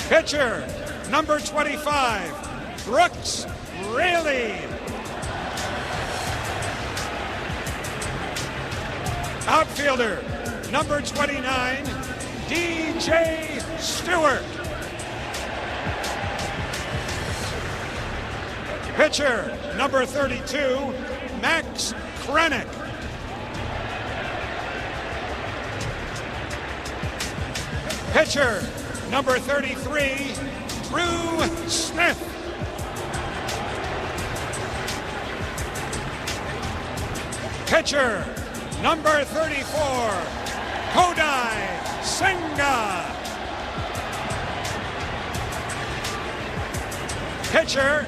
Pitcher, number 25, Brooks Raley. Outfielder, number 29, DJ Stewart. Pitcher, number 32, Max Krennic. Pitcher, number 33, Drew Smith. Pitcher, number 34, Kodai Senga. Pitcher,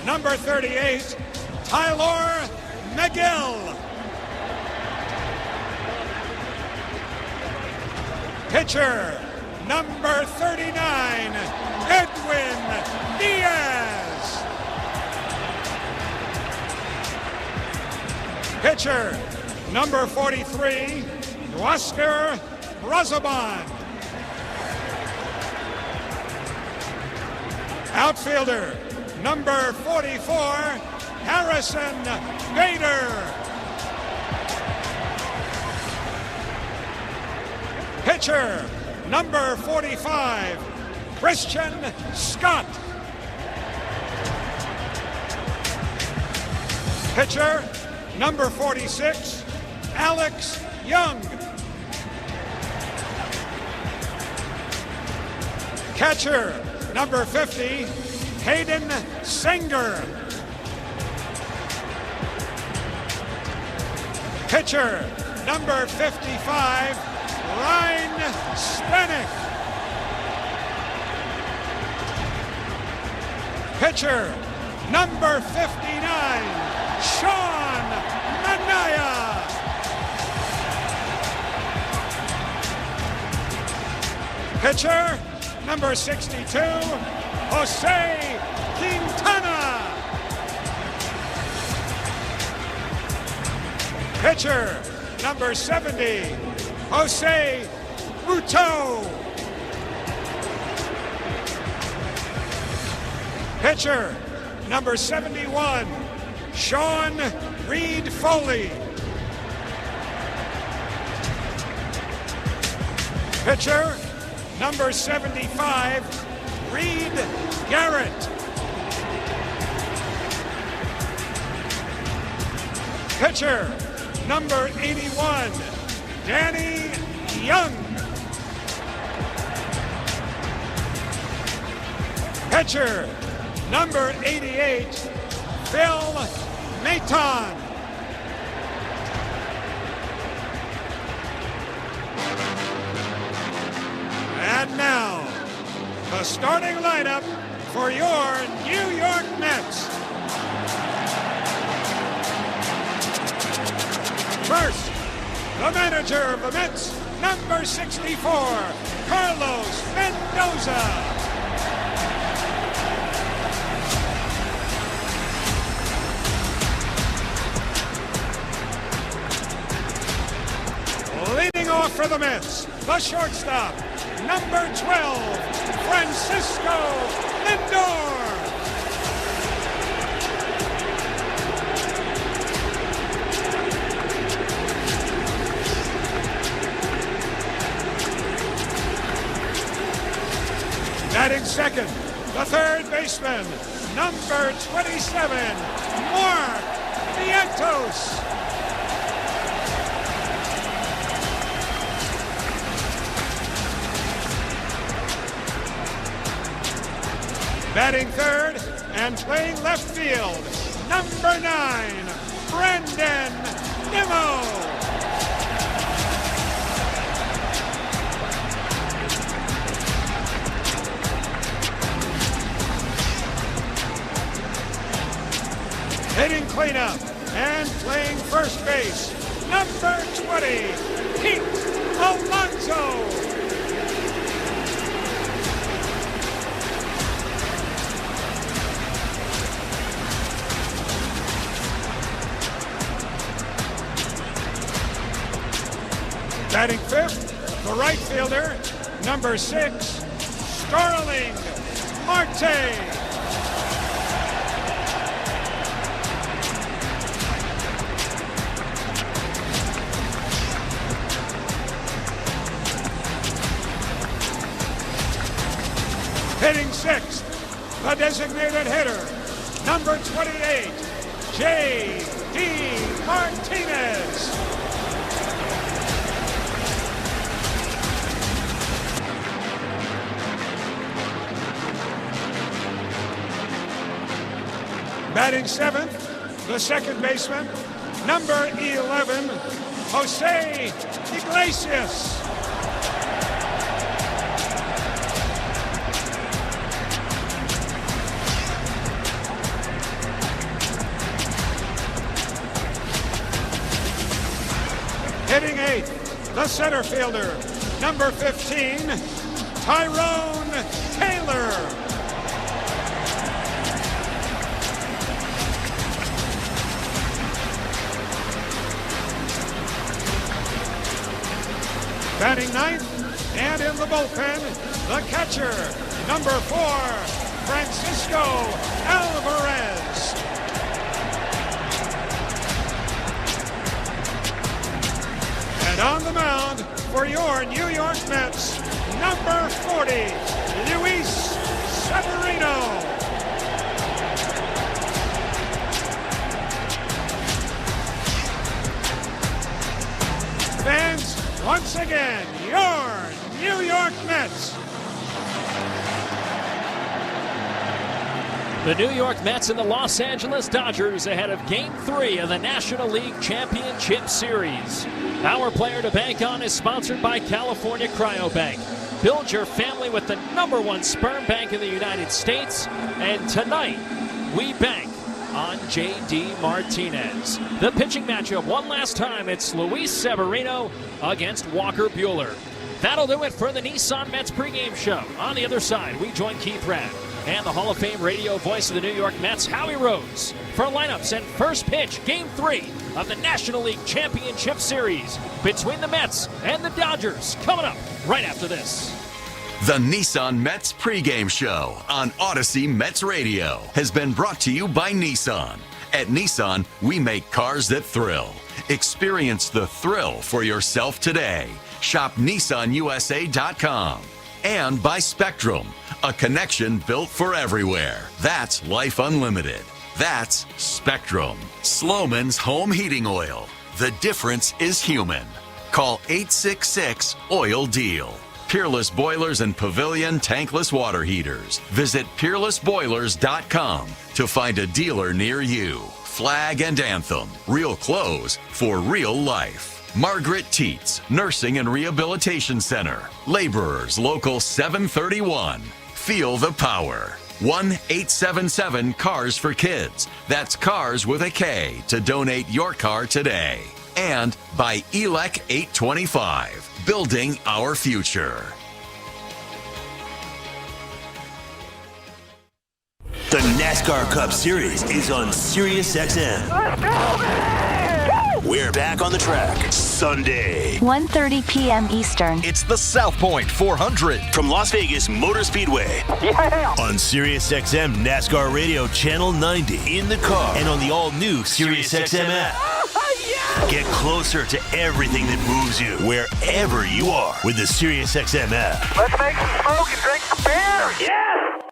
number 38, Tyler McGill. Pitcher, number 39, Edwin Diaz. Pitcher, number 43, Oscar Brazoban. Outfielder, number 44, Harrison Bader. Pitcher, number 45, Christian Scott. Pitcher, number 46, Alex Young. Catcher, number 50, Hayden Singer. Pitcher, number 55, Ryan Stanek. Pitcher, number 59, Sean Manaea. Pitcher, number 62, Jose Quintana. Pitcher, number 70, Jose Buto. Pitcher, number 71, Sean Reed Foley. Pitcher, number 75, Reed Garrett. Pitcher, number 81, Danny Young. Pitcher, number 88, Phil Maton. And now, the starting lineup for your New York Mets. First, the manager of the Mets, number 64, Carlos Mendoza. Leading off for the Mets, the shortstop, number 12, Francisco Lindor. Batting second, the third baseman, number 27, Mark Vientos. Batting third and playing left field, number 9, Brandon Nimmo. Hitting cleanup and playing first base, number 20, Pete Alonso. Batting fifth, the right fielder, number 6, Starling Marte. Hitting sixth, the designated hitter, number 28, J.D. Martinez. Batting seventh, the second baseman, number 11, Jose Iglesias. Hitting eighth, the center fielder, number 15, Tyrone Taylor. Batting ninth and in the bullpen, the catcher, number 4, Francisco Alvarez. And on the mound for your New York Mets, number 40, Luis Severino. Fans, once again, your New York Mets. The New York Mets and the Los Angeles Dodgers ahead of Game 3 of the National League Championship Series. Our player to bank on is sponsored by California Cryobank. Build your family with the #1 sperm bank in the United States. And tonight, we bank on J.D. Martinez. The pitching matchup one last time. It's Luis Severino against Walker Buehler. That'll do it for the Nissan Mets pregame show. On the other side, we join Keith Rabb and the Hall of Fame radio voice of the New York Mets, Howie Rose, for lineups and first pitch, Game 3 of the National League Championship Series between the Mets and the Dodgers. Coming up right after this. The Nissan Mets pregame show on Odyssey Mets Radio has been brought to you by Nissan. At Nissan, we make cars that thrill. Experience the thrill for yourself today. Shop NissanUSA.com. And by Spectrum, a connection built for everywhere. That's life unlimited. That's Spectrum. Sloman's Home Heating Oil. The difference is human. Call 866-OIL-DEAL. Peerless Boilers and Pavilion Tankless Water Heaters. Visit peerlessboilers.com to find a dealer near you. Flag and Anthem. Real clothes for real life. Margaret Teets Nursing and Rehabilitation Center. Laborers Local 731. Feel the power. 1-877 Cars for Kids. That's Cars with a K to donate your car today. And by ELEC 825. Building our future. The NASCAR Cup Series is on SiriusXM. Let's go, man! We're back on the track Sunday. 1:30 p.m. Eastern. It's the South Point 400 from Las Vegas Motor Speedway. Yeah! On SiriusXM NASCAR Radio Channel 90 in the car and on the all-new SiriusXM app. Yeah! Get closer to everything that moves you wherever you are with the SiriusXM app. Let's make some smoke and drink some beer! Yeah!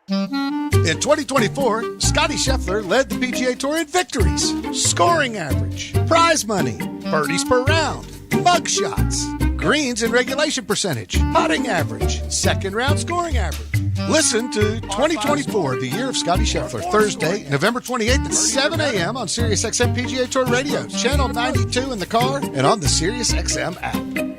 In 2024, Scotty Scheffler led the PGA Tour in victories, scoring average, prize money, birdies per round, mug shots, greens and regulation percentage, putting average, second round scoring average. Listen to 2024, the year of Scotty Scheffler, Thursday, November 28th at 7 a.m. on SiriusXM PGA Tour Radio, channel 92 in the car, and on the SiriusXM app.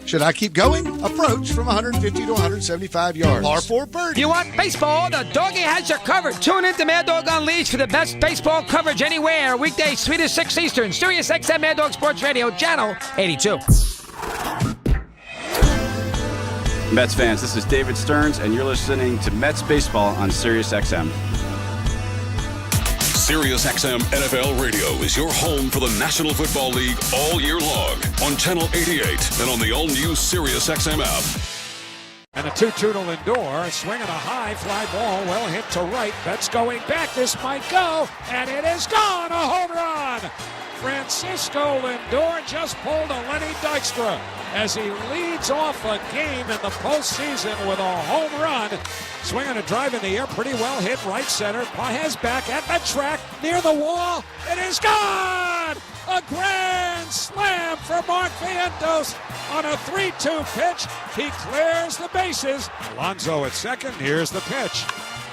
Should I keep going? Approach from 150 to 175 yards. Par 4 birdie. You want baseball? The doggy has you covered. Tune in to Mad Dog Unleashed for the best baseball coverage anywhere. Weekdays 3 to 6 Eastern. SiriusXM Mad Dog Sports Radio, channel 82. Mets fans, this is David Stearns, and you're listening to Mets Baseball on SiriusXM. SiriusXM NFL Radio is your home for the National Football League all year long on Channel 88 and on the all-new SiriusXM app. And a 2-2 to Lindor, swinging a high fly ball, well hit to right. Betts going back, this might go, and it is gone, a home run! Francisco Lindor just pulled a Lenny Dykstra as he leads off a game in the postseason with a home run. Swinging a drive in the air, pretty well hit right center. Pages back at the track, near the wall, it is gone! A grand slam for Mark Vientos on a 3-2 pitch. He clears the bases. Alonso at second, here's the pitch.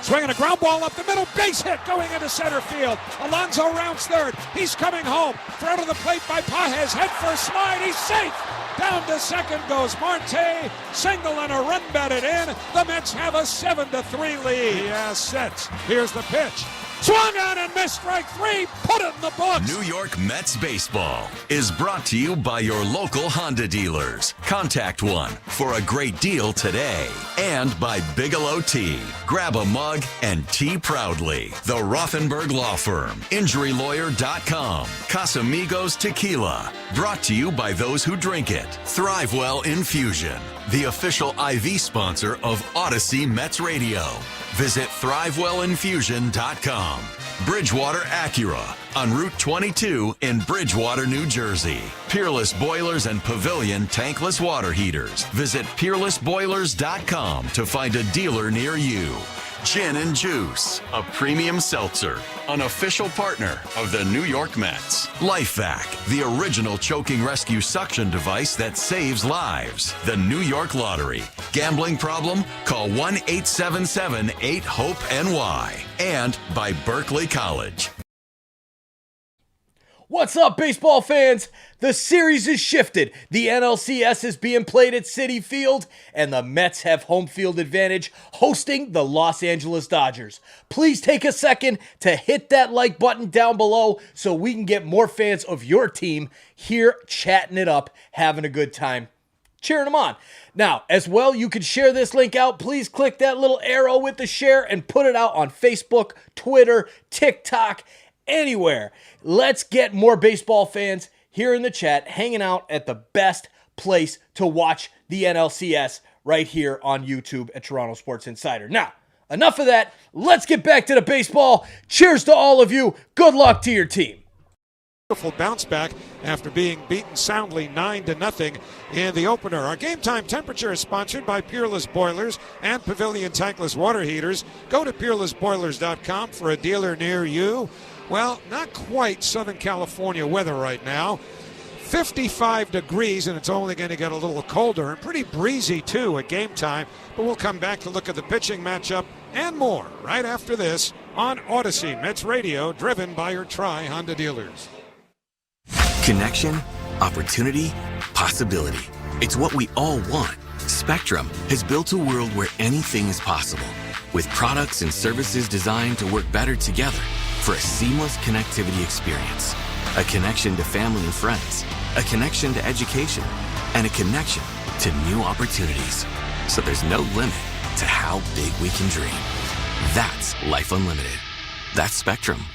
Swinging a ground ball up the middle, base hit going into center field. Alonso rounds third. He's coming home. Throw to the plate by Pages. Head first slide. He's safe. Down to second goes Marte. Single and a run batted in. The Mets have a 7-3 lead. He has sets. Here's the pitch. Swung on and missed, strike three. Put it in the books. New York Mets baseball is brought to you by your local Honda dealers. Contact one for a great deal today. And by Bigelow Tea. Grab a mug and tea proudly. The Rothenberg Law Firm. InjuryLawyer.com. Casamigos Tequila. Brought to you by those who drink it. Thrivewell Infusion. The official IV sponsor of Odyssey Mets Radio. Visit ThrivewellInfusion.com. Bridgewater Acura on Route 22 in Bridgewater, New Jersey. Peerless Boilers and Pavilion Tankless Water Heaters. Visit PeerlessBoilers.com to find a dealer near you. Gin and Juice, a premium seltzer, an official partner of the New York Mets. LifeVac, the original choking rescue suction device that saves lives. The New York Lottery. Gambling problem? Call 1-877-8-HOPE-NY. And by Berkeley College. What's up, baseball fans? The series is shifted. The NLCS is being played at Citi Field, and the Mets have home field advantage hosting the Los Angeles Dodgers. Please take a second to hit that like button down below so we can get more fans of your team here chatting it up, having a good time, cheering them on. Now, as well, you can share this link out. Please click that little arrow with the share and put it out on Facebook, Twitter, TikTok, anywhere. Let's get more baseball fans here in the chat hanging out at the best place to watch the NLCS right here on YouTube at Toronto Sports Insider. Now, enough of that. Let's get back to the baseball. Cheers to all of you. Good luck to your team. Beautiful bounce back after being beaten soundly 9-0 in the opener. Our game time temperature is sponsored by Peerless Boilers and Pavilion Tankless Water Heaters. Go to peerlessboilers.com for a dealer near you. Well, not quite Southern California weather right now. 55 degrees, and it's only going to get a little colder and pretty breezy, too, at game time. But we'll come back to look at the pitching matchup and more right after this on Odyssey Mets Radio, driven by your Tri-Honda dealers. Connection, opportunity, possibility. It's what we all want. Spectrum has built a world where anything is possible, with products and services designed to work better together for a seamless connectivity experience. A connection to family and friends, a connection to education, and a connection to new opportunities. So there's no limit to how big we can dream. That's Life Unlimited. That's Spectrum.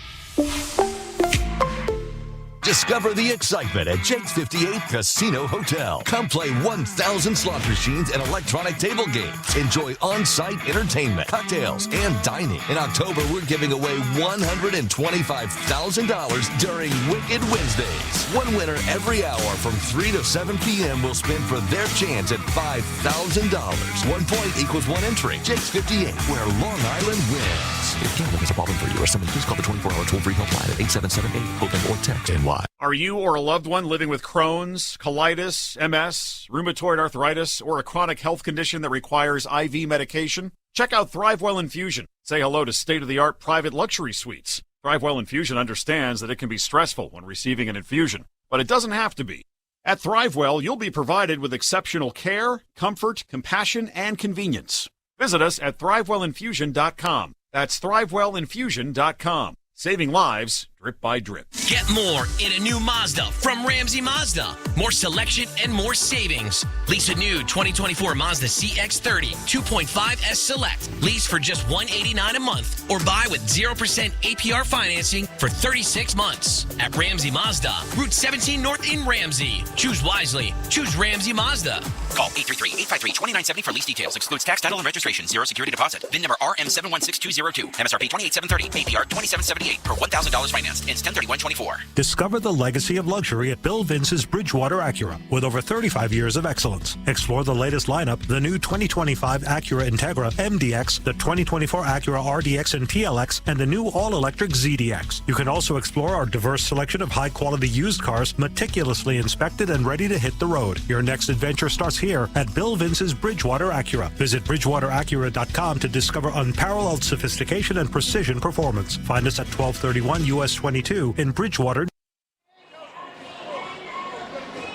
Discover the excitement at Jake's 58 Casino Hotel. Come play 1,000 slot machines and electronic table games. Enjoy on-site entertainment, cocktails, and dining. In October, we're giving away $125,000 during Wicked Wednesdays. One winner every hour from 3 to 7 p.m. will spin for their chance at $5,000. 1 point equals 1 entry. Jake's 58, where Long Island wins. If gambling is a problem for you or someone, please call the 24-hour toll-free helpline at 877-8-HOPE or text NY. Are you or a loved one living with Crohn's, colitis, MS, rheumatoid arthritis, or a chronic health condition that requires IV medication? Check out Thrivewell Infusion. Say hello to state-of-the-art private luxury suites. Thrivewell Infusion understands that it can be stressful when receiving an infusion, but it doesn't have to be. At Thrivewell, you'll be provided with exceptional care, comfort, compassion, and convenience. Visit us at ThrivewellInfusion.com. That's ThrivewellInfusion.com. Saving lives, drip by drip. Get more in a new Mazda from Ramsey Mazda. More selection and more savings. Lease a new 2024 Mazda CX-30 2.5S Select. Lease for just $189 a month or buy with 0% APR financing for 36 months. At Ramsey Mazda, Route 17 North in Ramsey. Choose wisely. Choose Ramsey Mazda. Call 833-853-2970 for lease details. Excludes tax, title, and registration. Zero security deposit. VIN number RM716202. MSRP 28730. APR 2778 per $1,000 financed. Ends 10/31/24. Discover the legacy of luxury at Bill Vince's Bridgewater Acura. With over 35 years of excellence. Explore the latest lineup, the new 2025 Acura Integra MDX, the 2024 Acura RDX and TLX, and the new all-electric ZDX. You can also explore our diverse selection of high-quality used cars, meticulously inspected and ready to hit the road. Your next adventure starts here at Bill Vince's Bridgewater Acura. Visit BridgewaterAcura.com to discover unparalleled sophistication and precision performance. Find us at 1231 US 22 in Bridgewater.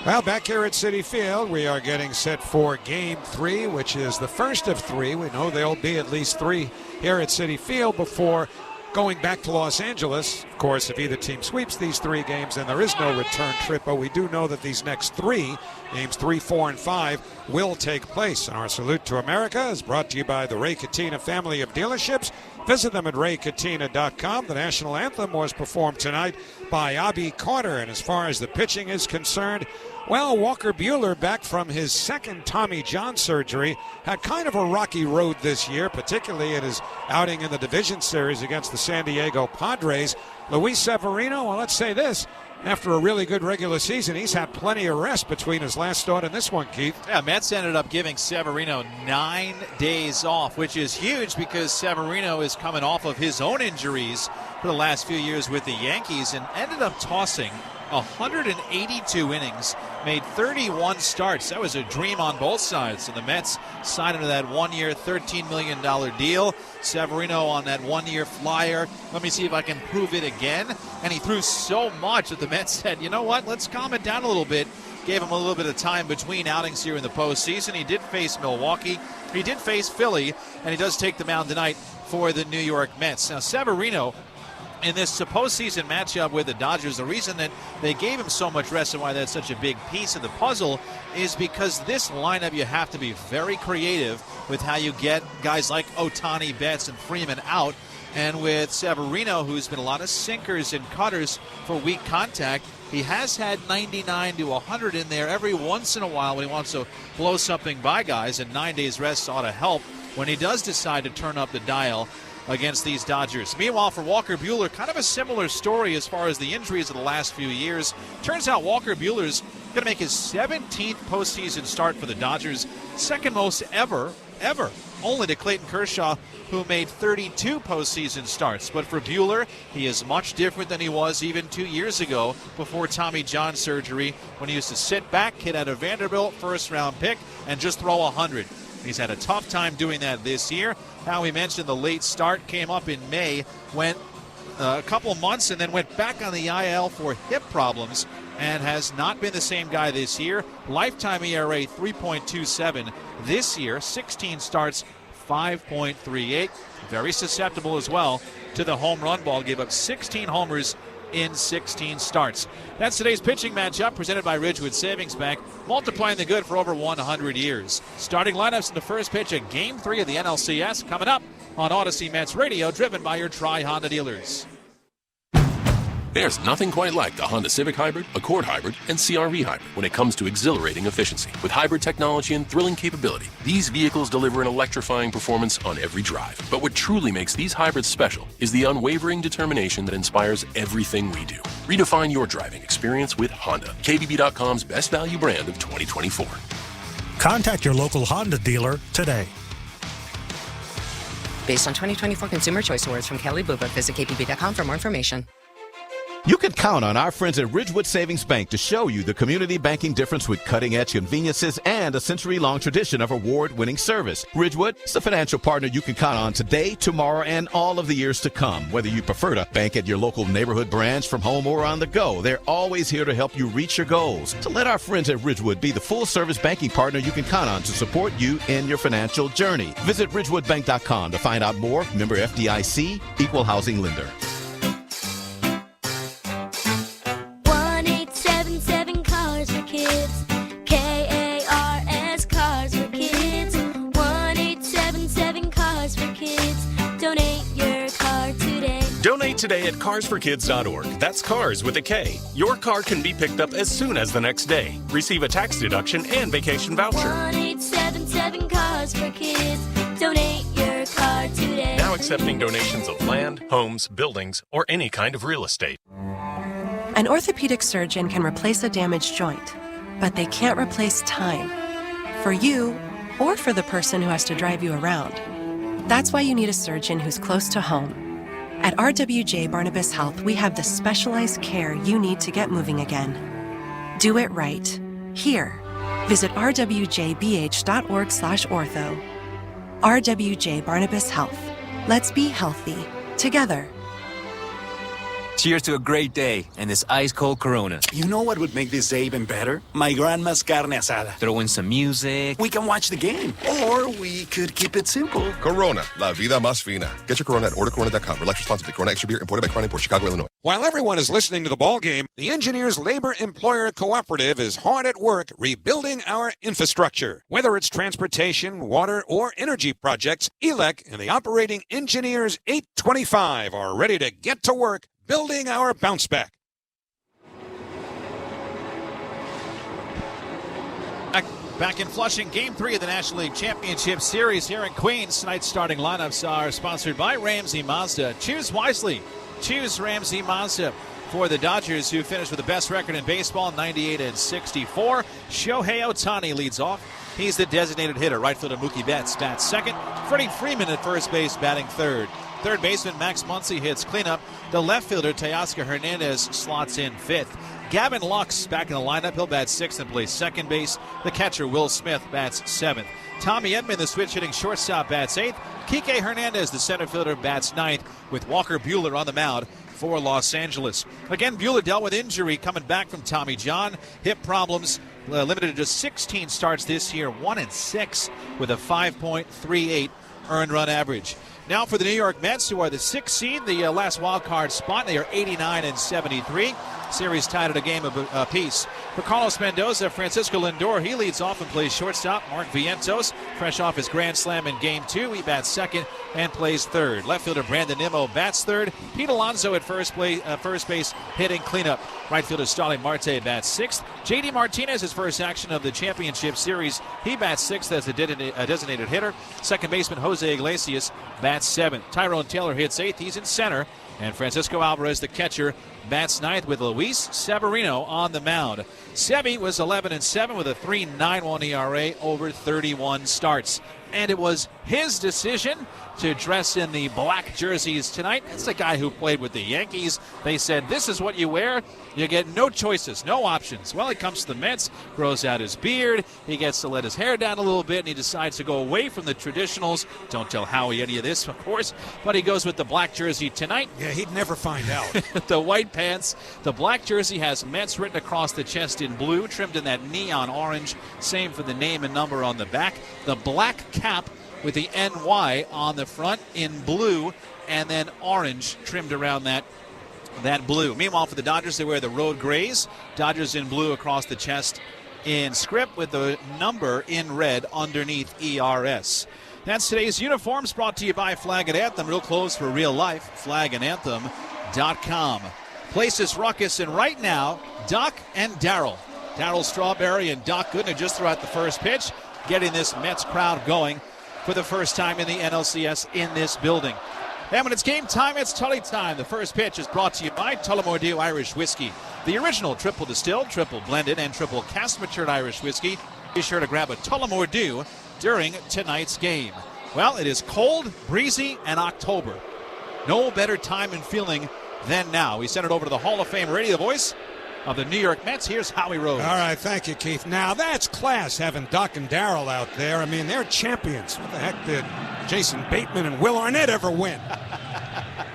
Well, back here at Citi Field, we are getting set for Game 3, which is the first of 3. We know there'll be at least 3 here at Citi Field before going back to Los Angeles. Of course, if either team sweeps these 3 games, then there is no return trip, but we do know that these next 3, games 3, 4, and 5, will take place. And our salute to America is brought to you by the Ray Catena family of dealerships. Visit them at raycatena.com. The national anthem was performed tonight by Abby Carter. And as far as the pitching is concerned, well, Walker Buehler, back from his second Tommy John surgery, had kind of a rocky road this year, particularly in his outing in the division series against the San Diego Padres. Luis Severino, well, let's say this. After a really good regular season, he's had plenty of rest between his last start and this one, Keith. Yeah, Mets ended up giving Severino 9 days off, which is huge because Severino is coming off of his own injuries for the last few years with the Yankees and ended up tossing 182 innings, made 31 starts. That was a dream on both sides. So the Mets signed him to that 1-year, $13 million deal. Severino on that 1-year flyer. Let me see if I can prove it again. And he threw so much that the Mets said, you know what, let's calm it down a little bit. Gave him a little bit of time between outings here in the postseason. He did face Milwaukee. He did face Philly. And he does take the mound tonight for the New York Mets. Now, Severino, in this postseason matchup with the Dodgers, the reason that they gave him so much rest and why that's such a big piece of the puzzle is because this lineup, you have to be very creative with how you get guys like Ohtani, Betts, and Freeman out. And with Severino, who's been a lot of sinkers and cutters for weak contact, he has had 99 to 100 in there every once in a while when he wants to blow something by guys, and 9 days rest ought to help when he does decide to turn up the dial against these Dodgers. Meanwhile, for Walker Buehler, kind of a similar story as far as the injuries of the last few years. Turns out Walker Buehler's going to make his 17th postseason start for the Dodgers, second most ever, only to Clayton Kershaw, who made 32 postseason starts. But for Buehler, he is much different than he was even 2 years ago before Tommy John surgery, when he used to sit back, hit out a Vanderbilt first-round pick, and just throw 100. He's had a tough time doing that this year. Now, we mentioned the late start came up in May, went a couple months and then went back on the IL for hip problems and has not been the same guy this year. Lifetime ERA 3.27 this year, 16 starts, 5.38. Very susceptible as well to the home run ball. Gave up 16 homers in 16 starts. That's today's pitching matchup presented by Ridgewood Savings Bank, multiplying the good for over 100 years. Starting lineups in the first pitch of Game 3 of the NLCS coming up on Odyssey Mets Radio, driven by your Tri-Honda dealers. There's nothing quite like the Honda Civic Hybrid, Accord Hybrid, and CR-V Hybrid when it comes to exhilarating efficiency. With hybrid technology and thrilling capability, these vehicles deliver an electrifying performance on every drive. But what truly makes these hybrids special is the unwavering determination that inspires everything we do. Redefine your driving experience with Honda, KBB.com's best value brand of 2024. Contact your local Honda dealer today. Based on 2024 Consumer Choice Awards from Kelly Blue Book, visit KBB.com for more information. You can count on our friends at Ridgewood Savings Bank to show you the community banking difference with cutting-edge conveniences and a century-long tradition of award-winning service. Ridgewood is the financial partner you can count on today, tomorrow, and all of the years to come. Whether you prefer to bank at your local neighborhood branch, from home, or on the go, they're always here to help you reach your goals. So let our friends at Ridgewood be the full-service banking partner you can count on to support you in your financial journey. Visit ridgewoodbank.com to find out more. Member FDIC, Equal Housing Lender. today at carsforkids.org. That's cars with a K. Your car can be picked up as soon as the next day. Receive a tax deduction and vacation voucher. 1-877-CARS-FOR-KIDS. Donate your car today. Now accepting donations of land, homes, buildings, or any kind of real estate. An orthopedic surgeon can replace a damaged joint, but they can't replace time. For you, or for the person who has to drive you around. That's why you need a surgeon who's close to home. At RWJ Barnabas Health, we have the specialized care you need to get moving again. Do it right. Here. Visit rwjbh.org/ortho. RWJ Barnabas Health. Let's be healthy. Together. Cheers to a great day and this ice-cold Corona. You know what would make this day even better? My grandma's carne asada. Throw in some music. We can watch the game. Or we could keep it simple. Corona, la vida más fina. Get your Corona at ordercorona.com. Relax responsibly. Corona Extra Beer, imported by Crown Imports, Chicago, Illinois. While everyone is listening to the ball game, the Engineers Labor Employer Cooperative is hard at work rebuilding our infrastructure. Whether it's transportation, water, or energy projects, ELEC and the Operating Engineers 825 are ready to get to work building our bounce back. Back in Flushing, Game 3 of the National League Championship Series here in Queens. Tonight's starting lineups are sponsored by Ramsey Mazda. Choose wisely. Choose Ramsey Mazda. For the Dodgers, who finished with the best record in baseball, 98-64. Shohei Ohtani leads off. He's the designated hitter. Right fielder Mookie Betts bats second. Freddie Freeman at first base batting third. Third baseman Max Muncy hits cleanup. The left fielder Teoscar Hernandez slots in fifth. Gavin Lux back in the lineup. He'll bat sixth and play second base. The catcher Will Smith bats seventh. Tommy Edman, the switch hitting shortstop, bats eighth. Kike Hernandez, the center fielder, bats ninth, with Walker Buehler on the mound for Los Angeles. Again, Buehler dealt with injury coming back from Tommy John. Hip problems, limited to just 16 starts this year, 1-6 with a 5.38 earned run average. Now for the New York Mets, who are the 6th seed, the last wild card spot. They are 89-73. Series tied at a game apiece. For Carlos Mendoza, Francisco Lindor, he leads off and plays shortstop. Mark Vientos, fresh off his grand slam in Game 2, he bats second and plays third. Left fielder Brandon Nimmo bats third. Pete Alonso at first base hitting cleanup. Right fielder Starling Marte bats sixth. J.D. Martinez, his first action of the championship series, he bats sixth as a designated hitter. Second baseman Jose Iglesias bats seventh. Tyrone Taylor hits eighth. He's in center. And Francisco Alvarez, the catcher, bats ninth with Luis Severino on the mound. Sevi was 11-7 with a 3.91 ERA over 31 starts. And it was his decision to dress in the black jerseys tonight. It's the guy who played with the Yankees. They said, this is what you wear. You get no choices, no options. Well, he comes to the Mets, grows out his beard. He gets to let his hair down a little bit, and he decides to go away from the traditionals. Don't tell Howie any of this, of course. But he goes with the black jersey tonight. Yeah, he'd never find out. The white pants. The black jersey has Mets written across the chest in blue, trimmed in that neon orange. Same for the name and number on the back. The black cap with the NY on the front in blue, and then orange trimmed around that blue. Meanwhile, for the Dodgers, they wear the road grays. Dodgers in blue across the chest in script with the number in red underneath ERS. That's today's uniforms, brought to you by Flag and Anthem. Real clothes for real life. flagandanthem.com. Place is ruckus, and right now, Doc and Darryl. Darryl Strawberry and Doc Gooden just threw out the first pitch, getting this Mets crowd going for the first time in the NLCS in this building. And when it's game time, it's Tully time. The first pitch is brought to you by Tullamore Dew Irish Whiskey, the original triple distilled, triple blended, and triple cask matured Irish whiskey. Be sure to grab a Tullamore Dew during tonight's game. Well, it is cold, breezy, and October. No better time and feeling than now. We send it over to the Hall of Fame radio voice of the New York Mets. Here's Howie Rose. All right, thank you, Keith. Now, that's class, having Doc and Darryl out there. I mean, they're champions. What the heck did Jason Bateman and Will Arnett ever win?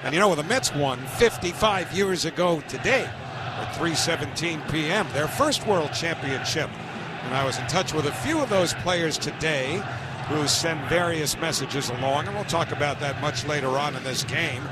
And you know, the Mets won 55 years ago today at 3:17 p.m., their first world championship. And I was in touch with a few of those players today who send various messages along, and we'll talk about that much later on in this game.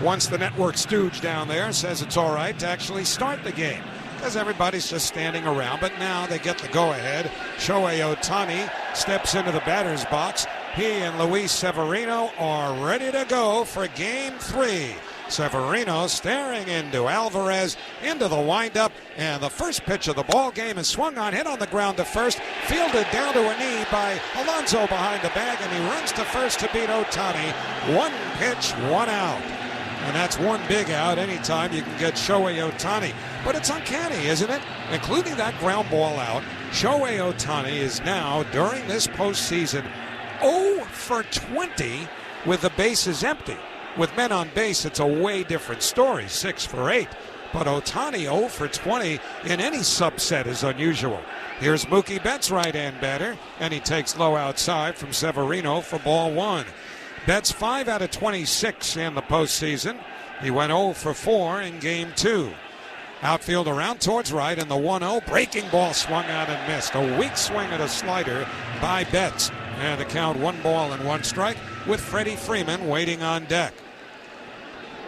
Once the network stooge down there says it's all right to actually start the game, because everybody's just standing around. But now they get the go-ahead. Shohei Ohtani steps into the batter's box. He and Luis Severino are ready to go for Game 3 Severino staring into Alvarez, into the windup, and the first pitch of the ball game is swung on, hit on the ground to first, fielded down to a knee by Alonso behind the bag, and he runs to first to beat Ohtani. One pitch, one out. And that's one big out anytime you can get Shohei Ohtani. But it's uncanny, isn't it? Including that ground ball out, Shohei Ohtani is now, during this postseason, 0 for 20 with the bases empty. With men on base, it's a way different story, 6 for 8. But Ohtani 0 for 20 in any subset is unusual. Here's Mookie Betts, right-hand batter, and he takes low outside from Severino for ball 1. Betts 5 out of 26 in the postseason. He went 0 for 4 in game 2. Outfield around towards right, and the 1-0 breaking ball swung out and missed. A weak swing at a slider by Betts. And the count 1 ball and 1 strike with Freddie Freeman waiting on deck.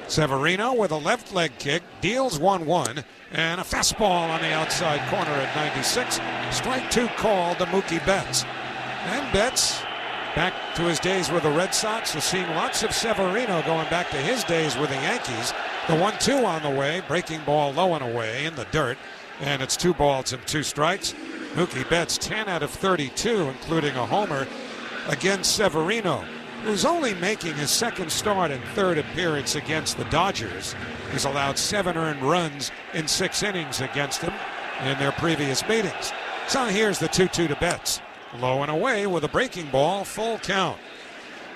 Severino with a left leg kick deals 1-1 and a fastball on the outside corner at 96. Strike 2 called to Mookie Betts. And Betts, back to his days with the Red Sox, has seen lots of Severino going back to his days with the Yankees. The 1-2 on the way, breaking ball low and away in the dirt, and it's 2 balls and 2 strikes. Mookie Betts 10 out of 32, including a homer against Severino, who's only making his second start and third appearance against the Dodgers. He's allowed 7 earned runs in 6 innings against them in their previous meetings. So here's the 2-2 to Betts. Low and away with a breaking ball, full count.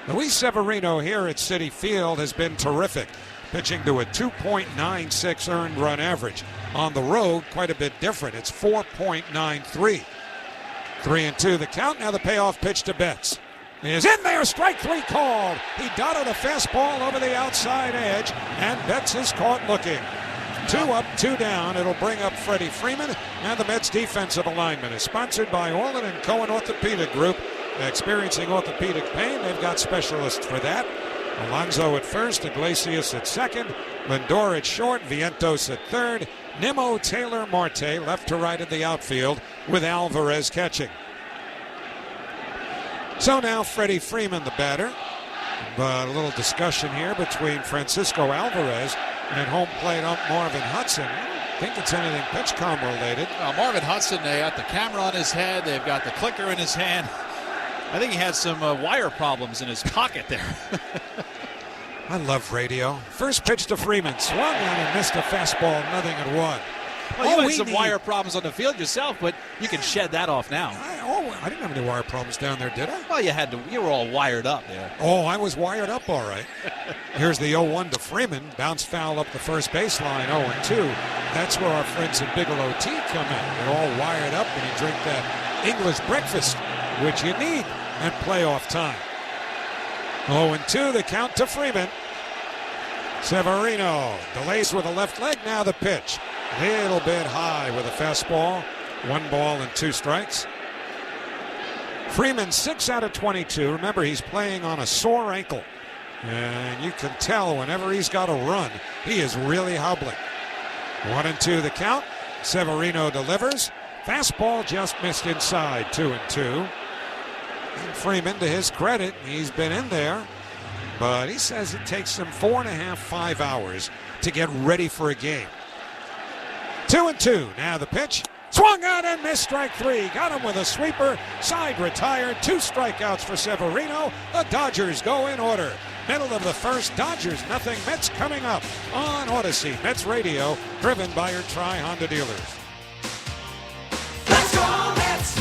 Luis Severino here at Citi Field has been terrific, pitching to a 2.96 earned run average. On the road, quite a bit different. It's 4.93. 3-2 the count. Now the payoff pitch to Betts. He is in there. Strike 3 called. He dotted a fastball over the outside edge, and Betts is caught looking. 2 up, 2 down. It'll bring up Freddie Freeman, and the Mets defensive alignment is sponsored by Orland & Cohen Orthopedic Group. Experiencing orthopedic pain, they've got specialists for that. Alonso at first, Iglesias at second, Lindor at short, Vientos at third, Nimmo, Taylor, Marte left to right in the outfield with Alvarez catching. So now Freddie Freeman, the batter. But a little discussion here between Francisco Alvarez and home plate ump Marvin Hudson. I don't think it's anything PitchCom related. Marvin Hudson, they got the camera on his head. They've got the clicker in his hand. I think he had some wire problems in his pocket there. I love radio. First pitch to Freeman. Swung on and missed a fastball. Nothing at 1. Well, you had some wire problems on the field yourself, but you can shed that off now. I didn't have any wire problems down there, did I? Well, you were all wired up there. Oh, I was wired up all right. Here's the 0-1 to Freeman. Bounce foul up the first baseline, 0-2. That's where our friends at Bigelow Tea come in. They're all wired up, and you drink that English breakfast, which you need at playoff time. 0-2, the count to Freeman. Severino delays with a left leg. Now the pitch. A little bit high with a fastball. 1 ball and 2 strikes. Freeman 6 out of 22. Remember, he's playing on a sore ankle. And you can tell whenever he's got a run, he is really hobbling. 1-2 the count. Severino delivers. Fastball just missed inside. 2-2. And Freeman, to his credit, he's been in there. But he says it takes him 4.5, 5 hours to get ready for a game. 2-2. Now the pitch. Swung out and missed. Strike 3. Got him with a sweeper. Side retired. 2 strikeouts for Severino. The Dodgers go in order. Middle of the first. Dodgers nothing. Mets coming up on Odyssey. Mets Radio, driven by your Tri-Honda dealers. Let's go Mets!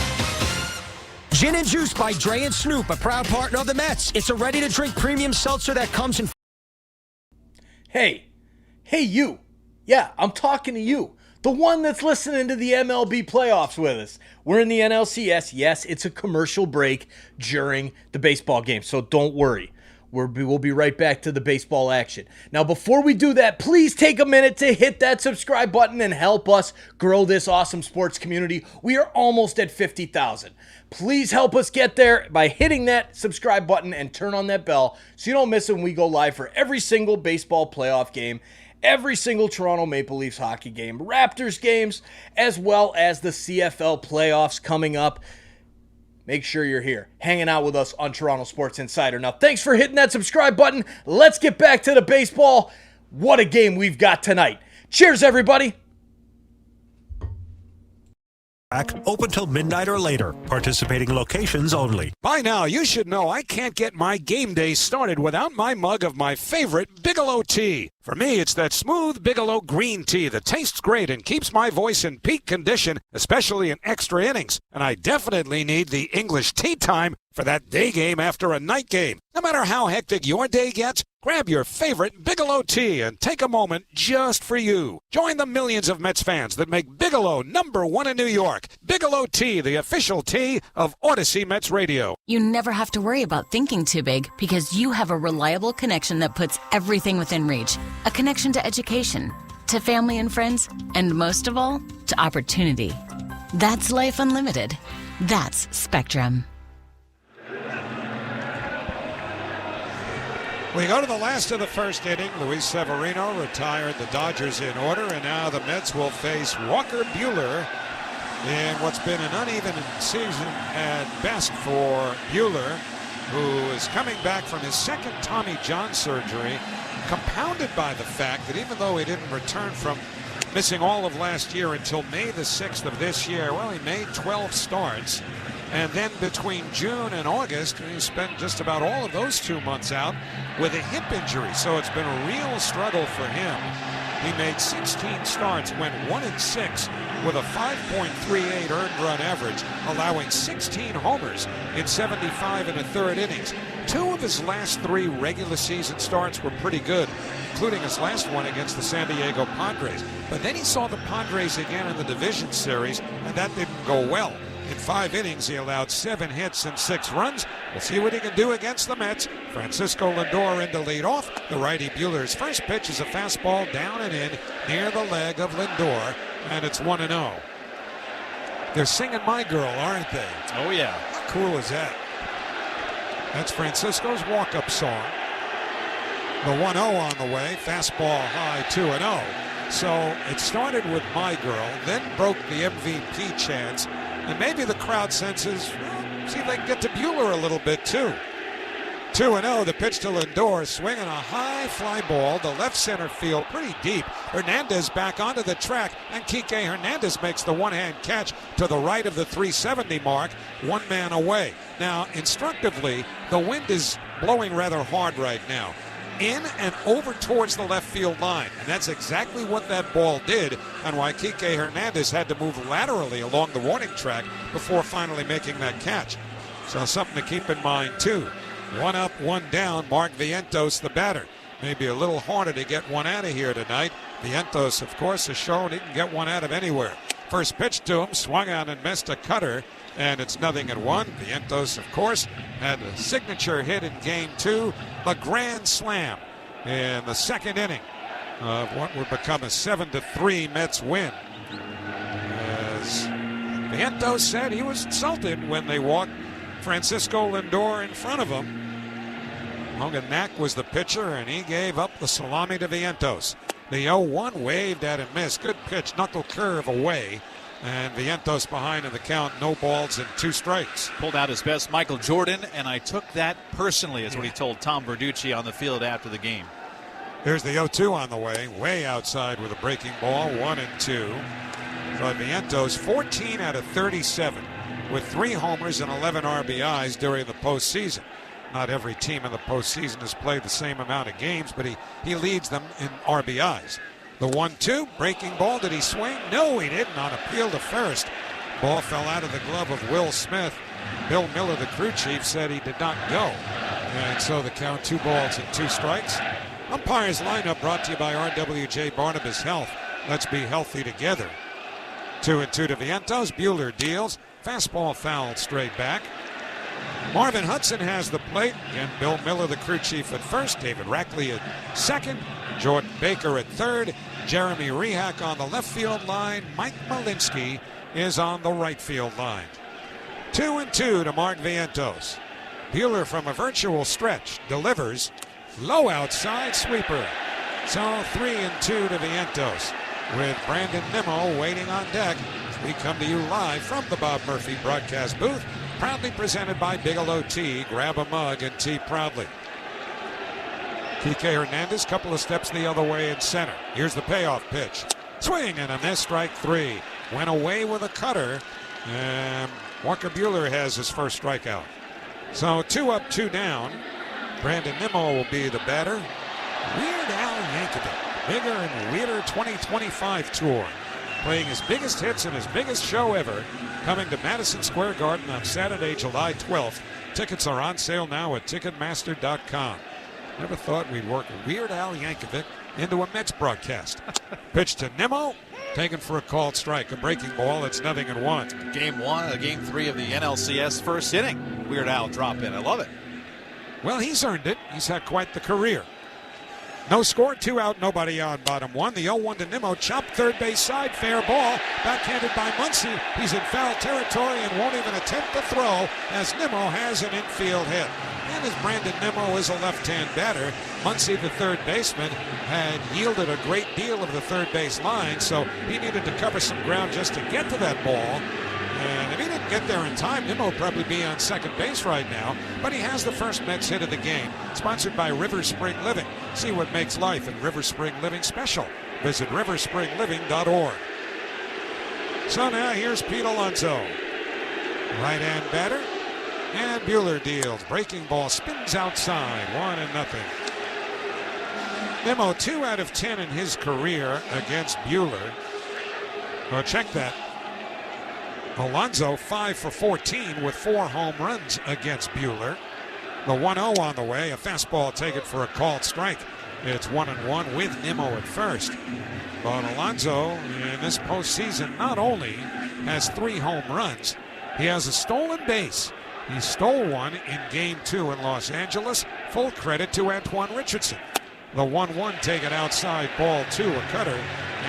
Gin and Juice by Dre and Snoop, a proud partner of the Mets. It's a ready-to-drink premium seltzer that comes in... Hey you. Yeah, I'm talking to you. The one that's listening to the MLB playoffs with us. We're in the NLCS. Yes, it's a commercial break during the baseball game, so don't worry. We'll be right back to the baseball action. Now, before we do that, please take a minute to hit that subscribe button and help us grow this awesome sports community. We are almost at 50,000. Please help us get there by hitting that subscribe button and turn on that bell so you don't miss it when we go live for every single baseball playoff game, every single Toronto Maple Leafs hockey game, Raptors games, as well as the CFL playoffs coming up. Make sure you're here, hanging out with us on Toronto Sports Insider. Now, thanks for hitting that subscribe button. Let's get back to the baseball. What a game we've got tonight. Cheers, everybody. Open till midnight or later. Participating locations only. By now, you should know I can't get my game day started without my mug of my favorite Bigelow tea. For me, it's that smooth Bigelow green tea that tastes great and keeps my voice in peak condition, especially in extra innings. And I definitely need the English tea time for that day game after a night game. No matter how hectic your day gets, grab your favorite Bigelow tea and take a moment just for you. Join the millions of Mets fans that make Bigelow #1 in New York. Bigelow tea, the official tea of Odyssey Mets Radio. You never have to worry about thinking too big because you have a reliable connection that puts everything within reach. A connection to education, to family and friends, and most of all, to opportunity. That's life unlimited. That's Spectrum. We go to the last of the first inning. Luis Severino retired the Dodgers in order, and now the Mets will face Walker Buehler in what's been an uneven season at best for Buehler, who is coming back from his second Tommy John surgery, compounded by the fact that even though he didn't return from missing all of last year until May the 6th of this year, well, he made 12 starts. And then between June and August, he spent just about all of those 2 months out with a hip injury. So it's been a real struggle for him. He made 16 starts, went 1-6 with a 5.38 earned run average, allowing 16 homers in 75 1/3 innings. 2 of his last 3 regular season starts were pretty good, including his last one against the San Diego Padres. But then he saw the Padres again in the division series, and that didn't go well. In 5 innings, he allowed 7 hits and 6 runs. We'll see what he can do against the Mets. Francisco Lindor in to lead off. The righty Buehler's first pitch is a fastball down and in near the leg of Lindor, and it's 1-0. They're singing My Girl, aren't they? Oh, yeah. How cool is that? That's Francisco's walk-up song. The 1-0 on the way. Fastball high, 2-0. So it started with My Girl, then broke the MVP chance. And maybe the crowd senses, well, see if they can get to Buehler a little bit too. 2-0, the pitch to Lindor, swinging a high fly ball to left center field, pretty deep. Hernandez back onto the track, and Kike Hernandez makes the one-hand catch to the right of the 370 mark, 1 man away. Now, instructively, the wind is blowing rather hard right now, in and over towards the left field line. And that's exactly what that ball did, and why Kike Hernandez had to move laterally along the warning track before finally making that catch. So something to keep in mind, too. 1 up, 1 down. Mark Vientos, the batter. Maybe a little harder to get one out of here tonight. Vientos, of course, has shown he can get one out of anywhere. First pitch to him, swung out and missed a cutter, and it's 0-1. Vientos, of course, had a signature hit in Game 2, a grand slam in the second inning of what would become a 7-3 Mets win. As Vientos said, he was insulted when they walked Francisco Lindor in front of him. Hogan Knack was the pitcher, and he gave up the salami to Vientos. The 0-1 waved at and missed. Good pitch, knuckle curve away. And Vientos behind in the count, no balls and 2 strikes. Pulled out his best Michael Jordan, and I took that personally, is what he told Tom Verducci on the field after the game. Here's the 0-2 on the way outside with a breaking ball, 1-2. So Vientos, 14 out of 37, with 3 homers and 11 RBIs during the postseason. Not every team in the postseason has played the same amount of games, but he leads them in RBIs. The 1-2, breaking ball. Did he swing? No, he didn't. On appeal to first. Ball fell out of the glove of Will Smith. Bill Miller, the crew chief, said he did not go. And so the count, 2 balls and 2 strikes. Umpire's lineup brought to you by RWJ Barnabas Health. Let's be healthy together. 2-2 to Vientos. Buehler deals. Fastball fouled straight back. Marvin Hudson has the plate. Again, Bill Miller, the crew chief, at first. David Rackley at second. Jordan Baker at third. Jeremy Rehak on the left field line. Mike Malinsky is on the right field line. 2-2 to Mark Vientos. Buehler from a virtual stretch delivers. Low outside sweeper. So 3-2 to Vientos, with Brandon Nimmo waiting on deck. We come to you live from the Bob Murphy broadcast booth, proudly presented by Bigelow Tea. Grab a mug and tea proudly. Kike Hernandez, couple of steps the other way in center. Here's the payoff pitch. Swing and a miss, strike 3. Went away with a cutter, and Walker Buehler has his first strikeout. So 2 up, 2 down. Brandon Nimmo will be the batter. Weird Al Yankovic, bigger and weirder 2025 tour. Playing his biggest hits and his biggest show ever, coming to Madison Square Garden on Saturday, July 12th. Tickets are on sale now at Ticketmaster.com. Never thought we'd work Weird Al Yankovic into a Mets broadcast. Pitch to Nimmo, taken for a called strike. A breaking ball, it's 0-1. Game 3 of the NLCS first inning. Weird Al drop in. I love it. Well, he's earned it. He's had quite the career. No score, 2 out, nobody on, bottom 1. The 0-1 to Nimmo, chopped third base side, fair ball. Backhanded by Muncy. He's in foul territory and won't even attempt to throw as Nimmo has an infield hit. And as Brandon Nimmo is a left-hand batter, Muncy, the third baseman, had yielded a great deal of the third base line, so he needed to cover some ground just to get to that ball. And if he didn't get there in time, Nimmo would probably be on second base right now. But he has the first Mets hit of the game. Sponsored by River Spring Living. See what makes life in River Spring Living special. Visit riverspringliving.org. So now here's Pete Alonso. Right-hand batter. And Buehler deals. Breaking ball spins outside. 1-0. Nimmo 2 out of 10 in his career against Buehler. Well, check that. Alonso 5 for 14 with 4 home runs against Buehler. The 1-0 on the way. A fastball taken for a called strike. It's 1-1 with Nimmo at first. But Alonso in this postseason not only has 3 home runs, he has a stolen base. He stole one in Game 2 in Los Angeles. Full credit to Antoine Richardson. The 1-1 taken outside, ball 2, a cutter.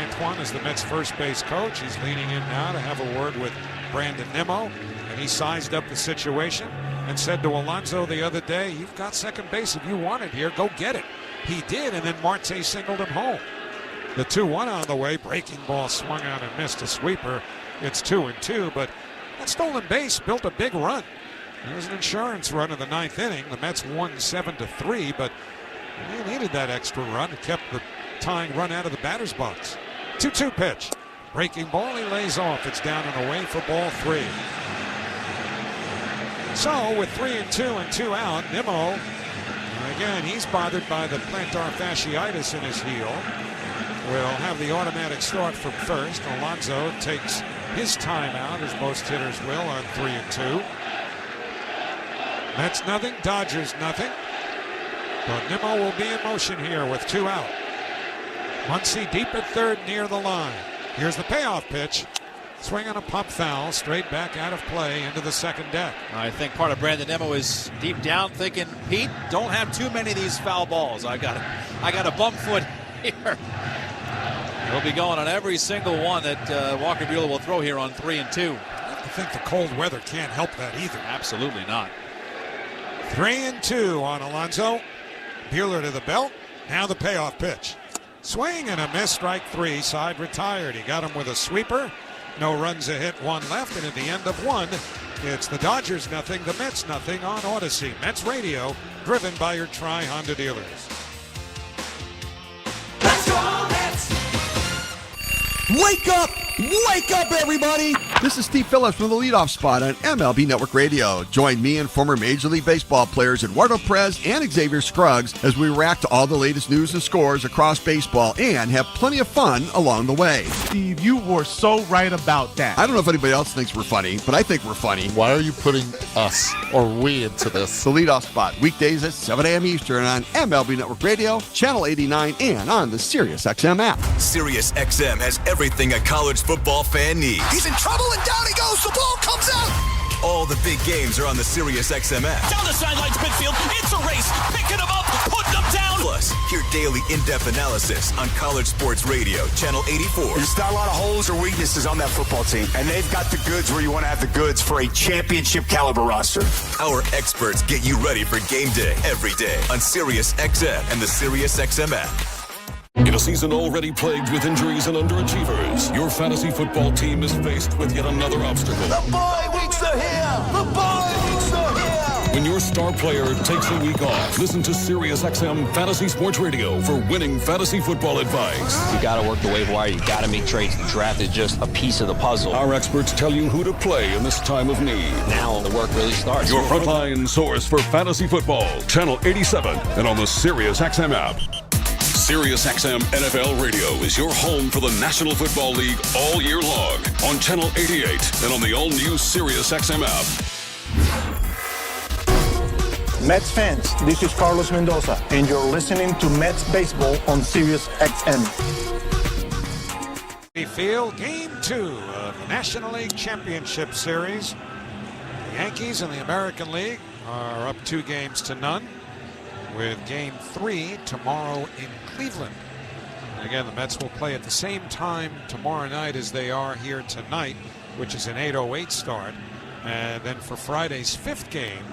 Antoine is the Mets' first base coach. He's leaning in now to have a word with Brandon Nimmo. And he sized up the situation and said to Alonso the other day, "You've got second base if you want it here. Go get it." He did, and then Marte singled him home. The 2-1 on the way. Breaking ball swung out and missed a sweeper. It's 2-2, but that stolen base built a big run. It was an insurance run in the 9th inning. The Mets won 7-3, but they needed that extra run. It kept the tying run out of the batter's box. 2-2 pitch. Breaking ball, he lays off. It's down and away for ball 3. So with 3-2 and 2 out, Nimmo, again, he's bothered by the plantar fasciitis in his heel. Will have the automatic start from first. Alonso takes his timeout, as most hitters will, on 3-2. Mets nothing, Dodgers nothing. But Nimmo will be in motion here with 2 out. Muncy deep at third near the line. Here's the payoff pitch. Swing on a pop foul, straight back out of play into the second deck. I think part of Brandon Nimmo is deep down thinking, Pete, don't have too many of these foul balls. I got a bum foot here. He'll be going on every single one that Walker Buehler will throw here on 3-2. I think the cold weather can't help that either. Absolutely not. 3-2 on Alonso. Buehler to the belt. Now the payoff pitch. Swing and a miss, strike 3. Side retired. He got him with a sweeper. No runs, a hit, 1 left. And at the end of 1, it's the Dodgers nothing, the Mets nothing on Odyssey. Mets Radio, driven by your Tri-Honda dealers. Let's go, Mets! Wake up! Wake up, everybody! This is Steve Phillips from the leadoff spot on MLB Network Radio. Join me and former Major League Baseball players Eduardo Perez and Xavier Scruggs as we react to all the latest news and scores across baseball and have plenty of fun along the way. Steve, you were so right about that. I don't know if anybody else thinks we're funny, but I think we're funny. Why are you putting us or we into this? The leadoff spot, weekdays at 7 a.m. Eastern on MLB Network Radio, Channel 89, and on the SiriusXM app. SiriusXM has everything a college football fan needs. He's in trouble and down he goes. The ball comes out. All the big games are on the SiriusXM app. Down the sidelines, midfield. It's a race. Picking them up, putting them down. Plus, hear daily in-depth analysis on College Sports Radio, Channel 84. There's not a lot of holes or weaknesses on that football team, and they've got the goods where you want to have the goods for a championship caliber roster. Our experts get you ready for game day every day on SiriusXM and the SiriusXM app. In a season already plagued with injuries and underachievers, your fantasy football team is faced with yet another obstacle. The bye weeks are here! The bye weeks are here! When your star player takes a week off, listen to SiriusXM Fantasy Sports Radio for winning fantasy football advice. You got to work the waiver wire. You got to make trades. The draft is just a piece of the puzzle. Our experts tell you who to play in this time of need. Now the work really starts. Your frontline source for fantasy football, Channel 87, and on the SiriusXM app. SiriusXM NFL Radio is your home for the National Football League all year long on Channel 88 and on the all-new SiriusXM app. Mets fans, this is Carlos Mendoza, and you're listening to Mets Baseball on SiriusXM. Field, Game 2 of the National League Championship Series. The Yankees in the American League are up 2-0, with Game 3 tomorrow in Cleveland. And again, the Mets will play at the same time tomorrow night as they are here tonight, which is an 8:08 start. And then for Friday's 5th game,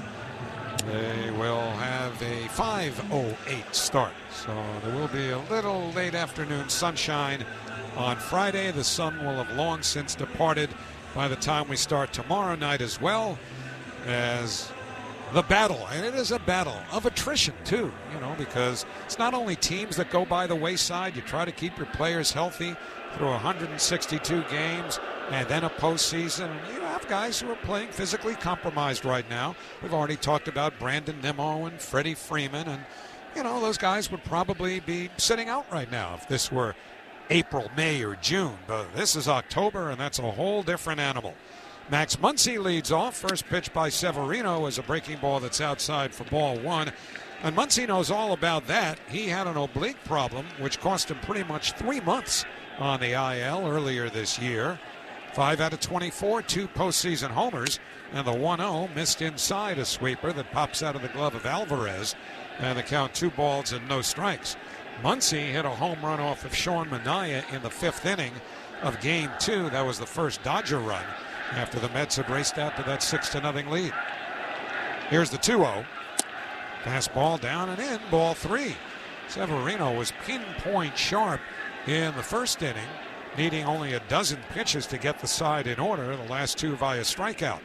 they will have a 5:08 start. So there will be a little late afternoon sunshine on Friday. The sun will have long since departed by the time we start tomorrow night, as well as the battle. And it is a battle of attrition too, because it's not only teams that go by the wayside. You try to keep your players healthy through 162 games and then a postseason. You have guys who are playing physically compromised right now. We've already talked about Brandon Nimmo and Freddie Freeman, and those guys would probably be sitting out right now if this were April, May, or June. But this is October, and that's a whole different animal. Max Muncy leads off. First pitch by Severino is a breaking ball that's outside for ball 1. And Muncy knows all about that. He had an oblique problem, which cost him pretty much 3 months on the IL earlier this year. 5 out of 24, 2 postseason homers, and the 1-0 missed inside a sweeper that pops out of the glove of Alvarez, and the count 2 balls and no strikes. Muncy hit a home run off of Sean Manaea in the 5th inning of Game 2. That was the first Dodger run after the Mets had raced out to that 6-0 lead. Here's the 2-0. Fastball down and in, ball 3. Severino was pinpoint sharp in the first inning, needing only a dozen pitches to get the side in order, the last 2 via strikeout.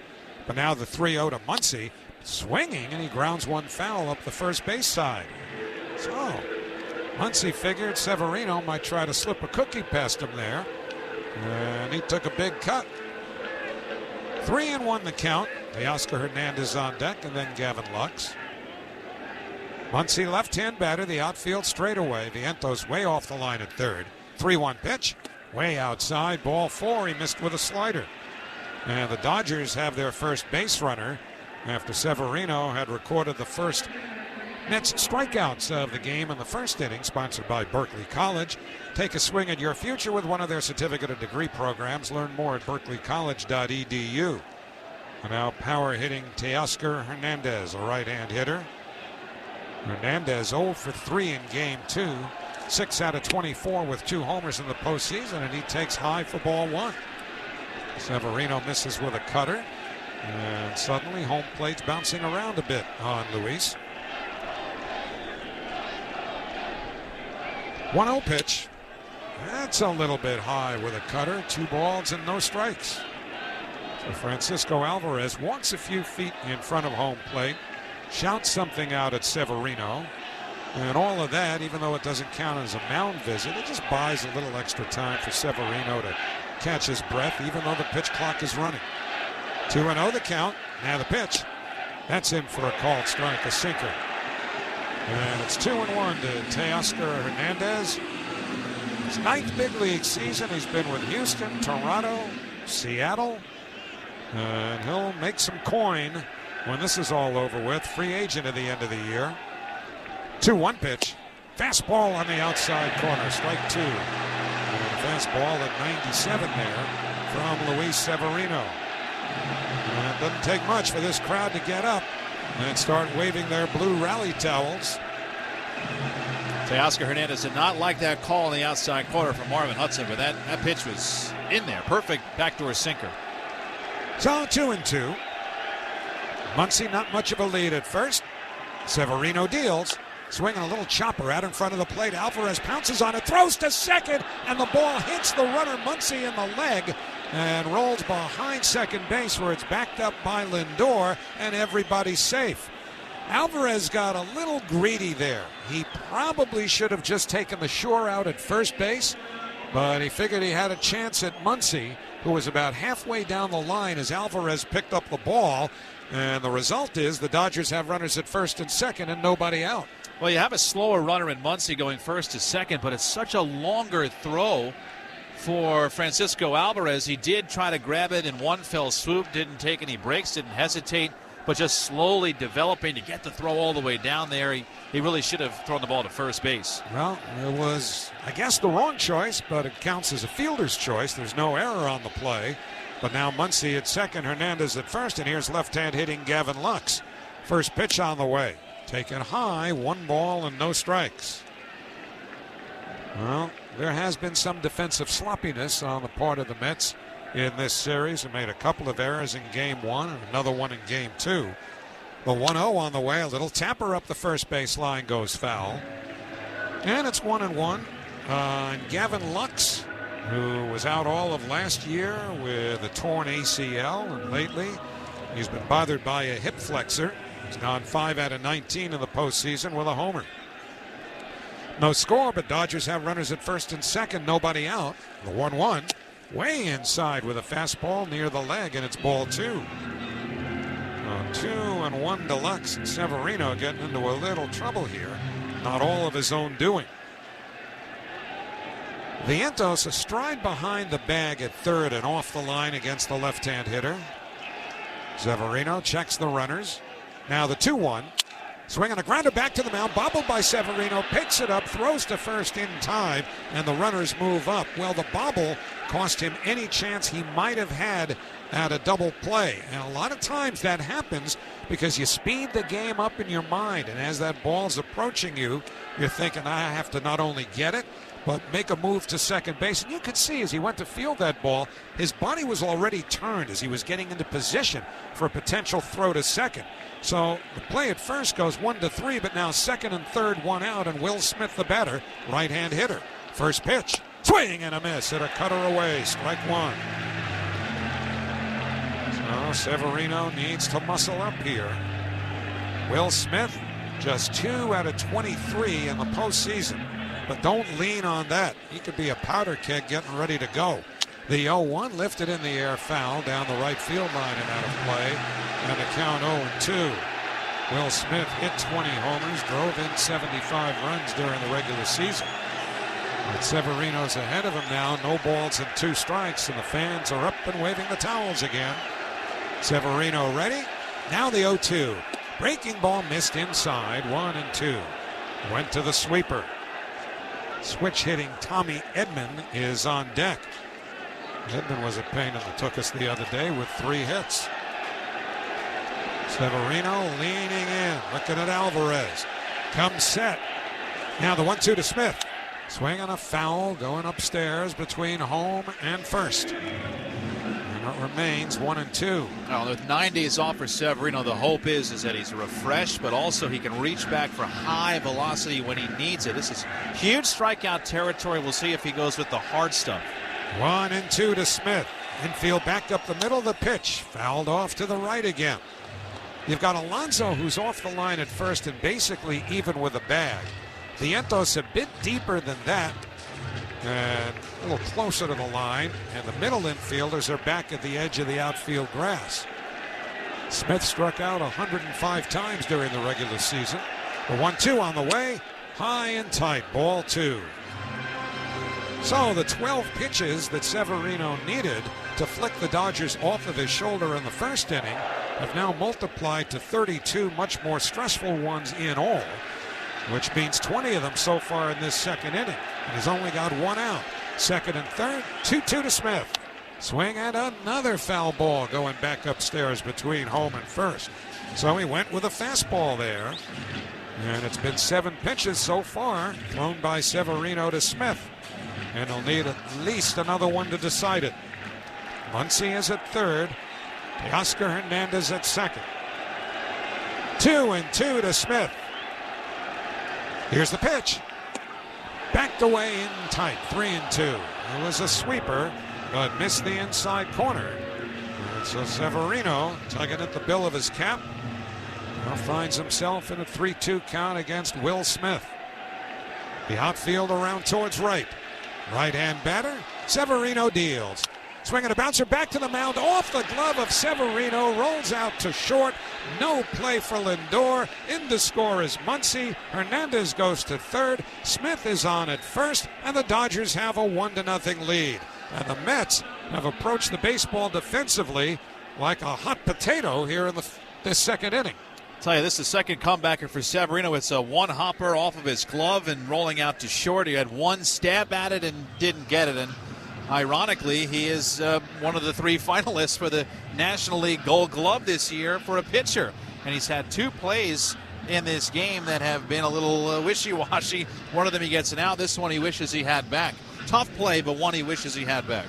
But now the 3-0 to Muncy, swinging, and he grounds one foul up the first base side. So Muncy figured Severino might try to slip a cookie past him there, and he took a big cut. 3-1 the count. Teoscar Hernandez on deck, and then Gavin Lux. Muncy left-hand batter, the outfield straightaway. Vientos way off the line at third. 3-1 pitch, way outside, ball 4. He missed with a slider. And the Dodgers have their first base runner after Severino had recorded the first Mets strikeouts of the game in the first inning, sponsored by Berkeley College. Take a swing at your future with one of their certificate of degree programs. Learn more at berkeleycollege.edu. And now power hitting Teoscar Hernandez, a right-hand hitter. Hernandez 0 for 3 in Game 2. 6 out of 24 with 2 homers in the postseason, and he takes high for ball 1. Severino misses with a cutter, and suddenly home plate's bouncing around a bit on Luis. 1-0 pitch. That's a little bit high with a cutter. 2 balls and no strikes. So Francisco Alvarez walks a few feet in front of home plate, shouts something out at Severino, and all of that, even though it doesn't count as a mound visit, it just buys a little extra time for Severino to catch his breath, even though the pitch clock is running. 2-0 the count. Now the pitch. That's in for a called strike, a sinker. And it's 2-1 to Teoscar Hernandez. His 9th big league season. He's been with Houston, Toronto, Seattle. And he'll make some coin when this is all over with. Free agent at the end of the year. 2-1 pitch. Fastball on the outside corner. Strike 2. And fastball at 97 there from Luis Severino. And it doesn't take much for this crowd to get up and start waving their blue rally towels. Teoscar Hernandez did not like that call on the outside corner from Marvin Hudson, but that pitch was in there. Perfect backdoor sinker. So 2-2. Muncy not much of a lead at first. Severino deals. Swinging a little chopper out in front of the plate. Alvarez pounces on it, throws to second, and the ball hits the runner Muncy in the leg and rolls behind second base where it's backed up by Lindor, and everybody's safe. Alvarez got a little greedy there. He probably should have just taken the sure out at first base, but he figured he had a chance at Muncy, who was about halfway down the line as Alvarez picked up the ball, and the result is the Dodgers have runners at first and second and nobody out. Well, you have a slower runner in Muncy going first to second, but it's such a longer throw for Francisco Alvarez. He did try to grab it in one fell swoop, didn't take any breaks, didn't hesitate, but just slowly developing to get the throw all the way down there. He really should have thrown the ball to first base. Well, it was, I guess, the wrong choice, but it counts as a fielder's choice. There's no error on the play. But now Muncy at second, Hernandez at first, and here's left-hand hitting Gavin Lux. First pitch on the way. Taken high, 1 ball and no strikes. Well, there has been some defensive sloppiness on the part of the Mets in this series. They made a couple of errors in Game 1 and another one in Game 2. The 1-0 on the way. A little tapper up the first base line goes foul. And it's 1-1. And Gavin Lux, who was out all of last year with a torn ACL, and lately he's been bothered by a hip flexor. He's gone 5 out of 19 in the postseason with a homer. No score, but Dodgers have runners at first and second, nobody out. The 1-1 way inside with a fastball near the leg, and it's ball 2. 2-1 Deluxe, and Severino getting into a little trouble here. Not all of his own doing. Vientos astride behind the bag at third and off the line against the left-hand hitter. Severino checks the runners. Now the 2-1. Swinging a grounder back to the mound, bobbled by Severino, picks it up, throws to first in time, and the runners move up. Well, the bobble cost him any chance he might have had at a double play. And a lot of times that happens because you speed the game up in your mind, and as that ball's approaching you, you're thinking, I have to not only get it, but make a move to second base. And you could see as he went to field that ball, his body was already turned as he was getting into position for a potential throw to second. So the play at first goes 1-3, but now second and third, 1 out, and Will Smith the batter, right-hand hitter. First pitch, swing and a miss. It'll cut her away, strike 1. So Severino needs to muscle up here. Will Smith, just 2 out of 23 in the postseason. But don't lean on that. He could be a powder keg getting ready to go. The 0-1 lifted in the air, foul down the right field line and out of play. And the count 0-2. Will Smith hit 20 homers, drove in 75 runs during the regular season. But Severino's ahead of him now. No balls and 2 strikes, and the fans are up and waving the towels again. Severino ready. Now the 0-2. Breaking ball missed inside, 1-2. Went to the sweeper. Switch hitting Tommy Edman is on deck. Edman was a pain in the tuchus the other day with 3 hits. Severino leaning in, looking at Alvarez. Comes set. Now the 1-2 to Smith. Swing on a foul, going upstairs between home and first. And it remains 1-2. Now, with 9 days off for Severino, the hope is that he's refreshed, but also he can reach back for high velocity when he needs it. This is huge strikeout territory. We'll see if he goes with the hard stuff. 1-2 to Smith. Infield back up the middle of the pitch. Fouled off to the right again. You've got Alonso, who's off the line at first and basically even with a bag. Vientos a bit deeper than that and a little closer to the line, and the middle infielders are back at the edge of the outfield grass. Smith struck out 105 times during the regular season. The 1-2 on the way, high and tight, ball 2. So the 12 pitches that Severino needed to flick the Dodgers off of his shoulder in the first inning have now multiplied to 32 much more stressful ones in all, which means 20 of them so far in this second inning. And he's only got 1 out. Second and third, 2-2 to Smith. Swing and another foul ball going back upstairs between home and first. So he went with a fastball there. And it's been 7 pitches so far thrown by Severino to Smith. And he'll need at least another one to decide it. Muncy is at third. Teoscar Hernandez at second. 2-2 to Smith. Here's the pitch. Backed away in tight, 3-2. It was a sweeper, but missed the inside corner. So Severino tugging at the bill of his cap. Now finds himself in a 3-2 count against Will Smith. The outfield around towards right. Right-hand batter. Severino deals. Swinging a bouncer back to the mound. Off the glove of Severino. Rolls out to short. No play for Lindor. In to score is Muncy. Hernandez goes to third. Smith is on at first. And the Dodgers have a 1-0 lead. And the Mets have approached the baseball defensively like a hot potato here in this second inning. I'll tell you, this is the second comebacker for Severino. It's a one-hopper off of his glove and rolling out to short. He had one stab at it and didn't get it. And ironically, he is one of the 3 finalists for the National League Gold Glove this year for a pitcher. And he's had 2 plays in this game that have been a little wishy-washy. One of them he gets an out. This one he wishes he had back. Tough play, but one he wishes he had back.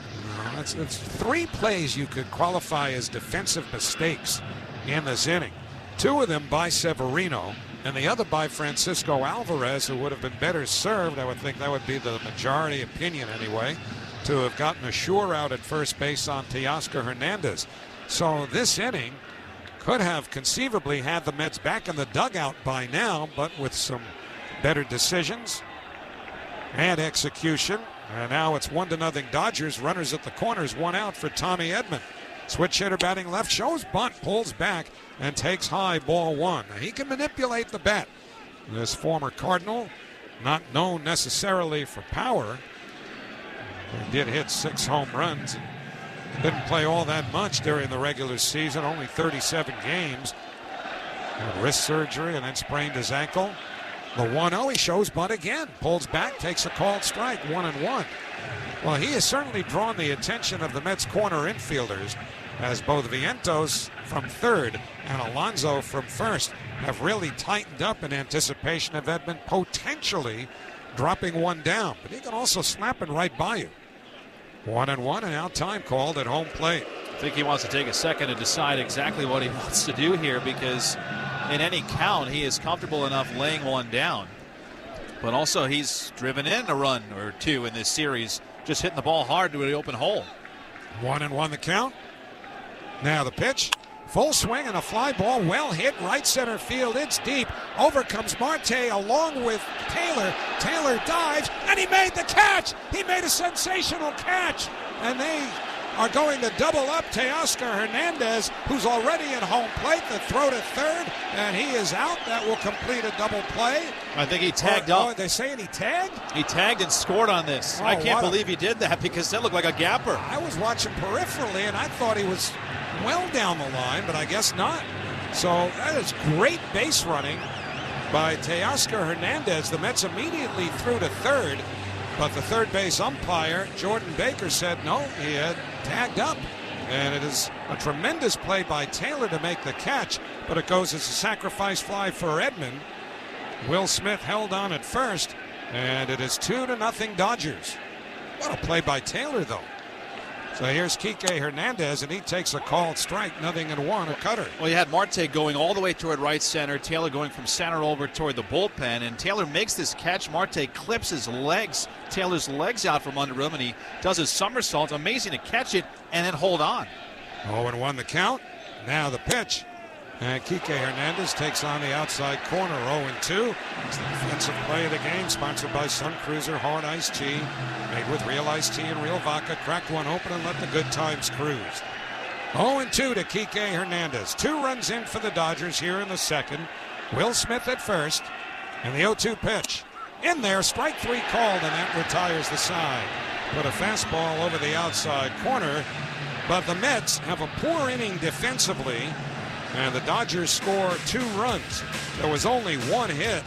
It's 3 plays you could qualify as defensive mistakes in this inning. 2 of them by Severino, and the other by Francisco Alvarez, who would have been better served. I would think that would be the majority opinion anyway, to have gotten a sure out at first base on Teoscar Hernandez. So this inning could have conceivably had the Mets back in the dugout by now, but with some better decisions and execution. And now it's 1-0 Dodgers. Runners at the corners, 1 out for Tommy Edman. Switch hitter batting left, shows bunt, pulls back, and takes high, ball 1. Now, he can manipulate the bat. This former Cardinal, not known necessarily for power. He did hit 6 home runs. Didn't play all that much during the regular season, only 37 games. Had wrist surgery and then sprained his ankle. The 1-0, he shows bunt again. Pulls back, takes a called strike, 1-1. Well, he has certainly drawn the attention of the Mets corner infielders, as both Vientos from third and Alonso from first have really tightened up in anticipation of Edman potentially dropping one down. But he can also slap it right by you. 1-1, and now time called at home plate. I think he wants to take a second to decide exactly what he wants to do here, because in any count, he is comfortable enough laying one down. But also, he's driven in a run or 2 in this series, just hitting the ball hard to the open hole. 1-1 the count. Now the pitch. Full swing and a fly ball, well hit, right center field. It's deep. Over comes Marte along with Taylor. Taylor dives, and he made the catch. He made a sensational catch. And they are going to double up Teoscar Hernandez, who's already at home plate. The throw to third, and he is out. That will complete a double play. I think he tagged up. Oh, they're saying he tagged? He tagged and scored on this. I can't believe he did that, because that looked like a gapper. I was watching peripherally, and I thought he was well down the line, but I guess not. So that is great base running by Teoscar Hernandez. The Mets immediately threw to third, but the third base umpire, Jordan Baker, said no, he had tagged up. And it is a tremendous play by Taylor to make the catch, but it goes as a sacrifice fly for Edman. Will Smith held on at first, and it is 2-0 Dodgers. What a play by Taylor, though. So here's Kike Hernandez, and he takes a called strike, 0-1, a cutter. Well, you had Marte going all the way toward right center, Taylor going from center over toward the bullpen, and Taylor makes this catch. Marte clips his legs, Taylor's legs out from under him, and he does his somersault. Amazing to catch it and then hold on. 0-1 the count. Now the pitch. And Kike Hernandez takes on the outside corner, 0-2. It's the defensive play of the game, sponsored by Sun Cruiser Hard Iced Tea. Made with real iced tea and real vodka. Crack one open and let the good times cruise. 0-2 to Kike Hernandez. 2 runs in for the Dodgers here in the second. Will Smith at first. And the 0-2 pitch. In there, strike 3 called, and that retires the side. Put a fastball over the outside corner. But the Mets have a poor inning defensively. And the Dodgers score 2 runs. There was only 1 hit,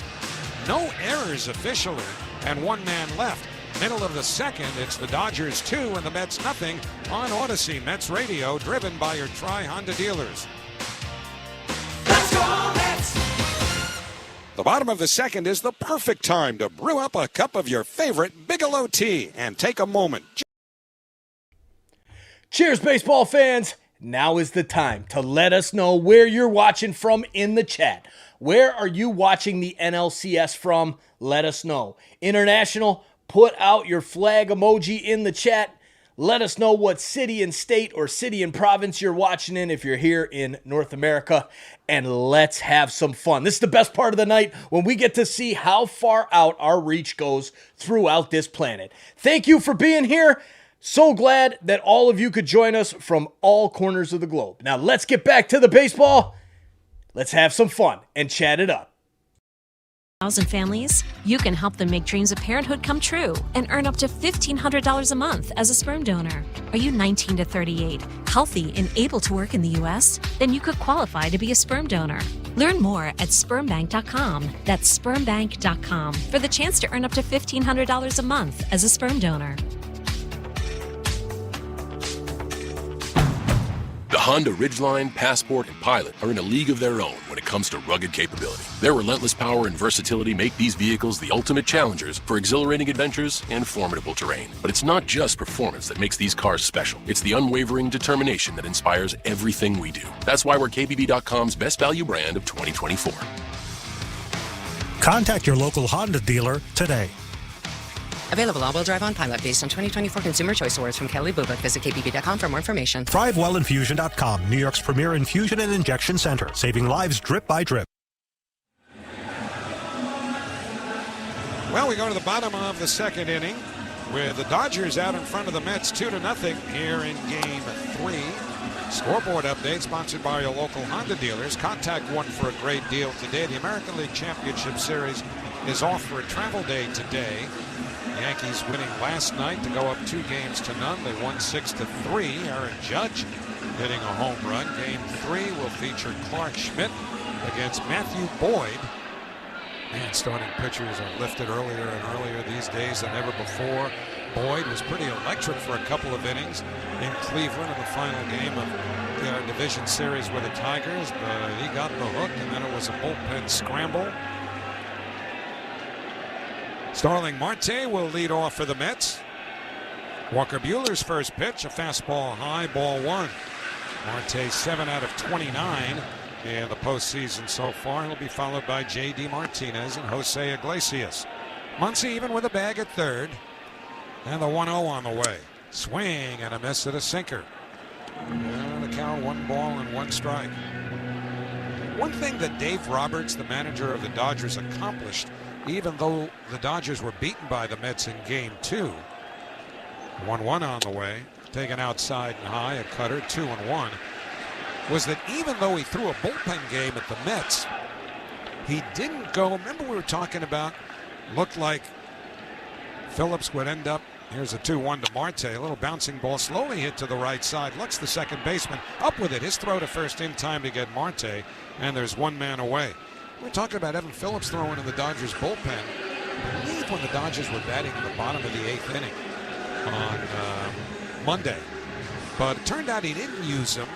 no errors officially, and 1 man left. Middle of the second, it's the Dodgers 2 and the Mets nothing on Odyssey Mets Radio, driven by your Tri-Honda dealers. Let's go Mets! The bottom of the second is the perfect time to brew up a cup of your favorite Bigelow tea and take a moment. Cheers, baseball fans! Now is the time to let us know where you're watching from in the chat. Where are you watching the NLCS from? Let us know. International, put out your flag emoji in the chat. Let us know what city and state or city and province you're watching in if you're here in North America, and let's have some fun. This is the best part of the night when we get to see how far out our reach goes throughout this planet. Thank you for being here. So glad that all of you could join us from all corners of the globe. Now let's get back to the baseball. Let's have some fun and chat it up. Families, you can help them make dreams of parenthood come true and earn up to $1,500 a month as a sperm donor. Are you 19 to 38, healthy and able to work in the U.S.? Then you could qualify to be a sperm donor. Learn more at spermbank.com. That's spermbank.com for the chance to earn up to $1,500 a month as a sperm donor. The Honda Ridgeline, Passport, and Pilot are in a league of their own when it comes to rugged capability. Their relentless power and versatility make these vehicles the ultimate challengers for exhilarating adventures and formidable terrain. But it's not just performance that makes these cars special. It's the unwavering determination that inspires everything we do. That's why we're KBB.com's best value brand of 2024. Contact your local Honda dealer today. Available all-wheel drive on Pilot based on 2024 Consumer Choice Awards from Kelly Blue Book. Visit kbb.com for more information. ThriveWellInfusion.com, New York's premier infusion and injection center, saving lives drip by drip. Well, we go to the bottom of the second inning with the Dodgers out in front of the Mets 2-0 here in Game 3. Scoreboard update sponsored by your local Honda dealers. Contact one for a great deal today. The American League Championship Series is off for a travel day today. Yankees winning last night to go up 2-0. They won 6-3. Aaron Judge hitting a home run. Game 3 will feature Clark Schmidt against Matthew Boyd. Man, starting pitchers are lifted earlier and earlier these days than ever before. Boyd was pretty electric for a couple of innings in Cleveland in the final game of the division series with the Tigers, but he got the hook, and then it was a bullpen scramble. Starling Marte will lead off for the Mets. Walker Buehler's first pitch, a fastball high, ball one. Marte 7 out of 29 in the postseason so far. He'll be followed by J.D. Martinez and Jose Iglesias. Muncy even with a bag at third. And the 1-0 on the way. Swing and a miss at a sinker. And the count 1 ball and 1 strike. One thing that Dave Roberts, the manager of the Dodgers, accomplished, even though the Dodgers were beaten by the Mets in Game 2. 1-1 on the way. Taken outside and high, a cutter, 2-1. Was that even though he threw a bullpen game at the Mets, he didn't go. Remember we were talking about, looked like Phillips would end up. Here's a 2-1 to Marte. A little bouncing ball, slowly hit to the right side. Looks the second baseman up with it. His throw to first in time to get Marte, and there's one man away. We're talking about Evan Phillips throwing in the Dodgers bullpen. I believe when the Dodgers were batting in the bottom of the 8th inning on Monday. But it turned out he didn't use him,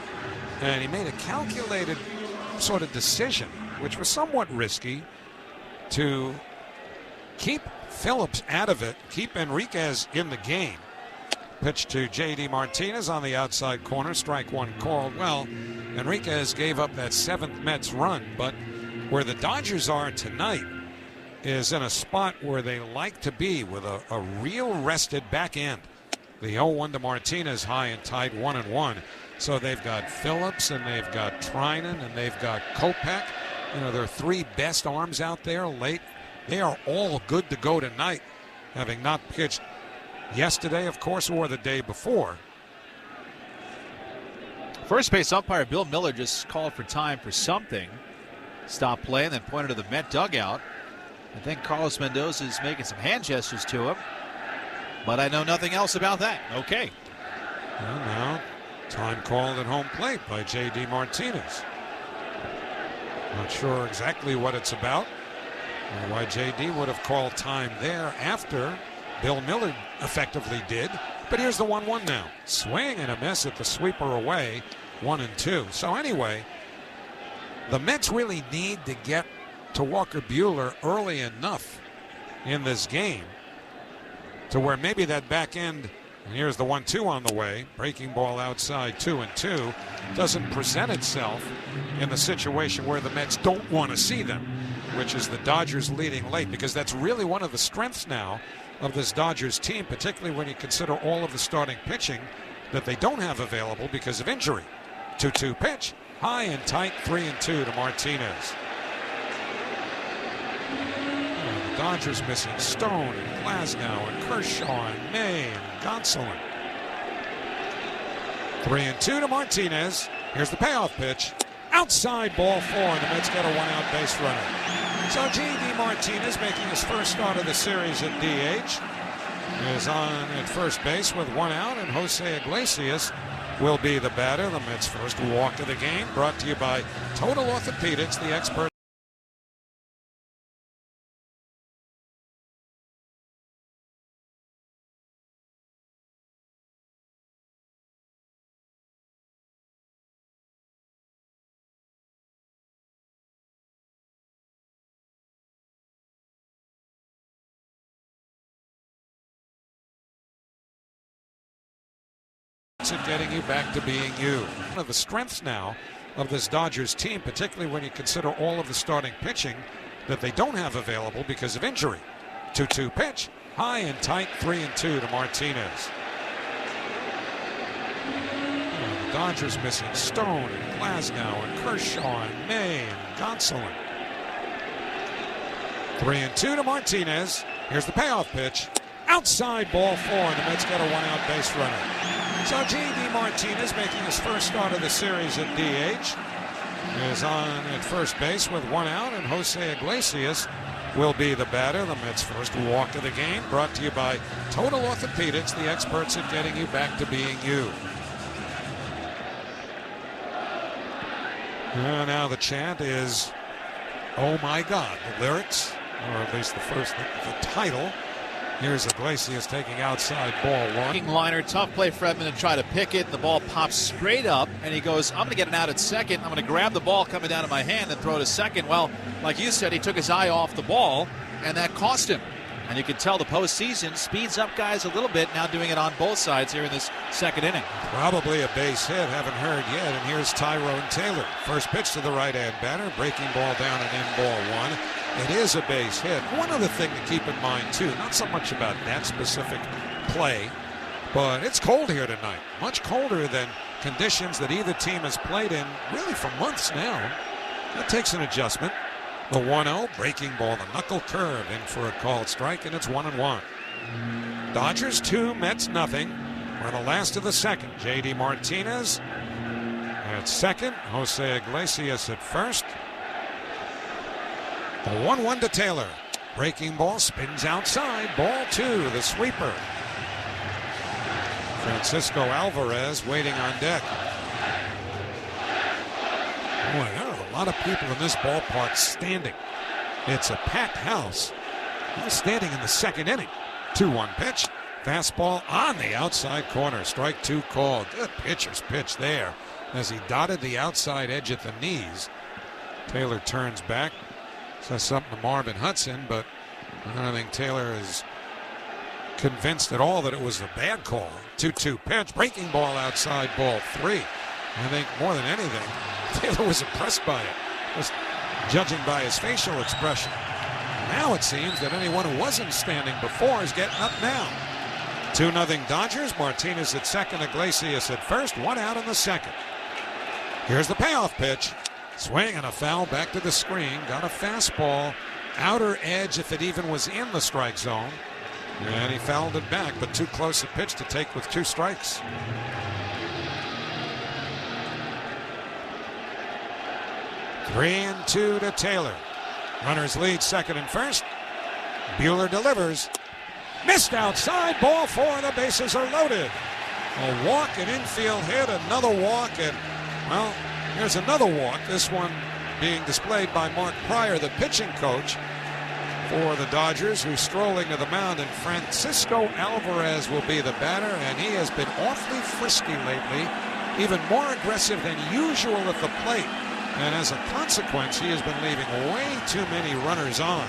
and he made a calculated sort of decision, which was somewhat risky, to keep Phillips out of it, keep Enriquez in the game. Pitch to J.D. Martinez on the outside corner, strike one called. Well, Enriquez gave up that 7th Mets run, but where the Dodgers are tonight is in a spot where they like to be with a real rested back end. The 0-1 to Martinez high and tight 1-1. So they've got Phillips and they've got Trinan and they've got Kopech. You know, their 3 best arms out there late. They are all good to go tonight, having not pitched yesterday, of course, or the day before. First base umpire Bill Miller just called for time for something. Stopped play and then pointed to the Met dugout. I think Carlos Mendoza is making some hand gestures to him, but I know nothing else about that. Okay. Well, now, time called at home plate by J.D. Martinez. Not sure exactly what it's about, or why J.D. would have called time there after Bill Miller effectively did. But here's the 1-1 now. Swing and a miss at the sweeper away, 1-2. So anyway, the Mets really need to get to Walker Buehler early enough in this game to where maybe that back end, and here's the 1-2 on the way, breaking ball outside 2-2, doesn't present itself in the situation where the Mets don't want to see them, which is the Dodgers leading late, because that's really one of the strengths now of this Dodgers team, particularly when you consider all of the starting pitching that they don't have available because of injury. 2-2 pitch, high and tight, 3-2 to Martinez. The Dodgers missing Stone and Glasnow and Kershaw and May and Gonsolin. 3-2 to Martinez. Here's the payoff pitch. Outside, ball 4, and the Mets get a one-out base runner. So J.D. Martinez, making his first start of the series at DH, is on at first base with one out, and Jose Iglesias will be the batter. The Mets' first walk of the game, brought to you by Total Orthopedics, the expert. At getting you back to being you. One of the strengths now of this Dodgers team, particularly when you consider all of the starting pitching that they don't have available because of injury. 2-2 pitch, high and tight, 3-2 to Martinez. The Dodgers missing Stone and Glasnow and Kershaw and May and Gonsolin. 3-2 to Martinez. Here's the payoff pitch. Outside, ball 4, and the Mets get a one-out base runner. So J.D. Martinez, making his first start of the series at DH, is on at first base with one out, and Jose Iglesias will be the batter. The Mets' first walk of the game, brought to you by Total Orthopedics, the experts at getting you back to being you. And now the chant is, "Oh my God," the lyrics, or at least the title. Here's Iglesias taking outside ball 1. Liner, tough play for Edman to try to pick it. The ball pops straight up, and he goes, I'm going to get an out at second. I'm going to grab the ball coming down to my hand and throw to second. Well, like you said, he took his eye off the ball, and that cost him. And you can tell the postseason speeds up guys a little bit, now doing it on both sides here in this second inning. Probably a base hit, haven't heard yet. And here's Tyrone Taylor. First pitch to the right-hand batter, breaking ball down and in, ball 1. It is a base hit. One other thing to keep in mind, too, not so much about that specific play, but it's cold here tonight. Much colder than conditions that either team has played in really for months now. That takes an adjustment. The 1-0, breaking ball, the knuckle curve in for a called strike, and it's 1-1. Dodgers 2, Mets nothing. We're in the last of the second. J.D. Martinez at second. Jose Iglesias at first. The 1-1 to Taylor. Breaking ball, spins outside. Ball 2, the sweeper. Francisco Alvarez waiting on deck. Boy, there are a lot of people in this ballpark standing. It's a packed house. He's standing in the second inning. 2-1 pitch. Fastball on the outside corner. Strike 2 called. Good pitcher's pitch there as he dotted the outside edge at the knees. Taylor turns back. Says something to Marvin Hudson, but I don't think Taylor is convinced at all that it was a bad call. 2-2 pitch, breaking ball outside, ball 3. I think more than anything, Taylor was impressed by it, just judging by his facial expression. Now it seems that anyone who wasn't standing before is getting up now. 2-0 Dodgers. Martinez at second, Iglesias at first, one out in the second. Here's the payoff pitch. Swing and a foul back to the screen. Got a fastball. Outer edge if it even was in the strike zone. And he fouled it back, but too close a pitch to take with 2 strikes. Three and 2 to Taylor. Runners lead second and first. Buehler delivers. Missed outside. Ball 4. The bases are loaded. A walk, an infield hit, another walk, and, well, here's another walk, this one being displayed by Mark Pryor, the pitching coach for the Dodgers, who's strolling to the mound, and Francisco Alvarez will be the batter, and he has been awfully frisky lately, even more aggressive than usual at the plate, and as a consequence, he has been leaving way too many runners on.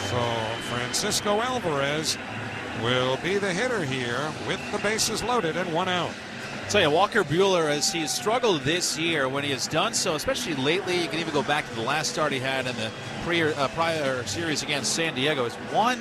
So Francisco Alvarez will be the hitter here with the bases loaded and 1 out. Tell you, Walker Buehler, as he's struggled this year, when he has done so, especially lately, you can even go back to the last start he had in the prior series against San Diego, is 1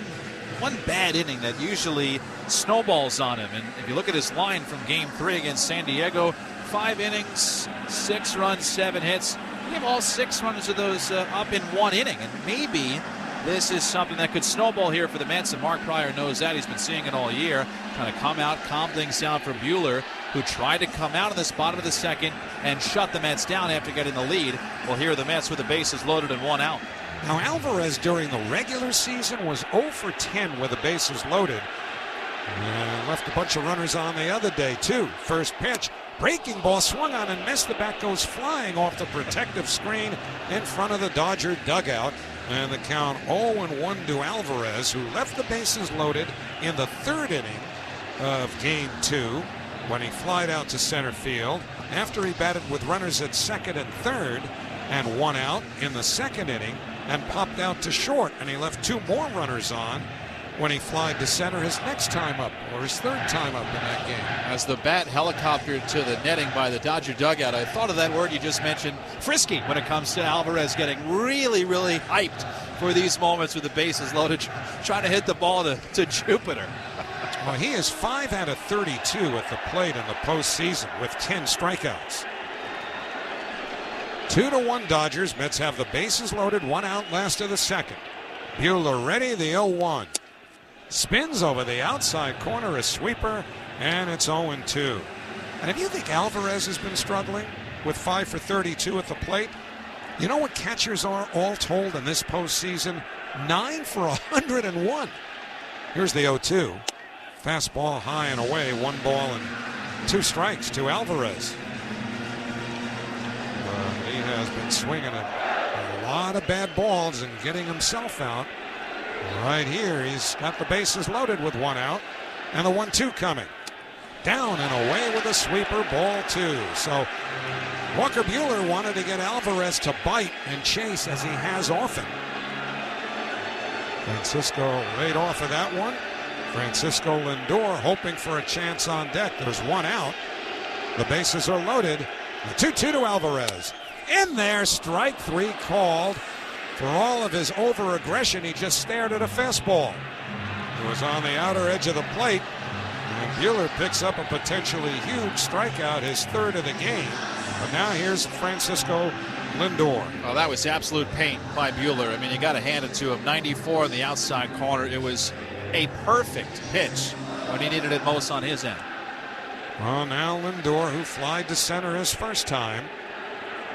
one bad inning that usually snowballs on him. And if you look at his line from Game 3 against San Diego, 5 innings, 6 runs, 7 hits. He gave all 6 runs of those up in 1 inning. And maybe this is something that could snowball here for the Mets, and Mark Pryor knows that. He's been seeing it all year. Trying to come out, calm things down for Buehler, who tried to come out in the bottom of the second and shut the Mets down after getting the lead. Well, here are the Mets with the bases loaded and 1 out. Now, Alvarez during the regular season was 0 for 10 with the bases loaded. And left a bunch of runners on the other day, too. First pitch, breaking ball, swung on and missed. The bat goes flying off the protective screen in front of the Dodger dugout. And the count 0-1 to Alvarez, who left the bases loaded in the 3rd inning of Game 2 when he flied out to center field after he batted with runners at 2nd and 3rd and 1 out in the 2nd inning and popped out to short, and he left 2 more runners on when he flied to center his next time up, or his 3rd time up in that game. As the bat helicoptered to the netting by the Dodger dugout, I thought of that word you just mentioned, frisky, when it comes to Alvarez getting really, really hyped for these moments with the bases loaded, trying to hit the ball to Jupiter. Well, he is 5 out of 32 at the plate in the postseason with 10 strikeouts. 2-1 Dodgers. Mets have the bases loaded, 1 out, last of the 2nd. Buehler ready, the 0-1. Spins over the outside corner, a sweeper, and it's 0-2. And if you think Alvarez has been struggling with 5 for 32 at the plate, you know what catchers are all told in this postseason? 9 for 101. Here's the 0-2. Fastball high and away, 1 ball and 2 strikes to Alvarez. He has been swinging a lot of bad balls and getting himself out. Right here, he's got the bases loaded with 1 out, and the 1-2 coming. Down and away with a sweeper, ball 2. So Walker Buehler wanted to get Alvarez to bite and chase, as he has often. Francisco laid off of that one. Francisco Lindor hoping for a chance on deck. There's 1 out. The bases are loaded. The 2-2 to Alvarez. In there, strike 3 called. For all of his over-aggression, he just stared at a fastball. It was on the outer edge of the plate. And Buehler picks up a potentially huge strikeout, his 3rd of the game. But now here's Francisco Lindor. Well, that was absolute pain by Buehler. I mean, you got to hand it to him. 94 in the outside corner. It was a perfect pitch when he needed it most on his end. Well, now Lindor, who flied to center his first time.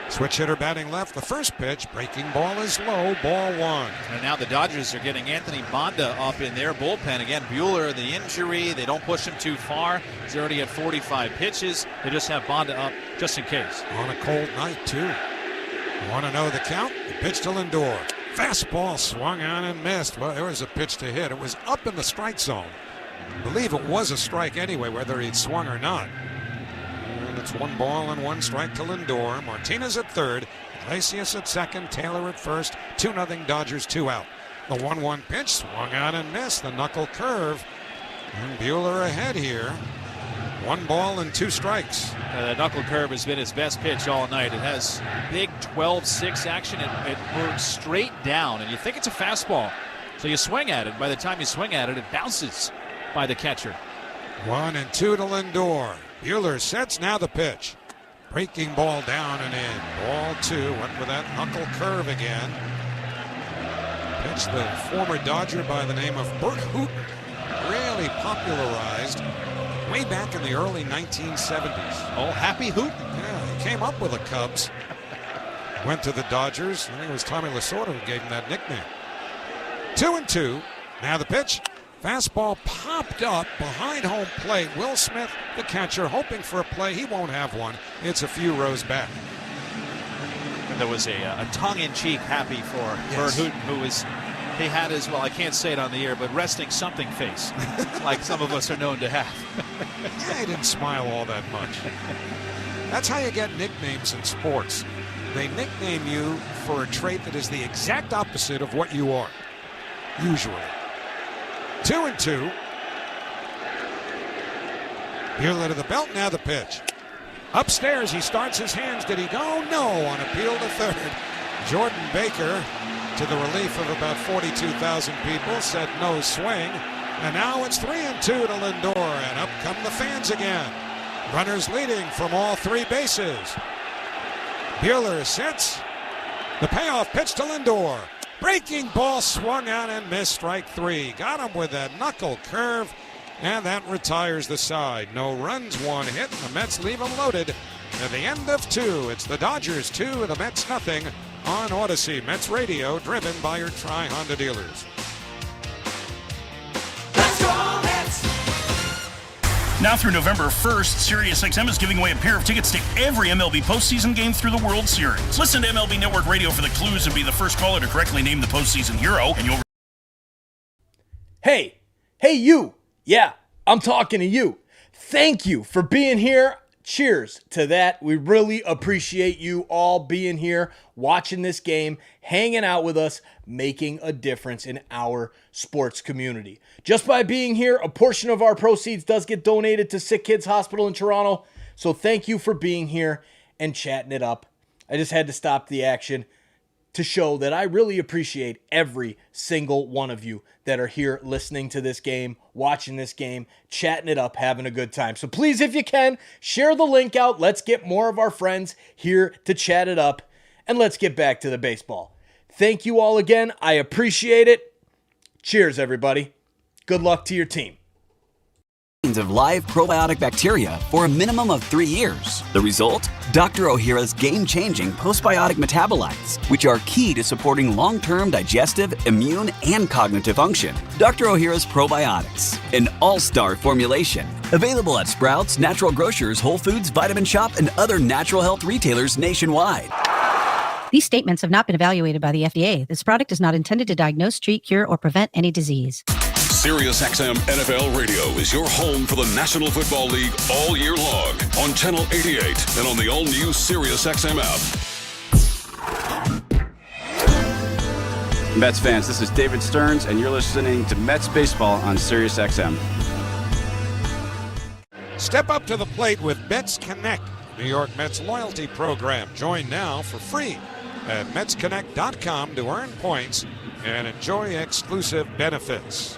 Switch hitter batting left. The first pitch, breaking ball is low, ball 1. And now the Dodgers are getting Anthony Banda up in their bullpen. Again, Buehler, the injury, they don't push him too far. He's already at 45 pitches. They just have Banda up just in case. On a cold night, too. You want to know the count? The pitch to Lindor. Fastball swung on and missed. Well, there was a pitch to hit. It was up in the strike zone. I believe it was a strike anyway, whether he'd swung or not. And it's 1 ball and 1 strike to Lindor. Martinez at 3rd. Iglesias at 2nd. Taylor at 1st. 2-0 Dodgers, 2 out. The 1-1 pitch swung on and missed. The knuckle curve. And Buehler ahead here. 1 ball and 2 strikes. The knuckle curve has been his best pitch all night. It has big 12-6 action. It moves straight down, and you think it's a fastball. So you swing at it. By the time you swing at it, it bounces by the catcher. 1-2 to Lindor. Buehler sets, now the pitch. Breaking ball down and in. Ball 2. Went with that knuckle curve again. Pitch the former Dodger by the name of Burt Hooton really popularized way back in the early 1970s. Oh, Happy Hooton. Yeah, he came up with the Cubs. Went to the Dodgers. I think it was Tommy Lasorda who gave him that nickname. 2-2. Now the pitch. Fastball popped up behind home plate. Will Smith, the catcher, hoping for a play. He won't have one. It's a few rows back. And there was a tongue-in-cheek happy for Burt Hooton, who was, he had his, well, I can't say it on the air, but resting something face, like some of us are known to have. Yeah, he didn't smile all that much. That's how you get nicknames in sports. They nickname you for a trait that is the exact opposite of what you are, usually. 2-2. Buehler to the belt, now the pitch. Upstairs, he starts his hands. Did he go? No, on appeal to 3rd. Jordan Baker to the relief of about 42,000 people, said no swing. And now it's 3-2 to Lindor, and up come the fans again. Runners leading from all three bases. Buehler sits. The payoff pitch to Lindor. Breaking ball swung out and missed, strike three. Got him with that knuckle curve, and that retires the side. No runs, one hit, and the Mets leave them loaded. At the end of two, it's the Dodgers 2, the Mets nothing on Odyssey. Mets Radio, driven by your Tri-Honda dealers. Let's go Mets! Now through November 1st, SiriusXM is giving away a pair of tickets to every MLB postseason game through the World Series. Listen to MLB Network Radio for the clues and be the first caller to correctly name the postseason hero, and you'll... Hey you! Yeah, I'm talking to you. Thank you for being here. Cheers to that. We really appreciate you all being here, watching this game, hanging out with us, making a difference in our sports community. Just by being here, a portion of our proceeds does get donated to Sick Kids Hospital in Toronto. So thank you for being here and chatting it up. I just had to stop the action to show that I really appreciate every single one of you that are here listening to this game, watching this game, chatting it up, having a good time. So please, if you can, share the link out. Let's get more of our friends here to chat it up, and let's get back to the baseball. Thank you all again. I appreciate it. Cheers, everybody. Good luck to your team. Of live probiotic bacteria for a minimum of 3 years. The result? Dr. Ohhira's game-changing postbiotic metabolites, which are key to supporting long-term digestive, immune, and cognitive function. Dr. Ohhira's probiotics, an all-star formulation. Available at Sprouts, Natural Grocers, Whole Foods, Vitamin Shoppe, and other natural health retailers nationwide. These statements have not been evaluated by the FDA. This product is not intended to diagnose, treat, cure, or prevent any disease. SiriusXM NFL Radio is your home for the National Football League all year long on Channel 88 and on the all-new SiriusXM app. Mets fans, this is David Stearns, and you're listening to Mets Baseball on SiriusXM. Step up to the plate with Mets Connect, New York Mets loyalty program. Join now for free at MetsConnect.com to earn points and enjoy exclusive benefits.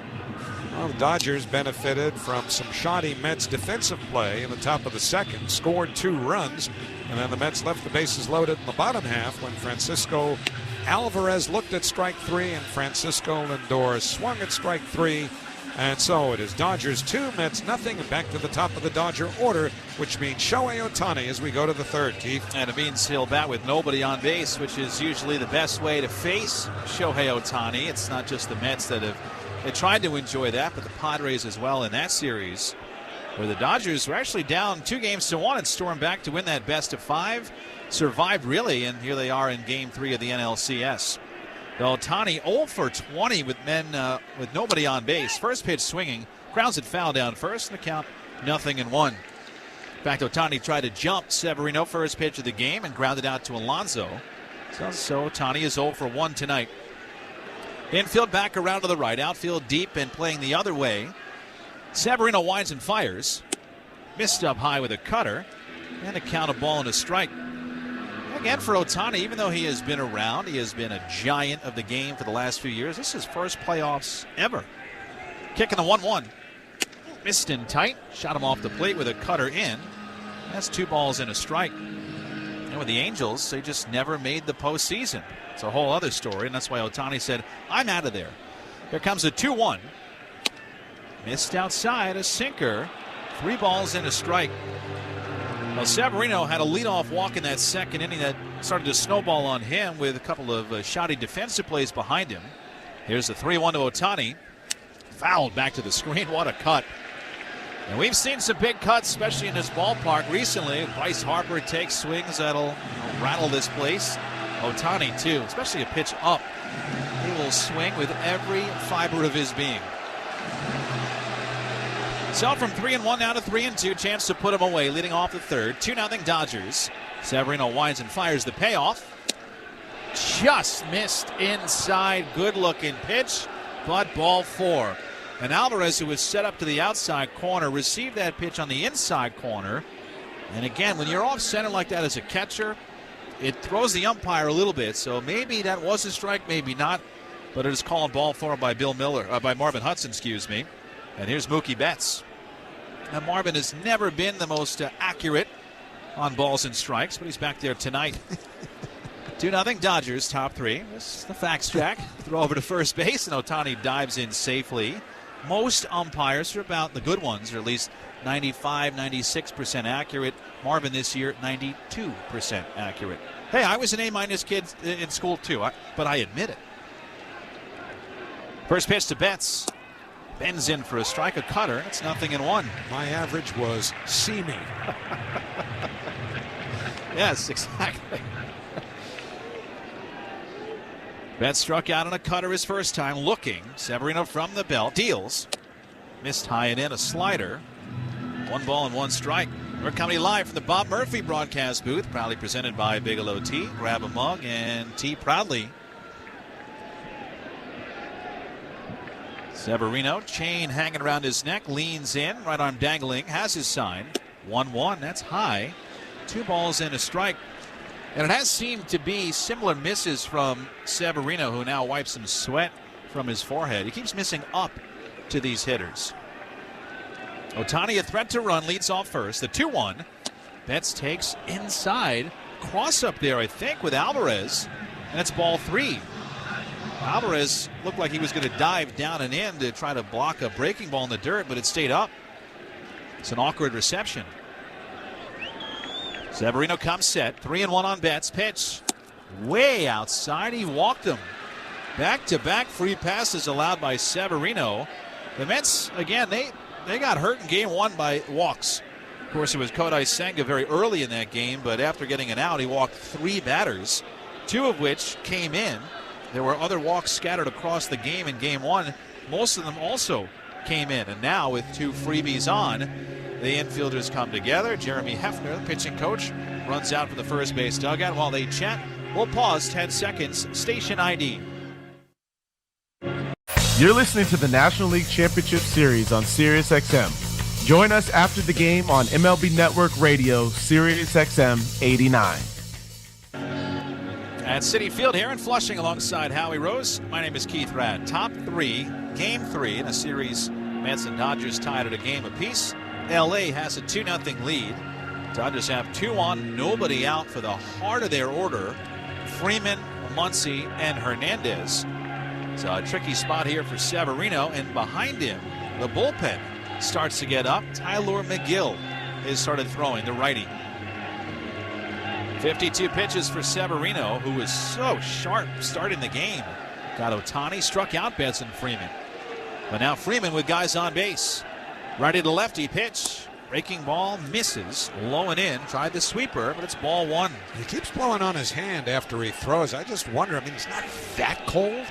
Well, the Dodgers benefited from some shoddy Mets defensive play in the top of the second, scored 2 runs, and then the Mets left the bases loaded in the bottom half when Francisco Alvarez looked at strike 3 and Francisco Lindor swung at strike 3. And so it is Dodgers 2, Mets nothing, and back to the top of the Dodger order, which means Shohei Ohtani as we go to the third, Keith. And it means he'll bat with nobody on base, which is usually the best way to face Shohei Ohtani. It's not just the Mets that have tried to enjoy that, but the Padres as well in that series, where the Dodgers were actually down 2-1 and stormed back to win that best of 5. Survived really, and here they are in Game 3 of the NLCS. Ohtani 0 for 20 with nobody on base. First pitch swinging, grounds it foul down first, and the count 0-1. In fact, Ohtani tried to jump Severino first pitch of the game and grounded out to Alonso. So Ohtani is 0 for 1 tonight. Infield back around to the right, outfield deep and playing the other way. Severino winds and fires. Missed up high with a cutter, and a count of ball and a strike. Again for Ohtani, even though he has been around, he has been a giant of the game for the last few years. This is his first playoffs ever. Kicking the 1-1. Missed in tight. Shot him off the plate with a cutter in. That's 2 balls and a strike. And with the Angels, they just never made the postseason. It's a whole other story, and that's why Ohtani said, I'm out of there. Here comes a 2-1. Missed outside, a sinker. 3 balls and a strike. Well, Severino had a leadoff walk in that second inning that started to snowball on him with a couple of shoddy defensive plays behind him. Here's the 3-1 to Ohtani. Fouled back to the screen. What a cut. And we've seen some big cuts, especially in this ballpark recently. Bryce Harper takes swings that'll rattle this place. Ohtani, too, especially a pitch up. He will swing with every fiber of his being. So from 3-1 now to 3-2, chance to put him away, leading off the third. 2-0 Dodgers. Severino winds and fires the payoff. Just missed inside. Good-looking pitch, but ball 4. And Alvarez, who was set up to the outside corner, received that pitch on the inside corner. And again, when you're off center like that as a catcher, It throws the umpire a little bit, so maybe that was a strike, maybe not. But it is called ball 4 by by Marvin Hudson, excuse me. And here's Mookie Betts. Now Marvin has never been the most accurate on balls and strikes, but he's back there tonight. 2-0 Dodgers, top 3. This is the fax track. Throw over to first base, and Ohtani dives in safely. Most umpires are about the good ones, or at least 95, 96% accurate. Marvin this year, 92% accurate. Hey, I was an A- kid in school too, but I admit it. First pitch to Betts. Bends in for a strike, a cutter. It's 0-1. My average was see me. Yes, exactly. Betts struck out on a cutter his first time, looking. Severino from the belt, deals. Missed high and in, a slider. 1 ball and 1 strike. We're coming live from the Bob Murphy broadcast booth, proudly presented by Bigelow Tea. Grab a mug and tea proudly. Severino, chain hanging around his neck, leans in, right arm dangling, has his sign. 1-1, that's high. 2 balls and a strike. And it has seemed to be similar misses from Severino, who now wipes some sweat from his forehead. He keeps missing up to these hitters. Ohtani, a threat to run, leads off first. The 2-1. Betts takes inside. Cross up there, I think, with Alvarez. And it's ball 3. Alvarez looked like he was going to dive down and in to try to block a breaking ball in the dirt, but it stayed up. It's an awkward reception. Severino comes set. 3-1 on Betts. Pitch way outside. He walked him. Back-to-back free passes allowed by Severino. The Mets, again, they got hurt in game 1 by walks. Of course, it was Kodai Senga very early in that game, but after getting an out, he walked 3 batters, 2 of which came in. There were other walks scattered across the game in game 1. Most of them also came in. And now with 2 freebies on, the infielders come together. Jeremy Hefner, the pitching coach, runs out from the first base dugout while they chat. We'll pause 10 seconds. Station ID. You're listening to the National League Championship Series on Sirius XM. Join us after the game on MLB Network Radio, Sirius XM 89. At Citi Field here in Flushing alongside Howie Rose. My name is Keith Radd. Top 3, game 3 in a series. Mets and Dodgers tied at a game apiece. LA has a 2-0 lead. Dodgers have 2 on, nobody out for the heart of their order. Freeman, Muncy, and Hernandez. So a tricky spot here for Severino, and behind him, the bullpen starts to get up. Tyler McGill has started throwing, the righty. 52 pitches for Severino, who was so sharp starting the game. Got Ohtani, struck out Betts and Freeman. But now Freeman with guys on base. Righty to lefty pitch. Breaking ball misses. Low and in. Tried the sweeper, but it's ball 1. He keeps blowing on his hand after he throws. I just wonder, I mean, it's not that cold,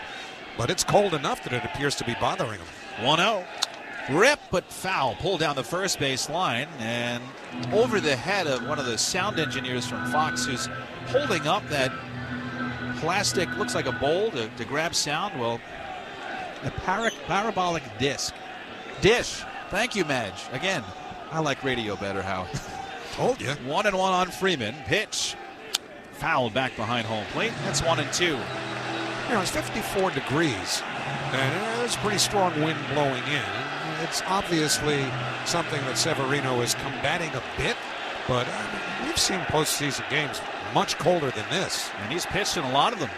but it's cold enough that it appears to be bothering him. 1-0. Rip, but foul. Pulled down the first base line and over the head of one of the sound engineers from Fox, who's holding up that plastic, looks like a bowl to grab sound. Well, a parabolic disc. Dish. Thank you, Madge. Again, I like radio better, Howie. Told you. 1-1 on Freeman. Pitch. Fouled back behind home plate. That's 1-2. You know, it's 54 degrees, and there's a pretty strong wind blowing in. It's obviously something that Severino is combating a bit, but we've seen postseason games much colder than this. And he's pitched in a lot of them.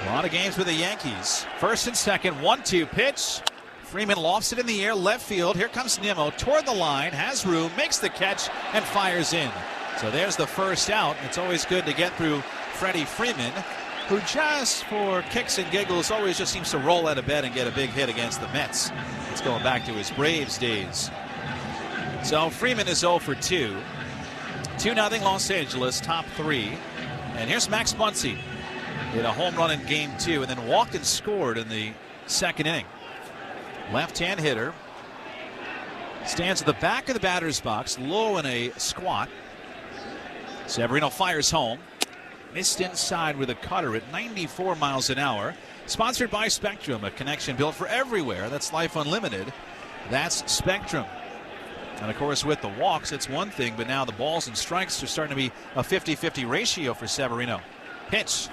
A lot of games with the Yankees. First and second, 1-2 pitch. Freeman lofts it in the air, left field. Here comes Nimmo toward the line, has room, makes the catch, and fires in. So there's the first out. It's always good to get through Freddie Freeman, who just for kicks and giggles always just seems to roll out of bed and get a big hit against the Mets. It's going back to his Braves days. So Freeman is 0 for 2. 2-0 Los Angeles, top 3. And here's Max Muncy. Hit a home run in game 2 and then walked and scored in the second inning. Left-hand hitter. Stands at the back of the batter's box, low in a squat. Severino fires home. Missed inside with a cutter at 94 miles an hour. Sponsored by Spectrum, a connection built for everywhere. That's Life Unlimited. That's Spectrum. And, of course, with the walks, it's one thing, but now the balls and strikes are starting to be a 50-50 ratio for Severino. Pitch.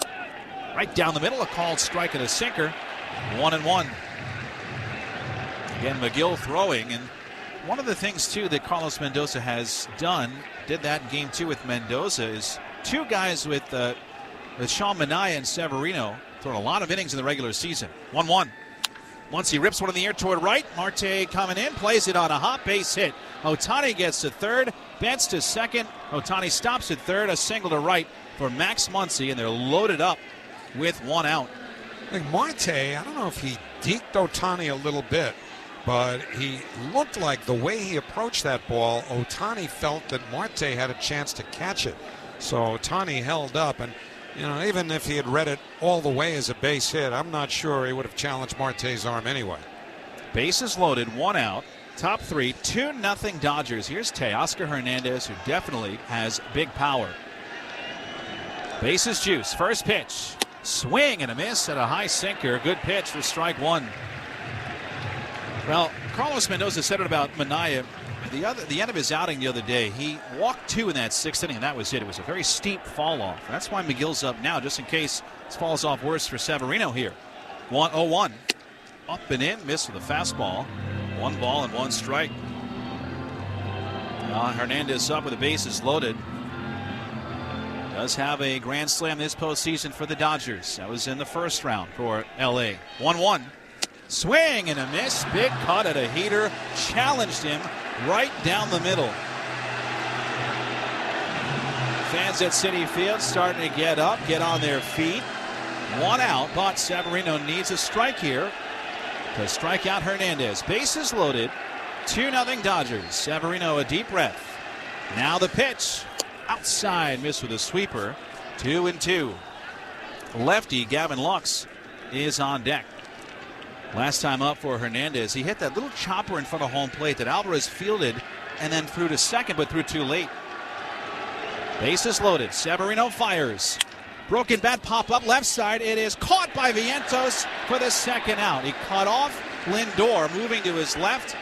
Right down the middle, a called strike and a sinker. 1-1. Again, McGill throwing. And one of the things, too, that Carlos Mendoza has done, did that in Game 2 with Mendoza, is two guys with Sean Manaea and Severino thrown a lot of innings in the regular season. 1-1. Once he rips one in the air toward right, Marte coming in, plays it on a hot base hit. Ohtani gets to third, Betts to second. Ohtani stops at third, a single to right for Max Muncy, and they're loaded up with one out. I think Marte, I don't know if he deked Ohtani a little bit, but he looked like the way he approached that ball, Ohtani felt that Marte had a chance to catch it. So Ohtani held up, and even if he had read it all the way as a base hit, I'm not sure he would have challenged Marte's arm anyway. Bases loaded, one out. Top three, 2-0 Dodgers. Here's Teoscar Hernandez, who definitely has big power. Bases juice, first pitch. Swing and a miss at a high sinker. Good pitch for strike one. Well, Carlos Mendoza said it about Manaea. The end of his outing the other day, he walked two in that 6th inning, and that was it. It was a very steep fall off. That's why McGill's up now, just in case this falls off worse for Severino here. 1-0-1. Up and in, missed with a fastball. 1 ball and 1 strike. Hernandez up with the bases loaded. Does have a grand slam this postseason for the Dodgers. That was in the first round for LA. 1-1. Swing and a miss. Big cut at a heater. Challenged him right down the middle. Fans at Citi Field starting to get up, get on their feet. 1 out, but Severino needs a strike here to strike out Hernandez. Bases loaded. 2-0 Dodgers. Severino a deep breath. Now the pitch. Outside, missed with a sweeper. 2-2. Lefty Gavin Lux is on deck. Last time up for Hernandez, he hit that little chopper in front of home plate that Alvarez fielded and then threw to second, but threw too late. Bases loaded. Severino fires. Broken bat pop up left side. It is caught by Vientos for the second out. He cut off Lindor, moving to his left.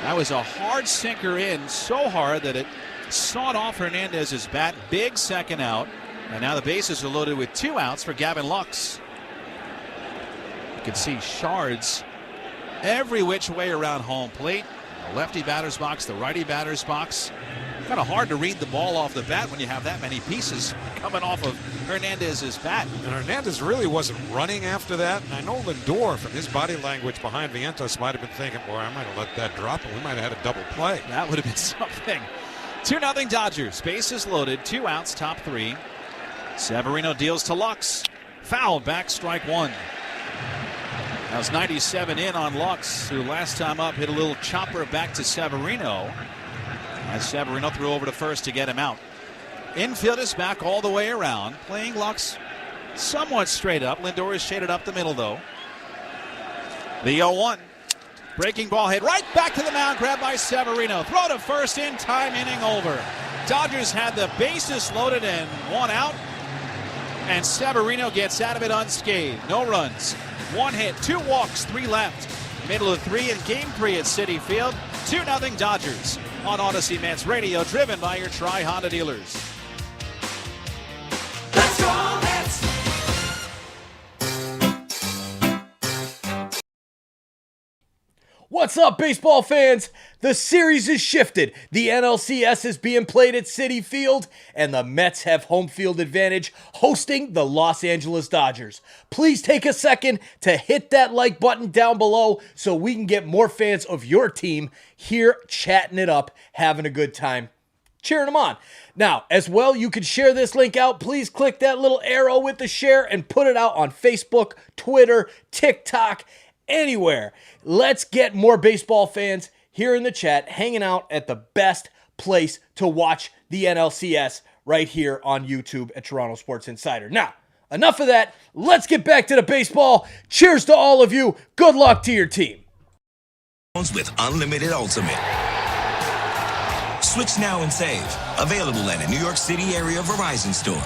That was a hard sinker in, so hard that it sawed off Hernandez's bat. Big second out. And now the bases are loaded with 2 outs for Gavin Lux. You can see shards every which way around home plate. The lefty batter's box, the righty batter's box. Kind of hard to read the ball off the bat when you have that many pieces coming off of Hernandez's bat. And Hernandez really wasn't running after that. And I know Lindor, from his body language behind Vientos, might have been thinking, boy, I might have let that drop and we might have had a double play. That would have been something. 2-0 Dodgers. Bases loaded. 2 outs, top 3. Severino deals to Lux. Foul back, strike 1. That was 97 in on Lux, who last time up hit a little chopper back to Severino. As Severino threw over to first to get him out. Infield is back all the way around. Playing Lux somewhat straight up. Lindor is shaded up the middle, though. The 0-1. Breaking ball hit right back to the mound. Grabbed by Severino. Throw to first in time. Inning over. Dodgers had the bases loaded and 1 out. And Severino gets out of it unscathed. No runs. 1 hit, 2 walks, 3 left. Middle of 3 in Game 3 at Citi Field. 2-0 Dodgers on Odyssey Mets Radio, driven by your Tri-Honda dealers. Let's go Mets! What's up, baseball fans? The series is shifted. The NLCS is being played at Citi Field, and the Mets have home field advantage hosting the Los Angeles Dodgers. Please take a second to hit that like button down below so we can get more fans of your team here chatting it up, having a good time, cheering them on. Now, as well, you can share this link out. Please click that little arrow with the share and put it out on Facebook, Twitter, TikTok, anywhere. Let's get more baseball fans here in the chat hanging out at the best place to watch the NLCS right here on YouTube at Toronto Sports Insider. Now, enough of that. Let's get back to the baseball. Cheers to all of you. Good luck to your team. With Unlimited Ultimate. Switch now and save. Available at a New York City area Verizon store.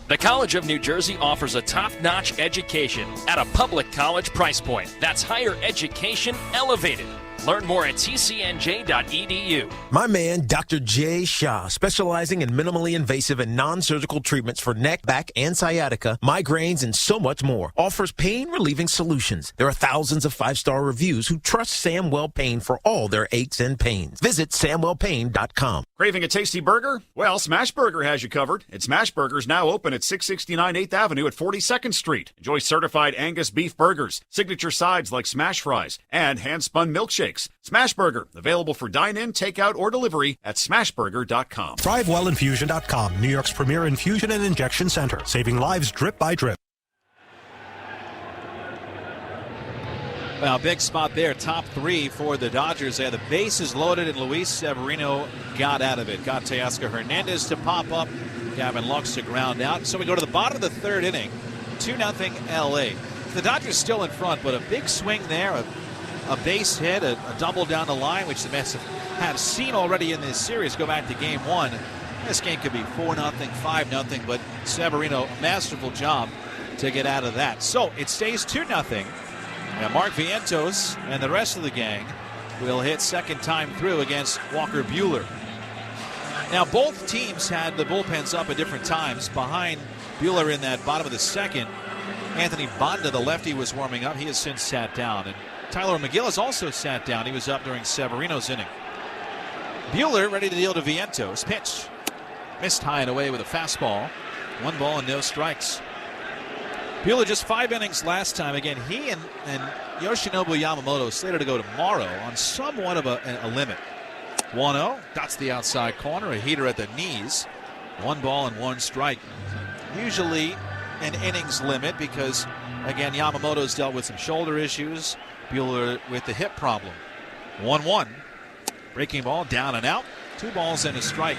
The College of New Jersey offers a top-notch education at a public college price point. That's higher education elevated. Learn more at tcnj.edu. My man, Dr. Jay Shah, specializing in minimally invasive and non-surgical treatments for neck, back, and sciatica, migraines, and so much more, offers pain-relieving solutions. There are thousands of five-star reviews who trust Samwell Pain for all their aches and pains. Visit samwellpain.com. Craving a tasty burger? Well, Smash Burger has you covered. And Smash Burger's now open at 669 8th Avenue at 42nd Street. Enjoy certified Angus beef burgers, signature sides like smash fries, and hand-spun milkshakes. Smash Burger, available for dine-in, takeout, or delivery at smashburger.com. ThriveWellInfusion.com, New York's premier infusion and injection center, saving lives drip by drip. Well, big spot there, top three for the Dodgers there. The bases loaded, and Luis Severino got out of it. Got Teoscar Hernandez to pop up. Gavin Lux to ground out. So we go to the bottom of the third inning, 2-0 LA. The Dodgers still in front, but a big swing there, a base hit, a double down the line, which the Mets have seen already in this series. Go back to game one. This game could be 4-0, 5-0, but Severino, a masterful job to get out of that. So it stays 2-0. And Mark Vientos and the rest of the gang will hit second time through against Walker Buehler. Now, both teams had the bullpens up at different times behind Buehler in that bottom of the second. Anthony Banda, the lefty, was warming up. He has since sat down. And Tyler McGill has also sat down. He was up during Severino's inning. Buehler ready to deal to Vientos. Pitch. Missed high and away with a fastball. 1 ball and no strikes. Buehler just 5 innings last time. Again, he and Yoshinobu Yamamoto slated to go tomorrow on somewhat of a limit. 1-0. Dots the outside corner. A heater at the knees. 1 ball and 1 strike. Usually an innings limit because, again, Yamamoto's dealt with some shoulder issues. Buehler with the hip problem. 1-1. Breaking ball down and out. 2 balls and a strike.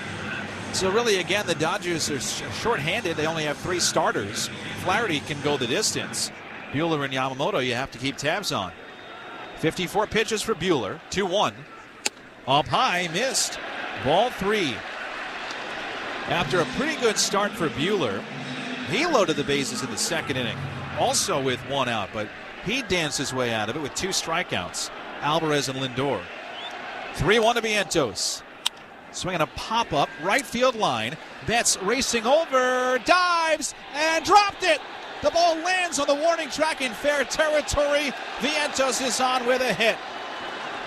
So really, again, the Dodgers are shorthanded. They only have 3 starters. Flaherty can go the distance. Buehler and Yamamoto you have to keep tabs on. 54 pitches for Buehler. 2-1. Up high, missed. Ball 3. After a pretty good start for Buehler, he loaded the bases in the second inning. Also with 1 out, but he danced his way out of it with 2 strikeouts. Alvarez and Lindor. 3-1 to Vientos. Swinging a pop-up, right field line. Betts racing over, dives, and dropped it. The ball lands on the warning track in fair territory. Vientos is on with a hit.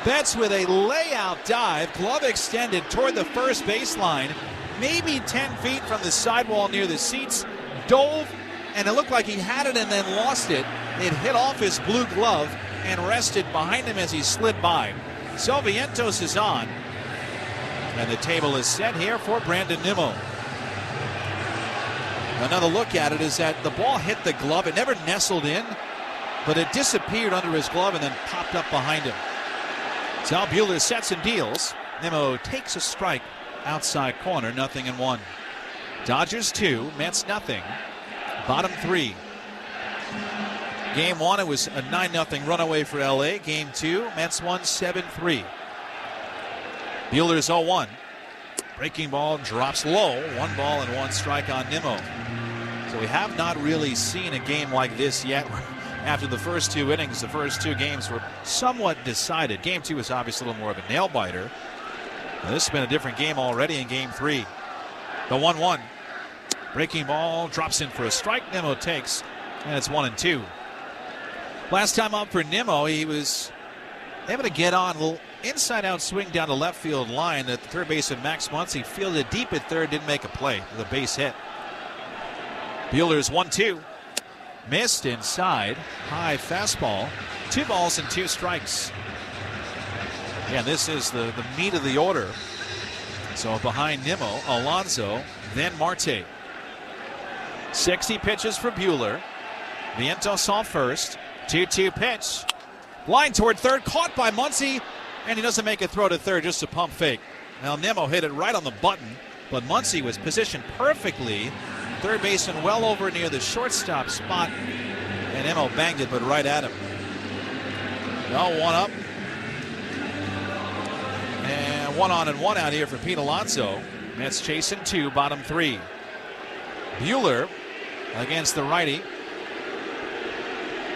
Betts with a layout dive, glove extended toward the first baseline. Maybe 10 feet from the sidewall near the seats. Dove, and it looked like he had it and then lost it. It hit off his blue glove and rested behind him as he slid by. So Vientos is on. And the table is set here for Brandon Nimmo. Another look at it is that the ball hit the glove. It never nestled in, but it disappeared under his glove and then popped up behind him. So Buehler sets and deals. Nimmo takes a strike outside corner, 0-1. Dodgers 2, Mets 0. Bottom 3. Game 1, it was a 9-0 runaway for LA. Game 2, Mets won 7-3. Buehler's 0-1. Breaking ball drops low. 1 ball and 1 strike on Nimmo. So we have not really seen a game like this yet. After the first 2 innings, the first 2 games were somewhat decided. Game 2 was obviously a little more of a nail-biter. Now, this has been a different game already in Game 3. The 1-1. Breaking ball drops in for a strike. Nimmo takes, and it's 1-2. Last time up for Nimmo, he was able to get on a little inside-out swing down the left field line at the third baseman Max Muncy fielded deep at third, didn't make a play. The base hit. Buehler's 1-2. Missed inside. High fastball. 2 balls and 2 strikes. Yeah, this is the meat of the order. So behind Nimmo, Alonso, then Marte. 60 pitches for Buehler. Vientos off first. 2-2 pitch. Line toward third, caught by Muncy, and he doesn't make a throw to third, just a pump fake. Now Nimmo hit it right on the button, but Muncy was positioned perfectly. Third baseman well over near the shortstop spot, and Nimmo banged it, but right at him. Well, 1 up. And 1 on and 1 out here for Pete Alonso. Mets chasing 2, bottom 3. Buehler against the righty.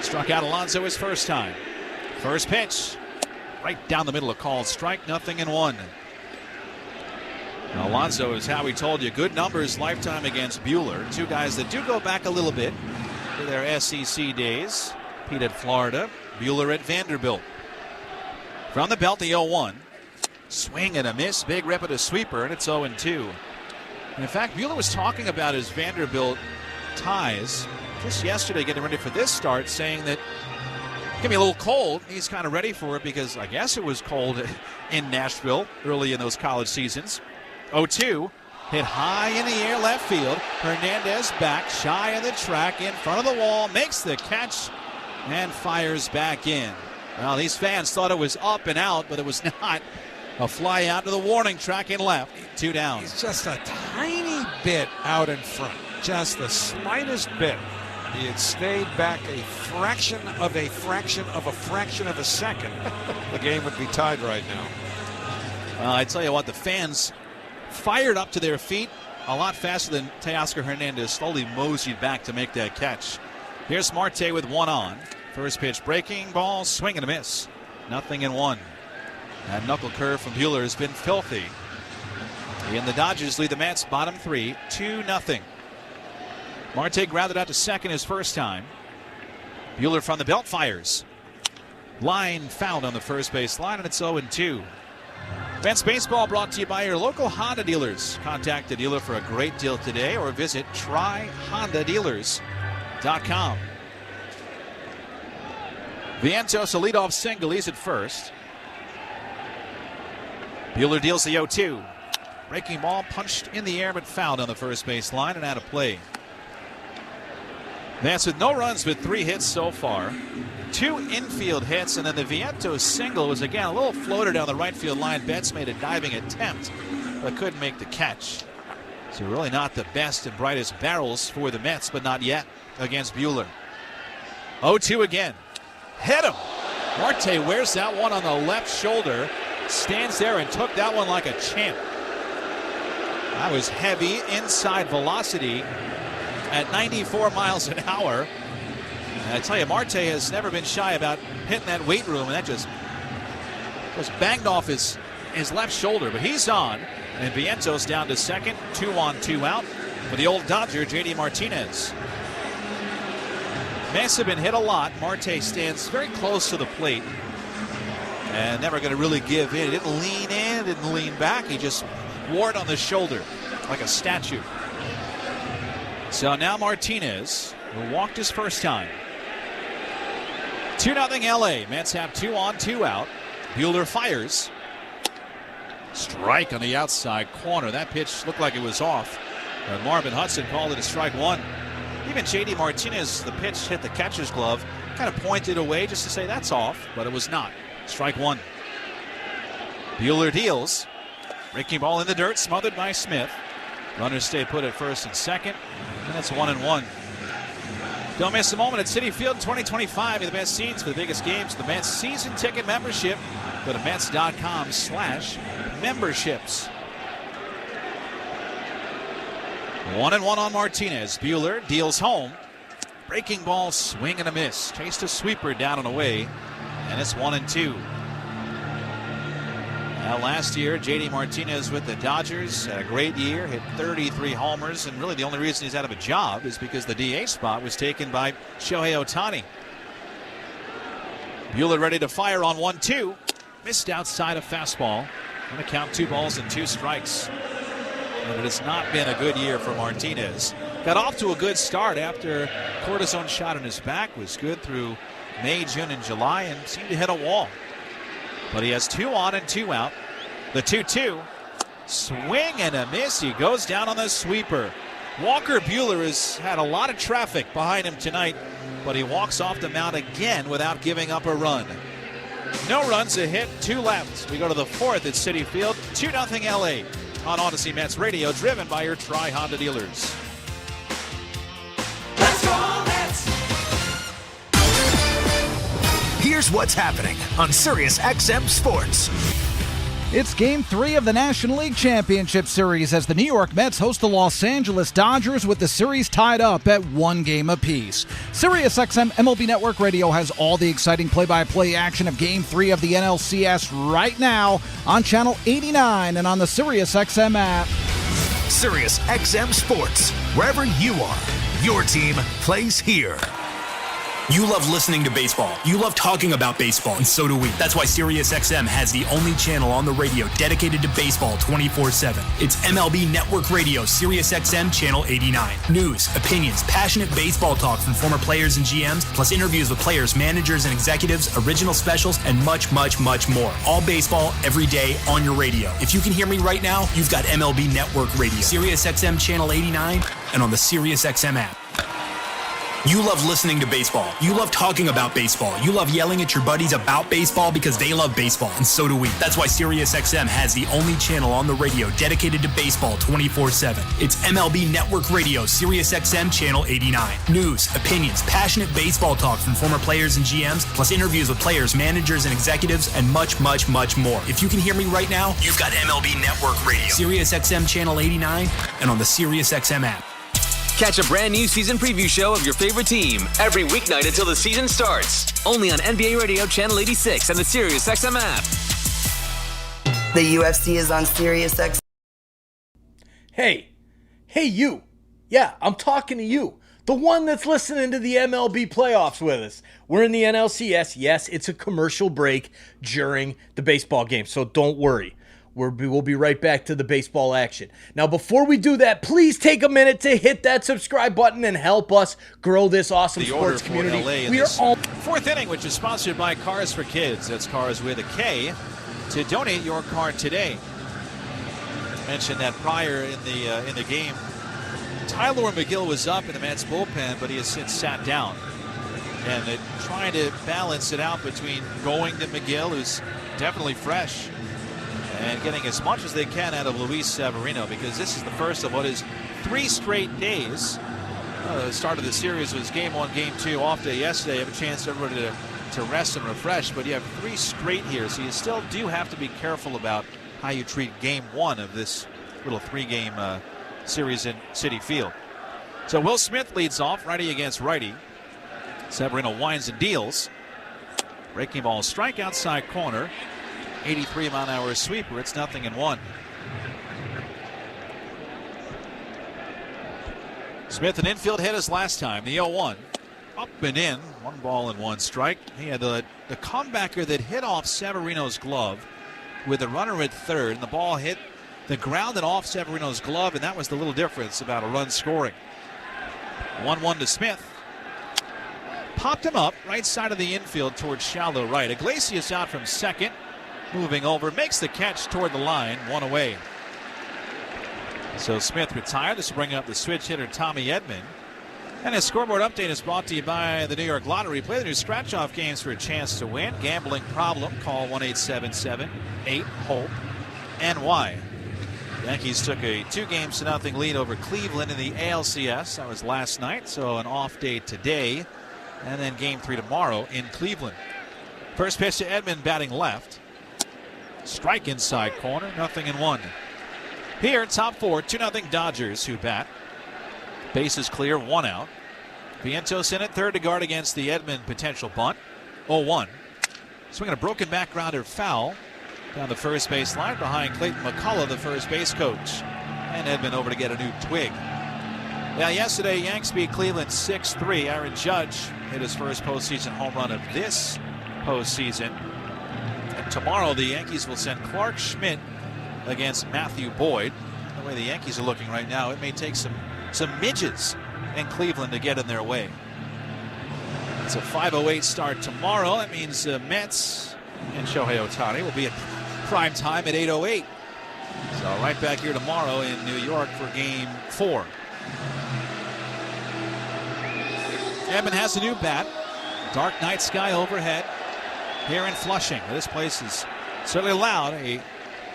Struck out Alonso his first time. First pitch, right down the middle, a called strike, 0-1. Alonso, is how we told you, good numbers lifetime against Buehler. Two guys that do go back a little bit to their SEC days. Pete at Florida, Buehler at Vanderbilt. From the belt, the 0-1. Swing and a miss, big rip at a sweeper, and it's 0-2. In fact, Buehler was talking about his Vanderbilt ties just yesterday, getting ready for this start, saying that it's going to be a little cold. He's kind of ready for it because I guess it was cold in Nashville early in those college seasons. 0-2, hit high in the air left field. Hernandez back, shy of the track, in front of the wall, makes the catch, and fires back in. Well, these fans thought it was up and out, but it was not. A fly out to the warning track in left. 2 down. He's just a tiny bit out in front. Just the slightest bit. He had stayed back a fraction of a fraction of a fraction of a second. The game would be tied right now. I tell you what, the fans fired up to their feet a lot faster than Teoscar Hernandez slowly moseyed back to make that catch. Here's Marte with one on. First pitch breaking ball, swing and a miss. 0-1. That knuckle curve from Buehler has been filthy. And the Dodgers lead the Mets bottom 3, 2-0. Marte grounded out to second his first time. Buehler from the belt fires. Line fouled on the first base line, and it's 0-2. Mets baseball brought to you by your local Honda dealers. Contact the dealer for a great deal today or visit tryhondadealers.com. Vientos, a leadoff single. He's at first. Buehler deals the 0-2. Breaking ball punched in the air but fouled on the first base line and out of play. That's with no runs with 3 hits so far. 2 infield hits, and then the Vientos single was again a little floater down the right field line. Betts made a diving attempt but couldn't make the catch. So really not the best and brightest barrels for the Mets, but not yet against Buehler. 0-2 again. Hit him. Marte wears that one on the left shoulder. Stands there and took that one like a champ. That was heavy inside velocity at 94 miles an hour. And I tell you, Marte has never been shy about hitting that weight room, and that just banged off his left shoulder. But he's on, and Vientos down to second, 2 on, 2 out for the old Dodger, J.D. Martinez. Mets have been hit a lot. Marte stands very close to the plate and never going to really give in. He didn't lean in, didn't lean back. He just wore it on the shoulder like a statue. So now Martinez, who walked his first time. 2-0 LA. Mets have 2 on, 2 out. Buehler fires. Strike on the outside corner. That pitch looked like it was off. But Marvin Hudson called it a strike 1. Even J.D. Martinez, the pitch hit the catcher's glove, kind of pointed away just to say that's off, but it was not. Strike 1. Buehler deals. Breaking ball in the dirt, smothered by Smith. Runners stay put at first and second, and it's 1-1. Don't miss a moment at Citi Field 2025. The best seats for the biggest games. The Mets season ticket membership. Go to Mets.com/memberships. 1-1 on Martinez. Buehler deals home. Breaking ball, swing and a miss. Chased a sweeper down and away, and it's 1-2. Now last year, J.D. Martinez with the Dodgers had a great year, hit 33 homers, and really the only reason he's out of a job is because the DH spot was taken by Shohei Ohtani. Buehler ready to fire on 1-2. Missed outside a fastball. Going to count 2 balls and 2 strikes. And it has not been a good year for Martinez. Got off to a good start after cortisone shot in his back. Was good through May, June, and July, and seemed to hit a wall. But he has 2 on and 2 out. The 2-2. Swing and a miss. He goes down on the sweeper. Walker Buehler has had a lot of traffic behind him tonight, but he walks off the mound again without giving up a run. No runs, a hit, 2 left. We go to the 4th at Citi Field. 2-0 LA. On Odyssey Mets Radio, driven by your Tri-Honda dealers. Let's go Mets! Here's what's happening on Sirius XM Sports. It's Game 3 of the National League Championship Series as the New York Mets host the Los Angeles Dodgers with the series tied up at 1 game apiece. SiriusXM MLB Network Radio has all the exciting play-by-play action of Game 3 of the NLCS right now on Channel 89 and on the SiriusXM app. SiriusXM Sports, wherever you are, your team plays here. You love listening to baseball. You love talking about baseball, and so do we. That's why SiriusXM has the only channel on the radio dedicated to baseball 24/7. It's MLB Network Radio, SiriusXM Channel 89. News, opinions, passionate baseball talk from former players and GMs, plus interviews with players, managers, and executives, original specials, and much, much, much more. All baseball, every day, on your radio. If you can hear me right now, you've got MLB Network Radio, SiriusXM Channel 89, and on the SiriusXM app. You love listening to baseball. You love talking about baseball. You love yelling at your buddies about baseball because they love baseball, and so do we. That's why SiriusXM has the only channel on the radio dedicated to baseball 24/7. It's MLB Network Radio, SiriusXM Channel 89. News, opinions, passionate baseball talk from former players and GMs, plus interviews with players, managers, and executives, and much, much, much more. If you can hear me right now, you've got MLB Network Radio, SiriusXM Channel 89, and on the SiriusXM app. Catch a brand new season preview show of your favorite team every weeknight until the season starts. Only on NBA Radio Channel 86 and the SiriusXM app. The UFC is on SiriusXM. Hey you. Yeah, I'm talking to you. The one that's listening to the MLB playoffs with us. We're in the NLCS. Yes, it's a commercial break during the baseball game, so don't worry. We'll be right back to the baseball action. Now, before we do that, please take a minute to hit that subscribe button and help us grow this awesome sports community. We are all fourth inning, which is sponsored by Cars for Kids. That's Cars with a K. To donate your car today. I mentioned that prior in the game. Tyler McGill was up in the Mets bullpen, but he has since sat down. And they're trying to balance it out between going to McGill, who's definitely fresh, and getting as much as they can out of Luis Severino, because this is the first of what is 3 straight days. The start of the series was game 1, game 2, off day yesterday. You have a chance for everybody to rest and refresh, but you have 3 straight here, so you still do have to be careful about how you treat game 1 of this little 3-game series in Citi Field. So Will Smith leads off, righty against righty. Severino winds and deals. Breaking ball, strike outside corner. 83-mile-an-hour sweeper. It's 0-1. Smith an infield hit his last time. The 0-1. Up and in. 1 ball and 1 strike. He had the comebacker that hit off Severino's glove with the runner at third. And the ball hit the ground and off Severino's glove. And that was the little difference about a run scoring. 1-1 to Smith. Popped him up right side of the infield towards shallow right. Iglesias out from second. Moving over, makes the catch toward the line, 1 away. So Smith retired. This will bring up the switch hitter Tommy Edman. And his scoreboard update is brought to you by the New York Lottery. Play the new scratch-off games for a chance to win. Gambling problem? Call 1-877-8-HOPE-NY. Yankees took a 2-0 lead over Cleveland in the ALCS. That was last night, so an off day today. And then game 3 tomorrow in Cleveland. First pitch to Edman, batting left. Strike inside corner, 0-1. Here, top 4, 2-0 Dodgers who bat. Bases clear, 1 out. Vientos in at third to guard against the Edman potential bunt. 0-1. Swinging a broken back grounder foul down the first base line behind Clayton McCullough, the first base coach. And Edman over to get a new twig. Now, yesterday, Yanks beat Cleveland 6-3. Aaron Judge hit his first postseason home run of this postseason. And tomorrow, the Yankees will send Clark Schmidt against Matthew Boyd. The way the Yankees are looking right now, it may take some midgets in Cleveland to get in their way. It's a 5:08 start tomorrow. That means Mets and Shohei Ohtani will be at prime time at 8:08. So right back here tomorrow in New York for game 4. Edman has a new bat. Dark night sky overhead here in Flushing. This place is certainly loud. A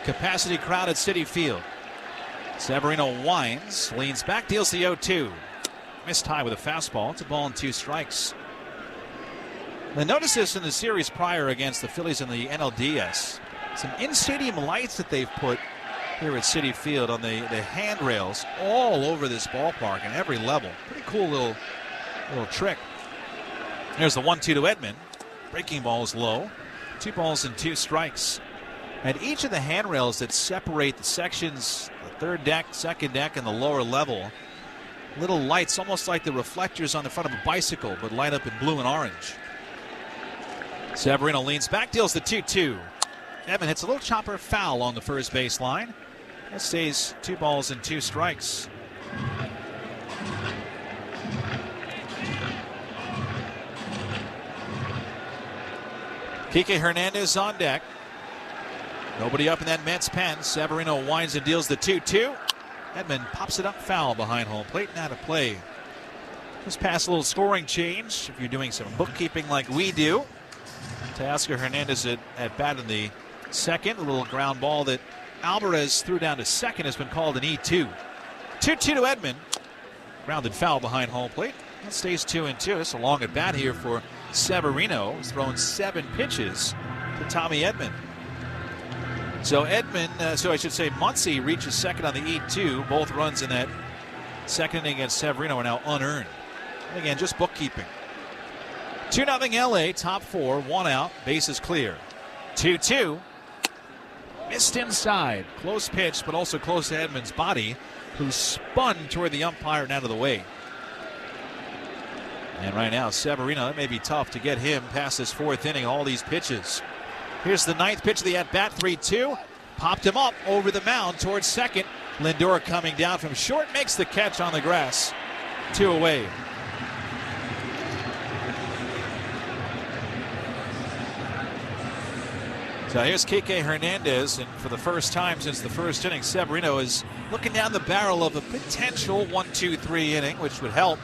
capacity crowd at Citi Field. Severino winds, leans back, deals the 0-2. Missed high with a fastball. It's a ball and 2 strikes. Now notice this in the series prior against the Phillies in the NLDS. Some in-stadium lights that they've put here at Citi Field on the handrails all over this ballpark and every level. Pretty cool little trick. There's the 1-2 to Edman. Breaking ball is low. 2 balls and 2 strikes. At each of the handrails that separate the sections, the third deck, second deck, and the lower level, little lights, almost like the reflectors on the front of a bicycle, but light up in blue and orange. Severino leans back, deals the 2-2. Edman hits a little chopper foul on the first base line. That stays 2 balls and 2 strikes. Kike Hernandez on deck. Nobody up in that Mets pen. Severino winds and deals the 2-2. Edman pops it up foul behind home plate and out of play. Just past a little scoring change. If you're doing some bookkeeping like we do. Teoscar Hernandez at bat in the second. A little ground ball that Alvarez threw down to second has been called an E2. 2-2 to Edman. Grounded foul behind home plate. That stays 2-2. It's a long at bat here for Severino. He's thrown 7 pitches to Tommy Edman. So Muncy reaches second on the E2. Both runs in that second inning against Severino are now unearned. And again, just bookkeeping. 2-0 LA, top 4, 1 out, bases clear. 2-2. Missed inside. Close pitch, but also close to Edman's body, who spun toward the umpire and out of the way. And right now, Severino, it may be tough to get him past this 4th inning, all these pitches. Here's the 9th pitch of the at-bat, 3-2. Popped him up over the mound towards second. Lindor coming down from short, makes the catch on the grass. 2 away. So here's Kike Hernandez, and for the first time since the first inning, Severino is looking down the barrel of a potential 1-2-3 inning, which would help.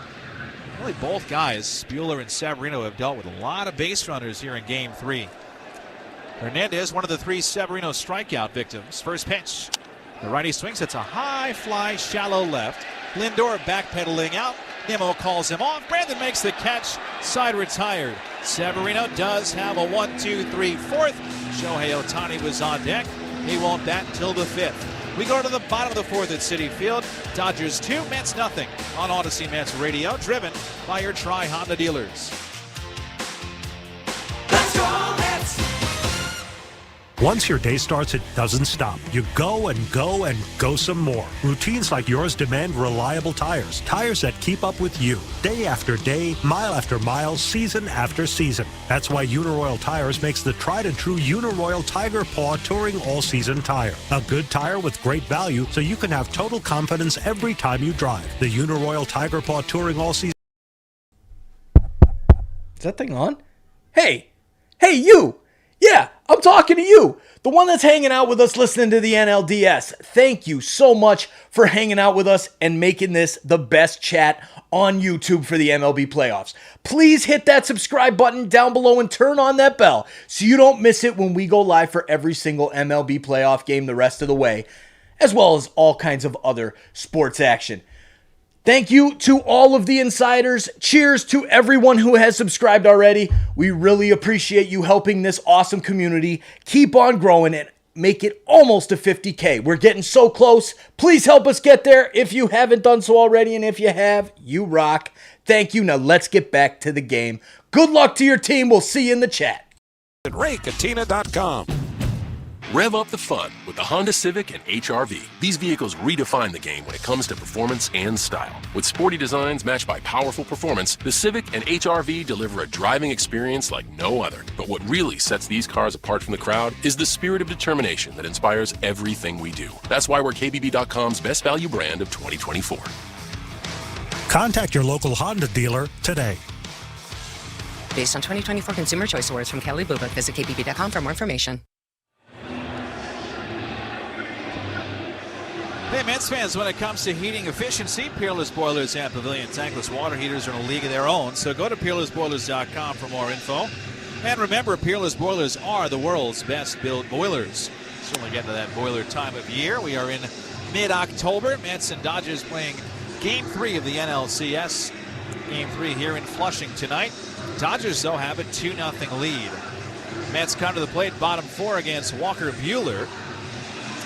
Really, both guys, Buehler and Severino, have dealt with a lot of base runners here in Game 3. Hernandez, one of the 3 Severino strikeout victims. First pitch. The righty swings. It's a high fly, shallow left. Lindor backpedaling out. Nimmo calls him off. Brandon makes the catch. Side retired. Severino does have a 1-2-3 fourth. Shohei Ohtani was on deck. He won't bat until the 5th. We go to the bottom of the 4th at Citi Field. Dodgers 2, Mets nothing. On Odyssey Mets Radio, driven by your Tri-Honda dealers. Let's go Mets! Once your day starts, it doesn't stop. You go and go and go some more. Routines like yours demand reliable tires. Tires that keep up with you. Day after day, mile after mile, season after season. That's why Uniroyal Tires makes the tried and true Uniroyal Tiger Paw Touring All-Season tire. A good tire with great value so you can have total confidence every time you drive. The Uniroyal Tiger Paw Touring All-Season. Is that thing on? Hey, you! Yeah, I'm talking to you, the one that's hanging out with us listening to the NLDS. Thank you so much for hanging out with us and making this the best chat on YouTube for the MLB playoffs. Please hit that subscribe button down below and turn on that bell so you don't miss it when we go live for every single MLB playoff game the rest of the way, as well as all kinds of other sports action. Thank you to all of the insiders. Cheers to everyone who has subscribed already. We really appreciate you helping this awesome community keep on growing and make it almost to 50K. We're getting so close. Please help us get there if you haven't done so already. And if you have, you rock. Thank you. Now let's get back to the game. Good luck to your team. We'll see you in the chat. At RayCatina.com. Rev up the fun with the Honda Civic and HR-V. These vehicles redefine the game when it comes to performance and style. With sporty designs matched by powerful performance, the Civic and HR-V deliver a driving experience like no other. But what really sets these cars apart from the crowd is the spirit of determination that inspires everything we do. That's why we're KBB.com's best value brand of 2024. Contact your local Honda dealer today. Based on 2024 Consumer Choice Awards from Kelly Blue Book, visit KBB.com for more information. Hey, Mets fans, when it comes to heating efficiency, Peerless Boilers and Pavilion tankless water heaters are in a league of their own. So go to peerlessboilers.com for more info. And remember, Peerless Boilers are the world's best built boilers. Certainly getting to that boiler time of year. We are in mid-October. Mets and Dodgers playing Game 3 of the NLCS. Game 3 here in Flushing tonight. Dodgers, though, have a 2-0 lead. Mets come to the plate, bottom 4 against Walker Buehler,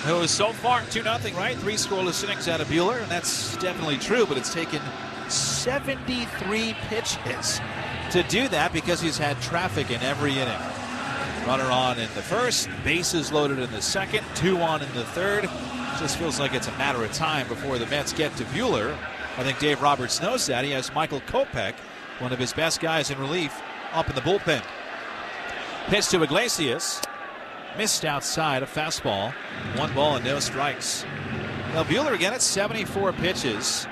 who is so far 2-0, right? 3 scoreless innings out of Buehler, and that's definitely true, but it's taken 73 pitches to do that because he's had traffic in every inning. Runner on in the first, bases loaded in the second, 2 on in the third. Just feels like it's a matter of time before the Mets get to Buehler. I think Dave Roberts knows that. He has Michael Kopech, one of his best guys in relief, up in the bullpen. Pitch to Iglesias. Missed outside, a fastball. 1 ball and no strikes. Now Buehler again at 74 pitches.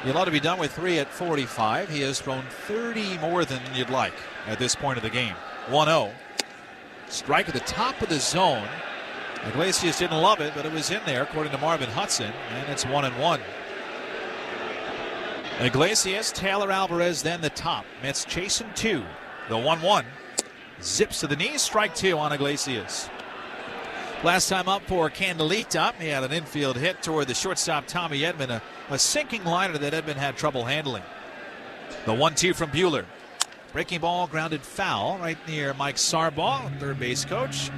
You'd love to be done with 3 at 45. He has thrown 30 more than you'd like at this point of the game. 1-0. Strike at the top of the zone. Iglesias didn't love it, but it was in there, according to Marvin Hudson, and it's 1-1. Iglesias, Taylor, Alvarez, then the top. Mets chasing 2. The 1-1. Zips to the knee, strike 2 on Iglesias. Last time up for Candelita, he had an infield hit toward the shortstop Tommy Edman, a sinking liner that Edman had trouble handling. The 1-2 from Buehler. Breaking ball grounded foul right near Mike Sarbaugh, third base coach.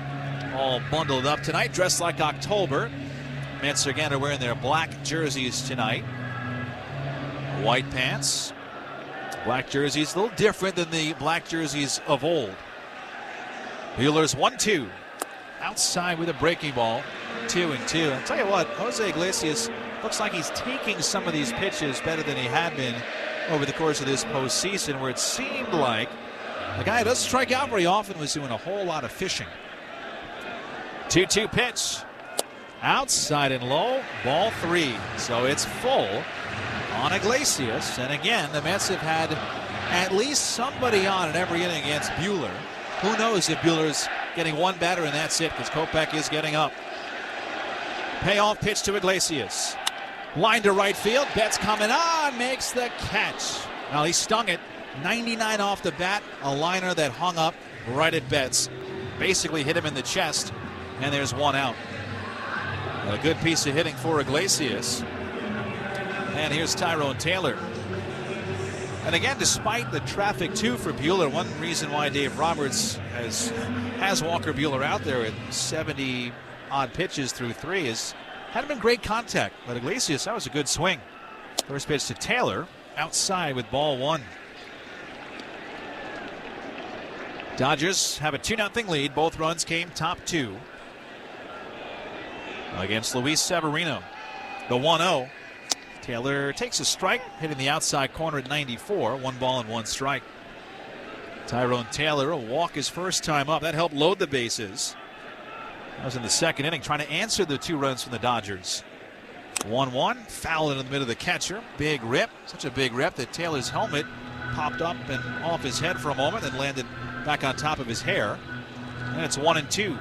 All bundled up tonight, dressed like October. Mets again are wearing their black jerseys tonight. White pants. Black jerseys, a little different than the black jerseys of old. Buehler's 1-2. Outside with a breaking ball. 2-2. I'll tell you what, Jose Iglesias looks like he's taking some of these pitches better than he had been over the course of this postseason, where it seemed like the guy who doesn't strike out very often was doing a whole lot of fishing. 2-2 pitch. Outside and low. Ball 3. So it's full on Iglesias. And again, the Mets have had at least somebody on in every inning against Buehler. Who knows if Buehler's getting one batter and that's it, because Kopech is getting up. Payoff pitch to Iglesias. Line to right field. Betts coming on. Makes the catch. Well, he stung it. 99 off the bat. A liner that hung up right at Betts. Basically hit him in the chest. And there's 1 out. A good piece of hitting for Iglesias. And here's Tyrone Taylor. And again, despite the traffic too for Buehler, one reason why Dave Roberts has Walker Buehler out there at 70 odd pitches through 3 is hadn't been great contact. But Iglesias, that was a good swing. First pitch to Taylor, outside with ball 1. Dodgers have a 2-0 lead. Both runs came top 2 against Luis Severino. The 1-0. Taylor takes a strike, hitting the outside corner at 94. 1 ball and 1 strike. Tyrone Taylor will walk his first time up. That helped load the bases. That was in the second inning, trying to answer the 2 runs from the Dodgers. 1-1, foul in the middle of the catcher. Big rip, such a big rip that Taylor's helmet popped up and off his head for a moment and landed back on top of his hair. And it's 1-2.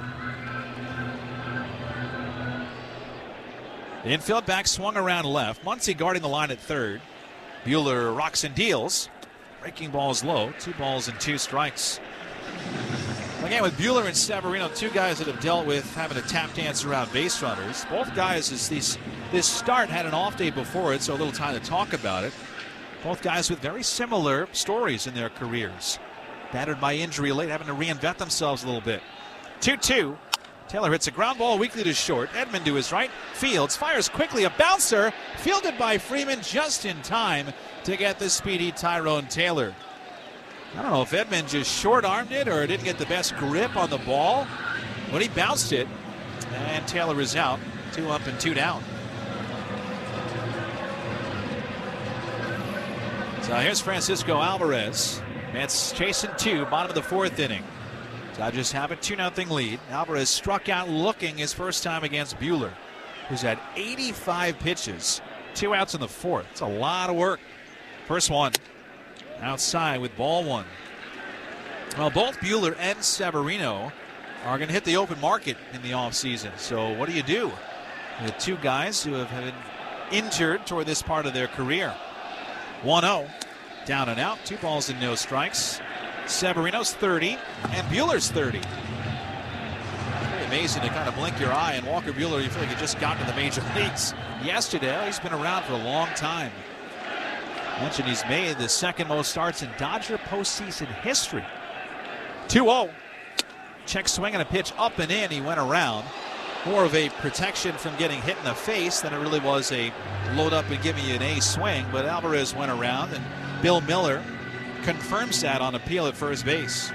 The infield back swung around left. Muncy guarding the line at third. Buehler rocks and deals. Breaking ball's low. 2 balls and 2 strikes. Again, with Buehler and Severino, 2 guys that have dealt with having to tap dance around base runners. Both guys, this start had an off day before it, so a little time to talk about it. Both guys with very similar stories in their careers. Battered by injury late, having to reinvent themselves a little bit. 2-2. Taylor hits a ground ball weakly to short. Edman to his right. Fields fires quickly. A bouncer fielded by Freeman just in time to get the speedy Tyrone Taylor. I don't know if Edman just short-armed it or didn't get the best grip on the ball, but he bounced it, and Taylor is out. 2 up and 2 down. So here's Francisco Alvarez. Mets chasing 2, bottom of the 4th inning. Dodgers have a 2-0 lead. Alvarez struck out looking his first time against Buehler, who's had 85 pitches. 2 outs in the 4th. It's a lot of work. First one. Outside with ball 1. Well, both Buehler and Severino are going to hit the open market in the offseason. So what do you do with 2 guys who have been injured toward this part of their career? 1-0. Down and out. 2 balls and no strikes. Severino's 30 and Buehler's 30. Very amazing to kind of blink your eye, and Walker Buehler, you feel like he just got to the major leagues yesterday. He's been around for a long time. Mentioned he's made the 2nd most starts in Dodger postseason history. 2-0. check swing and a pitch up and in. He went around. More of a protection from getting hit in the face than it really was a load up and give me an A swing. But Alvarez went around, and Bill Miller confirms that on appeal at first base.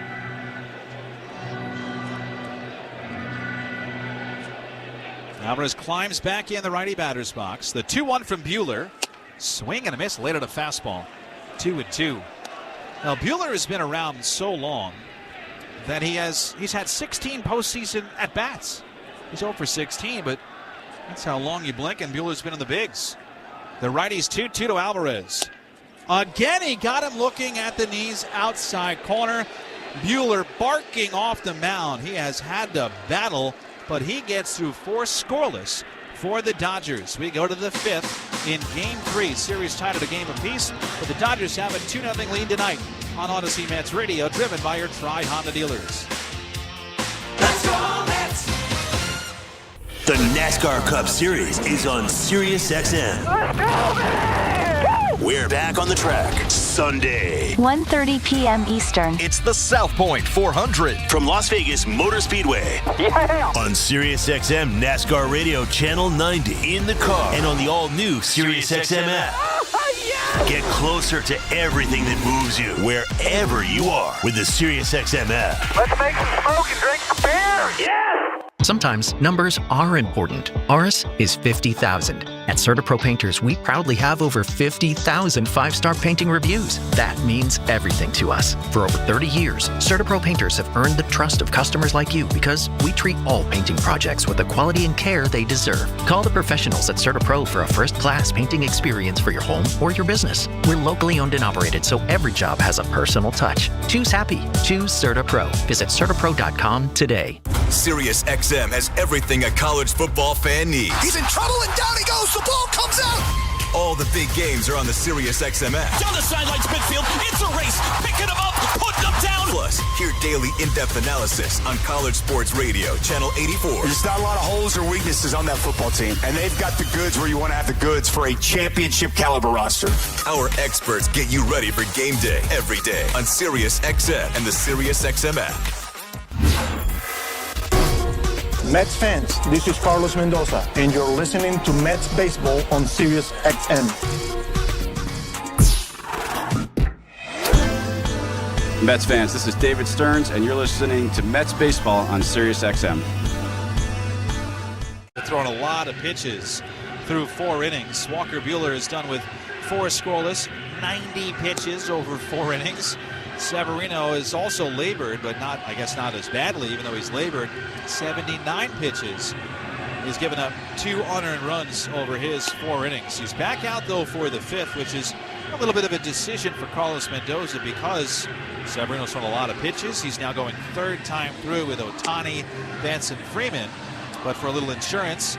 Alvarez climbs back in the righty batter's box. The 2-1 from Buehler. Swing and a miss, laid at a fastball. 2-2. Now Buehler has been around so long that he's had 16 postseason at bats. He's 0 for 16, but that's how long you blink, and Buehler's been in the bigs. The righty's 2-2 to Alvarez. Again, he got him looking at the knees outside corner. Buehler barking off the mound. He has had to battle, but he gets through 4 scoreless for the Dodgers. We go to the 5th in Game 3. Series tied at a game apiece, but the Dodgers have a 2-0 lead tonight on Odyssey Mets Radio, driven by your Tri-Honda dealers. Let's go Mets! The NASCAR Cup Series is on SiriusXM. Let's go Mets! We're back on the track Sunday, 1:30 p.m. Eastern. It's the South Point 400 from Las Vegas Motor Speedway. Yeah! On SiriusXM NASCAR Radio Channel 90, in the car, and on the all-new SiriusXM app. Oh, yeah! Get closer to everything that moves you, wherever you are, with the SiriusXM app. Let's make some smoke and drink some beer! Yeah! Sometimes numbers are important. Ours is 50,000. At CertaPro Painters, we proudly have over 50,000 5-star painting reviews. That means everything to us. For over 30 years, CertaPro Painters have earned the trust of customers like you because we treat all painting projects with the quality and care they deserve. Call the professionals at CertaPro for a first-class painting experience for your home or your business. We're locally owned and operated, so every job has a personal touch. Choose happy. Choose CertaPro. Visit CertaPro.com today. SiriusXM has everything a college football fan needs. He's in trouble, and down he goes. The ball comes out. All the big games are on the SiriusXM app. Down the sidelines, midfield. It's a race. Picking him up, putting him down. Plus, hear daily in-depth analysis on College Sports Radio, Channel 84. There's not a lot of holes or weaknesses on that football team, and they've got the goods where you want to have the goods for a championship caliber roster. Our experts get you ready for game day every day on SiriusXM and the SiriusXM app. Mets fans, this is Carlos Mendoza, and you're listening to Mets Baseball on SiriusXM. Mets fans, this is David Stearns, and you're listening to Mets Baseball on SiriusXM. Throwing a lot of pitches through 4 innings. Walker Buehler is done with 4 scoreless, 90 pitches over 4 innings. Severino is also labored, but not as badly, even though he's labored. 79 pitches. He's given up 2 unearned runs over his 4 innings. He's back out, though, for the 5th, which is a little bit of a decision for Carlos Mendoza because Severino's thrown a lot of pitches. He's now going 3rd time through with Ohtani, Benson, Freeman. But for a little insurance,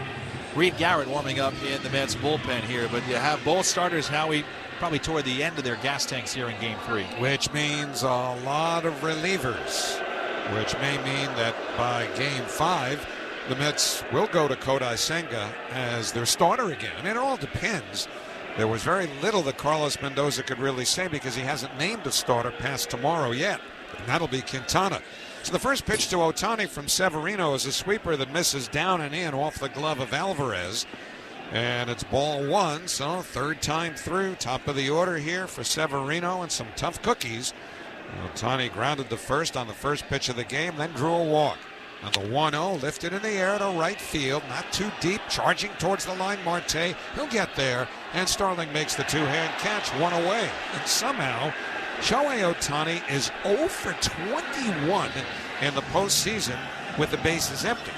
Reed Garrett warming up in the Mets bullpen here. But you have both starters, Howie, probably toward the end of their gas tanks here in Game 3. Which means a lot of relievers, which may mean that by Game 5, the Mets will go to Kodai Senga as their starter again. I mean, it all depends. There was very little that Carlos Mendoza could really say because he hasn't named a starter past tomorrow yet. And that'll be Quintana. So the first pitch to Ohtani from Severino is a sweeper that misses down and in off the glove of Alvarez. And it's ball 1, so 3rd time through. Top of the order here for Severino and some tough cookies. Ohtani grounded the first on the first pitch of the game, then drew a walk. On the 1-0, lifted in the air to right field, not too deep, charging towards the line. Marte, he'll get there, and Starling makes the 2-hand catch, 1 away. And somehow, Shohei Ohtani is 0 for 21 in the postseason with the bases empty.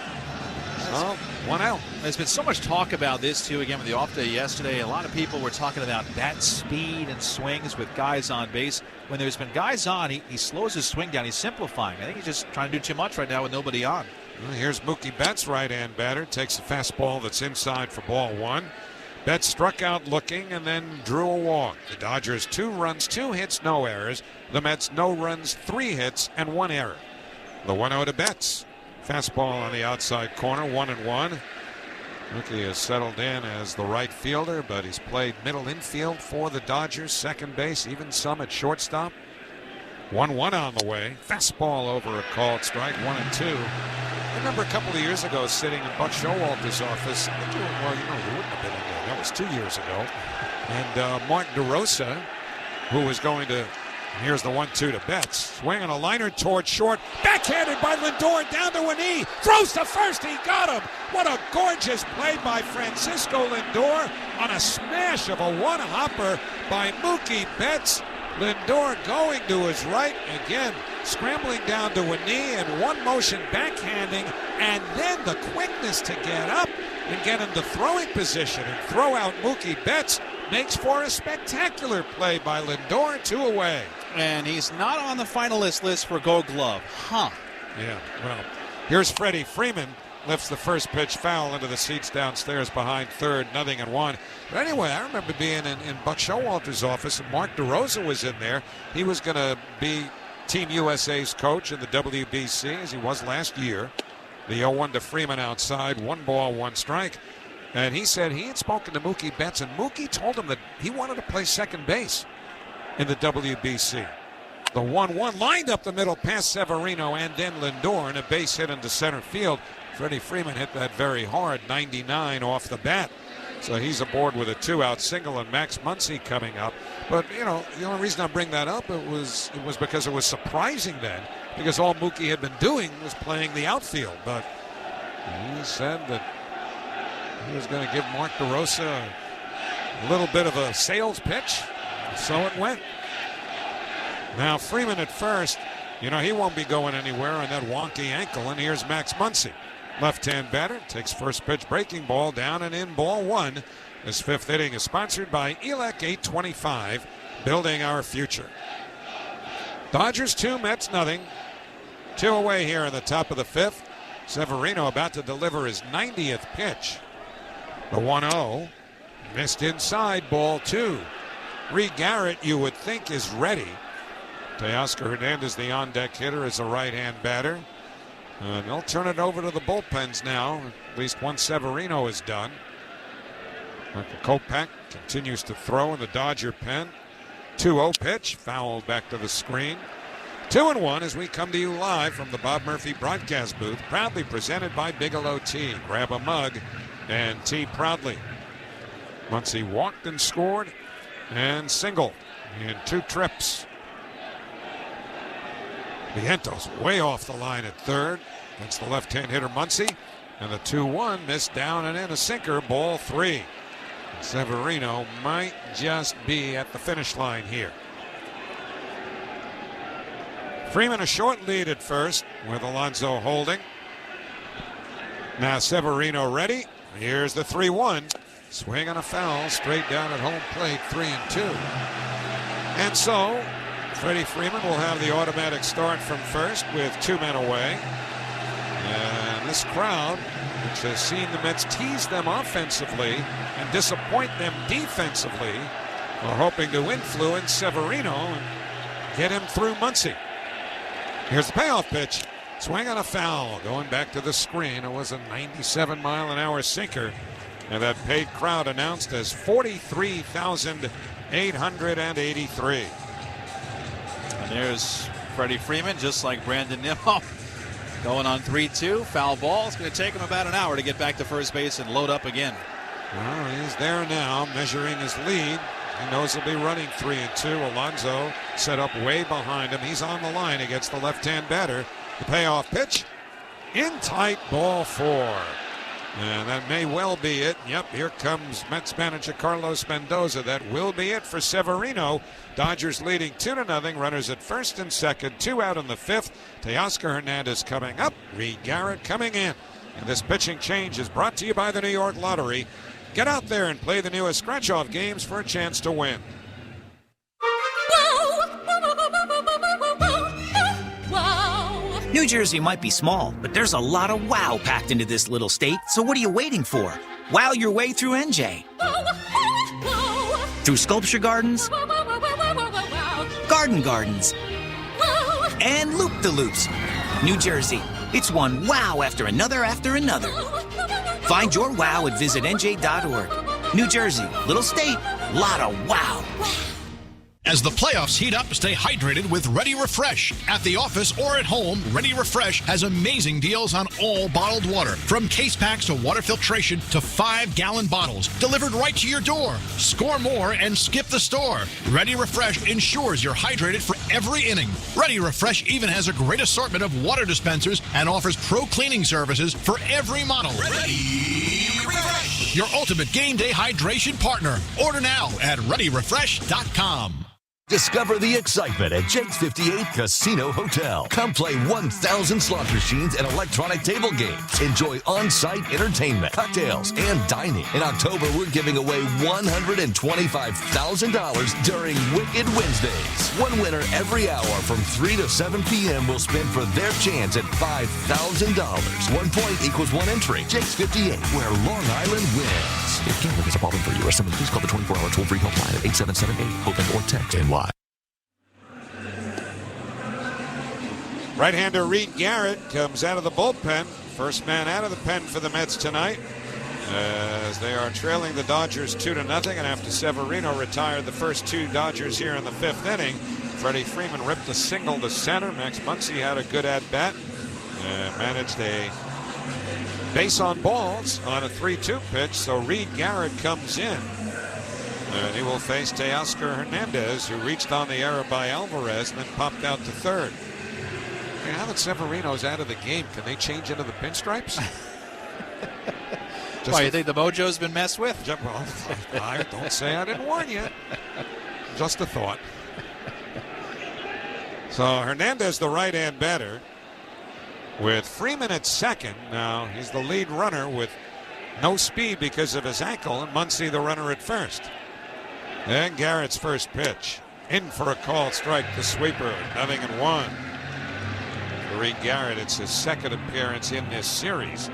So, 1 out. There's been so much talk about this, too, again, with the off day yesterday. A lot of people were talking about bat speed and swings with guys on base. When there's been guys on, he slows his swing down. He's simplifying. I think he's just trying to do too much right now with nobody on. Well, here's Mookie Betts, right-hand batter. Takes a fastball that's inside for ball 1. Betts struck out looking and then drew a walk. The Dodgers 2 runs, 2 hits, no errors. The Mets no runs, 3 hits, and 1 error. The 1-0 to Betts. Fastball on the outside corner, 1-1. Mookie has settled in as the right fielder, but he's played middle infield for the Dodgers, second base, even some at shortstop. 1-1 on the way. Fastball over a called strike, 1-2. I remember a couple of years ago sitting in Buck Showalter's office. Well, you wouldn't have been in there. That was 2 years ago. And Mark DeRosa, who was going to, here's the 1-2 to Betts, swinging a liner toward short, backhanded by Lindor down to a knee, throws to first, he got him. What a gorgeous play by Francisco Lindor on a smash of a one-hopper by Mookie Betts. Lindor going to his right, again scrambling down to a knee and one motion backhanding, and then the quickness to get up and get into throwing position and throw out Mookie Betts makes for a spectacular play by Lindor, 2 away. And he's not on the finalist list for Gold Glove. Huh. Yeah, well, here's Freddie Freeman. Lifts the first pitch foul into the seats downstairs behind third, 0-1. But anyway, I remember being in Buck Showalter's office, and Mark DeRosa was in there. He was going to be Team USA's coach in the WBC, as he was last year. The 0-1 to Freeman outside, 1 ball, 1 strike. And he said he had spoken to Mookie Betts, and Mookie told him that he wanted to play second base in the WBC. The 1-1 lined up the middle past Severino and then Lindor, and a base hit into center field. Freddie Freeman hit that very hard, 99 off the bat. So he's aboard with a 2-out single, and Max Muncy coming up. But, the only reason I bring that up, it was because it was surprising then, because all Mookie had been doing was playing the outfield. But he said that he was going to give Mark DeRosa a little bit of a sales pitch. So it went. Now Freeman at first, he won't be going anywhere on that wonky ankle, and here's Max Muncy. Left-hand batter takes first pitch, breaking ball down and in, ball 1. This 5th inning is sponsored by ELEC 825, building our future. Dodgers 2, Mets nothing. 2 away here in the top of the 5th. Severino about to deliver his 90th pitch. The 1-0, missed inside, ball 2. Reed Garrett, you would think, is ready. Teoscar Hernandez, the on-deck hitter, is a right-hand batter. And they'll turn it over to the bullpens now. At least one Severino is done. Michael Kopech continues to throw in the Dodger pen. 2-0 pitch, fouled back to the screen. 2-1 as we come to you live from the Bob Murphy broadcast booth, proudly presented by Bigelow Tea. Grab a mug and tea proudly. Muncy walked and scored and singled in 2 trips. Vientos way off the line at third. That's the left-hand hitter Muncy. And the 2-1 missed down and in, a sinker, ball 3. Severino might just be at the finish line here. Freeman a short lead at first with Alonso holding. Now Severino ready. Here's the 3-1. Swing and a foul straight down at home plate, 3-2. And so Freddie Freeman will have the automatic start from first with 2 men away. And this crowd, which has seen the Mets tease them offensively and disappoint them defensively, are hoping to influence Severino and get him through Muncy. Here's the payoff pitch. Swing on a foul. Going back to the screen. It was a 97-mile-an-hour sinker. And that paid crowd announced as 43,883. And there's Freddie Freeman, just like Brandon Nimmo, going on 3-2. Foul ball. It's going to take him about an hour to get back to first base and load up again. Well, he's there now, measuring his lead. He knows he'll be running 3-2. Alonso set up way behind him. He's on the line against the left-hand batter. The payoff pitch, in tight, ball 4. And that may well be it. Yep, here comes Mets manager Carlos Mendoza. That will be it for Severino. Dodgers leading 2-0. Runners at first and second. 2 out in the 5th. Teoscar Hernandez coming up. Reed Garrett coming in. And this pitching change is brought to you by the New York Lottery. Get out there and play the newest scratch-off games for a chance to win. New Jersey might be small, but there's a lot of wow packed into this little state, so what are you waiting for? Wow your way through NJ. Through sculpture gardens, garden gardens, and loop-de-loops. New Jersey, it's one wow after another after another. Find your wow at visitnj.org. New Jersey, little state, lot of wow. As the playoffs heat up, stay hydrated with Ready Refresh. At the office or at home, Ready Refresh has amazing deals on all bottled water. From case packs to water filtration to 5-gallon bottles. Delivered right to your door. Score more and skip the store. Ready Refresh ensures you're hydrated for every inning. Ready Refresh even has a great assortment of water dispensers and offers pro cleaning services for every model. Ready Refresh, your ultimate game day hydration partner. Order now at ReadyRefresh.com. Discover the excitement at Jake's 58 Casino Hotel. Come play 1,000 slot machines and electronic table games. Enjoy on-site entertainment, cocktails, and dining. In October, we're giving away $125,000 during Wicked Wednesdays. One winner every hour from 3 to 7 p.m. will spin for their chance at $5,000. 1 point equals 1 entry. Jake's 58, where Long Island wins. If gambling is a problem for you or someone, please call the 24-hour toll-free helpline at 8778 open or text NY. Right-hander Reed Garrett comes out of the bullpen. First man out of the pen for the Mets tonight, as they are trailing the Dodgers 2-0. And after Severino retired the first 2 Dodgers here in the 5th inning, Freddie Freeman ripped a single to center. Max Muncy had a good at-bat. Managed a base on balls on a 3-2 pitch. So Reed Garrett comes in. And he will face Teoscar Hernandez, who reached on the error by Alvarez and then popped out to third. Now that Severino's out of the game, can they change into the pinstripes? Why, you think the mojo's been messed with? Well, don't say I didn't warn you. Just a thought. So Hernandez, the right-hand batter, with Freeman at second. Now he's the lead runner with no speed because of his ankle, and Muncy the runner at first. And Garrett's first pitch. In for a called strike, the sweeper, 0-1. Reed Garrett, it's his second appearance in this series.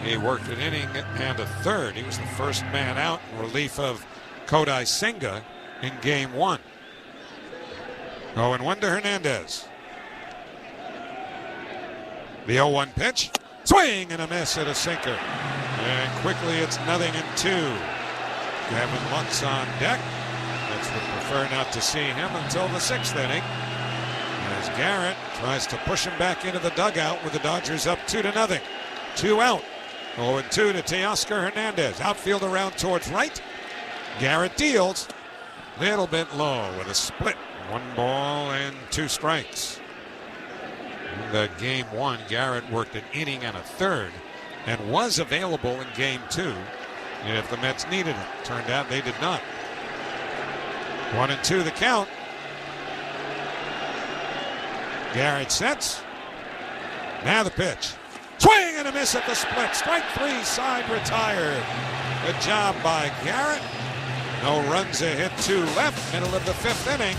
He worked an inning and a third. He was the first man out in relief of Kodai Senga in game 1. 0-1 to Hernandez. The 0-1 pitch. Swing and a miss at a sinker. And quickly it's 0-2. Gavin Lux on deck. Mets would prefer not to see him until the 6th inning, as Garrett tries to push him back into the dugout with the Dodgers up 2-0. 2 out. 0-2 to Teoscar Hernandez. Outfield around towards right. Garrett deals. Little bit low with a split. 1 ball and 2 strikes. In the game 1, Garrett worked an inning and a third and was available in game 2 if the Mets needed it. Turned out they did not. 1-2 the count. Garrett sets. Now the pitch. Swing and a miss at the split. Strike 3, side retired. Good job by Garrett. No runs, a hit, 2 left. Middle of the 5th inning.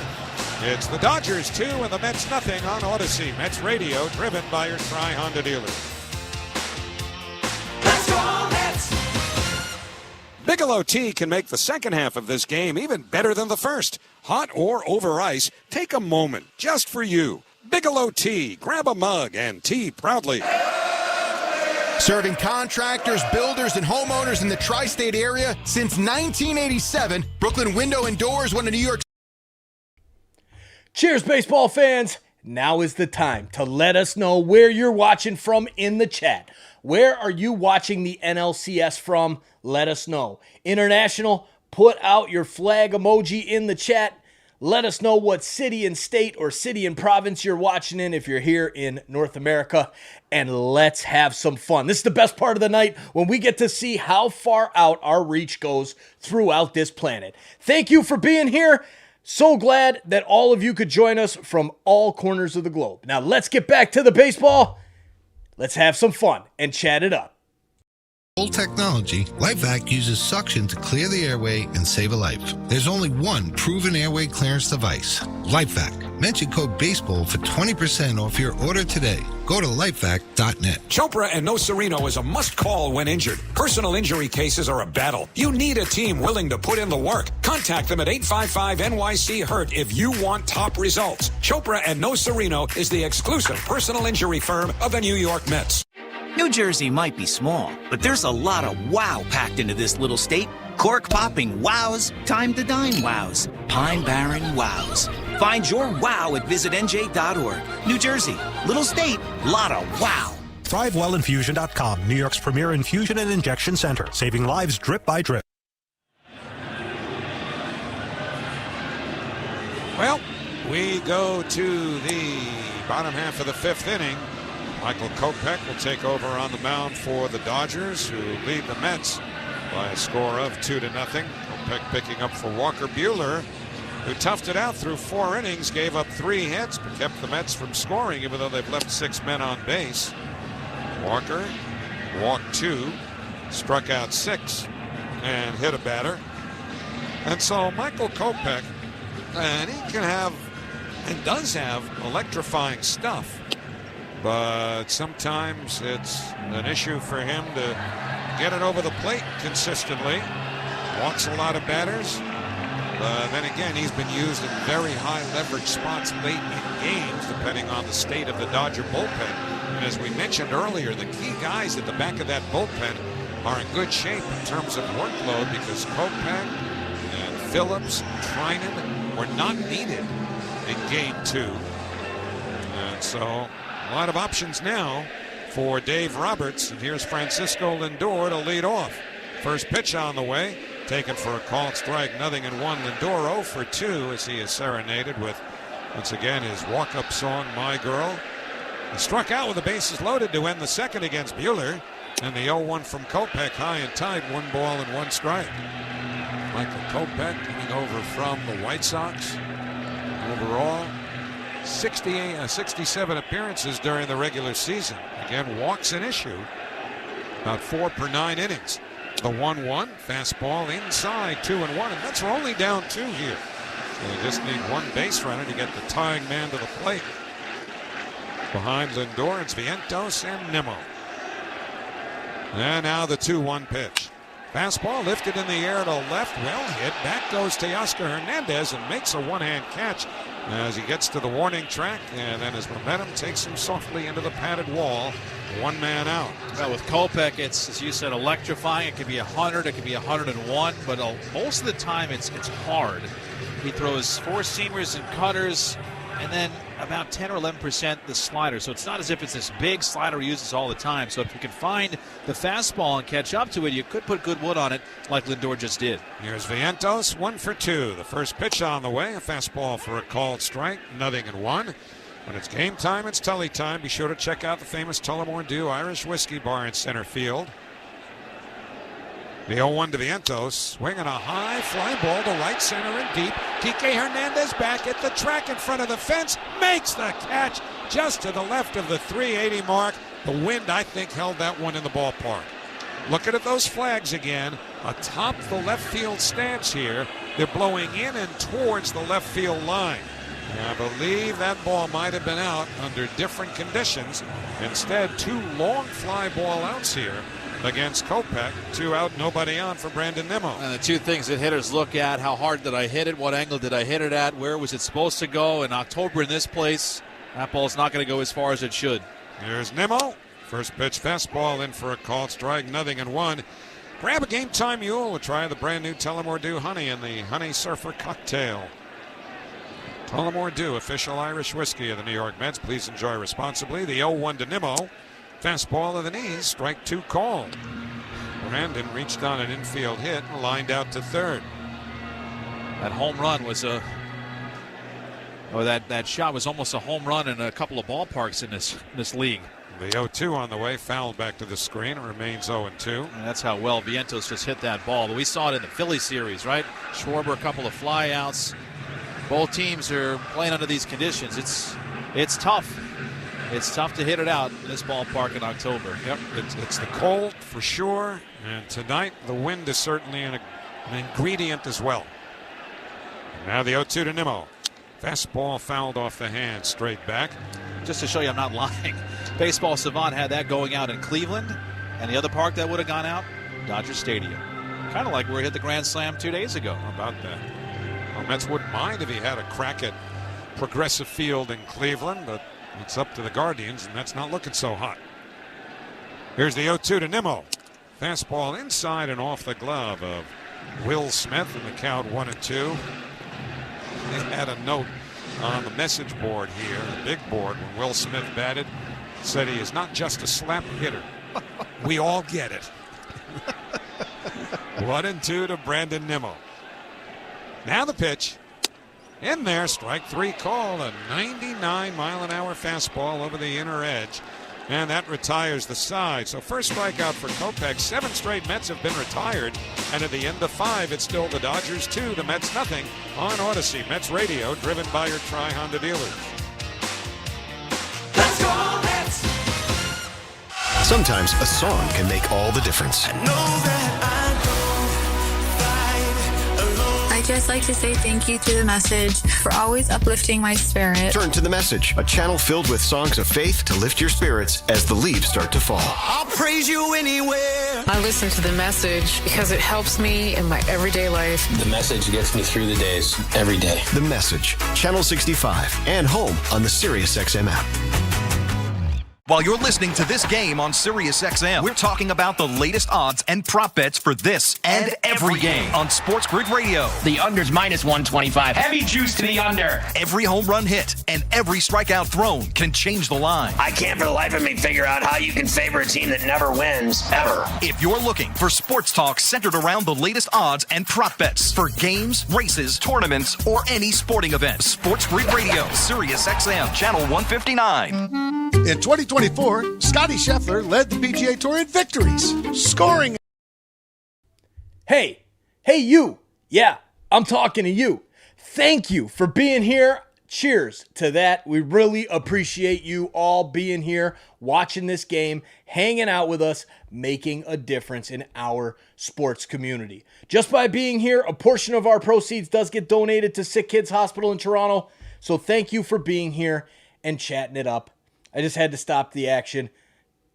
It's the Dodgers 2 and the Mets nothing on Odyssey. Mets Radio, driven by your Tri-Honda dealer. Let's go Mets! Bigelow Tea can make the second half of this game even better than the first. Hot or over ice, take a moment just for you. Bigelow Tea. Grab a mug and tea proudly. Serving contractors, builders, and homeowners in the tri-state area since 1987, Brooklyn Window and Doors, one of New York. Cheers, baseball fans. Now is the time to let us know where you're watching from in the chat. Where are you watching the NLCS from? Let us know. International, put out your flag emoji in the chat. Let us know what city and state or city and province you're watching in if you're here in North America. And let's have some fun. This is the best part of the night when we get to see how far out our reach goes throughout this planet. Thank you for being here. So glad that all of you could join us from all corners of the globe. Now let's get back to the baseball. Let's have some fun and chat it up. Old technology, LifeVac uses suction to clear the airway and save a life. There's only one proven airway clearance device, LifeVac. Mention code BASEBALL for 20% off your order today. Go to lifevac.net. Chopra and Nocerino is a must-call when injured. Personal injury cases are a battle. You need a team willing to put in the work. Contact them at 855-NYC-HURT if you want top results. Chopra and Nocerino is the exclusive personal injury firm of the New York Mets. New Jersey might be small, but there's a lot of wow packed into this little state. Cork-popping wows, time to dine wows. Pine Barren wows. Find your wow at visitnj.org. New Jersey, little state, lot of wow. ThriveWellInfusion.com, New York's premier infusion and injection center, saving lives drip by drip. Well, we go to the bottom half of the fifth inning. Michael Kopech will take over on the mound for the Dodgers, who lead the Mets by a score of 2-0. Kopech picking up for Walker Buehler, who toughed it out through 4 innings, gave up 3 hits, but kept the Mets from scoring, even though they've left 6 men on base. Walker walked 2, struck out 6, and hit a batter. And so Michael Kopech, and he can have, and does have, electrifying stuff. But sometimes it's an issue for him to get it over the plate consistently. Walks a lot of batters. But then again, he's been used in very high leverage spots late in games, depending on the state of the Dodger bullpen. And as we mentioned earlier, the key guys at the back of that bullpen are in good shape in terms of workload, because Kopech and Phillips, Trinan were not needed in game 2. And so a lot of options now for Dave Roberts. And here's Francisco Lindor to lead off. First pitch on the way, taken for a called strike, 0-1. Lindor 0 for 2 as he is serenaded with, once again, his walk-up song, My Girl. He struck out with the bases loaded to end the second against Buehler. And the 0-1 from Kopech, high and tight, 1 ball and 1 strike. Michael Kopech coming over from the White Sox. Overall, 67 appearances during the regular season. Again, walks an issue. About 4 per 9 innings. The 1-1, fastball inside, 2-1, and Mets are only down 2 here. So they just need 1 base runner to get the tying man to the plate. Behind Lindor, it's Vientos and Nimmo. And now the 2-1 pitch. Fastball lifted in the air to left, well hit. Back goes Teoscar Hernandez and makes a one-hand catch as he gets to the warning track, and then his momentum takes him softly into the padded wall. 1 man out. Well, with Kopech, it's, as you said, electrifying. It could be 100, it could be 101, but most of the time it's hard. He throws 4-seamers and cutters, and then about 10 or 11% the slider. So it's not as if it's this big slider he uses all the time. So if you can find the fastball and catch up to it, you could put good wood on it like Lindor just did. Here's Vientos, 1 for 2. The first pitch on the way, a fastball for a called strike, 0-1. When it's game time, it's Tully time. Be sure to check out the famous Tullamore Dew Irish Whiskey Bar in center field. The 0-1 to Vientos, swinging a high fly ball to right center and deep. Kike Hernandez back at the track in front of the fence, makes the catch just to the left of the 380 mark. The wind, I think, held that one in the ballpark. Looking at those flags again, atop the left field stance here. They're blowing in and towards the left field line. I believe that ball might have been out under different conditions. Instead, 2 long fly ball outs here against Kopech. 2 out, nobody on for Brandon Nimmo. And the 2 things that hitters look at: how hard did I hit it? What angle did I hit it at? Where was it supposed to go? In October in this place, that ball's not going to go as far as it should. Here's Nimmo. First pitch fastball in for a called strike, 0-1. Grab a game time mule. We'll try the brand new Tullamore Dew Honey and the Honey Surfer Cocktail. Tullamore Dew, official Irish whiskey of the New York Mets. Please enjoy responsibly. The 0-1 to Nimmo. Fastball of the knees, strike 2 called. Brandon reached on an infield hit and lined out to third. That home run was that shot was almost a home run in a couple of ballparks in this league. The 0-2 on the way, fouled back to the screen. It remains 0-2. And that's how well Vientos just hit that ball. But we saw it in the Philly series, right? Schwarber, a couple of flyouts. Both teams are playing under these conditions. It's tough. It's tough to hit it out in this ballpark in October. Yep, it's the cold for sure. And tonight, the wind is certainly an ingredient as well. Now the 0-2 to Nimmo. Fastball fouled off the hand, straight back. Just to show you I'm not lying, Baseball Savant had that going out in Cleveland, and the other park that would have gone out, Dodger Stadium. Kind of like where he hit the grand slam 2 days ago. How about that? Well, Mets wouldn't mind if he had a crack at Progressive Field in Cleveland, but it's up to the Guardians, and that's not looking so hot. Here's the 0-2 to Nimmo. Fastball inside and off the glove of Will Smith, and the count 1-2. They had a note on the message board here, the big board, when Will Smith batted, said he is not just a slap hitter. We all get it. 1-2 to Brandon Nimmo. Now the pitch. In there, strike three call, a 99-mile-an-hour fastball over the inner edge. And that retires the side. So first strikeout for Kopech. 7 straight Mets have been retired. And at the end of 5, it's still the Dodgers 2, the Mets nothing on Odyssey. Mets Radio, driven by your Tri-Honda dealers. Let's go, Mets! Sometimes a song can make all the difference. I'd just like to say thank you to The Message for always uplifting my spirit. Turn to The Message, a channel filled with songs of faith to lift your spirits as the leaves start to fall. I'll praise you anywhere. I listen to The Message because it helps me in my everyday life. The Message gets me through the days every day. The Message, Channel 65, and home on the SiriusXM app. While you're listening to this game on SiriusXM, we're talking about the latest odds and prop bets for this and every game on Sports Grid Radio. The under's minus 125. Heavy juice to the under. Every home run hit and every strikeout thrown can change the line. I can't for the life of me figure out how you can favor a team that never wins, ever. If you're looking for sports talk centered around the latest odds and prop bets for games, races, tournaments, or any sporting event, Sports Grid Radio, SiriusXM, Channel 159. In 2024, Scotty Scheffler led the PGA Tour in victories, scoring. Hey you. Yeah, I'm talking to you. Thank you for being here. Cheers to that. We really appreciate you all being here, watching this game, hanging out with us, making a difference in our sports community. Just by being here, a portion of our proceeds does get donated to Sick Kids Hospital in Toronto. So thank you for being here and chatting it up. I just had to stop the action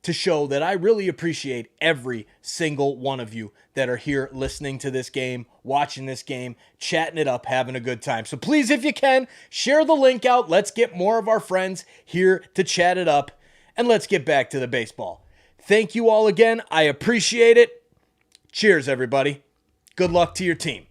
to show that I really appreciate every single one of you that are here listening to this game, watching this game, chatting it up, having a good time. So please, if you can, share the link out. Let's get more of our friends here to chat it up, and let's get back to the baseball. Thank you all again. I appreciate it. Cheers, everybody. Good luck to your team.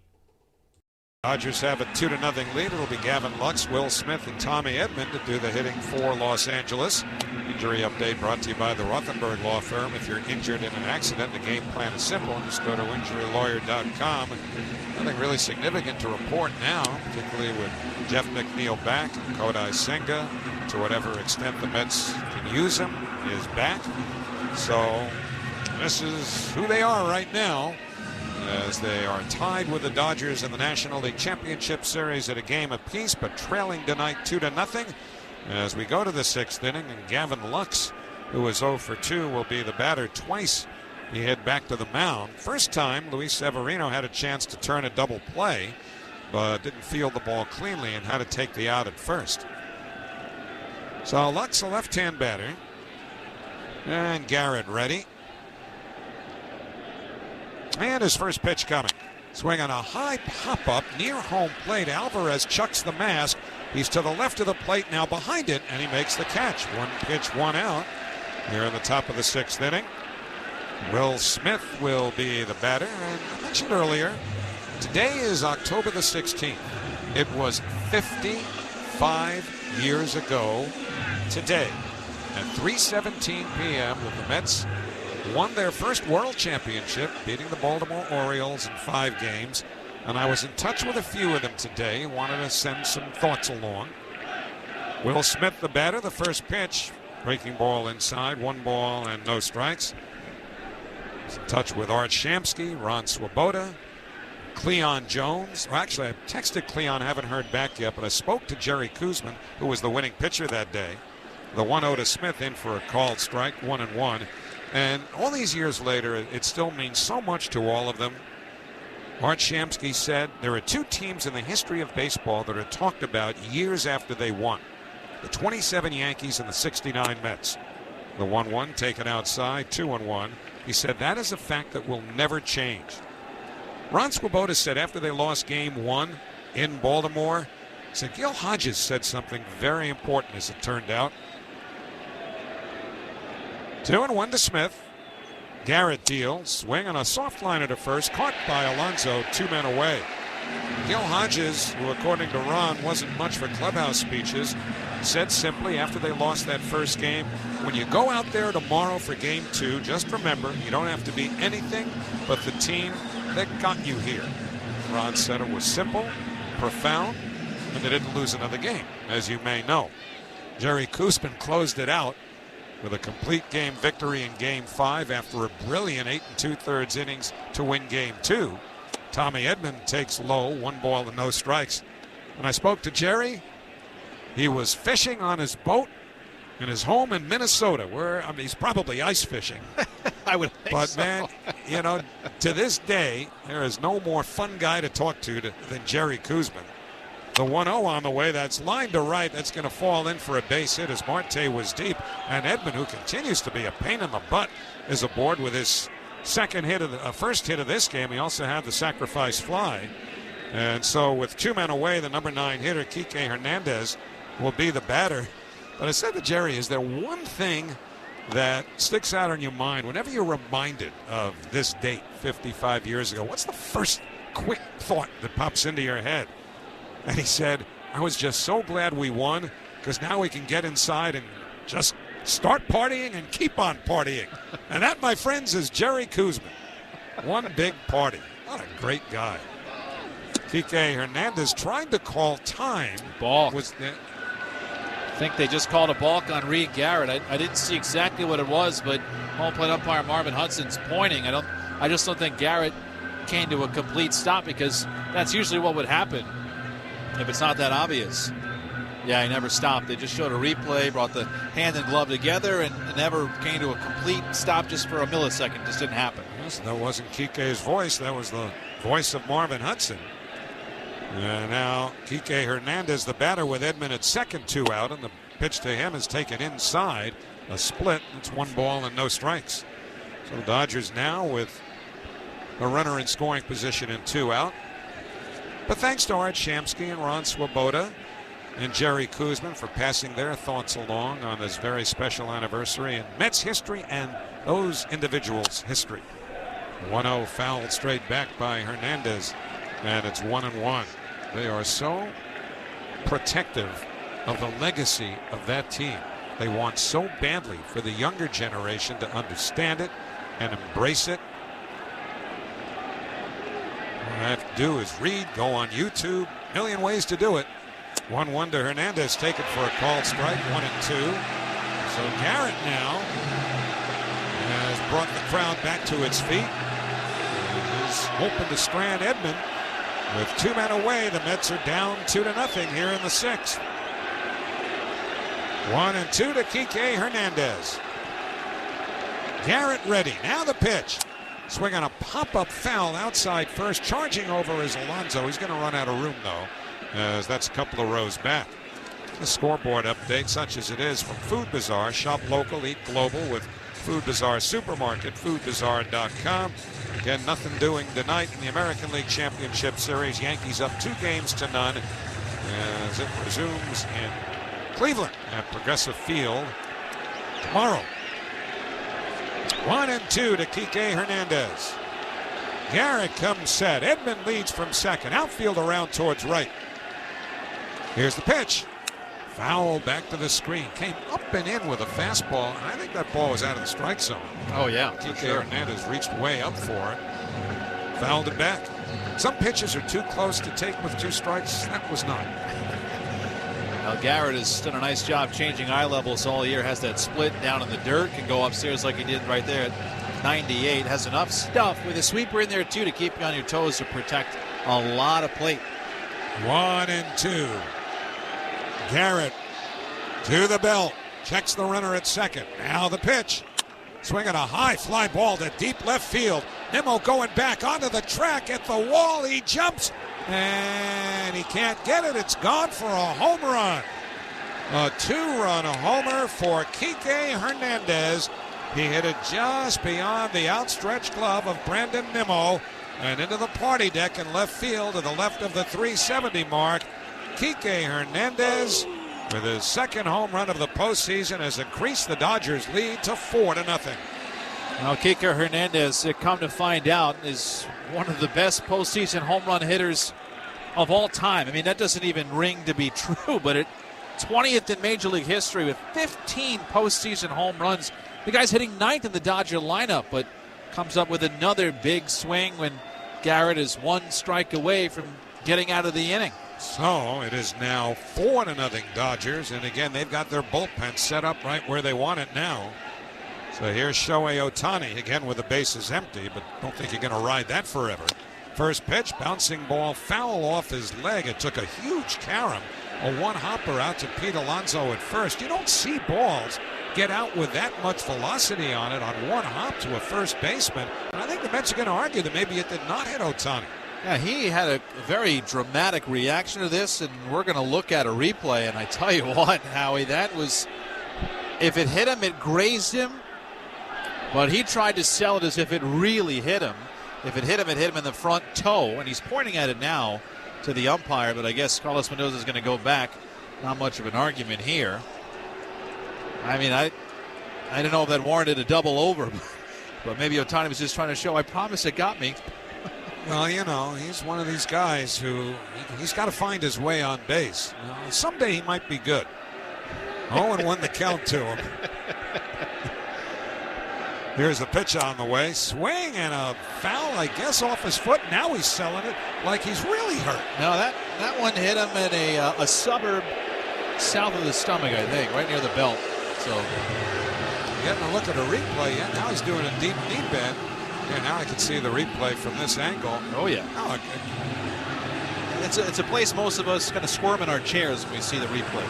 Dodgers have a 2-0 lead. It'll be Gavin Lux, Will Smith, and Tommy Edman to do the hitting for Los Angeles. Injury update brought to you by the Rothenberg Law Firm. If you're injured in an accident, the game plan is simple. Just go to injurylawyer.com. Nothing really significant to report now, particularly with Jeff McNeil back. Kodai Senga, to whatever extent the Mets can use him, is back. So this is who they are right now, as they are tied with the Dodgers in the National League Championship Series at a game apiece, but trailing tonight 2-0 as we go to the 6th inning. And Gavin Lux, who was 0 for 2, will be the batter twice. He head back to the mound. First time, Luis Severino had a chance to turn a double play, but didn't field the ball cleanly and had to take the out at first. So Lux, a left-hand batter, and Garrett ready. And his first pitch coming. Swing on a high pop-up near home plate. Alvarez chucks the mask. He's to the left of the plate now, behind it, and he makes the catch. 1 pitch, 1 out. Here in the top of the 6th inning. Will Smith will be the batter. And I mentioned earlier, today is October the 16th. It was 55 years ago today at 3:17 p.m. that the Mets won their first world championship, beating the Baltimore Orioles in 5 games. And I was in touch with a few of them today, wanted to send some thoughts along. Will Smith, the batter, the first pitch, breaking ball inside, 1 ball and no strikes. In touch with Art Shamsky, Ron Swoboda, Cleon Jones. Well, actually, I texted Cleon, haven't heard back yet, but I spoke to Jerry Kuzman, who was the winning pitcher that day. The 1-0 to Smith, in for a called strike, 1-1. And all these years later, it still means so much to all of them. Art Shamsky said there are 2 teams in the history of baseball that are talked about years after they won. The 27 Yankees and the 69 Mets. The 1-1 taken outside, 2-1. He said that is a fact that will never change. Ron Swoboda said after they lost game 1 in Baltimore, he said Gil Hodges said something very important, as it turned out. 2-1 to Smith. Garrett deals, swing on a soft liner to first, caught by Alonso, 2 men away. Gil Hodges, who according to Ron wasn't much for clubhouse speeches, said simply after they lost that first game, when you go out there tomorrow for game 2, just remember you don't have to be anything but the team that got you here. Ron said it was simple, profound, and they didn't lose another game, as you may know. Jerry Koosman closed it out with a complete game victory in game 5 after a brilliant 8 2/3 innings to win game 2. Tommy Edman takes low, 1 ball and no strikes. When I spoke to Jerry, he was fishing on his boat in his home in Minnesota, where he's probably ice fishing. I would think but so. man, to this day, there is no more fun guy to talk to than Jerry Koosman. The 1-0 on the way, that's line to right. That's going to fall in for a base hit as Marte was deep. And Edman, who continues to be a pain in the butt, is aboard with his first hit of this game. He also had the sacrifice fly. And so with 2 men away, the number 9 hitter, Kike Hernandez, will be the batter. But I said to Jerry, is there one thing that sticks out in your mind whenever you're reminded of this date 55 years ago? What's the first quick thought that pops into your head? And he said, I was just so glad we won because now we can get inside and just start partying and keep on partying. And that, my friends, is Jerry Koosman. One big party. What a great guy. Kike Hernandez trying to call time. Balk. I think they just called a balk on Reed Garrett. I didn't see exactly what it was, but home plate umpire Marvin Hudson's pointing. I just don't think Garrett came to a complete stop because that's usually what would happen if it's not that obvious. Yeah, he never stopped. They just showed a replay, brought the hand and glove together, and never came to a complete stop just for a millisecond. Just didn't happen. Yes, that wasn't Kike's voice. That was the voice of Marvin Hudson. And now Kike Hernandez, the batter, with Edman at second, 2 out, and the pitch to him is taken inside. A split. It's 1 ball and no strikes. So the Dodgers now with a runner in scoring position and 2 out. But thanks to Art Shamsky and Ron Swoboda and Jerry Koosman for passing their thoughts along on this very special anniversary in Mets history and those individuals' history. 1-0 fouled straight back by Hernandez, and it's 1-1. They are so protective of the legacy of that team. They want so badly for the younger generation to understand it and embrace it. All I have to do is read, go on YouTube, million ways to do it. 1-1 to Hernandez, taken for a called strike, 1-2. So Garrett now has brought the crowd back to its feet. And is hoping to strand Edman. With 2 men away, the Mets are down 2-0 here in the 6th. 1-2 to Kike Hernandez. Garrett ready. Now the pitch. Swing on a pop-up foul outside first. Charging over is Alonso. He's going to run out of room, though, as that's a couple of rows back. The scoreboard update, such as it is, from Food Bazaar. Shop local, eat global with Food Bazaar Supermarket, foodbazaar.com. Again, nothing doing tonight in the American League Championship Series. Yankees up 2-0 as it resumes in Cleveland at Progressive Field tomorrow. 1-2 to Kike Hernandez. Garrett comes set. Edman leads from second. Outfield around towards right. Here's the pitch. Foul back to the screen. Came up and in with a fastball, and I think that ball was out of the strike zone. Oh, yeah. Kike Hernandez reached way up for it. Fouled it back. Some pitches are too close to take with 2 strikes. That was not. Now Garrett has done a nice job changing eye levels all year. Has that split down in the dirt. Can go upstairs like he did right there at 98. Has enough stuff with a sweeper in there, too, to keep you on your toes to protect a lot of plate. 1-2. Garrett to the belt. Checks the runner at second. Now the pitch. Swinging a high fly ball to deep left field. Nimmo going back onto the track at the wall. He jumps and he can't get it. It's gone for a home run. A 2-run homer for Kike Hernandez. He hit it just beyond the outstretched glove of Brandon Nimmo and into the party deck in left field to the left of the 370 mark. Kike Hernandez, with his second home run of the postseason, has increased the Dodgers' lead to 4-0. Now, Kike Hernandez, come to find out, is one of the best postseason home run hitters of all time. I mean, that doesn't even ring to be true, but 20th in Major League history with 15 postseason home runs. The guy's hitting 9th in the Dodger lineup, but comes up with another big swing when Garrett is 1 strike away from getting out of the inning. So it is now 4-0 Dodgers, and again, they've got their bullpen set up right where they want it now. So here's Shohei Ohtani again with the bases empty, but don't think you're going to ride that forever. First pitch, bouncing ball, foul off his leg. It took a huge carom, a one-hopper out to Pete Alonso at first. You don't see balls get out with that much velocity on it on one hop to a first baseman. And I think the Mets are going to argue that maybe it did not hit Ohtani. Yeah, he had a very dramatic reaction to this, and we're going to look at a replay. And I tell you what, Howie, that was, if it hit him, it grazed him. But he tried to sell it as if it really hit him. If it hit him in the front toe. And he's pointing at it now to the umpire. But I guess Carlos Mendoza is going to go back. Not much of an argument here. I mean, I don't know if that warranted a double over. But maybe Ohtani was just trying to show, I promise it got me. Well, you know, he's one of these guys who he's got to find his way on base. You know, someday he might be good. 0-1 the count to him. Here's the pitch on the way. Swing and a foul, I guess, off his foot. Now he's selling it like he's really hurt. No, that one hit him in a suburb south of the stomach, I think, right near the belt. So getting a look at a replay. Yeah, now he's doing a deep knee bend. Yeah, now I can see the replay from this angle. Oh, yeah. Oh, it's a place most of us kind of squirm in our chairs when we see the replay.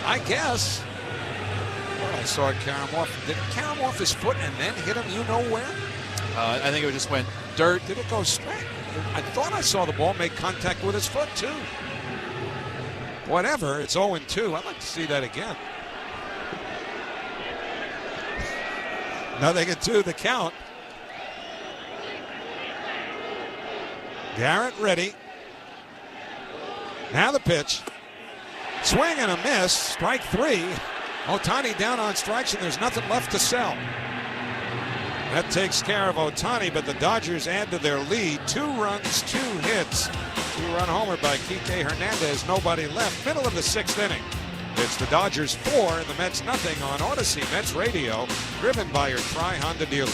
I guess. Well, I saw it carom off. Did it carom off his foot and then hit him you know where? I think it just went dirt. Did it go straight? I thought I saw the ball make contact with his foot, too. Whatever, it's 0-2. I'd like to see that again. 0-2, the count. Garrett ready. Now the pitch. Swing and a miss. Strike 3. Ohtani down on strikes, and there's nothing left to sell. That takes care of Ohtani, but the Dodgers add to their lead. 2 runs, 2 hits. 2-run homer by Kike Hernandez. Nobody left. Middle of the 6th inning. It's the Dodgers 4 and the Mets nothing on Odyssey Mets Radio, driven by your Tri-Honda dealer.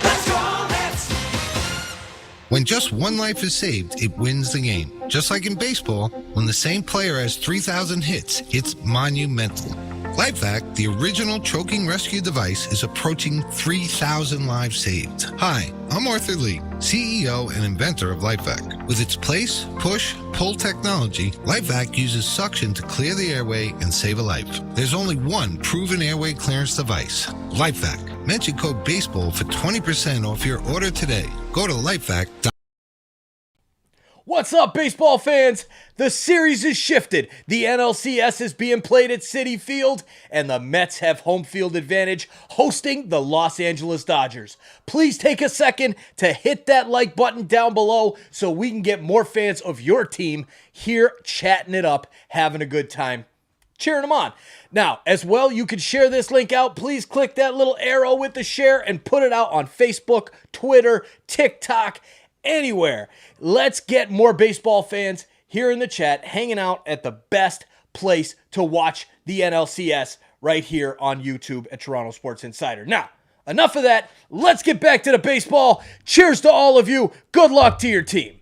Let's go, Mets! When just one life is saved, it wins the game. Just like in baseball, when the same player has 3,000 hits, it's monumental. LifeVac, the original choking rescue device, is approaching 3,000 lives saved. Hi, I'm Arthur Lee, CEO and inventor of LifeVac. With its place, push, pull technology, LifeVac uses suction to clear the airway and save a life. There's only one proven airway clearance device, LifeVac. Mention code BASEBALL for 20% off your order today. Go to lifevac.com. What's up, baseball fans? The series is shifted. The NLCS is being played at Citi Field, and the Mets have home field advantage hosting the Los Angeles Dodgers. Please take a second to hit that like button down below so we can get more fans of your team here chatting it up, having a good time, cheering them on. Now, as well, you can share this link out. Please click that little arrow with the share and put it out on Facebook, Twitter, TikTok, anywhere. Let's get more baseball fans here in the chat hanging out at the best place to watch the NLCS right here on YouTube at Toronto Sports Insider. Now, enough of that. Let's get back to the baseball. Cheers to all of you. Good luck to your team.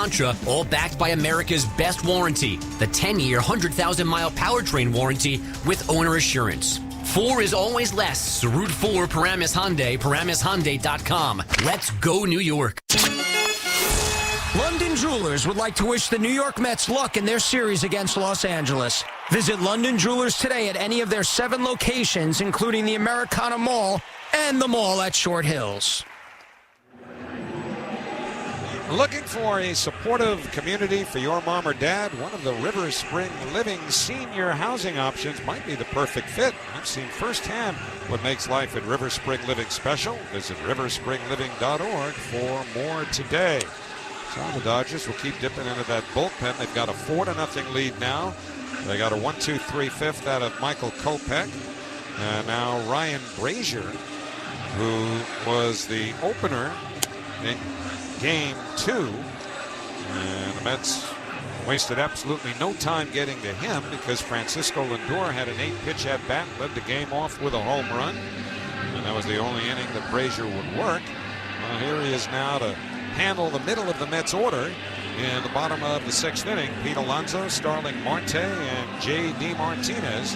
Mantra, all backed by America's best warranty, the 10-year, 100,000-mile powertrain warranty with owner assurance. 4 is always less, so root 4 Paramus Hyundai, ParamusHyundai.com. Let's go New York. London Jewelers would like to wish the New York Mets luck in their series against Los Angeles. Visit London Jewelers today at any of their 7 locations, including the Americana Mall and the mall at Short Hills. Looking for a supportive community for your mom or dad? One of the River Spring Living senior housing options might be the perfect fit. I've seen firsthand what makes life at River Spring Living special. Visit riverspringliving.org for more today. So the Dodgers will keep dipping into that bullpen. They've got a 4-0 lead now. They got a 1-2-3 fifth out of Michael Kopech. And now Ryan Brazier, who was the opener in Game 2. And the Mets wasted absolutely no time getting to him because Francisco Lindor had an 8-pitch at-bat, led the game off with a home run. And that was the only inning that Brazier would work. Well, here he is now to handle the middle of the Mets order in the bottom of the 6th inning. Pete Alonso, Starling Marte, and J.D. Martinez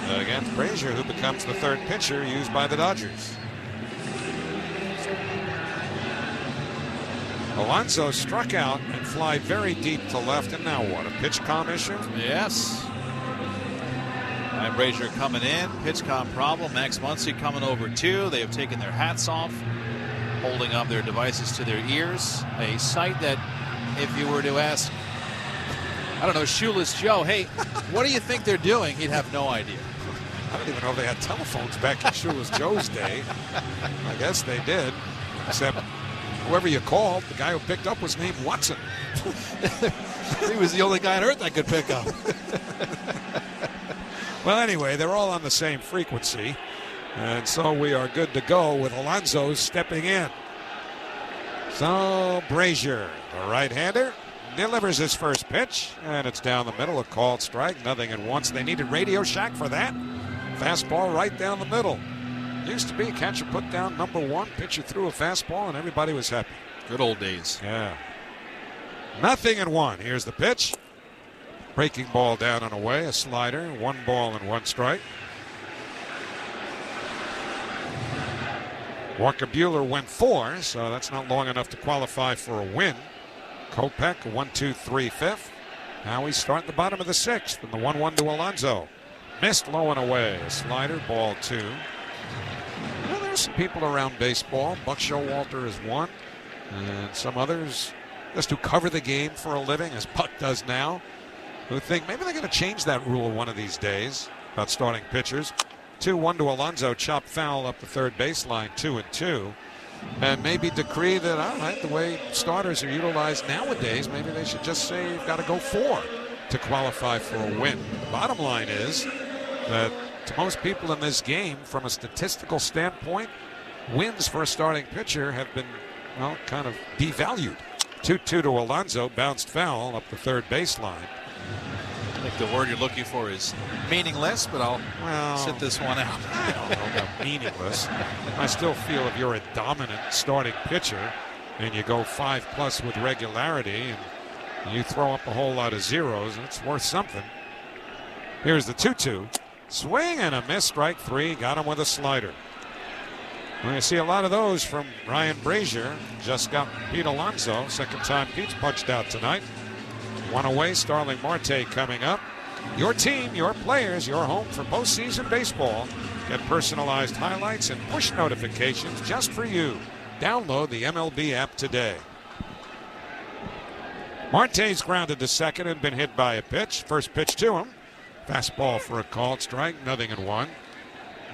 against Brazier, who becomes the 3rd pitcher used by the Dodgers. Alonso struck out and fly very deep to left, and now what, a pitch comm issue? Yes. Ryan Brazier coming in, pitch comm problem. Max Muncy coming over too. They have taken their hats off, holding up their devices to their ears. A sight that, if you were to ask, I don't know, Shoeless Joe, hey, what do you think they're doing? He'd have no idea. I don't even know if they had telephones back in Shoeless Joe's day. I guess they did, except whoever you called, the guy who picked up was named Watson. He was the only guy on earth I could pick up. Well, anyway, they're all on the same frequency, and so we are good to go with Alonso stepping in. So Brazier, the right-hander, delivers his first pitch, and it's down the middle, a called strike, 0-1. They needed Radio Shack for that. Fastball right down the middle. Used to be catcher put down number 1, pitcher threw a fastball, and everybody was happy. Good old days. Yeah. 0-1. Here's the pitch. Breaking ball down and away, a slider, 1 ball and 1 strike. Walker Buehler went 4, so that's not long enough to qualify for a win. Kopech, 1-2-3 fifth. Now he's starting the bottom of the 6th, and the 1-1 to Alonso. Missed low and away, a slider, ball 2. Well, there's some people around baseball. Buck Showalter is one, and some others just who cover the game for a living, as Buck does now, who think maybe they're going to change that rule one of these days about starting pitchers. 2-1 to Alonso, chopped foul up the 3rd baseline, 2-2. And maybe decree that, all right, the way starters are utilized nowadays, maybe they should just say you've got to go 4 to qualify for a win. The bottom line is that to most people in this game, from a statistical standpoint, wins for a starting pitcher have been, well, kind of devalued. 2-2 to Alonso, bounced foul up the 3rd baseline. I think the word you're looking for is meaningless, but I'll sit this one out. I don't know about meaningless. I still feel if you're a dominant starting pitcher and you go 5+ with regularity and you throw up a whole lot of zeros, it's worth something. Here's the 2-2. Swing and a miss, strike 3. Got him with a slider. We're going to see a lot of those from Ryan Brazier. Just got Pete Alonso. Second time Pete's punched out tonight. 1 away, Starling Marte coming up. Your team, your players, your home for postseason baseball. Get personalized highlights and push notifications just for you. Download the MLB app today. Marte's grounded to second and been hit by a pitch. First pitch to him. Fastball for a called strike, 0-1.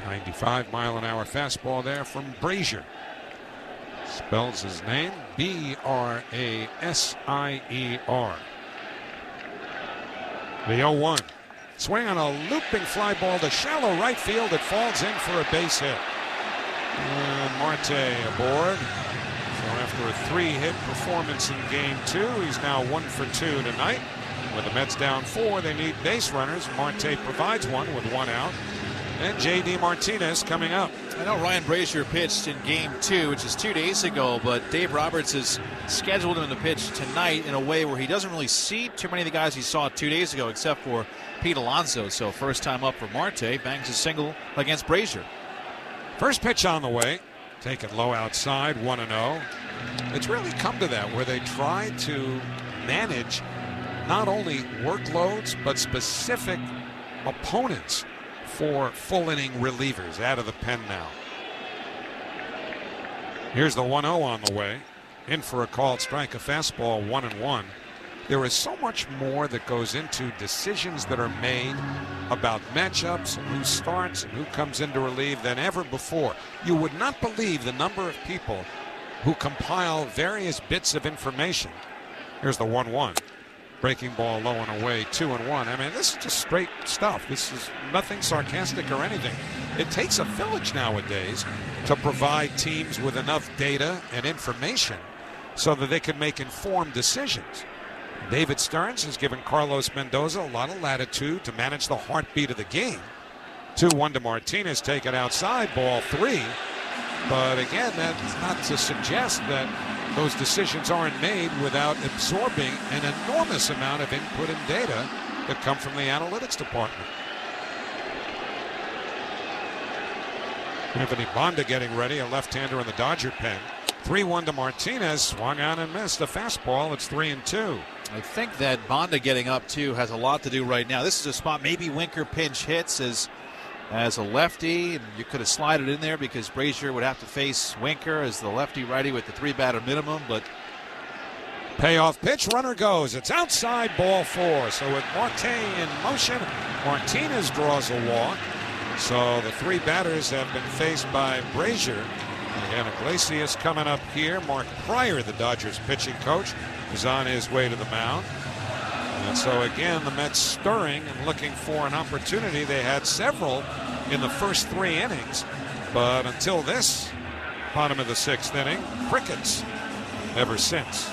95-mile-an-hour fastball there from Brazier. Spells his name Brasier. The 0-1. Swing on a looping fly ball to shallow right field. It falls in for a base hit. And Marte aboard. So after a 3-hit performance in Game 2, he's now 1 for 2 tonight. With the Mets down 4, they need base runners. Marte provides one with 1 out. And J.D. Martinez coming up. I know Ryan Brazier pitched in Game 2, which is 2 days ago, but Dave Roberts has scheduled him to pitch tonight in a way where he doesn't really see too many of the guys he saw 2 days ago, except for Pete Alonso. So first time up for Marte, bangs a single against Brazier. First pitch on the way, taken low outside, 1-0. It's really come to that, where they try to manage not only workloads, but specific opponents for full inning relievers out of the pen now. Here's the 1-0 on the way. In for a called strike, a fastball, 1-1. There is so much more that goes into decisions that are made about matchups and who starts and who comes in to relieve than ever before. You would not believe the number of people who compile various bits of information. Here's the 1-1. Breaking ball low and away, 2-1. I mean, this is just straight stuff. This is nothing sarcastic or anything. It takes a village nowadays to provide teams with enough data and information so that they can make informed decisions. David Stearns has given Carlos Mendoza a lot of latitude to manage the heartbeat of the game. 2-1 to Martinez, taken outside, ball 3. But again, that's not to suggest that those decisions aren't made without absorbing an enormous amount of input and data that come from the analytics department. Anthony Banda getting ready, a left-hander in the Dodger pen. 3-1 to Martinez, swung on and missed a fastball. It's 3-2. I think that Banda getting up too has a lot to do right now. This is a spot maybe Winker pinch hits as a lefty, and you could have slid it in there because Brazier would have to face Winker as the lefty-righty with the 3-batter minimum, but payoff pitch, runner goes. It's outside, ball 4. So with Marte in motion, Martinez draws a walk. So the 3 batters have been faced by Brazier. Again, Iglesias coming up here. Mark Pryor, the Dodgers pitching coach, is on his way to the mound. And so again, the Mets stirring and looking for an opportunity. They had several in the first 3 innings, but until this bottom of the 6th inning, crickets ever since.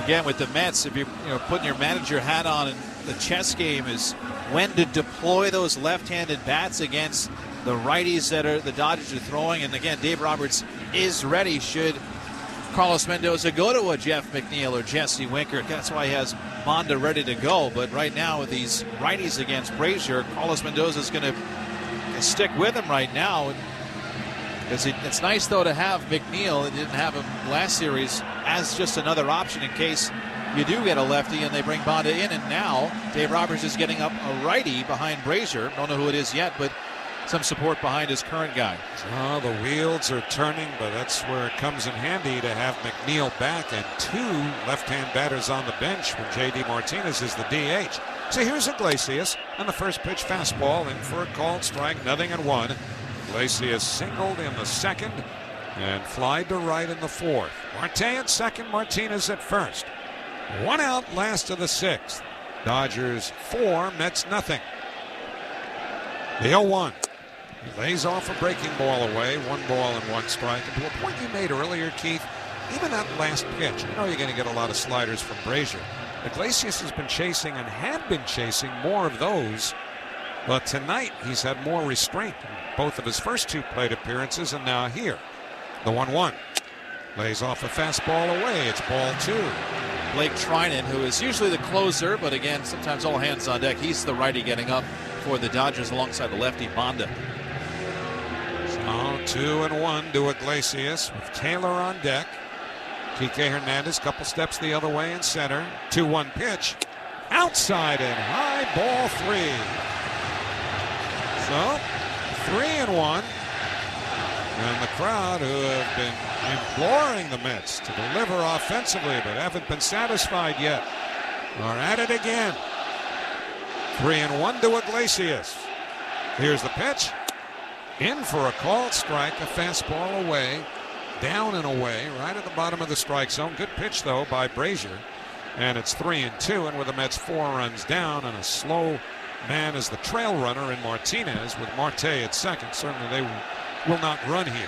Again, with the Mets, if you're putting your manager hat on, and the chess game is when to deploy those left-handed bats against the righties that the Dodgers are throwing. And again, Dave Roberts is ready should Carlos Mendoza go to a Jeff McNeil or Jesse Winker. That's why he has Banda ready to go. But right now with these righties against Brazier, Carlos Mendoza is going to stick with him right now. It's nice, though, to have McNeil. It didn't have him last series as just another option in case you do get a lefty and they bring Banda in. And now Dave Roberts is getting up a righty behind Brazier. Don't know who it is yet, but some support behind his current guy. Oh, the wheels are turning, but that's where it comes in handy to have McNeil back and 2 left-hand batters on the bench when J.D. Martinez is the DH. So here's Iglesias, and the first pitch fastball in for a called strike, 0-1. Iglesias singled in the 2nd and flied to right in the 4th. Marte at 2nd, Martinez at 1st. 1 out, last of the 6th. Dodgers 4, Mets nothing. The 0-1. He lays off a breaking ball away, 1 ball and 1 strike. And to a point you made earlier, Keith, even that last pitch, you know you're going to get a lot of sliders from Brazier. Iglesias has been chasing and had been chasing more of those, but tonight he's had more restraint in both of his first 2 plate appearances and now here. The 1-1. Lays off a fastball away. It's ball 2. Blake Trinan, who is usually the closer, but again, sometimes all hands on deck. He's the righty getting up for the Dodgers alongside the lefty Banda. So 2-1 to Iglesias with Taylor on deck. Kike Hernandez, couple steps the other way in center. 2-1 pitch. Outside and high, ball 3. So 3-1. And the crowd, who have been imploring the Mets to deliver offensively but haven't been satisfied yet, are at it again. 3-1 to Iglesias. Here's the pitch. In for a called strike, a fastball away, down and away, right at the bottom of the strike zone. Good pitch, though, by Brazier. And it's 3-2, and with the Mets 4 runs down and a slow man as the trail runner in Martinez with Marte at 2nd. Certainly they will not run here.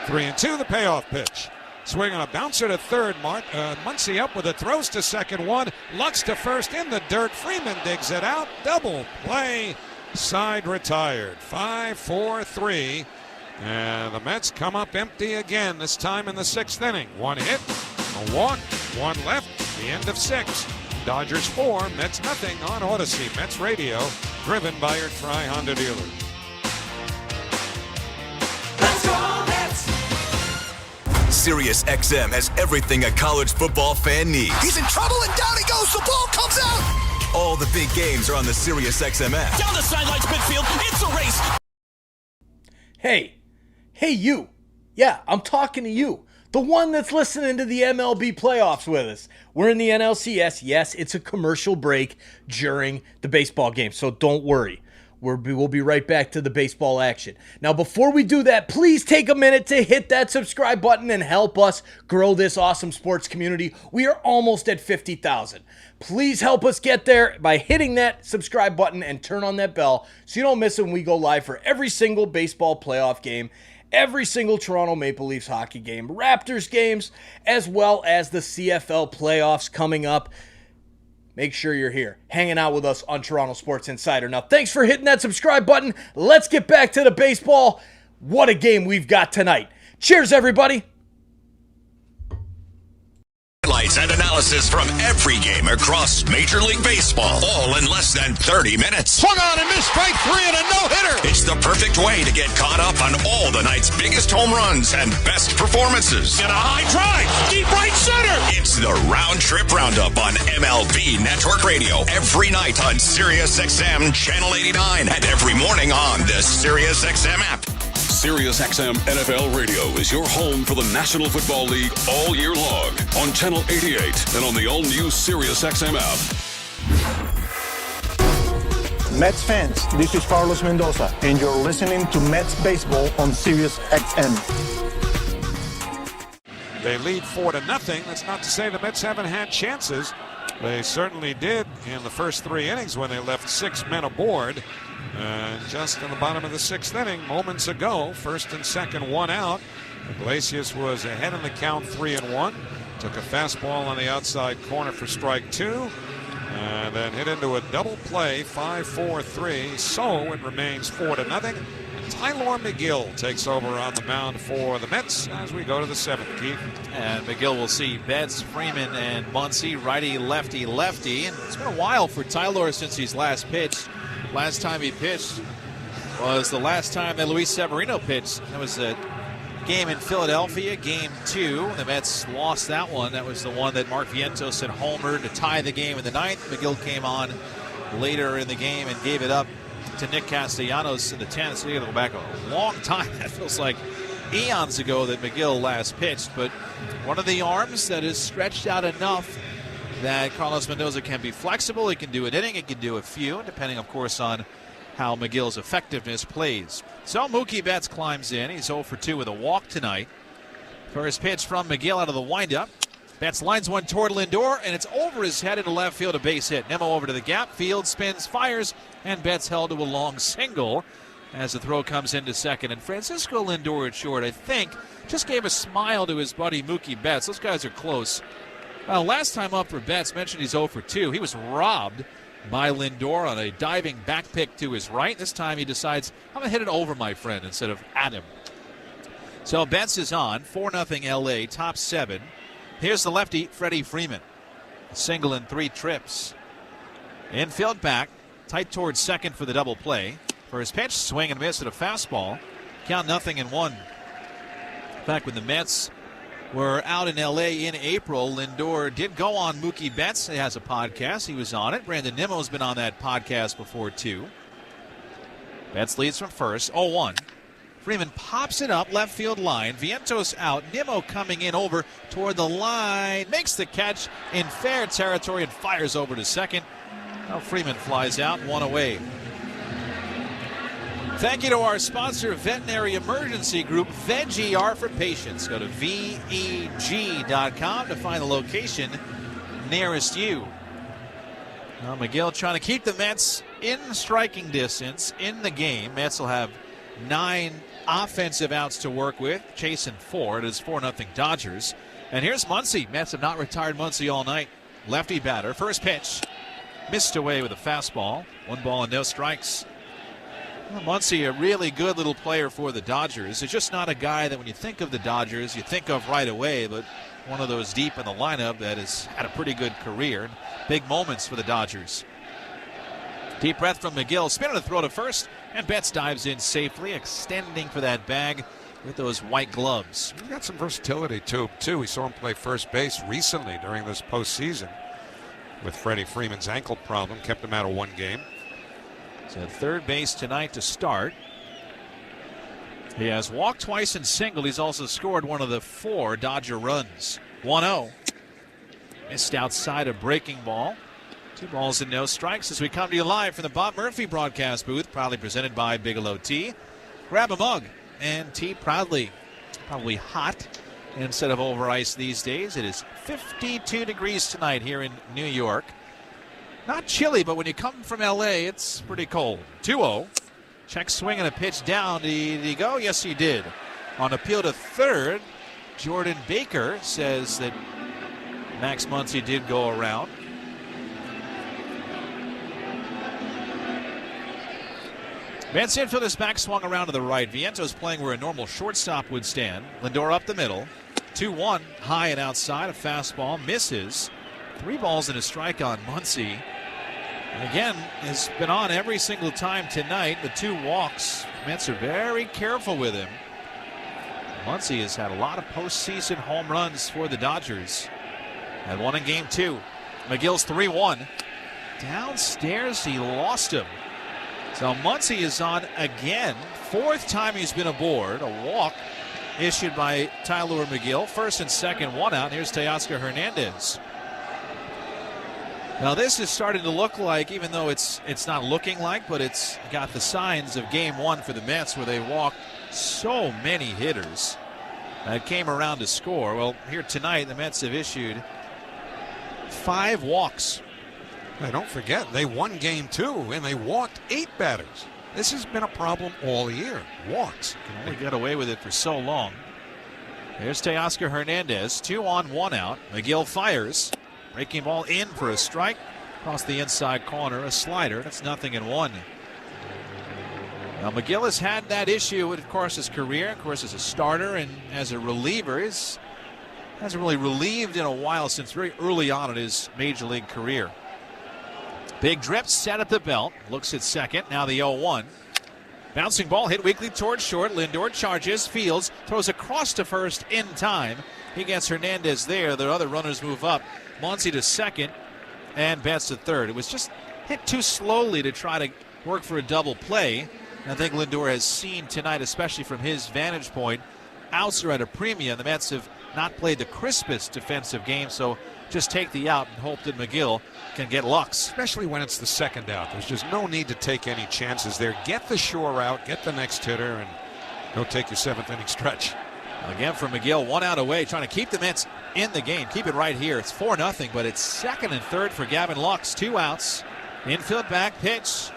3-2, the payoff pitch. Swing on a bouncer to 3rd. Muncy up with it, throws to 2nd. 1, Lutz to 1st, in the dirt. Freeman digs it out. Double play. Side retired. 5-4-3. And the Mets come up empty again, this time in the 6th inning. 1 hit, a walk, 1 left, the end of 6. Dodgers 4, Mets nothing on Odyssey. Mets Radio, driven by your Tri-Honda dealer. Let's go, Mets! Sirius XM has everything a college football fan needs. He's in trouble and down he goes. The ball comes out. All the big games are on the Sirius XM app. Down the sidelines, midfield. It's a race. Hey, you. Yeah, I'm talking to you. The one that's listening to the MLB playoffs with us. We're in the NLCS. Yes, it's a commercial break during the baseball game, so don't worry. we'll be right back to the baseball action. Now, before we do that, please take a minute to hit that subscribe button and help us grow this awesome sports community. We are almost at 50,000. Please help us get there by hitting that subscribe button and turn on that bell so you don't miss it when we go live for every single baseball playoff game, every single Toronto Maple Leafs hockey game, Raptors games, as well as the CFL playoffs coming up. Make sure you're here, hanging out with us on Toronto Sports Insider. Now, thanks for hitting that subscribe button. Let's get back to the baseball. What a game we've got tonight. Cheers, everybody. Highlights and analysis from every game across Major League Baseball, all in less than 30 minutes. Swung on and missed, strike three and a no-hitter. It's the perfect way to get caught up on all the night's biggest home runs and best performances. And a high drive, deep right center. It's the Round Trip Roundup on MLB Network Radio every night on SiriusXM Channel 89 and every morning on the SiriusXM app. SiriusXM NFL Radio is your home for the National Football League all year long on Channel 88 and on the all-new SiriusXM app. Mets fans, this is Carlos Mendoza, and you're listening to Mets Baseball on SiriusXM. They lead 4-0. That's not to say the Mets haven't had chances. They certainly did in the first 3 innings when they left 6 men aboard. Just in the bottom of the 6th inning, moments ago, first and second, 1 out. Iglesias was ahead in the count, 3-1. Took a fastball on the outside corner for strike 2. And then hit into a double play, 5-4-3. So it remains 4-0. And Tylor Megill takes over on the mound for the Mets as we go to the 7th, Keith. And Megill will see Betts, Freeman, and Muncy, righty, lefty, lefty. And it's been a while for Tylor since he's last pitched. Last time he pitched was the last time that Luis Severino pitched. That was a game in Philadelphia, game 2. The Mets lost that one. That was the one that Mark Vientos had homered to tie the game in the 9th. Megill came on later in the game and gave it up to Nick Castellanos in the 10th. So you got to go back a long time. That feels like eons ago that Megill last pitched. But one of the arms that is stretched out enough that Carlos Mendoza can be flexible. He can do an inning, he can do a few, depending, of course, on how Megill's effectiveness plays. So Mookie Betts climbs in. He's 0 for 2 with a walk tonight. First pitch from Megill out of the windup. Betts lines one toward Lindor, and it's over his head into left field, a base hit. Nimmo over to the gap, field spins, fires, and Betts held to a long single as the throw comes into second. And Francisco Lindor at short, I think, just gave a smile to his buddy Mookie Betts. Those guys are close. Last time up for Betts, mentioned he's 0 for 2. He was robbed by Lindor on a diving back pick to his right. This time he decides, I'm going to hit it over my friend instead of at him. So Betts is on, 4-0 LA, top 7. Here's the lefty, Freddie Freeman. A single in 3 trips. Infield back, tight towards second for the double play. For his pitch, swing and miss at a fastball. Count 0-1. In fact, when the Mets were out in L.A. in April, Lindor did go on Mookie Betts. He has a podcast. He was on it. Brandon Nimmo's been on that podcast before, too. Betts leads from first, 0-1. Freeman pops it up, left field line. Vientos out. Nimmo coming in over toward the line. Makes the catch in fair territory and fires over to second. Now Freeman flies out, 1 away. Thank you to our sponsor, Veterinary Emergency Group, VEG-R for patients. Go to VEG.com to find the location nearest you. Now Megill trying to keep the Mets in striking distance in the game. Mets will have 9 offensive outs to work with, chasing 4. It is 4-0 Dodgers. And here's Muncy. Mets have not retired Muncy all night. Lefty batter, first pitch. Missed away with a fastball. 1 ball and no strikes. Muncy, a really good little player for the Dodgers. It's just not a guy that when you think of the Dodgers, you think of right away, but one of those deep in the lineup that has had a pretty good career. Big moments for the Dodgers. Deep breath from Megill, spinning a throw to first, and Betts dives in safely, extending for that bag with those white gloves. He's got some versatility, too. We saw him play first base recently during this postseason with Freddie Freeman's ankle problem, kept him out of 1 game. At third base tonight to start. He has walked twice and singled. He's also scored one of the 4 Dodger runs. 1-0. Missed outside a breaking ball. 2 balls and no strikes as we come to you live from the Bob Murphy broadcast booth, proudly presented by Bigelow Tea. Grab a mug and tea proudly. It's probably hot instead of over ice these days. It is 52 degrees tonight here in New York. Not chilly, but when you come from L.A., it's pretty cold. 2-0. Check swing and a pitch down. Did he go? Yes, he did. On appeal to third, Jordan Baker says that Max Muncy did go around. Mets infield is back, swung around to the right. Viento's playing where a normal shortstop would stand. Lindor up the middle. 2-1, high and outside. A fastball misses. 3 balls and a strike on Muncy. And again, has been on every single time tonight. The 2 walks. Mets are very careful with him. Muncy has had a lot of postseason home runs for the Dodgers. Had one in game 2. McGill's 3-1. Downstairs, he lost him. So Muncy is on again. 4th time he's been aboard. A walk issued by Tyler McGill. First and second, 1 out. And here's Teoscar Hernandez. Now this is starting to look like, even though it's not looking like, but it's got the signs of game 1 for the Mets where they walked so many hitters that came around to score. Well, here tonight the Mets have issued 5 walks. Hey, don't forget, they won game 2 and they walked 8 batters. This has been a problem all year. Walks. Can only get away with it for so long. Here's Teoscar Hernandez. 2 on, 1 out. McGill fires. Breaking ball in for a strike. Across the inside corner, a slider. That's 0-1. Now McGill has had that issue with, of course, his career. Of course, as a starter and as a reliever. He hasn't really relieved in a while since very early on in his major league career. Big drip set at the belt. Looks at second. Now the 0-1. Bouncing ball hit weakly towards short. Lindor charges, fields, throws across to first in time. He gets Hernandez there. The other runners move up. Muncy to second and Betts to third. It was just hit too slowly to try to work for a double play. I think Lindor has seen tonight, especially from his vantage point, outs are at a premium. The Mets have not played the crispest defensive game, so just take the out and hope that McGill can get Lux. Especially when it's the second out. There's just no need to take any chances there. Get the shore out, get the next hitter, and go take your 7th inning stretch. Again for McGill, 1 out away, trying to keep the Mets in the game. Keep it right here. It's 4-0, but it's second and third for Gavin Lux. 2 outs. Infield back pitch.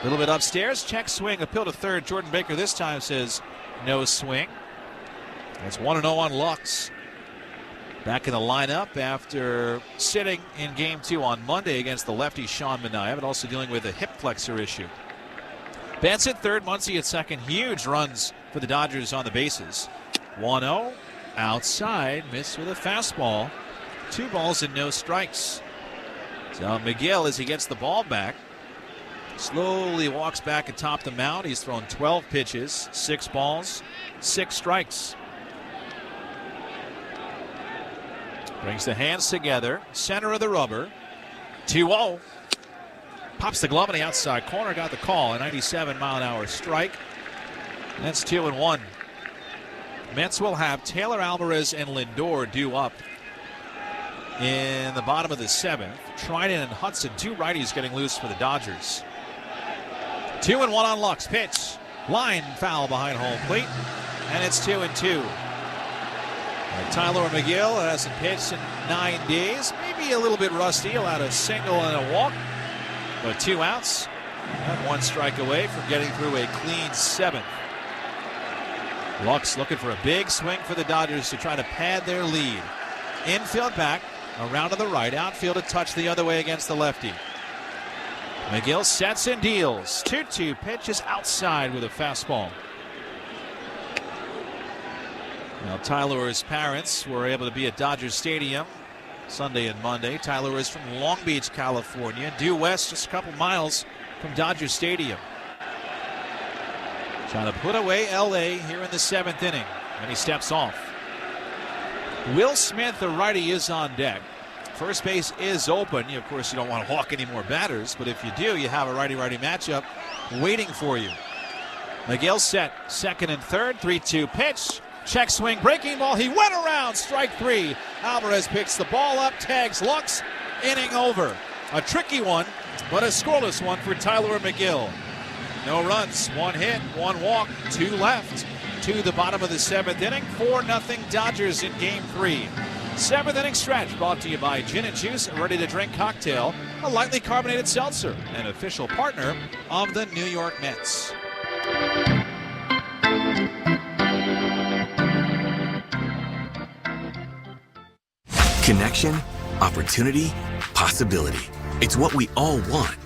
A little bit upstairs. Check swing. Appeal to third. Jordan Baker this time says no swing. It's 1-0 on Lux. Back in the lineup after sitting in game 2 on Monday against the lefty Sean Manaea, but also dealing with a hip flexor issue. Betts at third, Muncy at second. Huge runs for the Dodgers on the bases. 1-0. Outside. Missed with a fastball. 2 balls and no strikes. So McGill, as he gets the ball back, slowly walks back atop the mound. He's thrown 12 pitches, 6 balls, 6 strikes. Brings the hands together. Center of the rubber. 2-0. Pops the glove on the outside corner. Got the call. A 97-mile-an-hour strike. That's 2-1. Mets will have Taylor Alvarez and Lindor due up in the bottom of the 7th. Trinan and Hudson, 2 righties getting loose for the Dodgers. 2-1 on Lux. Pitch. Line foul behind home plate. And it's 2-2. Tyler McGill hasn't pitched in 9 days. Maybe a little bit rusty. He'll have a single and a walk. But 2 outs. And 1 strike away from getting through a clean 7th. Lux looking for a big swing for the Dodgers to try to pad their lead. Infield back. Around to the right. Outfield a touch the other way against the lefty. McGill sets and deals. 2-2 pitches outside with a fastball. Now, Tyler's parents were able to be at Dodger Stadium Sunday and Monday. Tyler is from Long Beach, California, due west just a couple miles from Dodger Stadium. Trying to put away L.A. here in the 7th inning, and he steps off. Will Smith, the righty, is on deck. First base is open. Of course, you don't want to walk any more batters, but if you do, you have a righty-righty matchup waiting for you. McGill set, second and third, 3-2 pitch. Check swing, breaking ball. He went around, strike 3. Alvarez picks the ball up, tags Lux Inning over. A tricky one, but a scoreless one for Tyler McGill. No runs, 1 hit, 1 walk, 2 left. To the bottom of the 7th inning, 4-0 Dodgers in Game 3. 7th inning stretch brought to you by Gin and Juice Ready-to-Drink Cocktail, a lightly carbonated seltzer, an official partner of the New York Mets. Connection, opportunity, possibility. It's what we all want.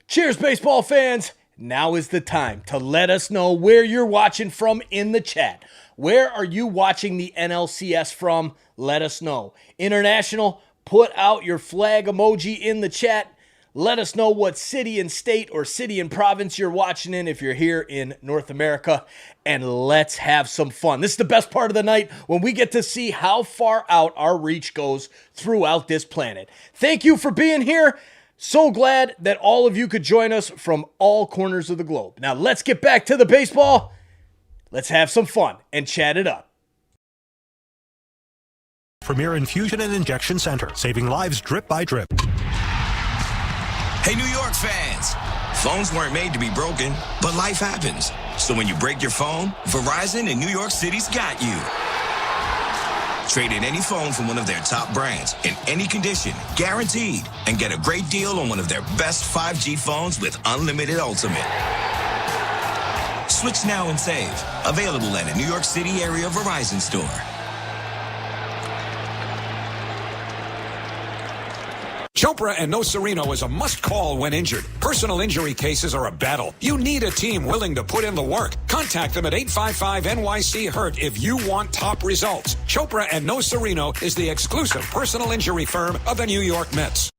Cheers, baseball fans. Now is the time to let us know where you're watching from in the chat. Where are you watching the NLCS from? Let us know. International, put out your flag emoji in the chat. Let us know what city and state or city and province you're watching in if you're here in North America. And let's have some fun. This is the best part of the night when we get to see how far out our reach goes throughout this planet. Thank you for being here. So glad that all of you could join us from all corners of the globe. Now let's get back to the baseball. Let's have some fun and chat it up. Premier Infusion and Injection Center, saving lives drip by drip. Hey, New York fans. Phones weren't made to be broken, but life happens. So when you break your phone, Verizon in New York City's got you. Trade in any phone from one of their top brands in any condition, guaranteed, and get a great deal on one of their best 5G phones with unlimited ultimate. Switch now and save. Available at a New York City area Verizon store. Chopra and Nocerino is a must-call when injured. Personal injury cases are a battle. You need a team willing to put in the work. Contact them at 855-NYC-HURT if you want top results. Chopra and Nocerino is the exclusive personal injury firm of the New York Mets.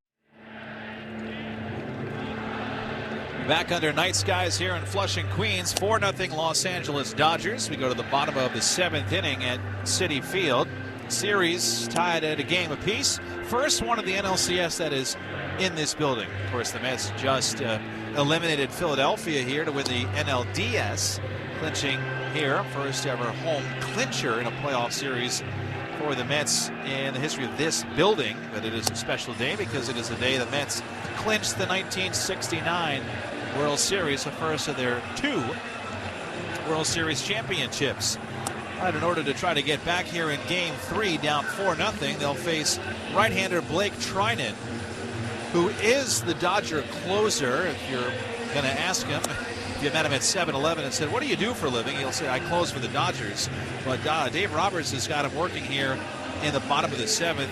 Back under night skies here in Flushing, Queens. 4-0 Los Angeles Dodgers. We go to the bottom of the 7th inning at Citi Field. Series tied at a game apiece. First one of the NLCS that is in this building. Of course, the Mets just eliminated Philadelphia here to win the NLDS, clinching here first ever home clincher in a playoff series for the Mets in the history of this building. But it is a special day because it is the day the Mets clinched the 1969 World Series, the first of their 2 World Series championships. In order to try to get back here in Game 3, down 4-0, they'll face right-hander Blake Trinan, who is the Dodger closer. If you're going to ask him, if you met him at 7-Eleven and said, "What do you do for a living?" he'll say, "I close for the Dodgers." But Dave Roberts has got him working here in the bottom of the 7th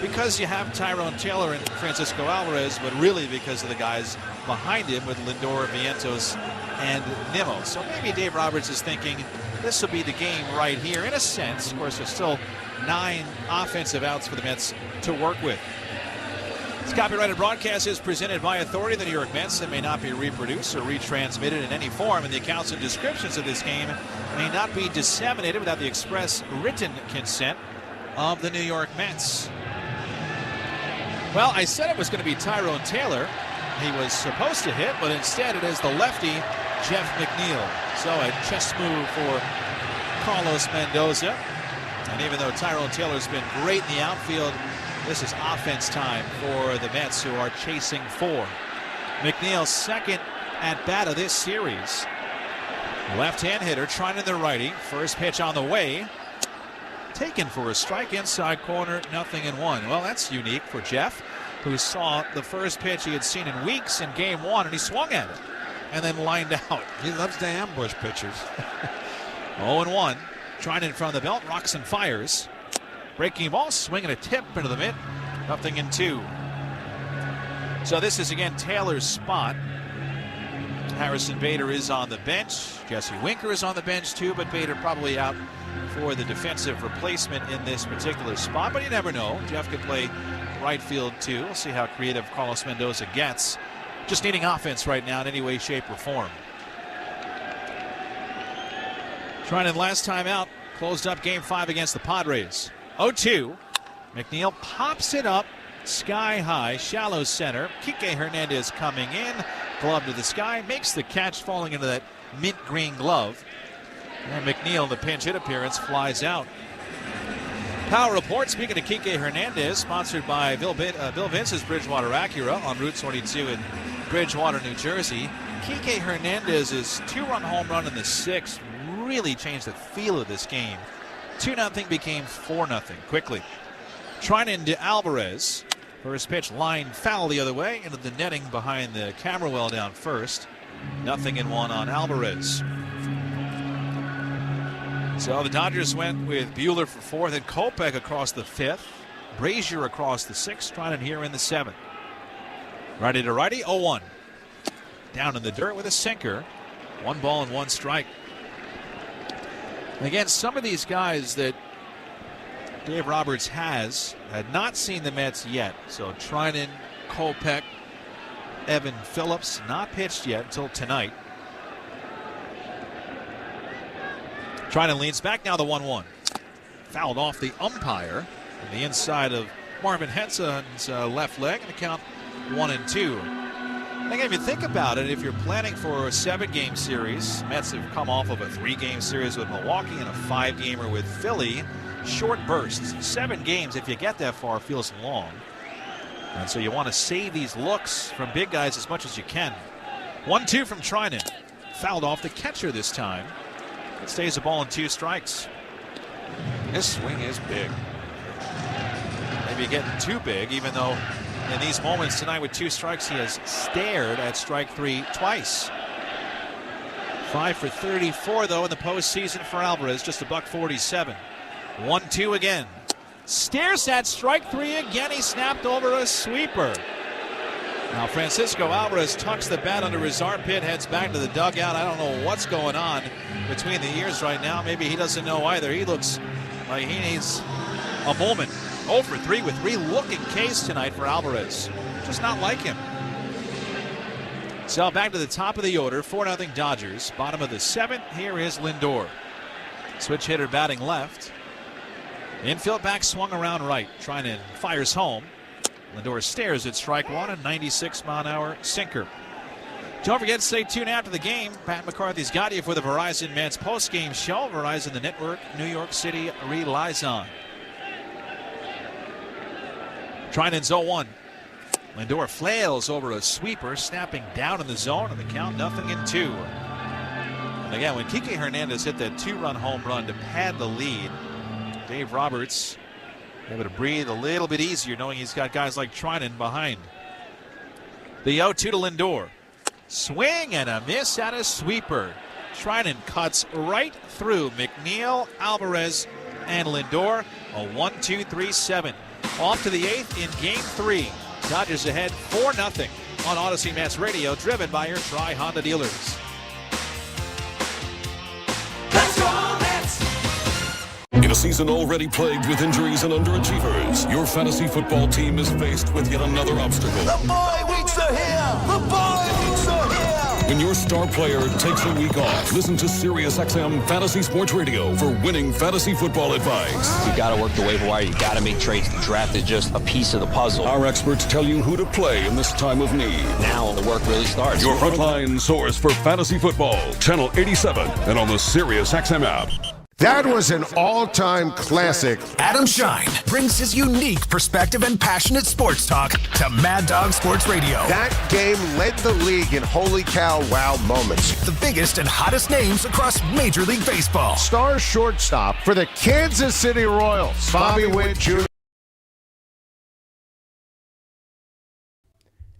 because you have Tyrone Taylor and Francisco Alvarez, but really because of the guys behind him with Lindor, Vientos, and Nimmo. So maybe Dave Roberts is thinking, this will be the game right here, in a sense. Of course, there's still 9 offensive outs for the Mets to work with. This copyrighted broadcast is presented by authority of the New York Mets and may not be reproduced or retransmitted in any form, and the accounts and descriptions of this game may not be disseminated without the express written consent of the New York Mets. Well, I said it was going to be Tyrone Taylor. He was supposed to hit, but instead it is the lefty, Jeff McNeil. So a chest move for Carlos Mendoza. And even though Tyrone Taylor's been great in the outfield, this is offense time for the Mets, who are chasing 4. McNeil's second at bat of this series. Left-hand hitter trying to the righty. First pitch on the way. Taken for a strike inside corner, 0-1. Well, that's unique for Jeff, who saw the first pitch he had seen in weeks in Game 1, and he swung at it and then lined out. He loves to ambush pitchers. 0-1. Trying in front of the belt, rocks and fires. Breaking ball, swinging a tip into the mid. 0-2. So this is again Taylor's spot. Harrison Bader is on the bench. Jesse Winker is on the bench too, but Bader probably out for the defensive replacement in this particular spot. But you never know. Jeff could play right field too. We'll see how creative Carlos Mendoza gets. Just needing offense right now in any way, shape, or form. Trinan last time out closed up Game 5 against the Padres. 0-2. McNeil pops it up sky high, shallow center. Kike Hernandez coming in, glove to the sky, makes the catch, falling into that mint green glove. And McNeil, the pinch hit appearance, flies out. Power Report, speaking to Kike Hernandez, sponsored by Bill Vince's Bridgewater Acura on Route 22 in Bridgewater, New Jersey. Kike Hernandez's 2-run home run in the 6th really changed the feel of this game. 2-0 became 4-0 quickly. Trinan to Alvarez. First pitch line foul the other way into the netting behind the camera well down first. 0-1 on Alvarez. So the Dodgers went with Buehler for 4th and Kopech across the 5th. Brazier across the 6th. Trinan here in the 7th. Righty to righty, 0-1. Down in the dirt with a sinker. 1 ball and 1 strike. And again, some of these guys that Dave Roberts had not seen the Mets yet. So Trinan, Kopech, Evan Phillips, not pitched yet until tonight. Trinan leans back, now the 1-1. Fouled off the umpire on the inside of Marvin Henson's left leg, and the count 1-2. I think if you think about it, if you're planning for a 7-game series, Mets have come off of a 3-game series with Milwaukee and a 5-gamer with Philly. Short bursts. 7 games, if you get that far, feels long. And so you want to save these looks from big guys as much as you can. 1-2 from Trinan. Fouled off the catcher this time. It stays a ball and 2 strikes. This swing is big. Maybe getting too big, even though in these moments tonight with 2 strikes, he has stared at strike 3 twice. 5 for 34, though, in the postseason for Alvarez, just $147. 1-2 again. Stares at strike 3 again. He snapped over a sweeper. Now Francisco Alvarez tucks the bat under his armpit, heads back to the dugout. I don't know what's going on between the ears right now. Maybe he doesn't know either. He looks like he needs a moment. 0 for 3 with 3 looking Ks tonight for Alvarez. Just not like him. So back to the top of the order. 4-0 Dodgers. Bottom of the 7th. Here is Lindor. Switch hitter batting left. Infield back swung around right. Trinan fires home. Lindor stares at strike 1, a 96-mile-an-hour sinker. Don't forget to stay tuned after the game. Pat McCarthy's got you for the Verizon Mets postgame show. Verizon, the network New York City relies on. Trinan's 0-1. Lindor flails over a sweeper, snapping down in the zone, and the count 0-2. And again, when Kike Hernandez hit that 2-run home run to pad the lead, Dave Roberts able to breathe a little bit easier knowing he's got guys like Trinan behind. The 0-2 to Lindor. Swing and a miss at a sweeper. Trinan cuts right through McNeil, Alvarez, and Lindor. A 1-2-3-7. Off to the 8th in Game 3. Dodgers ahead 4-0 on Odyssey Mets Radio, driven by your Tri-Honda dealers. In a season already plagued with injuries and underachievers, your fantasy football team is faced with yet another obstacle. The bye weeks are here! The bye weeks are here! When your star player takes a week off, listen to SiriusXM Fantasy Sports Radio for winning fantasy football advice. You got to work the waiver wire. You got to make trades. The draft is just a piece of the puzzle. Our experts tell you who to play in this time of need. Now the work really starts. Your frontline source for fantasy football, Channel 87, and on the SiriusXM app. That was an all-time classic. Adam Shine brings his unique perspective and passionate sports talk to Mad Dog Sports Radio. That game led the league in holy cow wow moments. The biggest and hottest names across Major League Baseball. Star shortstop for the Kansas City Royals, Bobby Witt Jr.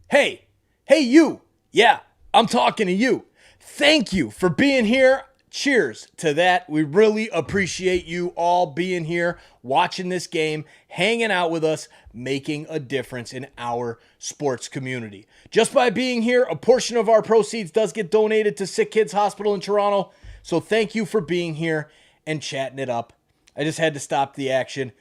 Hey you. Yeah, I'm talking to you. Thank you for being here. Cheers to that. We really appreciate you all being here, watching this game, hanging out with us, making a difference in our sports community. Just by being here, a portion of our proceeds does get donated to Sick Kids Hospital in Toronto. So thank you for being here and chatting it up. I just had to stop the action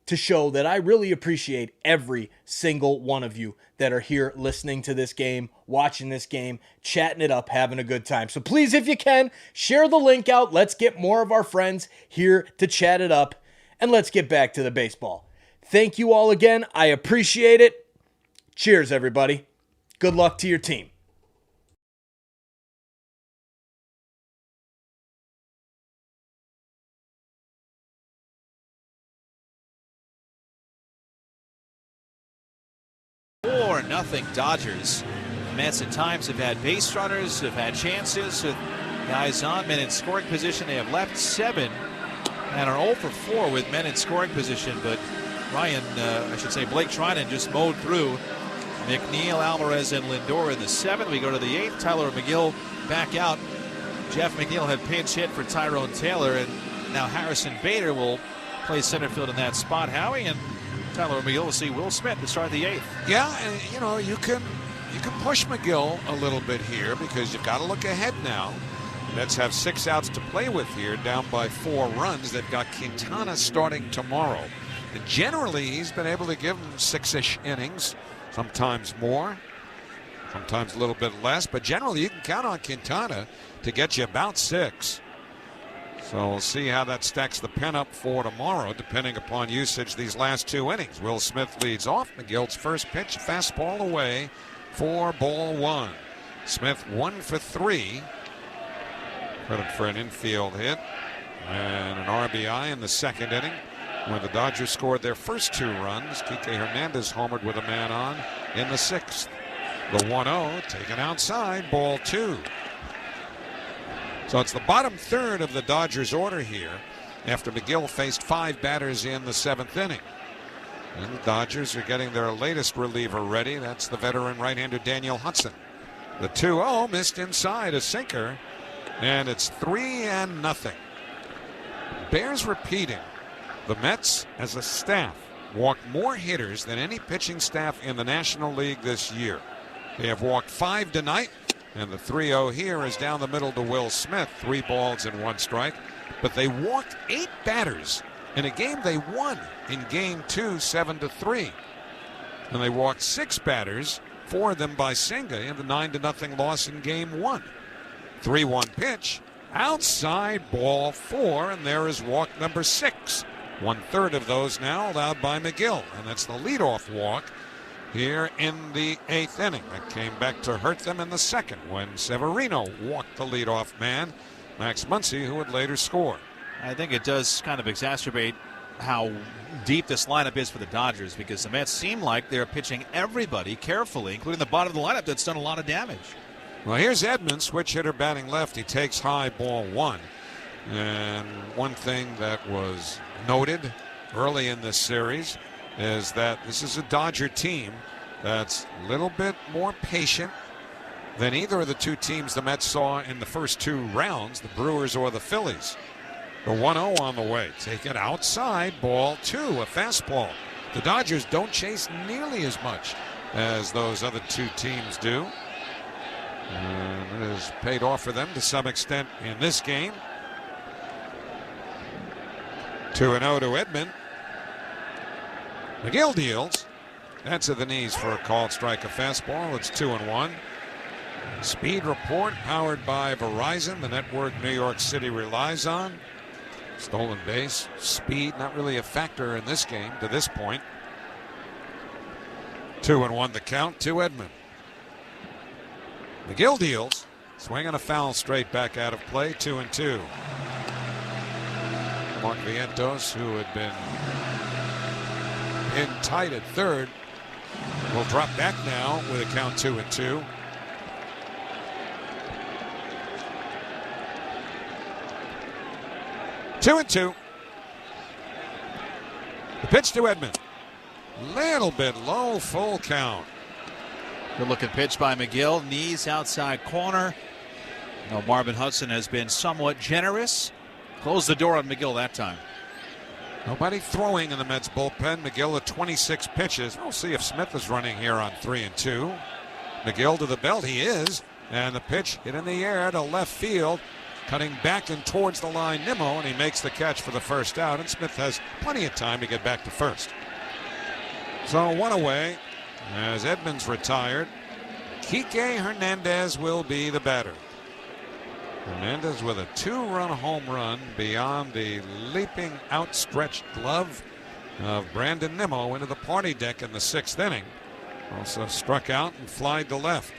to show that I really appreciate every single one of you that are here listening to this game, watching this game, chatting it up, having a good time. So please, if you can, share the link out. Let's get more of our friends here to chat it up, and let's get back to the baseball. Thank you all again. I appreciate it. Cheers, everybody. Good luck to your team. 4-0 Dodgers. The Mets at times have had base runners, have had chances, with guys on, men in scoring position. They have left 7 and are 0 for 4 with men in scoring position. But Blake Trinan just mowed through McNeil, Alvarez, and Lindor in the 7th. We go to the 8th. Tyler McGill back out. Jeff McNeil had pinch hit for Tyrone Taylor, and now Harrison Bader will play center field in that spot. Howie, and Tyler McGill will see Will Smith to start the 8th. Yeah, and you can push McGill a little bit here because you've got to look ahead now. Mets have 6 outs to play with here, down by 4 runs. They've got Quintana starting tomorrow. And generally, he's been able to give them 6-ish innings, sometimes more, sometimes a little bit less. But generally, you can count on Quintana to get you about 6. So we'll see how that stacks the pen up for tomorrow, depending upon usage these last 2 innings. Will Smith leads off. McGill's first pitch, fastball away for ball 1. Smith 1 for 3. Credit for an infield hit and an RBI in the 2nd inning when the Dodgers scored their first 2 runs. Kike Hernandez homered with a man on in the 6th. The 1-0 taken outside, ball 2. So it's the bottom third of the Dodgers order here after McGill faced 5 batters in the 7th inning. And the Dodgers are getting their latest reliever ready. That's the veteran right-hander Daniel Hudson. The 2-0 missed inside, a sinker, and it's 3-0. Bears repeating. The Mets, as a staff, walked more hitters than any pitching staff in the National League this year. They have walked 5 tonight, and the 3-0 here is down the middle to Will Smith. 3 balls and 1 strike. But they walked 8 batters in a game they won in Game 2, 7-3. And they walked 6 batters, 4 of them by Senga, in the 9-0 loss in Game 1. 3-1 pitch, outside, ball 4, and there is walk number 6. 1/3 of those now allowed by McGill, and that's the leadoff walk here in the 8th inning. That came back to hurt them in the 2nd when Severino walked the leadoff man, Max Muncy, who would later score. I think it does kind of exacerbate how deep this lineup is for the Dodgers, because the Mets seem like they're pitching everybody carefully, including the bottom of the lineup that's done a lot of damage. Well, here's Edman, switch hitter batting left. He takes high, ball 1. And one thing that was noted early in this series is that this is a Dodger team that's a little bit more patient than either of the 2 teams the Mets saw in the first 2 rounds, the Brewers or the Phillies. The 1-0 on the way. Take it outside, ball 2, a fastball. The Dodgers don't chase nearly as much as those other 2 teams do. And it has paid off for them to some extent in this game. 2-0 to Edman. McGill deals. That's at the knees for a called strike, a fastball. It's 2-1. Speed report powered by Verizon, the network New York City relies on. Stolen base, speed, not really a factor in this game to this point. 2-1 the count to Edman. McGill deals. Swing and a foul straight back out of play, 2-2. Mark Vientos, who had been in tight at third, will drop back now with a count 2-2. Two and 2. The pitch to Edman. Little bit low, full count. Good looking pitch by McGill. Knees outside corner. No, Marvin Hudson has been somewhat generous. Closed the door on McGill that time. Nobody throwing in the Mets bullpen. McGill at 26 pitches. We'll see if Smith is running here on 3-2. McGill to the belt. He is. And the pitch hit in the air to left field. Cutting back and towards the line, Nimmo, and he makes the catch for the first out. And Smith has plenty of time to get back to first. So 1 away as Edman's retired. Kike Hernandez will be the batter. Hernandez with a 2-run home run beyond the leaping outstretched glove of Brandon Nimmo into the party deck in the 6th inning. Also struck out and flied to left.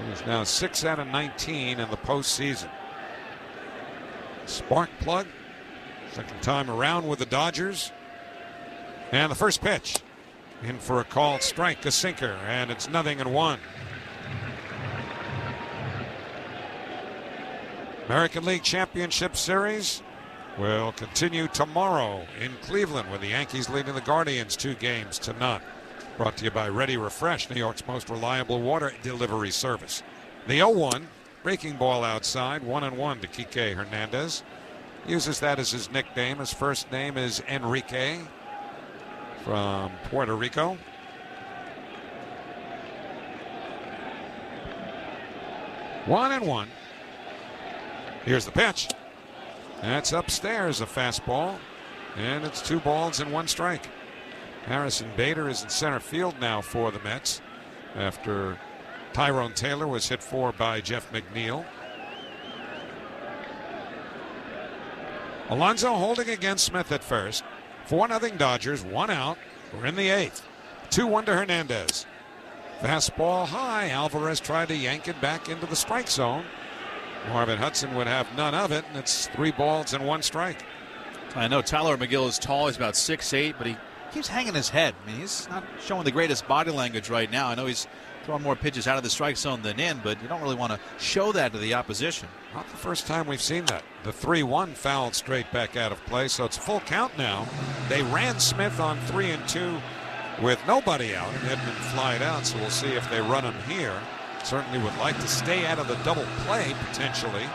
He's now 6 out of 19 in the postseason. Spark plug. Second time around with the Dodgers. And the first pitch. in for a called strike, a sinker, and it's 0-1. American League Championship Series will continue tomorrow in Cleveland with the Yankees leading the Guardians 2-0. Brought to you by Ready Refresh, New York's most reliable water delivery service. The 0-1, breaking ball outside, 1-1 to Kike Hernandez. Uses that as his nickname. His first name is Enrique from Puerto Rico. One and one. Here's the pitch. That's upstairs, a fastball. And it's 2 balls and 1 strike. Harrison Bader is in center field now for the Mets after Tyrone Taylor was hit for by Jeff McNeil. Alonso holding against Smith at first. 4-0 Dodgers, 1 out. We're in the 8th. 2-1 to Hernandez. Fastball high. Alvarez tried to yank it back into the strike zone. Marvin Hudson would have none of it, and it's 3 balls and 1 strike. I know Tyler McGill is tall. He's about 6'8", but he keeps hanging his head. I mean, he's not showing the greatest body language right now. I know he's throwing more pitches out of the strike zone than in, but you don't really want to show that to the opposition. Not the first time we've seen that. The 3-1 fouled straight back out of play, so it's a full count now. They ran Smith on 3-2 with nobody out, and Edmund flied out, so we'll see if they run him here. Certainly would like to stay out of the double play, potentially,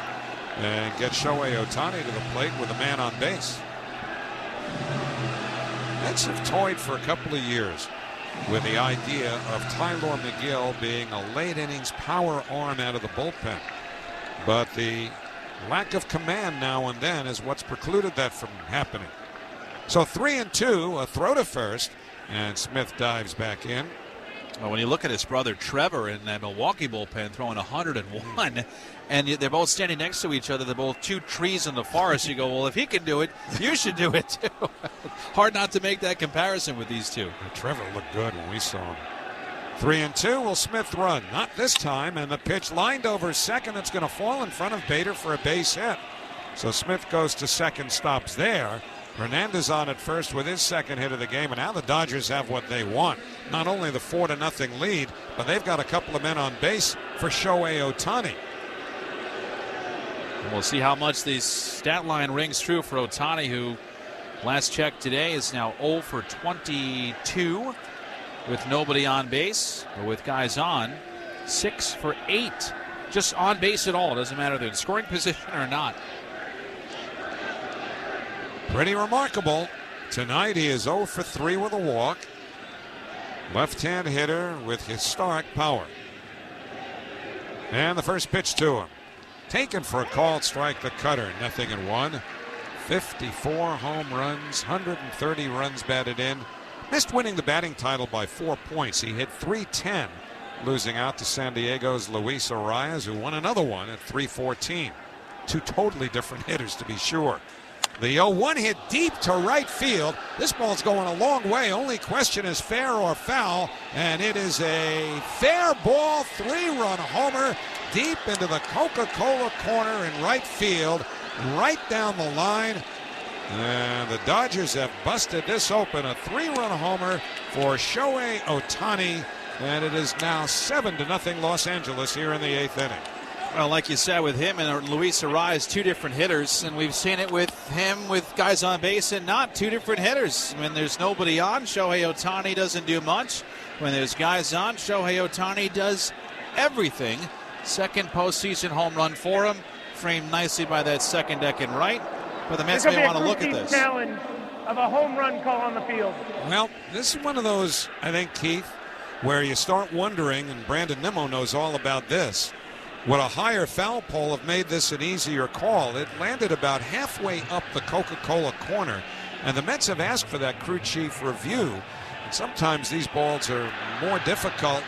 and get Shohei Ohtani to the plate with a man on base. Mets have toyed for a couple of years with the idea of Tyler McGill being a late innings power arm out of the bullpen. But the lack of command now and then is what's precluded that from happening. So 3-2, a throw to first, and Smith dives back in. Well, when you look at his brother Trevor in that Milwaukee bullpen throwing 101, and they're both standing next to each other, they're both 2 trees in the forest, you go, well, if he can do it, you should do it too. Hard not to make that comparison with these two. Trevor looked good when we saw him. 3-2, will Smith run? Not this time, and the pitch lined over second. It's going to fall in front of Bader for a base hit. So Smith goes to second, stops there. Hernandez on at first with his second hit of the game, and now the Dodgers have what they want. Not only the 4-0 lead, but they've got a couple of men on base for Shohei Ohtani. And we'll see how much the stat line rings true for Ohtani, who last check today is now 0 for 22 with nobody on base, or with guys on, 6 for 8. Just on base at all. Doesn't matter if they're in scoring position or not. Pretty remarkable. Tonight he is 0 for 3 with a walk. Left-hand hitter with historic power. And the first pitch to him. Taken for a called strike, the cutter, 0-1. 54 home runs, 130 runs batted in. Missed winning the batting title by 4 points. He hit .310, losing out to San Diego's Luis Arias, who won another one at .314. 2 totally different hitters, to be sure. The 0-1 hit deep to right field. This ball's going a long way. Only question is fair or foul. And it is a fair ball, 3-run homer deep into the Coca-Cola corner in right field, right down the line. And the Dodgers have busted this open. A 3-run homer for Shohei Ohtani. And it is now 7-0 Los Angeles here in the 8th inning. Well, like you said, with him and Luis Arias, 2 different hitters, and we've seen it with him with guys on base and not 2 different hitters. When there's nobody on, Shohei Ohtani doesn't do much. When there's guys on, Shohei Ohtani does everything. Second postseason home run for him, framed nicely by that second deck in right. But the Mets may want to look at this. Challenge of a home run call on the field. Well, this is one of those, I think, Keith, where you start wondering, and Brandon Nimmo knows all about this, would a higher foul pole have made this an easier call? It landed about halfway up the Coca-Cola corner, and the Mets have asked for that crew chief review. And sometimes these balls are more difficult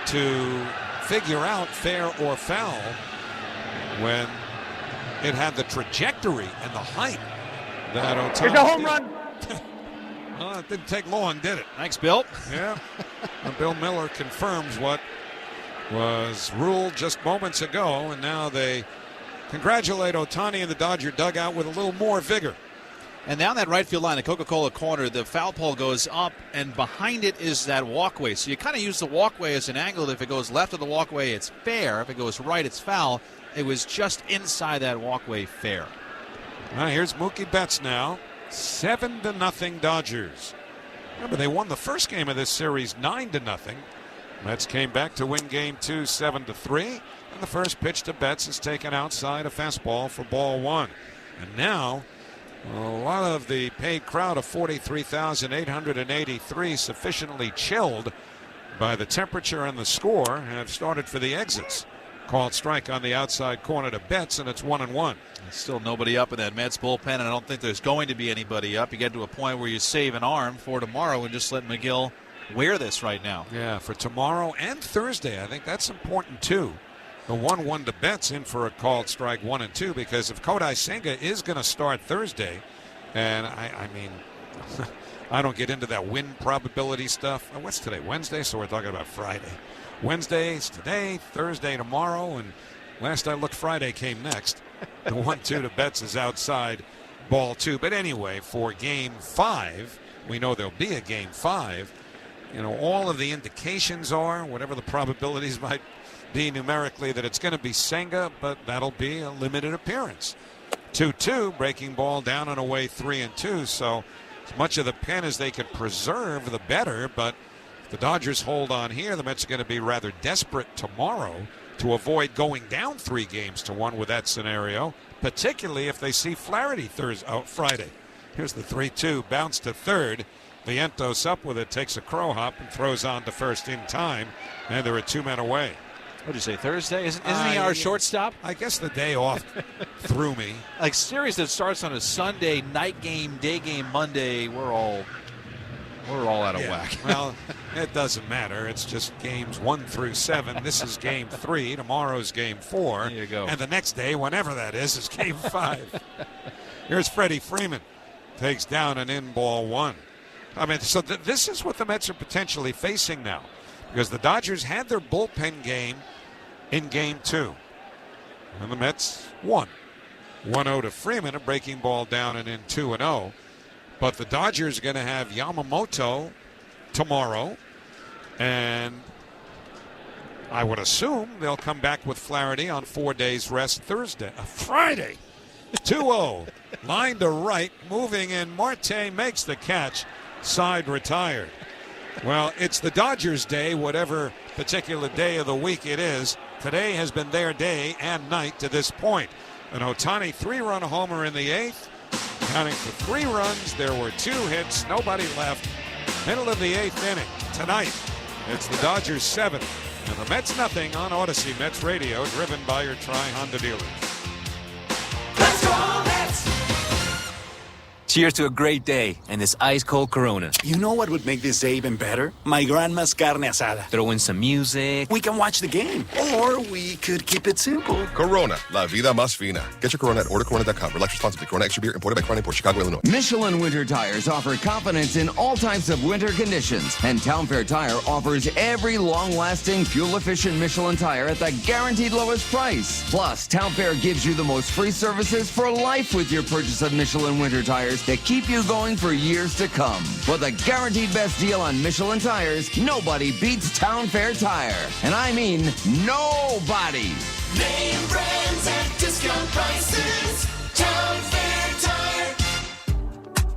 to figure out, fair or foul, when it had the trajectory and the height that Ohtani It's a home run. Well, it didn't take long, did it? Thanks, Bill. Yeah. And Bill Miller confirms what was ruled just moments ago, and now they congratulate Ohtani in the Dodger dugout with a little more vigor. And down that right field line, the Coca-Cola corner, the foul pole goes up, and behind it is that walkway. So you kind of use the walkway as an angle. If it goes left of the walkway, it's fair. If it goes right, it's foul. It was just inside that walkway, fair. Here's Mookie Betts now. 7-0 Dodgers. Remember, they won the first game of this series 9-0. Mets came back to win game 2 7-3. And the first pitch to Betts is taken outside a fastball for ball 1. And now a lot of the paid crowd of 43,883, sufficiently chilled by the temperature and the score, have started for the exits. Called strike on the outside corner to Betts, and it's 1-1. There's still nobody up in that Mets bullpen, and I don't think there's going to be anybody up. You get to a point where you save an arm for tomorrow and just let McGill wear this right now. Yeah, for tomorrow and Thursday. I think that's important too. The 1-1 to Betts in for a called strike 1 and 2, because if Kodai Senga is going to start Thursday, and I mean, I don't get into that win probability stuff. What's today? Wednesday, so we're talking about Friday. Wednesday's today, Thursday tomorrow, and last I looked, Friday came next. The 1-2 to Betts is outside ball 2. But anyway, for game 5, we know there'll be a game 5. You know, all of the indications are, whatever the probabilities might be numerically, that it's going to be Senga, but that'll be a limited appearance. 2-2, breaking ball down and away 3-2. So as much of the pen as they could preserve, the better. But if the Dodgers hold on here, the Mets are going to be rather desperate tomorrow to avoid going down 3-1 with that scenario, particularly if they see Flaherty Friday. Here's the 3-2, bounce to third. Vientos up with it, takes a crow hop and throws on to first in time, and there are 2 men away. What did you say, Thursday? Isn't he our shortstop? I guess the day off threw me. Like, series that starts on a Sunday, night game, day game, Monday, we're all out of whack. Well, it doesn't matter. It's just games 1 through 7. This is game 3. Tomorrow's game 4. There you go. And the next day, whenever that is game 5. Here's Freddie Freeman. Takes down an in ball 1. I mean, so this is what the Mets are potentially facing now, because the Dodgers had their bullpen game in game 2. And the Mets won. 1-0 to Freeman, a breaking ball down and in 2-0. But the Dodgers are going to have Yamamoto tomorrow, and I would assume they'll come back with Flaherty on 4 days rest Friday. 2-0, line to right, moving in. Marte makes the catch, side retired. Well, it's the Dodgers' day, whatever particular day of the week it is. Today has been their day and night to this point. An Ohtani 3-run homer in the 8th. Counting for 3 runs, there were 2 hits, nobody left. Middle of the 8th inning. Tonight, it's the Dodgers 7 and the Mets nothing on Odyssey Mets Radio, driven by your Tri-Honda dealers. Let's go, Mets! Cheers to a great day and this ice-cold Corona. You know what would make this day even better? My grandma's carne asada. Throw in some music. We can watch the game. Or we could keep it simple. Corona, la vida más fina. Get your Corona at ordercorona.com. Relax responsibly. Corona Extra Beer, imported by Crown Import, Chicago, Illinois. Michelin Winter Tires offer confidence in all types of winter conditions. And Town Fair Tire offers every long-lasting, fuel-efficient Michelin tire at the guaranteed lowest price. Plus, Town Fair gives you the most free services for life with your purchase of Michelin Winter Tires to keep you going for years to come. For the guaranteed best deal on Michelin tires, nobody beats Town Fair Tire. And I mean nobody. Name brands at discount prices. Town Fair Tire.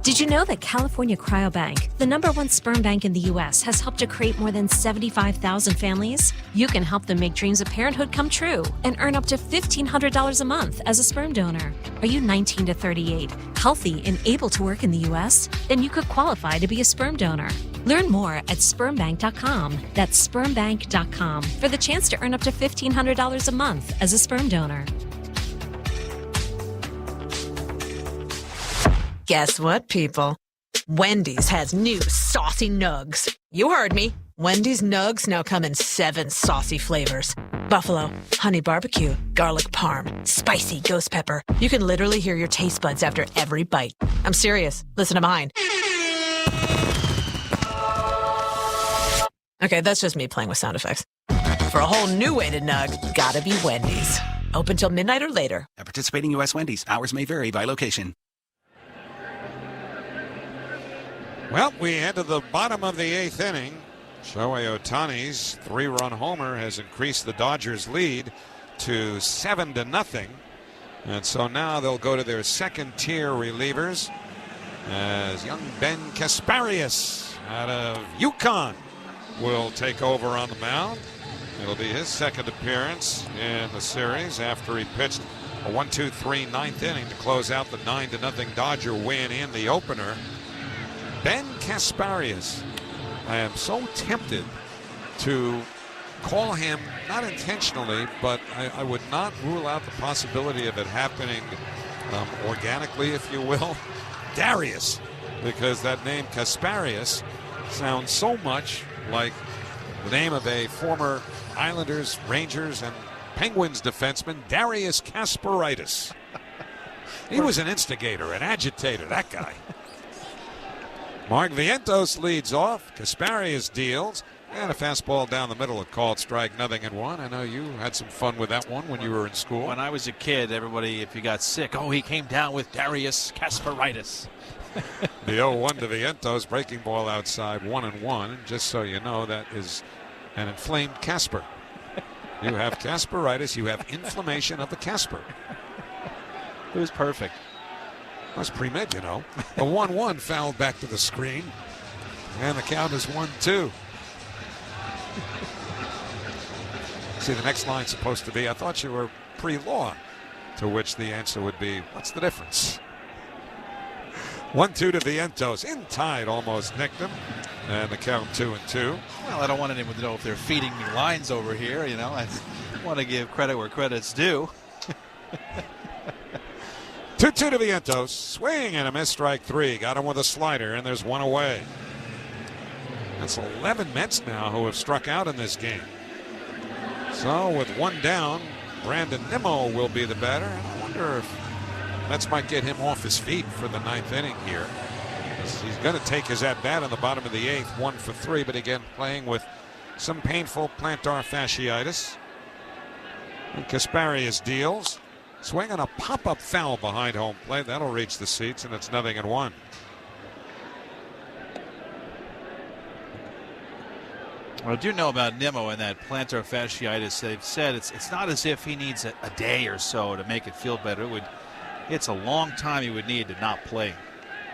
Did you know that California Cryobank, the #1 sperm bank in the U.S., has helped to create more than 75,000 families? You can help them make dreams of parenthood come true and earn up to $1,500 a month as a sperm donor. Are you 19 to 38, healthy and able to work in the U.S.? Then you could qualify to be a sperm donor. Learn more at spermbank.com. That's spermbank.com for the chance to earn up to $1,500 a month as a sperm donor. Guess what, people? Wendy's has new saucy nugs. You heard me. Wendy's nugs now come in 7 saucy flavors. Buffalo, honey barbecue, garlic parm, spicy ghost pepper. You can literally hear your taste buds after every bite. I'm serious. Listen to mine. Okay, that's just me playing with sound effects. For a whole new way to nug, gotta be Wendy's. Open till midnight or later. At participating U.S. Wendy's, hours may vary by location. Well, we head to the bottom of the 8th inning. Shohei Ohtani's 3-run homer has increased the Dodgers' lead to 7-0. And so now they'll go to their second-tier relievers as young Ben Kasparius out of UConn will take over on the mound. It'll be his second appearance in the series after he pitched a 1-2-3 9th inning to close out the 9-0 Dodger win in the opener. Ben Kasparius, I am so tempted to call him, not intentionally, but I would not rule out the possibility of it happening organically, if you will, Darius, because that name Kasparius sounds so much like the name of a former Islanders, Rangers, and Penguins defenseman, Darius Kasparaitis. He was an instigator, an agitator, that guy. Mark Vientos leads off. Kasparius deals. And a fastball down the middle, a called strike, 0-1. I know you had some fun with that one when you were in school. When I was a kid, everybody, if you got sick, he came down with Darius Kasparaitis. The 0-1 to Vientos, breaking ball outside, 1-1. And just so you know, that is an inflamed Casper. You have Kasparaitis, you have inflammation of the Casper. It was perfect. That was pre-med, you know. The 1-1 fouled back to the screen. And the count is 1-2. See, the next line's supposed to be, I thought you were pre-law. To which the answer would be, what's the difference? 1-2 to Vientos. In tied, almost nicked him. And the count 2-2. Well, I don't want anyone to know if they're feeding me lines over here. You know, I want to give credit where credit's due. 2-2 to Vientos. Swing and a miss, strike 3. Got him with a slider, and there's one away. That's 11 Mets now who have struck out in this game. So with one down, Brandon Nimmo will be the batter. And I wonder if Mets might get him off his feet for the 9th inning here. He's going to take his at-bat in the bottom of the 8th, 1 for 3, but again playing with some painful plantar fasciitis. And Kasparius deals. Swing on a pop-up foul behind home plate. That'll reach the seats, and it's 0-1. Well, I do know about Nimmo and that plantar fasciitis. They've said it's not as if he needs a day or so to make it feel better. It's a long time he would need to not play.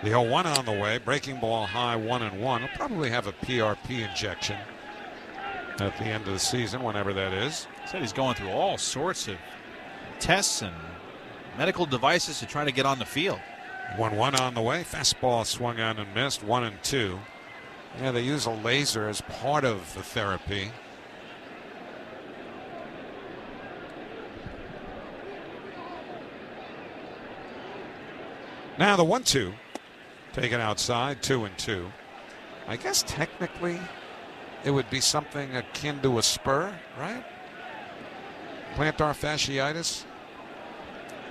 The 0-1 on the way. Breaking ball high, 1-1. He'll probably have a PRP injection at the end of the season, whenever that is. Said he's going through all sorts of tests and medical devices to try to get on the field. 1-1 on the way. Fastball swung on and missed. 1-2. Yeah, they use a laser as part of the therapy. Now the 1-2 taken outside, 2-2. I guess technically it would be something akin to a spur, right? Plantar fasciitis.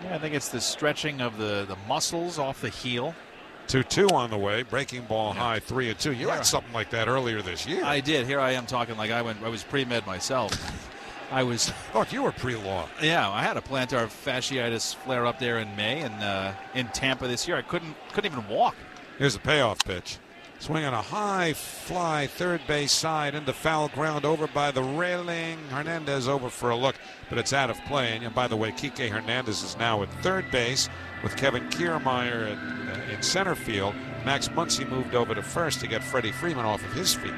Yeah, I think it's the stretching of the muscles off the heel. 2-2 on the way. Breaking ball high, 3-2. You had something like that earlier this year. I did. Here I am talking like I was pre-med myself. I thought you were pre-law. Yeah, I had a plantar fasciitis flare up there in May, and in Tampa this year I couldn't even walk. Here's a payoff pitch. Swing on a high fly, third base side into foul ground, over by the railing. Hernandez over for a look, but it's out of play. And by the way, Kike Hernandez is now at third base with Kevin Kiermaier in center field. Max Muncy moved over to first to get Freddie Freeman off of his feet.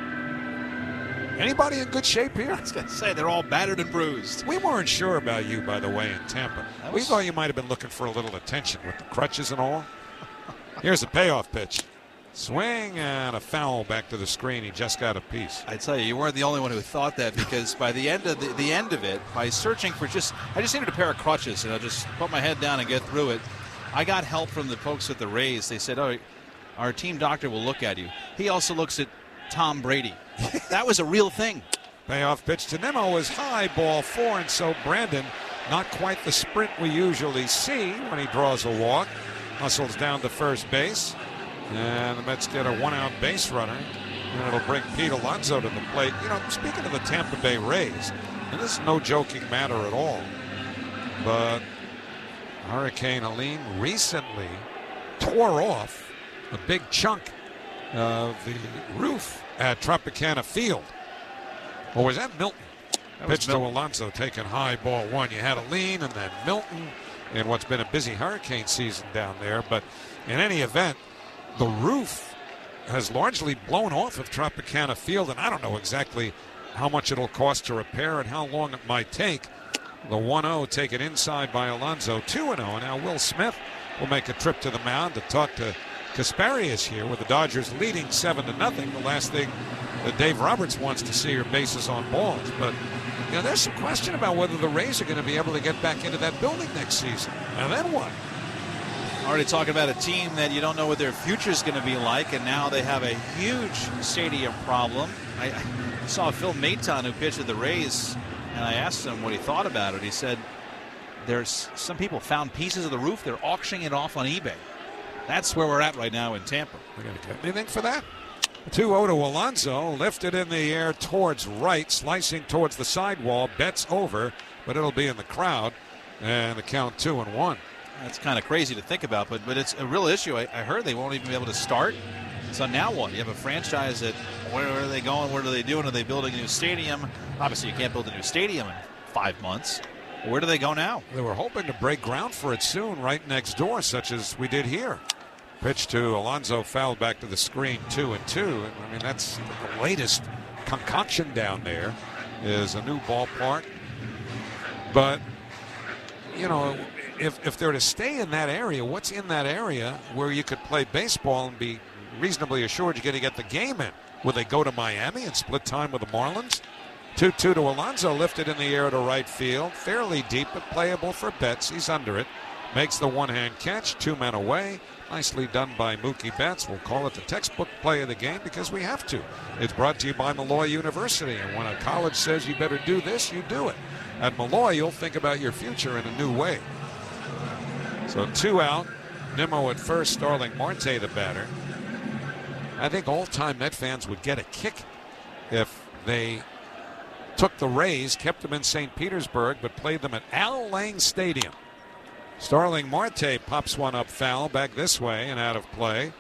Anybody in good shape here? I was going to say, they're all battered and bruised. We weren't sure about you, by the way, in Tampa. We thought you might have been looking for a little attention with the crutches and all. Here's a payoff pitch. Swing and a foul back to the screen. He just got a piece. I tell you weren't the only one who thought that, because by the end of the end of it, by searching for I just needed a pair of crutches, and I just put my head down and get through it. I got help from the folks at the Rays. They said, "Oh, our team doctor will look at you." He also looks at Tom Brady. That was a real thing. Payoff pitch to Nimmo is high, ball 4, and so Brandon, not quite the sprint we usually see when he draws a walk, hustles down to first base. And the Mets get a one-out base runner, and it'll bring Pete Alonso to the plate. You know, speaking of the Tampa Bay Rays, and this is no joking matter at all, but Hurricane Helene recently tore off a big chunk the roof at Tropicana Field. Or was that Milton? Pitch to Alonso, taking high, ball one. You had a lean, and then Milton in what's been a busy hurricane season down there. But in any event, the roof has largely blown off of Tropicana Field, and I don't know exactly how much it'll cost to repair and how long it might take. The 1-0 taken inside by Alonso, 2-0. Now Will Smith will make a trip to the mound to talk to Kasparius here, with the Dodgers leading 7-0. The last thing that Dave Roberts wants to see are bases on balls. But there's some question about whether the Rays are going to be able to get back into that building next season. And then what? Already talking about a team that you don't know what their future is going to be like, and now they have a huge stadium problem. I saw Phil Maton, who pitched at the Rays, and I asked him what he thought about it. He said, there's some people found pieces of the roof. They're auctioning it off on eBay. That's where we're at right now in Tampa. We're going to get anything for that? 2-0 to Alonso, lifted in the air towards right, slicing towards the sidewall. Betts over, but it'll be in the crowd, and the count 2-1. That's kind of crazy to think about, but it's a real issue. I heard they won't even be able to start. So now what? You have a franchise that, where are they going? What are they doing? Are they building a new stadium? Obviously, you can't build a new stadium in 5 months. Where do they go now? They were hoping to break ground for it soon, right next door, such as we did here. Pitch to Alonso, fouled back to the screen, 2-2. I mean, that's the latest concoction down there, is a new ballpark. But, if they're to stay in that area, what's in that area where you could play baseball and be reasonably assured you're going to get the game in? Will they go to Miami and split time with the Marlins? 2-2 to Alonso, lifted in the air to right field. Fairly deep, but playable for Betts. He's under it. Makes the one-hand catch, 2 men away. Nicely done by Mookie Betts. We'll call it the textbook play of the game because we have to. It's brought to you by Malloy University, and when a college says you better do this, you do it. At Malloy, you'll think about your future in a new way. So 2 out. Nimmo at first, Starling Marte the batter. I think all-time Met fans would get a kick if they took the Rays, kept them in St. Petersburg, but played them at Al Lang Stadium. Starling Marte pops one up foul back this way and out of play.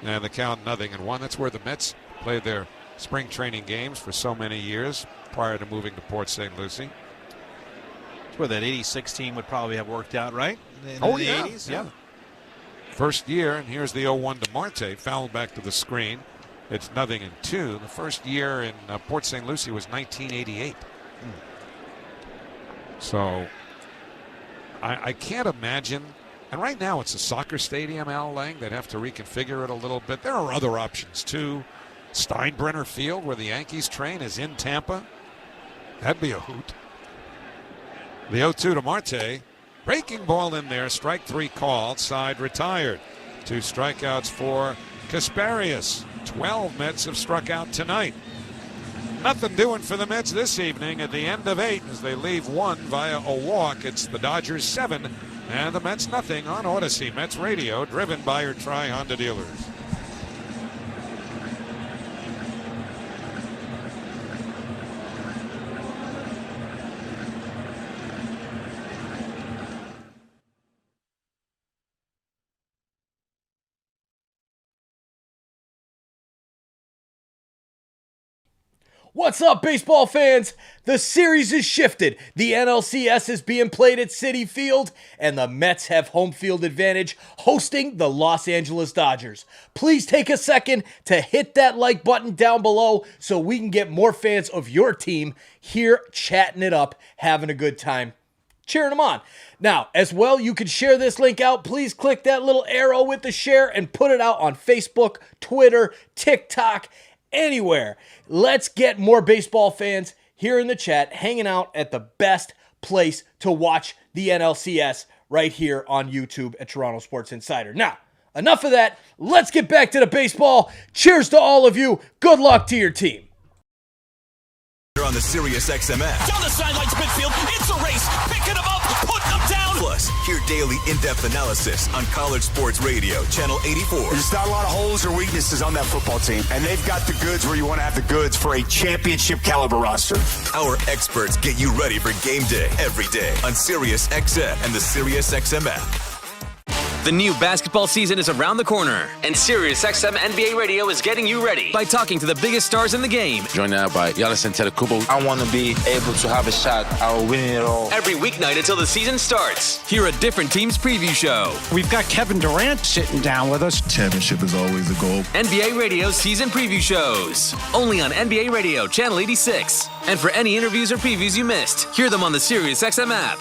And the count 0-1. That's where the Mets played their spring training games for so many years prior to moving to Port St. Lucie. That's where that 86 team would probably have worked out, right? In the 80s? Yeah. First year, and here's the 0-1 to Marte, fouled back to the screen. It's 0-2. The first year in Port St. Lucie was 1988. So I can't imagine. And right now it's a soccer stadium, Al Lang. They'd have to reconfigure it a little bit. There are other options too. Steinbrenner Field, where the Yankees train, is in Tampa. That'd be a hoot. The 0-2 to Marte. Breaking ball in there. Strike 3 called. Side retired. 2 strikeouts for Kasparius. 12 Mets have struck out tonight. Nothing doing for the Mets this evening at the end of 8 as they leave 1 via a walk. It's the Dodgers 7 and the Mets nothing on Odyssey Mets Radio, driven by your Tri-Honda dealers. What's up, baseball fans? The series is shifted. The NLCS is being played at Citi Field, and the Mets have home field advantage hosting the Los Angeles Dodgers. Please take a second to hit that like button down below so we can get more fans of your team here chatting it up, having a good time, cheering them on. Now, as well, you can share this link out. Please click that little arrow with the share and put it out on Facebook, Twitter, TikTok, anywhere. Let's get more baseball fans here in the chat hanging out at the best place to watch the NLCS right here on YouTube at Toronto Sports Insider. Now, enough of that. Let's get back to the baseball. Cheers to all of you. Good luck to your team. You're on the Sirius XM app. Down the sidelines, midfield. It's a race. Picking them up, putting them down. Plus, hear daily in-depth analysis on College Sports Radio, Channel 84. There's not a lot of holes or weaknesses on that football team, and they've got the goods where you want to have the goods for a championship caliber roster. Our experts get you ready for game day every day on Sirius XM and the Sirius XM app. The new basketball season is around the corner, and SiriusXM NBA Radio is getting you ready by talking to the biggest stars in the game. Joined now by Giannis Antetokounmpo. I want to be able to have a shot at winning it all. Every weeknight until the season starts, hear a different team's preview show. We've got Kevin Durant sitting down with us. Championship is always a goal. NBA Radio season preview shows. Only on NBA Radio, Channel 86. And for any interviews or previews you missed, hear them on the SiriusXM app.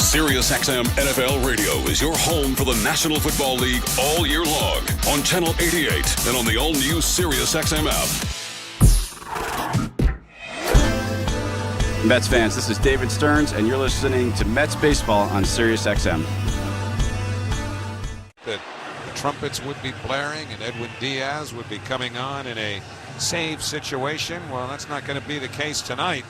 SiriusXM NFL Radio is your home for the National Football League all year long on Channel 88 and on the all-new SiriusXM app. Mets fans, this is David Stearns, and you're listening to Mets Baseball on SiriusXM. The trumpets would be blaring and Edwin Diaz would be coming on in a save situation. Well, that's not going to be the case tonight.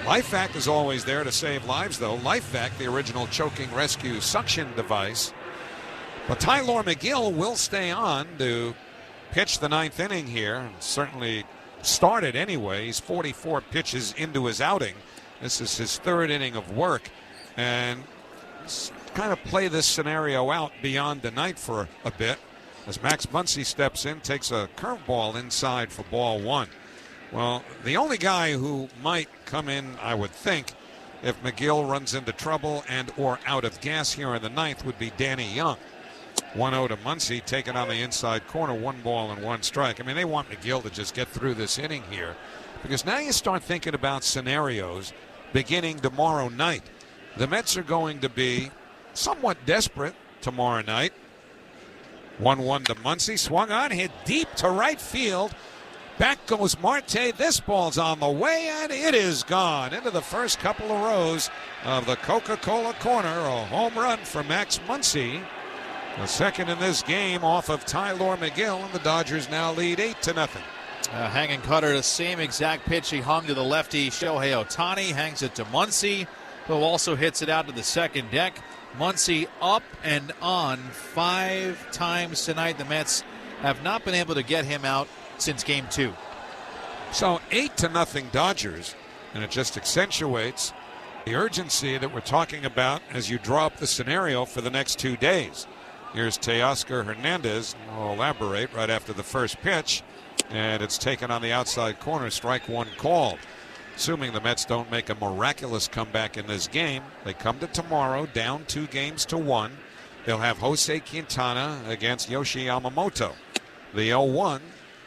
LifeVac is always there to save lives, though. LifeVac, the original choking rescue suction device. But Tylor Megill will stay on to pitch the 9th inning here, and certainly started anyway. He's 44 pitches into his outing. This is his 3rd inning of work, and let's kind of play this scenario out beyond the night for a bit as Max Muncy steps in, takes a curveball inside for ball 1. Well, the only guy who might come in, I would think, if Megill runs into trouble and or out of gas here in the 9th would be Danny Young. 1-0 to Muncy, taken on the inside corner, 1 ball and 1 strike. I mean, they want Megill to just get through this inning here, because now you start thinking about scenarios beginning tomorrow night. The Mets are going to be somewhat desperate tomorrow night. 1-1 to Muncy, swung on, hit deep to right field. Back goes Marte. This ball's on the way, and it is gone into the first couple of rows of the Coca-Cola corner. A home run for Max Muncy. The second in this game off of Tylor Megill, and the Dodgers now lead 8-0. Hanging cutter, the same exact pitch he hung to the lefty Shohei Ohtani. Hangs it to Muncy, who also hits it out to the second deck. Muncy up and on 5 times tonight. The Mets have not been able to get him out since game 2. So 8-0 Dodgers, and it just accentuates the urgency that we're talking about as you draw up the scenario for the next 2 days. Here's Teoscar Hernandez. I'll elaborate right after the first pitch, and it's taken on the outside corner, strike 1 called. Assuming the Mets don't make a miraculous comeback in this game, they come to tomorrow down 2-1. They'll have Jose Quintana against Yoshi Yamamoto. The 0-1,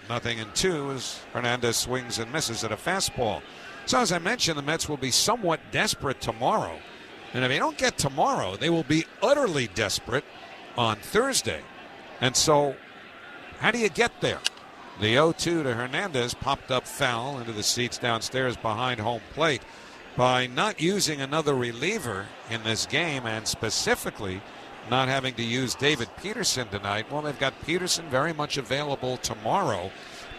0-2 as Hernandez swings and misses at a fastball. So as I mentioned, the Mets will be somewhat desperate tomorrow. And if they don't get tomorrow, they will be utterly desperate on Thursday. And so how do you get there? The 0-2 to Hernandez popped up foul into the seats downstairs behind home plate. By not using another reliever in this game, and specifically not having to use David Peterson tonight, well, they've got Peterson very much available tomorrow.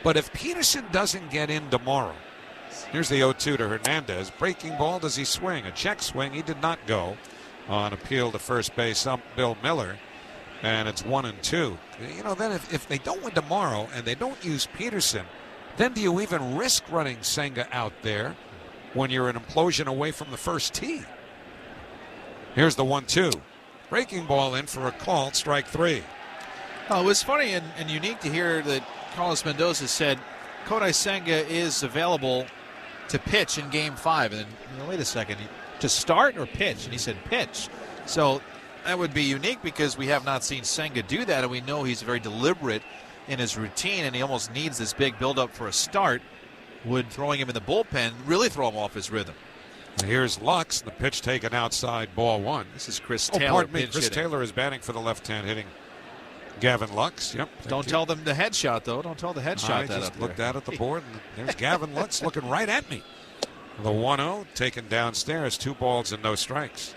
But if Peterson doesn't get in tomorrow, here's the 0-2 to Hernandez. Breaking ball, does he swing? A check swing. He did not go on appeal to first base, Bill Miller. And it's 1-2. You know, then if they don't win tomorrow and they don't use Peterson, then do you even risk running Senga out there when you're an implosion away from the first tee? Here's the 1-2. Breaking ball in for a call, strike 3. Oh, it was funny and unique to hear that Carlos Mendoza said Kodai Senga is available to pitch in Game 5. And then, wait a second, to start or pitch? And he said pitch. So that would be unique because we have not seen Senga do that, and we know he's very deliberate in his routine, and he almost needs this big buildup for a start. Would throwing him in the bullpen really throw him off his rhythm? Here's Lux, the pitch taken outside, ball 1. This is Chris Taylor. Pardon me, Chris hitting. Taylor is batting for the left-hand, hitting Gavin Lux. Yep. Don't tell them the headshot, though. Don't tell the headshot I that just up looked there. out at the board, and there's Gavin Lux looking right at me. The 1-0 taken downstairs, 2 balls and no strikes.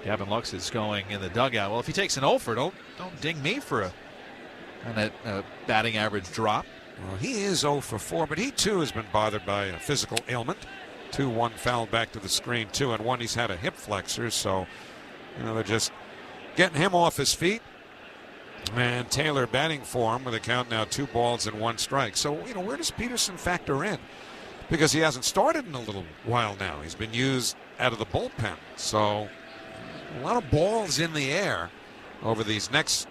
Gavin Lux is going in the dugout. Well, if he takes an offer, don't ding me for a batting average drop. Well, he is 0 for 4, but he too has been bothered by a physical ailment. 2-1 fouled back to the screen. 2-1. He's had a hip flexor, so they're just getting him off his feet. And Taylor batting for him with a count now 2 balls and 1 strike. So where does Peterson factor in? Because he hasn't started in a little while now. He's been used out of the bullpen. So A lot of balls in the air over these next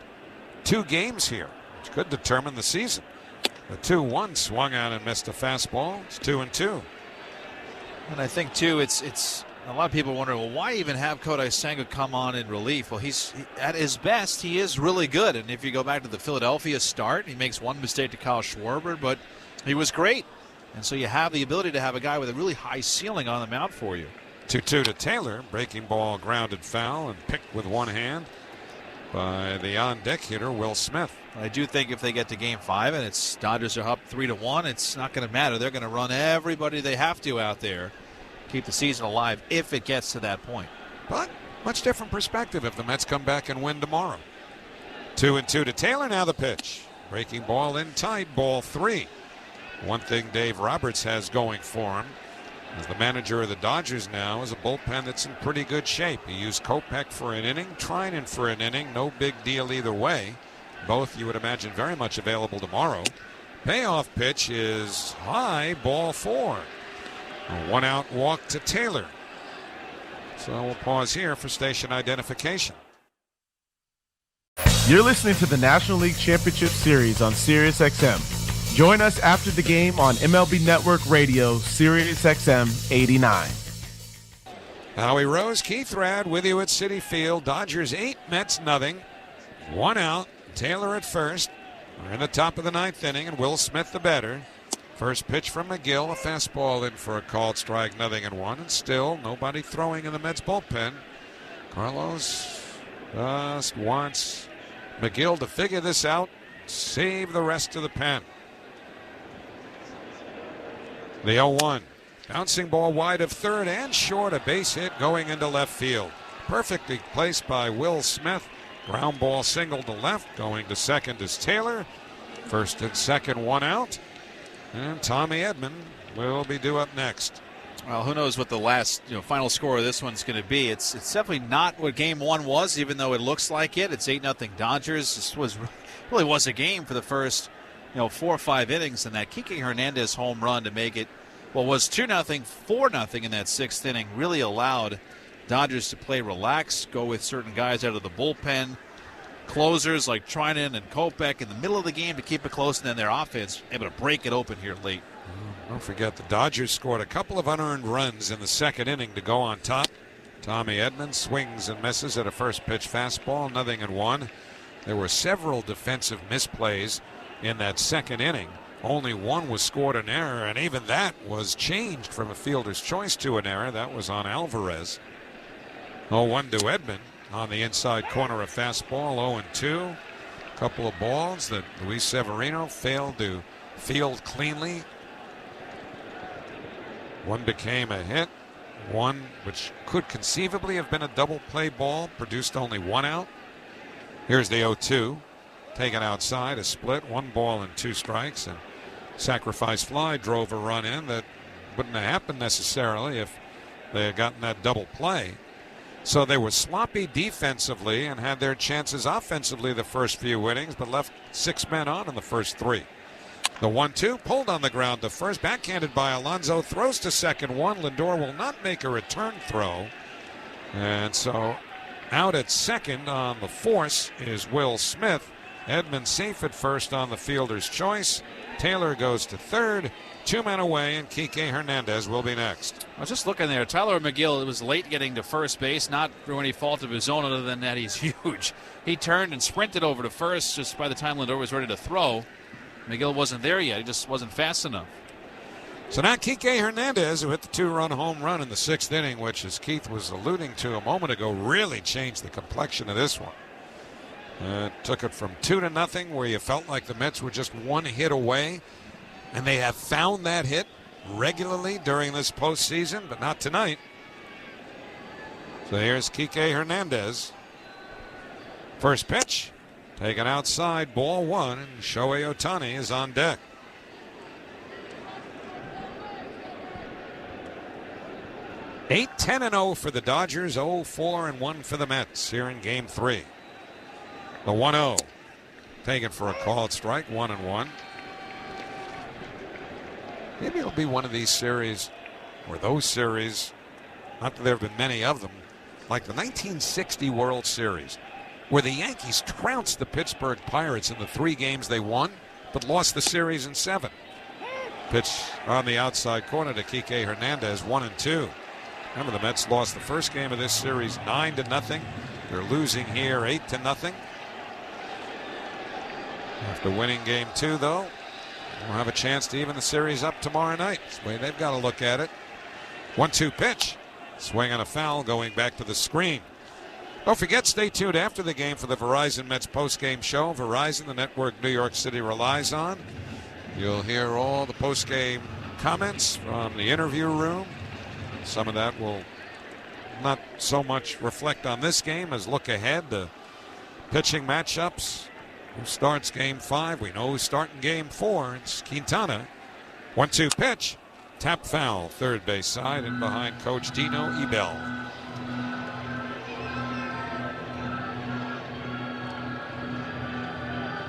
2 games here, which could determine the season. The 2-1 swung out and missed a fastball. It's 2-2. And I think too, it's a lot of people wonder, well, why even have Kodai Senga come on in relief? Well, at his best, he is really good. And if you go back to the Philadelphia start, he makes one mistake to Kyle Schwarber, but he was great. And so you have the ability to have a guy with a really high ceiling on the mound for you. 2-2 to Taylor. Breaking ball, grounded foul, and picked with one hand by the on-deck hitter, Will Smith. I do think if they get to Game 5 and it's Dodgers are up 3-1, it's not going to matter. They're going to run everybody they have to out there, keep the season alive if it gets to that point. But much different perspective if the Mets come back and win tomorrow. 2-2 to Taylor. Now the pitch. Breaking ball in tight, ball 3. One thing Dave Roberts has going for him as the manager of the Dodgers now is a bullpen that's in pretty good shape. He used Kopech for an inning, Trinan for an inning. No big deal either way. Both, you would imagine, very much available tomorrow. Payoff pitch is high, ball 4. A 1-out walk to Taylor. So we'll pause here for station identification. You're listening to the National League Championship Series on Sirius XM. Join us after the game on MLB Network Radio, Sirius XM 89. Howie Rose, Keith Rad with you at Citi Field. Dodgers 8, Mets nothing. 1 out. Taylor at first. We're in the top of the 9th inning, and Will Smith the batter. First pitch from McGill, a fastball in for a called strike, 0-1, and still nobody throwing in the Mets bullpen. Carlos just wants McGill to figure this out, save the rest of the pen. The 0-1. Bouncing ball wide of third and short, a base hit going into left field. Perfectly placed by Will Smith. Ground ball single to left. Going to second is Taylor. First and second, 1 out. And Tommy Edman will be due up next. Well, who knows what the last final score of this one's going to be. It's definitely not what Game 1 was, even though it looks like it. It's 8-0 Dodgers. This really was a game for the first 4 or 5 innings, and that Kike Hernandez home run to make it was 2-0, 4-0 in that 6th inning really allowed Dodgers to play relaxed, go with certain guys out of the bullpen, closers like Trinan and Kopech in the middle of the game to keep it close, and then their offense able to break it open here late. Don't forget the Dodgers scored a couple of unearned runs in the 2nd inning to go on top. Tommy Edman swings and misses at a first pitch fastball, 0-1. There were several defensive misplays in that 2nd inning. Only one was scored an error, and even that was changed from a fielder's choice to an error. That was on Alvarez. 0-1 to Edman on the inside corner, a fastball, 0-2. A couple of balls that Luis Severino failed to field cleanly. One became a hit. One which could conceivably have been a double play ball, produced only 1 out. Here's the 0-2. Taken outside, a split, 1 ball and 2 strikes, and sacrifice fly drove a run in that wouldn't have happened necessarily if they had gotten that double play. So they were sloppy defensively and had their chances offensively the first few innings, but left 6 men on in the first 3. The 1-2 pulled on the ground to first, backhanded by Alonso, throws to second. Lindor will not make a return throw, and so out at second on the force is Will Smith. Edman safe at first on the fielder's choice. Taylor goes to third. 2 men away, and Kike Hernandez will be next. I was just looking there. Tyler McGill was late getting to first base, not through any fault of his own other than that he's huge. He turned and sprinted over to first just by the time Lindor was ready to throw. McGill wasn't there yet. He just wasn't fast enough. So now Kike Hernandez, who hit the 2-run home run in the 6th inning, which, as Keith was alluding to a moment ago, really changed the complexion of this one. Took it from 2-0, where you felt like the Mets were just 1 hit away. And they have found that hit regularly during this postseason, but not tonight. So here's Kike Hernandez. First pitch, taken outside, ball 1, and Shohei Ohtani is on deck. Eight, 10-0 for the Dodgers, 0-4-1 for the Mets here in Game 3. The 1-0, taken for a called strike, 1-1. Maybe it'll be one of these series, or those series, not that there have been many of them, like the 1960 World Series, where the Yankees trounced the Pittsburgh Pirates in the 3 games they won, but lost the series in 7. Pitch on the outside corner to Kike Hernandez, 1-2. Remember, the Mets lost the first game of this series 9-0. They're losing here 8-0. After winning game 2, though, we'll have a chance to even the series up tomorrow night. That's the way they've got to look at it. 1-2 pitch. Swing on a foul going back to the screen. Don't forget, stay tuned after the game for the Verizon Mets postgame show. Verizon, the network New York City relies on. You'll hear all the postgame comments from the interview room. Some of that will not so much reflect on this game as look ahead to pitching matchups. Who starts game 5? We know who's starting game 4. It's Quintana. 1-2 pitch. Tap foul, third base side, and behind Coach Dino Ebel.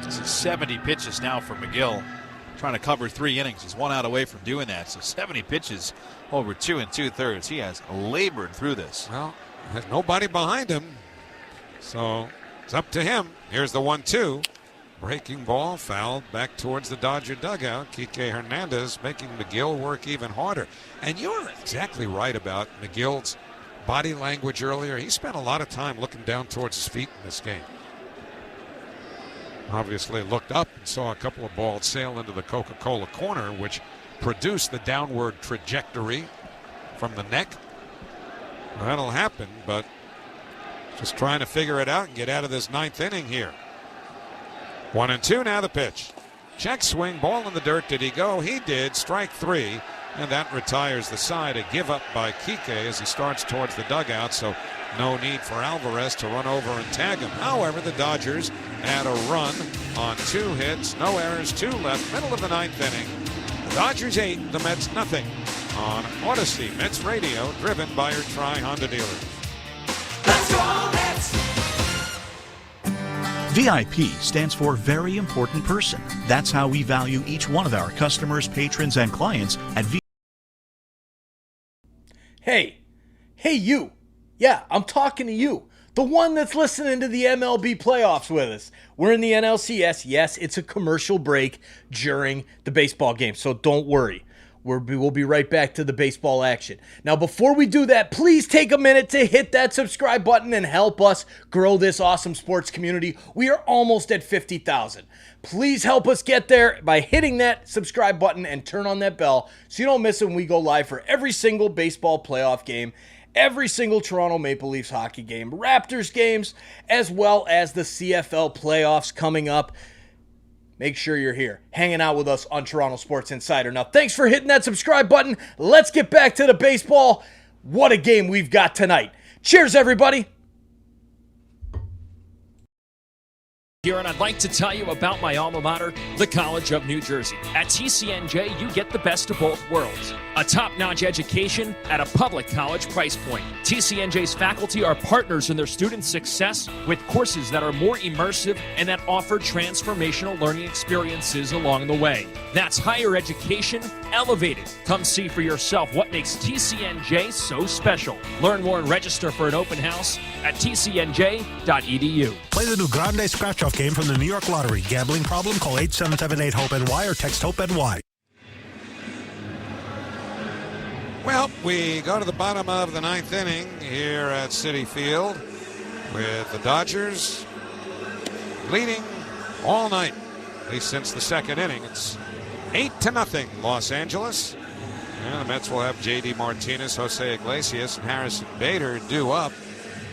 This is 70 pitches now for McGill. Trying to cover 3 innings. He's 1 out away from doing that. So 70 pitches over 2 2/3. He has labored through this. Well, there's nobody behind him, so it's up to him. Here's the 1-2. Breaking ball, fouled back towards the Dodger dugout. Kike Hernandez making McGill work even harder. And you're exactly right about McGill's body language earlier. He spent a lot of time looking down towards his feet in this game. Obviously looked up and saw a couple of balls sail into the Coca-Cola corner, which produced the downward trajectory from the neck. Well, that'll happen, but just trying to figure it out and get out of this 9th inning here. 1-2 now the pitch. Check swing, ball in the dirt. Did he go? He did. Strike 3, and that retires the side. A give up by Kike as he starts towards the dugout, so no need for Alvarez to run over and tag him. However, the Dodgers add a run on 2 hits, no errors, 2 left, middle of the 9th inning. The Dodgers 8, the Mets nothing. On Odyssey Mets Radio, driven by your Tri-Honda dealers. Let's go Mets! VIP stands for Very Important Person. That's how we value each one of our customers, patrons, and clients at VIP. Hey you. Yeah, I'm talking to you. The one that's listening to the MLB playoffs with us. We're in the NLCS. Yes, it's a commercial break during the baseball game, so don't worry. We'll be right back to the baseball action. Now, before we do that, please take a minute to hit that subscribe button and help us grow this awesome sports community. We are almost at 50,000. Please help us get there by hitting that subscribe button and turn on that bell so you don't miss it when we go live for every single baseball playoff game, every single Toronto Maple Leafs hockey game, Raptors games, as well as the CFL playoffs coming up. Make sure you're here, hanging out with us on Toronto Sports Insider. Now, thanks for hitting that subscribe button. Let's get back to the baseball. What a game we've got tonight. Cheers, everybody. Here, and I'd like to tell you about my alma mater, the College of New Jersey. At TCNJ, you get the best of both worlds. A top-notch education at a public college price point. TCNJ's faculty are partners in their students' success with courses that are more immersive and that offer transformational learning experiences along the way. That's higher education elevated. Come see for yourself what makes TCNJ so special. Learn more and register for an open house at tcnj.edu. Play the new Grande Scratch-Off game from the New York Lottery. Gambling problem? Call 877-8-HOPE-NY or text HOPE-NY. Well, we go to the bottom of the 9th inning here at Citi Field with the Dodgers leading all night, at least since the 2nd inning. It's 8-0 Los Angeles. And the Mets will have J.D. Martinez, Jose Iglesias, and Harrison Bader due up.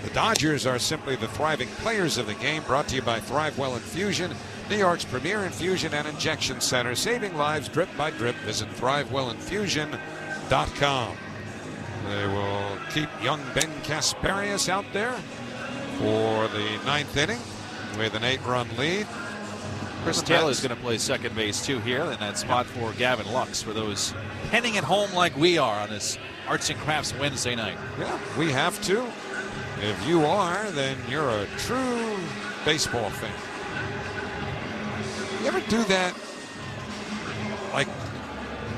The Dodgers are simply the thriving players of the game, brought to you by ThriveWell Infusion, New York's premier infusion and injection center, saving lives drip by drip. Visit ThriveWellInfusion.com. They will keep young Ben Kasparius out there for the 9th inning with an 8-run lead. Chris Taylor's going to play second base, too, here in that spot for Gavin Lux, for those penning at home like we are on this Arts and Crafts Wednesday night. Yeah, we have to. If you are, then you're a true baseball fan. You ever do that? Like,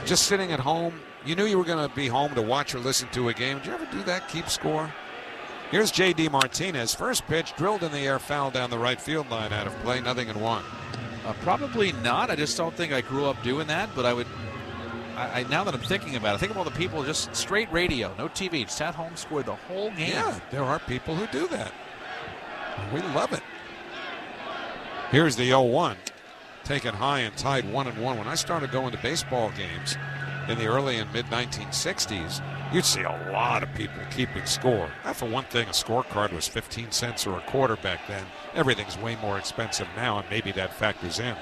just sitting at home, you knew you were going to be home to watch or listen to a game. Did you ever do that, keep score? Here's J.D. Martinez. First pitch drilled in the air, foul down the right field line, out of play, 0-1. Probably not. I just don't think I grew up doing that, but I would. Now that I'm thinking about it, think of all the people just straight radio, no TV, sat home, scored the whole game. Yeah, there are people who do that. We love it. Here's the 0-1. Taken high and tied 1-1. When I started going to baseball games in the early and mid-1960s, you'd see a lot of people keeping score. For one thing, a scorecard was 15 cents or a quarter back then. Everything's way more expensive now, and maybe that factors in.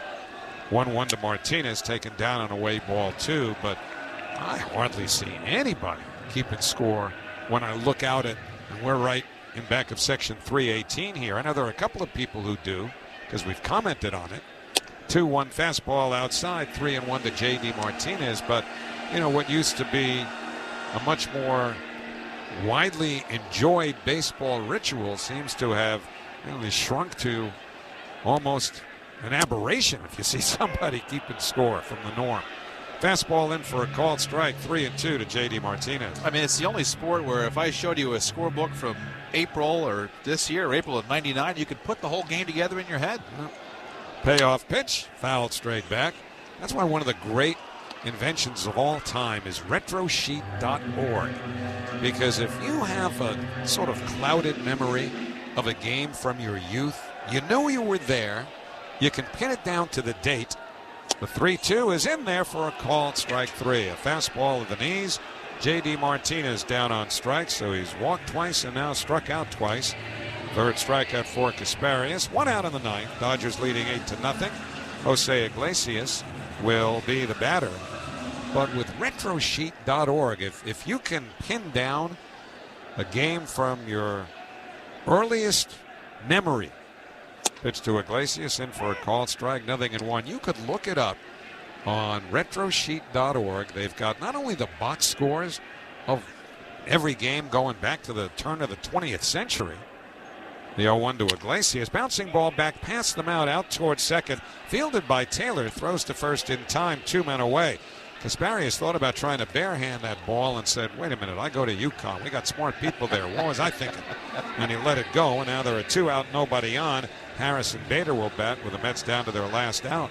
1-1 to Martinez, taken down on away ball 2, but I hardly see anybody keeping score when I look out at, and we're right in back of section 318 here. I know there are a couple of people who do, because we've commented on it. 2-1 fastball outside, 3-1 to J.D. Martinez, but you know what used to be a much more widely enjoyed baseball ritual seems to have really shrunk to almost an aberration if you see somebody keeping score from the norm. Fastball in for a called strike, 3-2 to J.D. Martinez. I mean, it's the only sport where if I showed you a scorebook from April or this year, or April of '99, you could put the whole game together in your head. Payoff pitch, fouled straight back. That's why one of the great inventions of all time is retrosheet.org. Because if you have a sort of clouded memory of a game from your youth, you know you were there, you can pin it down to the date. The 3-2 is in there for a called strike 3. A fastball at the knees. J.D. Martinez down on strikes, so he's walked twice and now struck out twice. Third strikeout for Kasparias. 1 out in the ninth. Dodgers leading 8-0. Jose Iglesias will be the batter. But with retrosheet.org, if you can pin down a game from your earliest memory, pitch to Iglesias in for a called strike, 0-1. You could look it up on retrosheet.org. They've got not only the box scores of every game going back to the turn of the 20th century. The 0-1 to Iglesias. Bouncing ball back past the mound out towards second. Fielded by Taylor. Throws to first in time. 2 men away. Kasparias thought about trying to barehand that ball and said, wait a minute, I go to UConn. We got smart people there. What was I thinking? And he let it go, and now there are 2 out, nobody on. Harris and Bader will bat with the Mets down to their last out.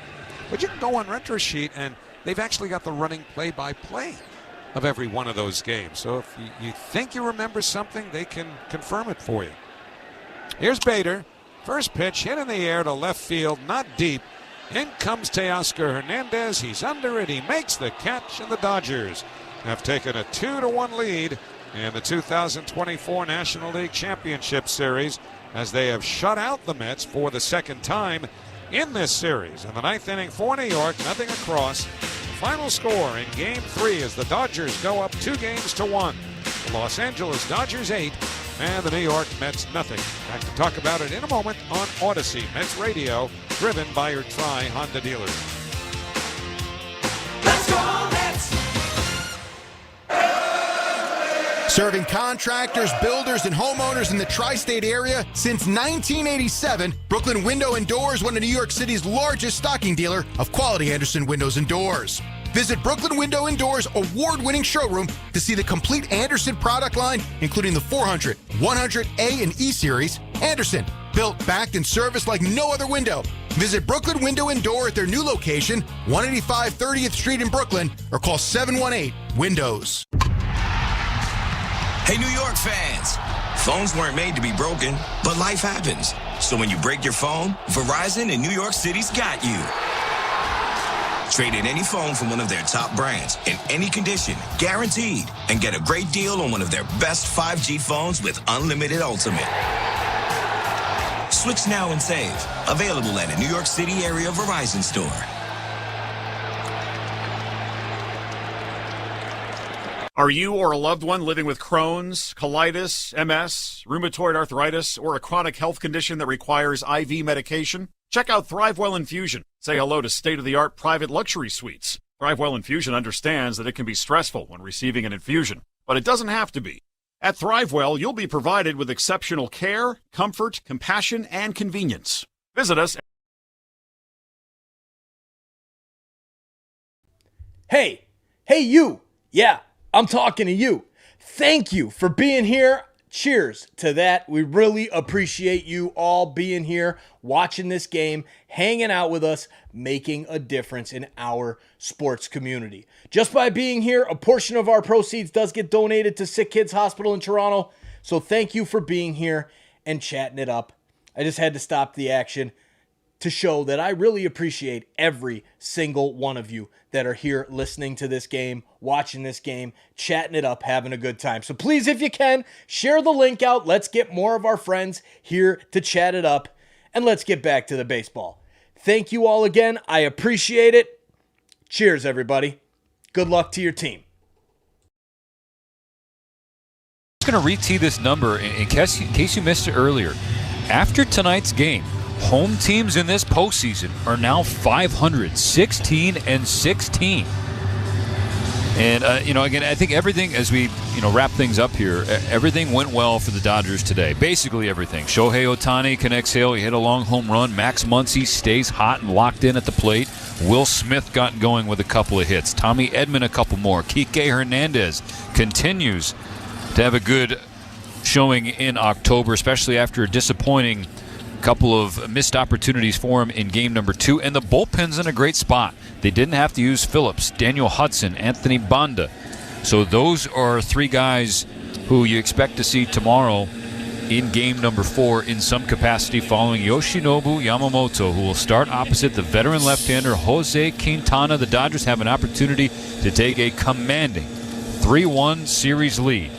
But you can go on RetroSheet, and they've actually got the running play-by-play of every one of those games. So if you think you remember something, they can confirm it for you. Here's Bader. First pitch hit in the air to left field, not deep. In comes Teoscar Hernandez. He's under it. He makes the catch, and the Dodgers have taken a 2-1 lead in the 2024 National League Championship Series as they have shut out the Mets for the second time in this series. In the 9th inning for New York, nothing across. Final score in Game 3 as the Dodgers go up 2-1. The Los Angeles Dodgers 8 and the New York Mets nothing. Back to talk about it in a moment on Odyssey Mets Radio, driven by your Tri-Honda dealers. Let's go Mets! Serving contractors, builders, and homeowners in the tri-state area since 1987, Brooklyn Window and Doors, one of New York City's largest stocking dealer of quality Andersen windows and doors. Visit Brooklyn Window and Doors award-winning showroom to see the complete Andersen product line, including the 400, 100A, and E Series. Andersen, built, backed, and serviced like no other window. Visit Brooklyn Window and Door at their new location, 185 30th Street in Brooklyn, or call 718-WINDOWS. Hey, New York fans! Phones weren't made to be broken, but life happens. So when you break your phone, Verizon in New York City's got you. Trade in any phone from one of their top brands in any condition, guaranteed, and get a great deal on one of their best 5G phones with unlimited ultimate. Switch now and save. Available at a New York City area Verizon store. Are you or a loved one living with Crohn's, colitis, MS, rheumatoid arthritis, or a chronic health condition that requires IV medication? Check out ThriveWell Infusion. Say hello to state-of-the-art private luxury suites. ThriveWell Infusion understands that it can be stressful when receiving an infusion, but it doesn't have to be. At ThriveWell, you'll be provided with exceptional care, comfort, compassion, and convenience. Visit us. Hey you. Yeah, I'm talking to you. Thank you for being here cheers to that. We really appreciate you all being here, watching this game, hanging out with us, making a difference in our sports community. Just by being here, a portion of our proceeds does get donated to Sick Kids Hospital in Toronto. So thank you for being here and chatting it up. I just had to stop the action to show that I really appreciate every single one of you that are here listening to this game, watching this game, chatting it up, having a good time. So please, if you can, share the link out. Let's get more of our friends here to chat it up, and let's get back to the baseball. Thank you all again. I appreciate it. Cheers, everybody. Good luck to your team. I'm just going to re-tee this number in case you missed it earlier. After tonight's game, home teams in this postseason are now 500, 16-16. And, again, I think everything, as we, wrap things up here, everything went well for the Dodgers today. Basically everything. Shohei Ohtani can exhale. He hit a long home run. Max Muncy stays hot and locked in at the plate. Will Smith got going with a couple of hits. Tommy Edman a couple more. Kike Hernandez continues to have a good showing in October, especially after a disappointing couple of missed opportunities for him in game number 2. And the bullpen's in a great spot. They didn't have to use Phillips, Daniel Hudson, Anthony Banda. So those are 3 guys who you expect to see tomorrow in game number 4 in some capacity following Yoshinobu Yamamoto, who will start opposite the veteran left-hander Jose Quintana. The Dodgers have an opportunity to take a commanding 3-1 series lead.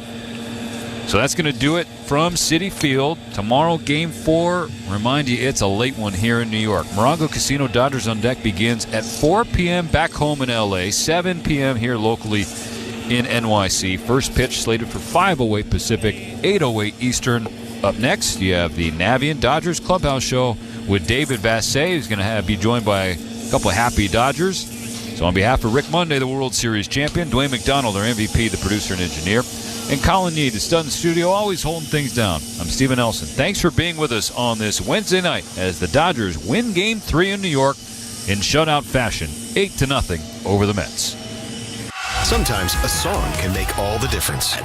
So that's going to do it from Citi Field. Tomorrow, Game 4. Remind you, it's a late one here in New York. Morongo Casino Dodgers on Deck begins at 4 p.m. back home in L.A., 7 p.m. here locally in NYC. First pitch slated for 5:08 Pacific, 8:08 Eastern. Up next, you have the Navient Dodgers Clubhouse Show with David Vassay, who's going to be joined by a couple of happy Dodgers. So on behalf of Rick Monday, the World Series champion, Dwayne McDonald, our MVP, the producer and engineer, and Colin Yee, the stud in the studio, always holding things down. I'm Steven Nelson. Thanks for being with us on this Wednesday night as the Dodgers win Game 3 in New York in shutout fashion, 8-0 over the Mets. Sometimes a song can make all the difference.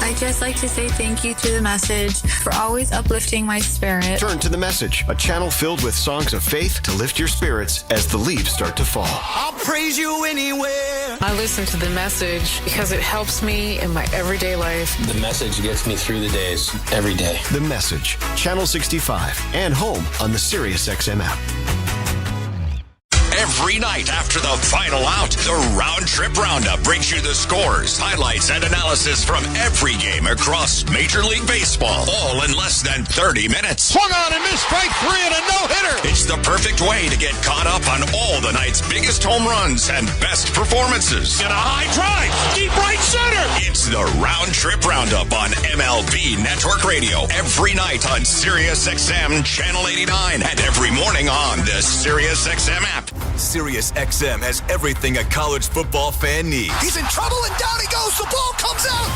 I'd just like to say thank you to The Message for always uplifting my spirit. Turn to The Message, a channel filled with songs of faith to lift your spirits as the leaves start to fall. I'll praise you anywhere. I listen to The Message because it helps me in my everyday life. The Message gets me through the days every day. The Message, Channel 65, and home on the SiriusXM app. Every night after the final out, the Round Trip Roundup brings you the scores, highlights, and analysis from every game across Major League Baseball, all in less than 30 minutes. Swung on and missed, strike 3 and a no-hitter. It's the perfect way to get caught up on all the night's biggest home runs and best performances. And a high drive, deep right center. It's the Round Trip Roundup on MLB Network Radio every night on SiriusXM Channel 89 and every morning on the SiriusXM app. SiriusXM has everything a college football fan needs. He's in trouble and down he goes. The ball comes out.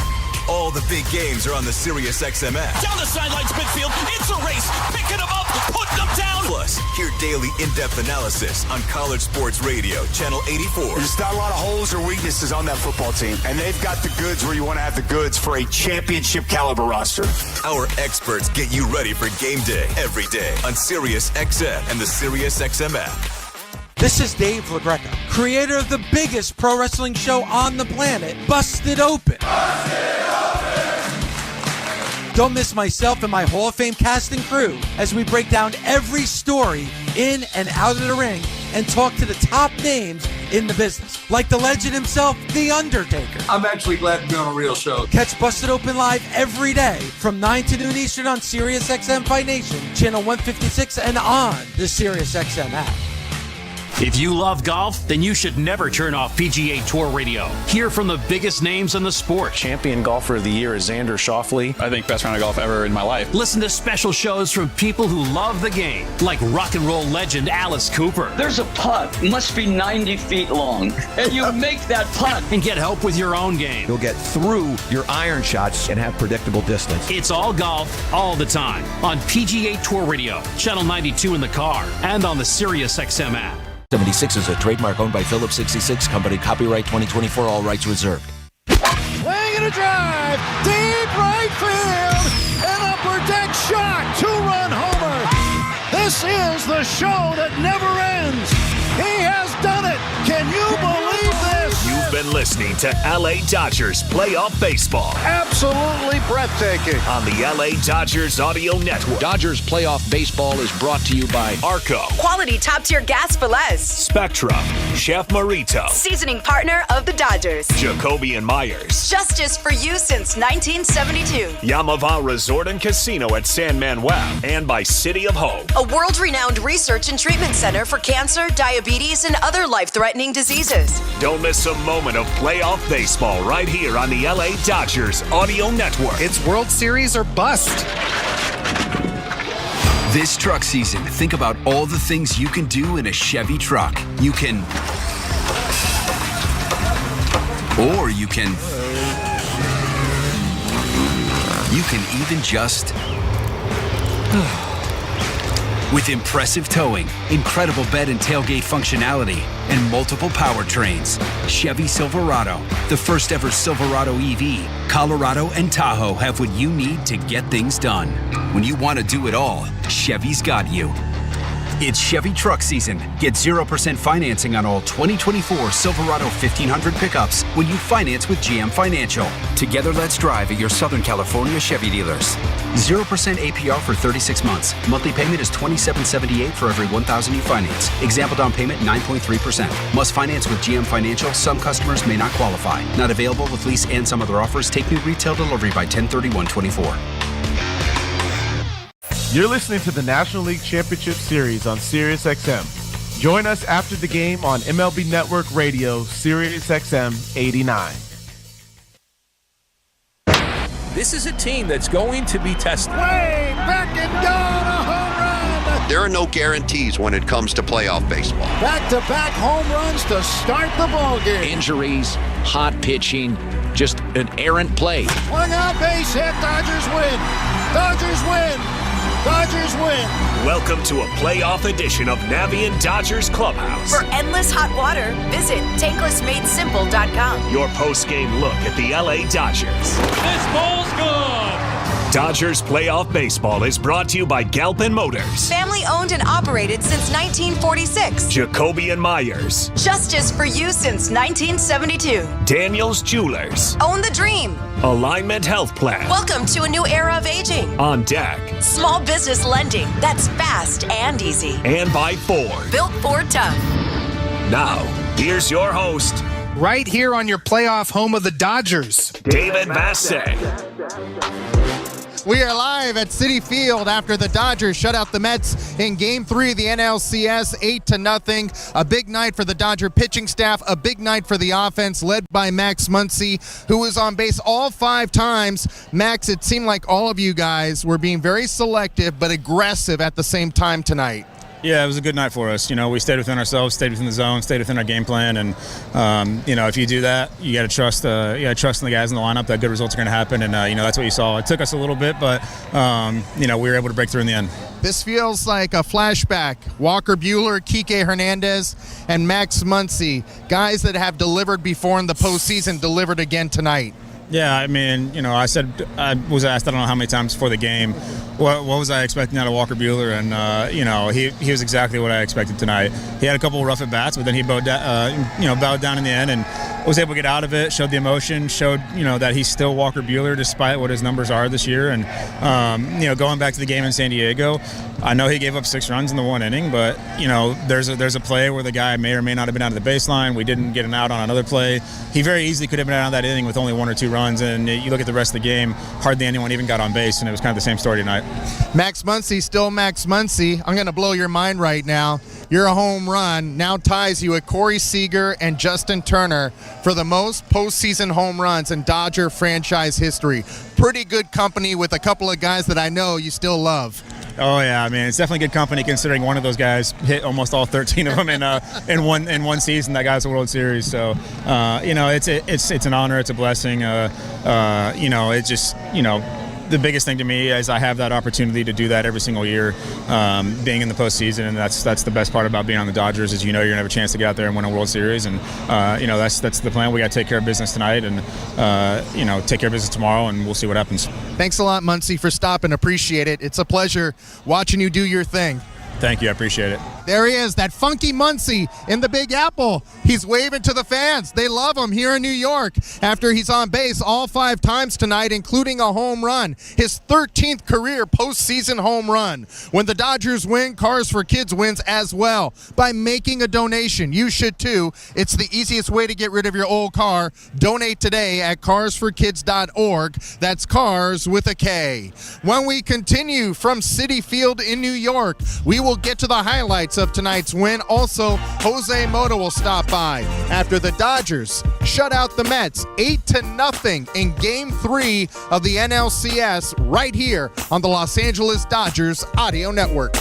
All the big games are on the SiriusXM app. Down the sidelines midfield. It's a race. Picking them up, putting them down. Plus, hear daily in-depth analysis on College Sports Radio, Channel 84. There's not a lot of holes or weaknesses on that football team, and they've got the goods where you want to have the goods for a championship caliber roster. Our experts get you ready for game day every day on SiriusXM and the SiriusXM app. This is Dave LaGreca, creator of the biggest pro wrestling show on the planet, Busted Open. Don't miss myself and my Hall of Fame cast and crew as we break down every story in and out of the ring and talk to the top names in the business, like the legend himself, The Undertaker. I'm actually glad to be on a real show. Catch Busted Open live every day from 9 to noon Eastern on SiriusXM Fight Nation, channel 156, and on the SiriusXM app. If you love golf, then you should never turn off PGA Tour Radio. Hear from the biggest names in the sport. Champion golfer of the year is Xander Schauffele. I think best round of golf ever in my life. Listen to special shows from people who love the game, like rock and roll legend Alice Cooper. There's a putt, must be 90 feet long, and you make that putt. And get help with your own game. You'll get through your iron shots and have predictable distance. It's all golf, all the time, on PGA Tour Radio, channel 92 in the car, and on the SiriusXM app. 76 is a trademark owned by Phillips 66 Company. Copyright 2024. All rights reserved. line drive, deep right field, an upper deck shot, 2-run homer. This is the show that never ends. He has done it. Can you believe this? You've been listening to LA Dodgers Playoff Baseball. Absolutely breathtaking. On the LA Dodgers Audio Network. Dodgers Playoff Baseball is brought to you by Arco, Quality top-tier gas for less. Spectrum, Chef Marito, Seasoning partner of the Dodgers. Jacoby and Myers, Justice for you since 1972. Yamava Resort and Casino at San Manuel, and by City of Hope. A world-renowned research and treatment center for cancer, diabetes, and other life-threatening diseases. Don't miss a moment of playoff baseball right here on the LA Dodgers Audio Network. It's World Series or bust. This truck season, think about all the things you can do in a Chevy truck. You can even just with impressive towing, incredible bed and tailgate functionality, and multiple powertrains. Chevy Silverado, the first ever Silverado EV. Colorado and Tahoe have what you need to get things done. When you want to do it all, Chevy's got you. It's Chevy truck season. Get 0% financing on all 2024 Silverado 1500 pickups when you finance with GM Financial. Together, let's drive at your Southern California Chevy dealers. 0% APR for 36 months. Monthly payment is $27.78 for every $1,000 you finance. Example down payment 9.3%. Must finance with GM Financial. Some customers may not qualify. Not available with lease and some other offers. Take new retail delivery by 10/31/24. You're listening to the National League Championship Series on SiriusXM. Join us after the game on MLB Network Radio, SiriusXM 89. This is a team that's going to be tested. Way back and down, a home run. There are no guarantees when it comes to playoff baseball. Back-to-back home runs to start the ballgame. Injuries, hot pitching, just an errant play. Swung out, base hit, Dodgers win. Dodgers win. Dodgers win. Welcome to a playoff edition of Navient Dodgers Clubhouse. For endless hot water, visit tanklessmadesimple.com. Your post-game look at the LA Dodgers. This ball's good. Dodgers Playoff Baseball is brought to you by Galpin Motors. Family owned and operated since 1946. Jacoby and Myers. Justice for you since 1972. Daniels Jewelers. Own the dream. Alignment Health Plan. Welcome to a new era of aging. On deck. Small business lending that's fast and easy. And by Ford. Built Ford tough. Now, here's your host. Right here on your playoff home of the Dodgers, David Massey. We are live at Citi Field after the Dodgers shut out the Mets in Game 3 of the NLCS, 8-0. A big night for the Dodger pitching staff, a big night for the offense led by Max Muncy, who was on base all 5 times. Max, it seemed like all of you guys were being very selective but aggressive at the same time tonight. Yeah, it was a good night for us. You know, we stayed within ourselves, stayed within the zone, stayed within our game plan, and you know, if you do that, you got to trust. You got to trust in the guys in the lineup that good results are going to happen, and you know, that's what you saw. It took us a little bit, but you know, we were able to break through in the end. This feels like a flashback. Walker Buehler, Kike Hernandez, and Max Muncy, guys that have delivered before in the postseason, delivered again tonight. Yeah, I mean, you know, I was asked, I don't know how many times before the game, what was I expecting out of Walker Buehler, and you know, he was exactly what I expected tonight. He had a couple of rough at bats, but then he bowed down in the end and was able to get out of it. Showed the emotion, showed, you know, that he's still Walker Buehler despite what his numbers are this year. And you know, going back to the game in San Diego, I know he gave up 6 runs in the 1 inning, but you know, there's a play where the guy may or may not have been out of the baseline. We didn't get an out on another play. He very easily could have been out of that inning with only 1 or 2 runs. And you look at the rest of the game, hardly anyone even got on base, and it was kind of the same story tonight. Max Muncy, still Max Muncy. I'm going to blow your mind right now. Your home run now ties you with Corey Seager and Justin Turner for the most postseason home runs in Dodger franchise history. Pretty good company with a couple of guys that I know you still love. Oh yeah, I mean, it's definitely good company considering one of those guys hit almost all 13 of them in one season. That guy's a World Series, so you know, it's an honor, it's a blessing. You know, it just, you know, the biggest thing to me is I have that opportunity to do that every single year, being in the postseason, and that's the best part about being on the Dodgers is you're gonna have a chance to get out there and win a World Series, and that's the plan. We got to take care of business tonight, and take care of business tomorrow, and we'll see what happens. Thanks a lot, Muncy, for stopping. Appreciate it. It's a pleasure watching you do your thing. Thank you. I appreciate it. There he is, that funky Muncy in the Big Apple. He's waving to the fans. They love him here in New York after he's on base all 5 times tonight, including a home run. His 13th career postseason home run. When the Dodgers win, Cars for Kids wins as well by making a donation. You should too. It's the easiest way to get rid of your old car. Donate today at carsforkids.org. That's cars with a K. When we continue from Citi Field in New York, we will get to the highlights of tonight's win. Also, Jose Mota will stop by after the Dodgers shut out the Mets 8-0 in Game 3 of the NLCS right here on the Los Angeles Dodgers Audio Network.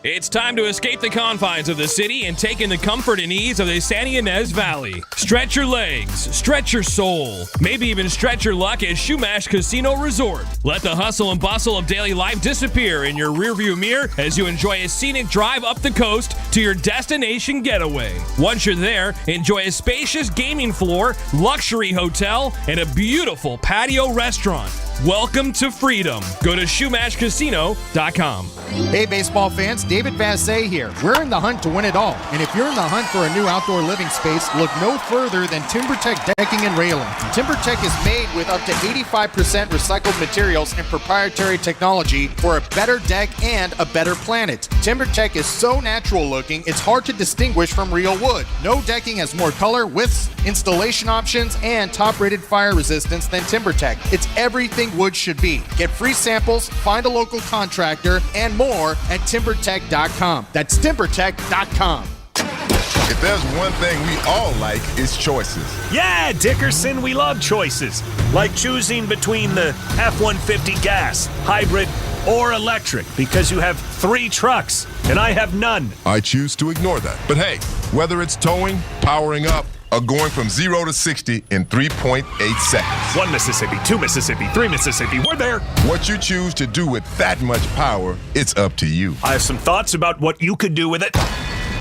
It's time to escape the confines of the city and take in the comfort and ease of the San Ynez Valley. Stretch your legs, stretch your soul, maybe even stretch your luck at Shumash Casino Resort. Let the hustle and bustle of daily life disappear in your rearview mirror as you enjoy a scenic drive up the coast to your destination getaway. Once you're there, enjoy a spacious gaming floor, luxury hotel, and a beautiful patio restaurant. Welcome to freedom. Go to ShumashCasino.com. Hey, baseball fans, David Vassay here. We're in the hunt to win it all. And if you're in the hunt for a new outdoor living space, look no further than TimberTech Decking and Railing. TimberTech is made with up to 85% recycled materials and proprietary technology for a better deck and a better planet. TimberTech is so natural looking, it's hard to distinguish from real wood. No decking has more color, widths, installation options, and top-rated fire resistance than TimberTech. It's everything wood should be. Get free samples, find a local contractor, and more at TimberTech.com. That's TimberTech.com. If there's one thing we all like, it's choices. Yeah, Dickerson, we love choices. Like choosing between the F-150 gas, hybrid, or electric, because you have 3 trucks, and I have none. I choose to ignore that. But hey, whether it's towing, powering up, or going from 0 to 60 in 3.8 seconds. 1 Mississippi, 2 Mississippi, 3 Mississippi, we're there. What you choose to do with that much power, it's up to you. I have some thoughts about what you could do with it.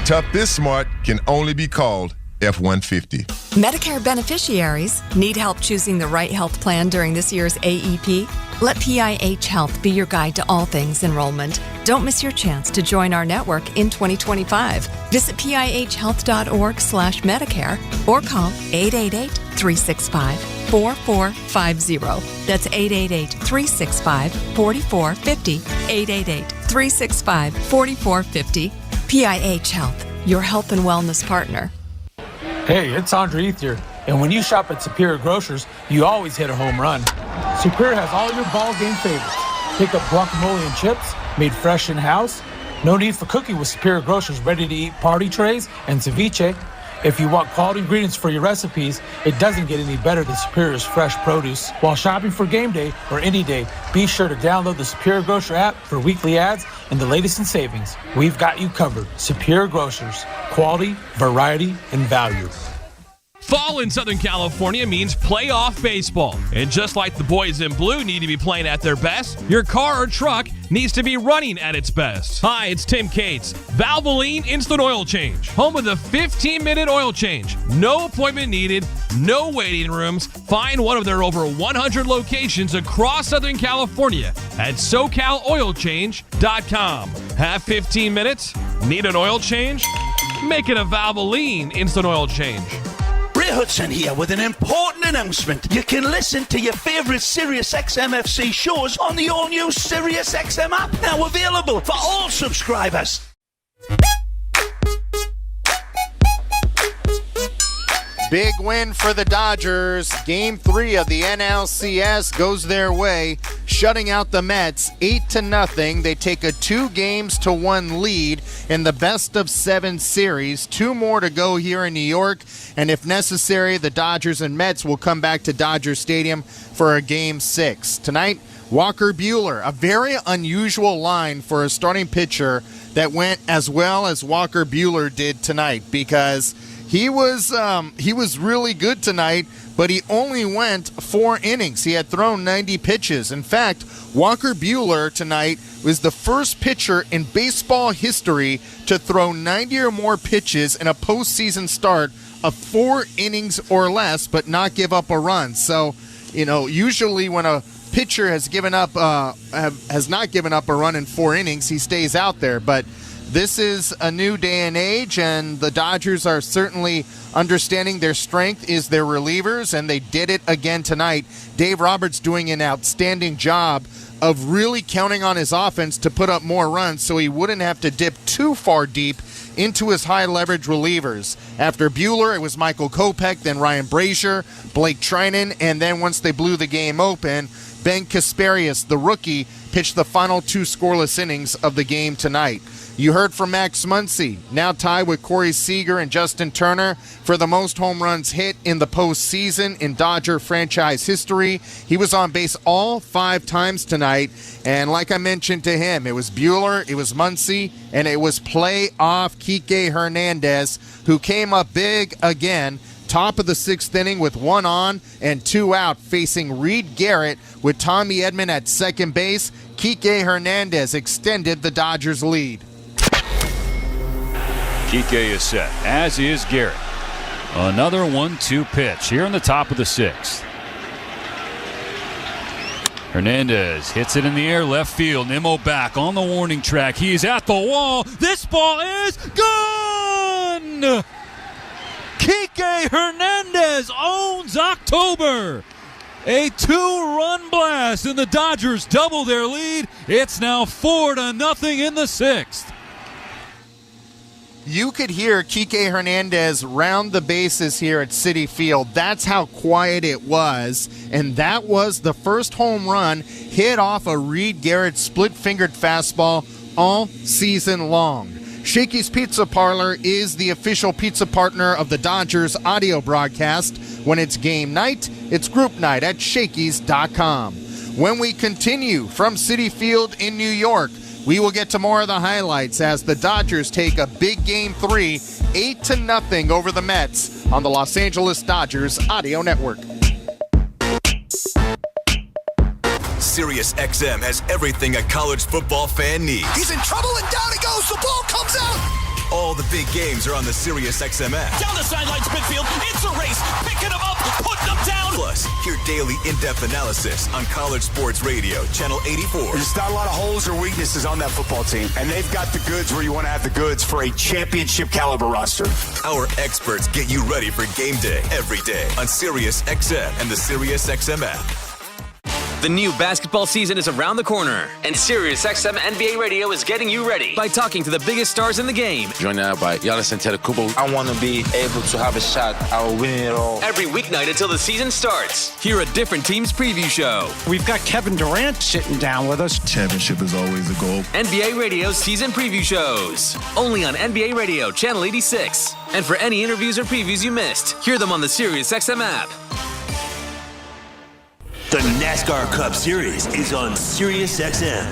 Tough This Smart can only be called F-150. Medicare beneficiaries need help choosing the right health plan during this year's AEP? Let PIH Health be your guide to all things enrollment. Don't miss your chance to join our network in 2025. Visit PIHHealth.org/Medicare or call 888-365-4450. That's 888-365-4450. 888-365-4450. PIH Health, your health and wellness partner. Hey, it's Andre Heath here. And when you shop at Superior Grocers, you always hit a home run. Superior has all your ball game favorites. Pick up guacamole and chips, made fresh in-house. No need for cooking with Superior Grocers ready-to-eat party trays and ceviche. If you want quality ingredients for your recipes, it doesn't get any better than Superior's fresh produce. While shopping for game day or any day, be sure to download the Superior Grocer app for weekly ads and the latest in savings. We've got you covered. Superior Grocers. Quality, variety, and value. Fall in Southern California means playoff baseball. And just like the boys in blue need to be playing at their best, your car or truck needs to be running at its best. Hi, it's Tim Cates. Valvoline Instant Oil Change. Home of the 15-minute oil change. No appointment needed, no waiting rooms. Find one of their over 100 locations across Southern California at SoCalOilChange.com. Have 15 minutes? Need an oil change? Make it a Valvoline Instant Oil Change. Ray Hudson here with an important announcement. You can listen to your favourite SiriusXM FC shows on the all-new SiriusXM app, now available for all subscribers. Big win for the Dodgers. Game 3 of the NLCS goes their way, shutting out the Mets 8-0. They take a 2-1 lead in the best-of-7 series. 2 more to go here in New York, and if necessary, the Dodgers and Mets will come back to Dodger Stadium for a Game 6. Tonight, Walker Buehler, a very unusual line for a starting pitcher that went as well as Walker Buehler did tonight, because He was really good tonight, but he only went 4 innings. He had thrown 90 pitches. In fact, Walker Buehler tonight was the first pitcher in baseball history to throw 90 or more pitches in a postseason start of 4 innings or less, but not give up a run. So, usually when a pitcher has not given up a run in 4 innings, he stays out there. But this is a new day and age, and the Dodgers are certainly understanding their strength is their relievers, and they did it again tonight. Dave Roberts doing an outstanding job of really counting on his offense to put up more runs so he wouldn't have to dip too far deep into his high-leverage relievers. After Buehler, it was Michael Kopech, then Ryan Brazier, Blake Trinan, and then once they blew the game open, Ben Kasparius, the rookie, pitched the final 2 scoreless innings of the game tonight. You heard from Max Muncy, now tied with Corey Seager and Justin Turner for the most home runs hit in the postseason in Dodger franchise history. He was on base all 5 times tonight, and like I mentioned to him, it was Buehler, it was Muncy, and it was playoff Kike Hernandez, who came up big again, top of the 6th inning with 1 on and 2 out, facing Reed Garrett with Tommy Edman at second base. Kike Hernandez extended the Dodgers' lead. Kike is set, as is Garrett. Another 1-2 pitch here in the top of the 6th. Hernandez hits it in the air, left field. Nimmo back on the warning track. He's at the wall. This ball is gone! Kike Hernandez owns October. A 2-run blast, and the Dodgers double their lead. It's now 4-0 in the 6th. You could hear Kike Hernandez round the bases here at Citi Field. That's how quiet it was. And that was the first home run hit off a Reed Garrett split-fingered fastball all season long. Shakey's Pizza Parlor is the official pizza partner of the Dodgers audio broadcast. When it's game night, it's group night at Shakey's.com. When we continue from Citi Field in New York, we will get to more of the highlights as the Dodgers take a big Game 3, 8-0 over the Mets on the Los Angeles Dodgers Audio Network. Sirius XM has everything a college football fan needs. He's in trouble and down he goes. The ball comes out. All the big games are on the Sirius XM app. Down the sidelines, midfield. It's a race. Picking them up, putting them down. Plus, hear daily in-depth analysis on College Sports Radio, Channel 84. There's not a lot of holes or weaknesses on that football team, and they've got the goods where you want to have the goods for a championship caliber roster. Our experts get you ready for game day every day on Sirius XM and the Sirius XM app. The new basketball season is around the corner, and SiriusXM NBA Radio is getting you ready by talking to the biggest stars in the game. Joined now by Giannis Antetokounmpo. I want to be able to have a shot at winning it all. Every weeknight until the season starts, hear a different team's preview show. We've got Kevin Durant sitting down with us. Championship is always the goal. NBA Radio season preview shows. Only on NBA Radio, Channel 86. And for any interviews or previews you missed, hear them on the SiriusXM app. The NASCAR Cup Series is on SiriusXM.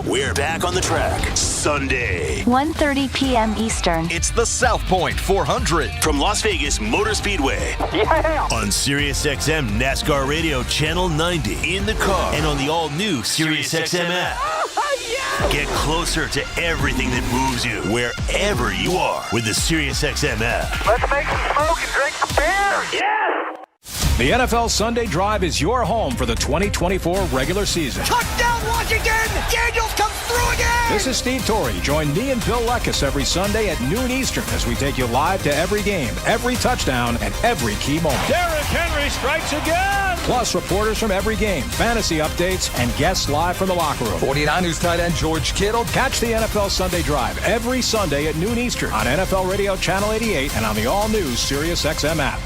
We're back on the track Sunday, 1:30 p.m. Eastern. It's the South Point 400 from Las Vegas Motor Speedway. Yeah. On SiriusXM NASCAR Radio Channel 90 in the car and on the all-new SiriusXM app. Yeah. Get closer to everything that moves you wherever you are with the SiriusXM app. Let's make some smoke and drink some beer. Yeah. The NFL Sunday Drive is your home for the 2024 regular season. Touchdown, Washington! Daniels comes through again! This is Steve Torrey. Join me and Bill Lekkus every Sunday at noon Eastern as we take you live to every game, every touchdown, and every key moment. Derrick Henry strikes again! Plus, reporters from every game, fantasy updates, and guests live from the locker room. 49ers tight end George Kittle. Catch the NFL Sunday Drive every Sunday at noon Eastern on NFL Radio Channel 88 and on the all-new SiriusXM app.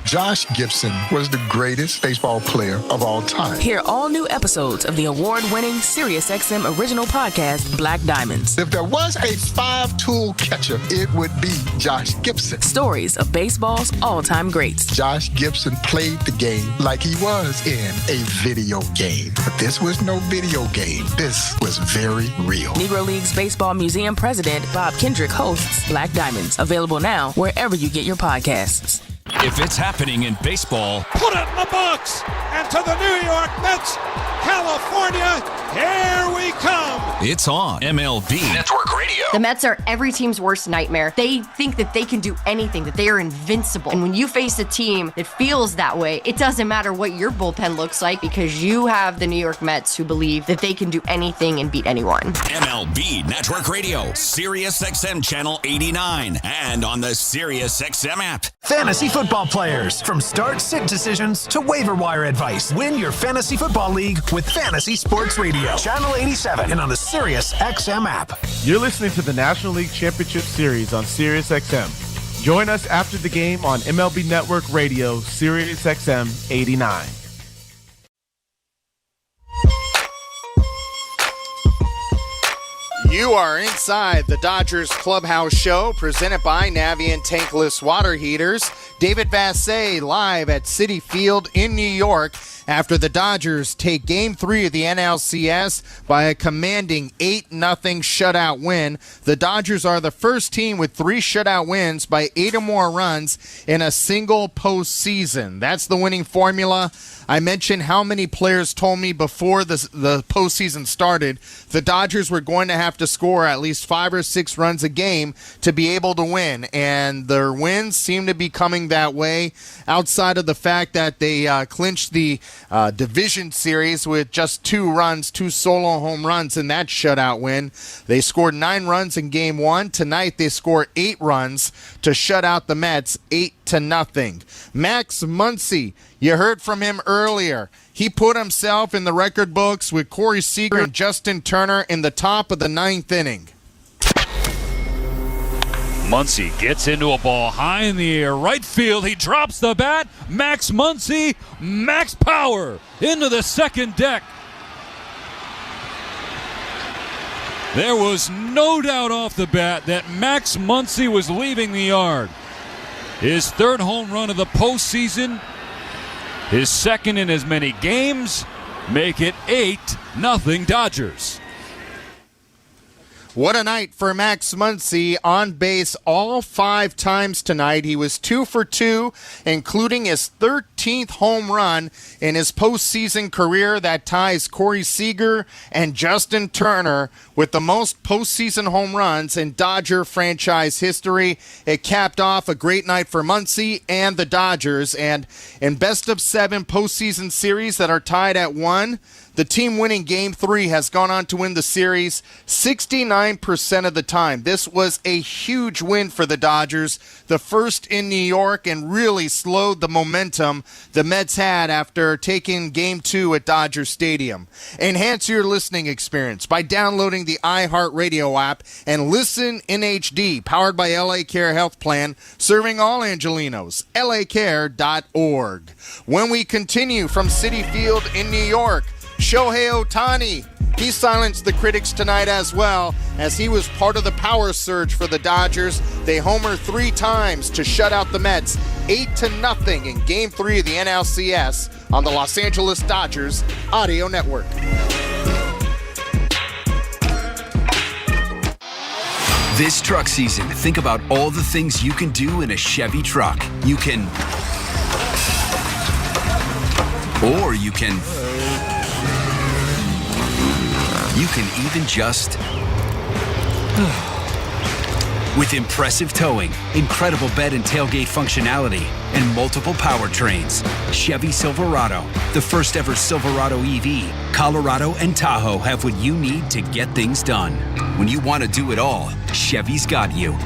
Josh Gibson was the greatest baseball player of all time. Hear all new episodes of the award-winning SiriusXM original podcast, Black Diamonds. If there was a 5-tool catcher, it would be Josh Gibson. Stories of baseball's all-time greats. Josh Gibson played the game like he was in a video game. But this was no video game. This was very real. Negro League's Baseball Museum President Bob Kendrick hosts Black Diamonds. Available now wherever you get your podcasts. If it's happening in baseball, Put it in the box. And to the New York Mets, California, here we come. it's on MLB Network Radio. The Mets are every team's worst nightmare. They think that they can do anything, that they are invincible. And when you face a team that feels that way, it doesn't matter what your bullpen looks like because you have the New York Mets who believe that they can do anything and beat anyone. MLB Network Radio, Sirius XM Channel 89, and on the Sirius XM app. Fantasy football players, from start-sit decisions to waiver wire advice. Win your fantasy football league with Fantasy Sports Radio, Channel 87, and on the Sirius XM app. You're listening to the National League Championship Series on Sirius XM. Join us after the game on MLB Network Radio, Sirius XM 89. You are inside the Dodgers Clubhouse Show, presented by Navient Tankless Water Heaters. David Vassay live at Citi Field in New York after the Dodgers take Game 3 of the NLCS by a commanding 8-0 shutout win. The Dodgers are the first team with 3 shutout wins by 8 or more runs in a single postseason. That's the winning formula. I mentioned how many players told me before the postseason started the Dodgers were going to have to score at least 5 or 6 runs a game to be able to win, and their wins seem to be coming that way outside of the fact that they clinched the division series with just 2 runs, 2 solo home runs in that shutout win. They scored 9 runs in Game 1. Tonight they scored 8 runs to shut out the Mets 8-0. Max Muncy, you heard from him earlier. He put himself in the record books with Corey Seager and Justin Turner in the top of the 9th inning. Muncy gets into a ball high in the air, right field. He drops the bat. Max Muncy, max power into the second deck. There was no doubt off the bat that Max Muncy was leaving the yard. His 3rd home run of the postseason, his 2nd in as many games, make it 8-0 Dodgers. What a night for Max Muncy, on base all 5 times tonight. He was 2 for 2, including his 13th home run in his postseason career. That ties Corey Seager and Justin Turner with the most postseason home runs in Dodger franchise history. It capped off a great night for Muncy and the Dodgers. And in best of 7 postseason series that are tied at 1, the team winning Game 3 has gone on to win the series 69% of the time. This was a huge win for the Dodgers, the first in New York, and really slowed the momentum the Mets had after taking Game 2 at Dodger Stadium. Enhance your listening experience by downloading the iHeartRadio app and listen in HD, powered by LA Care Health Plan, serving all Angelinos. LACare.org. When we continue from Citi Field in New York, Shohei Ohtani, he silenced the critics tonight as well, as he was part of the power surge for the Dodgers. They homered 3 times to shut out the Mets 8-0 in Game 3 of the NLCS on the Los Angeles Dodgers Audio Network. This truck season, think about all the things you can do in a Chevy truck. You can even just with impressive towing, incredible bed and tailgate functionality, and multiple powertrains. Chevy Silverado, the first ever Silverado EV. Colorado and Tahoe have what you need to get things done. When you want to do it all, Chevy's got you.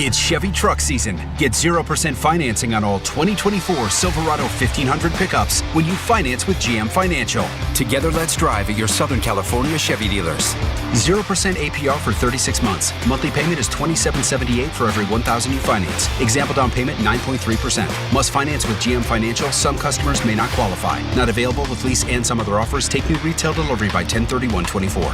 It's Chevy truck season. Get 0% financing on all 2024 Silverado 1500 pickups when you finance with GM Financial. Together, let's drive at your Southern California Chevy dealers. 0% APR for 36 months. Monthly payment is $27.78 for every $1,000 you finance. Example down payment 9.3%. Must finance with GM Financial. Some customers may not qualify. Not available with lease and some other offers. Take new retail delivery by 10/31/24.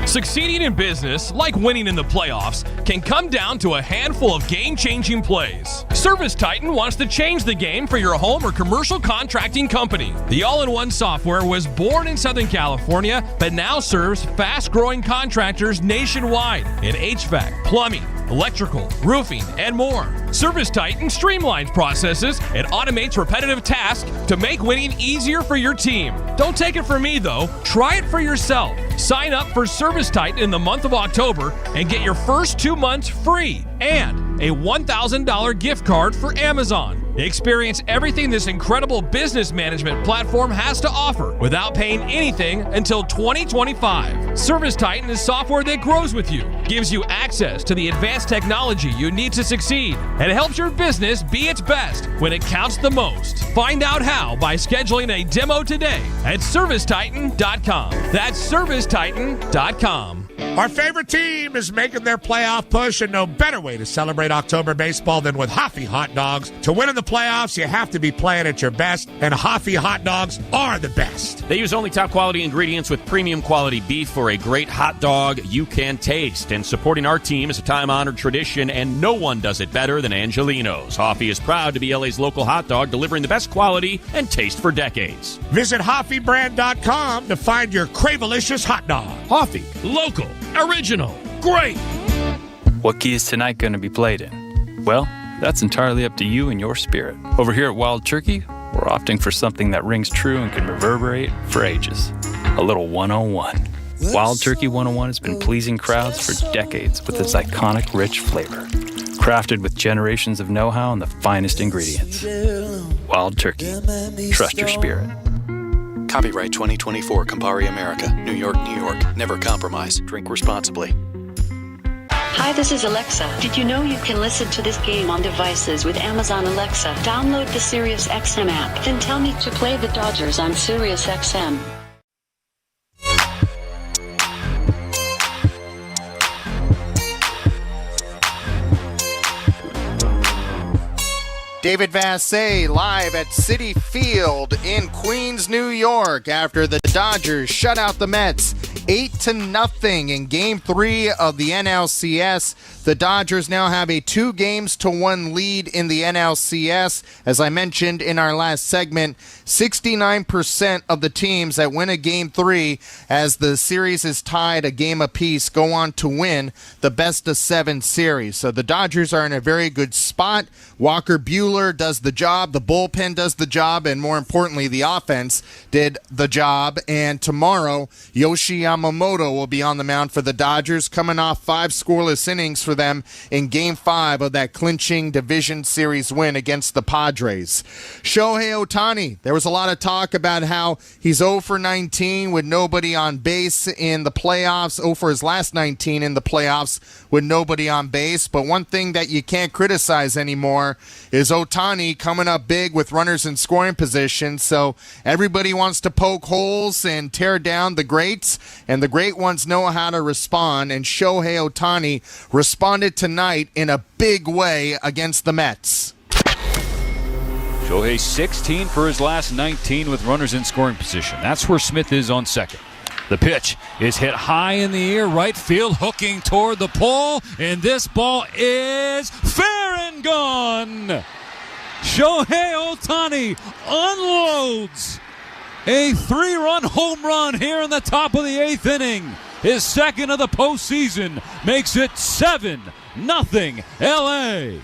Succeeding in business, like winning in the playoffs, can come down to a handful of game-changing plays. Service Titan wants to change the game for your home or commercial contracting company. The all-in-one software was born in Southern California, but now serves fast-growing contractors nationwide in HVAC, plumbing, electrical, roofing, and more. Service Titan streamlines processes and automates repetitive tasks to make winning easier for your team. Don't take it from me, though. Try it for yourself. Sign up for Service Titan in the month of October and get your first 2 months free and a $1,000 gift card for Amazon. Experience everything this incredible business management platform has to offer without paying anything until 2025. Service Titan is software that grows with you, gives you access to the advanced technology you need to succeed, and helps your business be its best when it counts the most. Find out how by scheduling a demo today at ServiceTitan.com. That's ServiceTitan.com. Our favorite team is making their playoff push, and no better way to celebrate October baseball than with Hoffy hot dogs. To win in the playoffs, you have to be playing at your best, and Hoffy hot dogs are the best. They use only top quality ingredients with premium quality beef for a great hot dog you can taste. And supporting our team is a time-honored tradition, and no one does it better than Angelino's. Hoffy is proud to be LA's local hot dog, delivering the best quality and taste for decades. Visit HoffyBrand.com to find your Cravelicious hot dog. Hoffy, local, original, great. What key is tonight going to be played in? Well, that's entirely up to you and your spirit. Over here at Wild Turkey, we're opting for something that rings true and can reverberate for ages. A little 101. Wild Turkey 101 has been pleasing crowds for decades with its iconic rich flavor. Crafted with generations of know-how and the finest ingredients. Wild Turkey. Trust your spirit. Copyright 2024 Campari America, New York, New York. Never compromise. Drink responsibly. Hi, this is Alexa. Did you know you can listen to this game on devices with Amazon Alexa? Download the SiriusXM app, then tell me to play the Dodgers on SiriusXM. David Vassay live at Citi Field in Queens, New York after the Dodgers shut out the Mets 8-0 in Game 3 of the NLCS. The Dodgers now have a 2-1 lead in the NLCS. As I mentioned in our last segment, 69% of the teams that win a Game 3 as the series is tied a game apiece go on to win the best-of-7 series. So the Dodgers are in a very good spot. Walker Buehler does the job, the bullpen does the job, and more importantly, the offense did the job. And tomorrow, Yoshi Yamamoto will be on the mound for the Dodgers, coming off 5 scoreless innings for them in Game 5 of that clinching division series win against the Padres. Shohei Ohtani, there was a lot of talk about how he's 0 for 19 with nobody on base in the playoffs, 0 for his last 19 in the playoffs with nobody on base. But one thing that you can't criticize anymore is Ohtani coming up big with runners in scoring position. So everybody wants to poke holes and tear down the greats, and the great ones know how to respond, and Shohei Ohtani responded tonight in a big way against the Mets. Shohei 16 for his last 19 with runners in scoring position. That's where Smith is on second. The pitch is hit high in the air, right field, hooking toward the pole, and this ball is fair and gone. Shohei Ohtani unloads a 3-run home run here in the top of the 8th inning. His second of the postseason makes it 7-0 LA.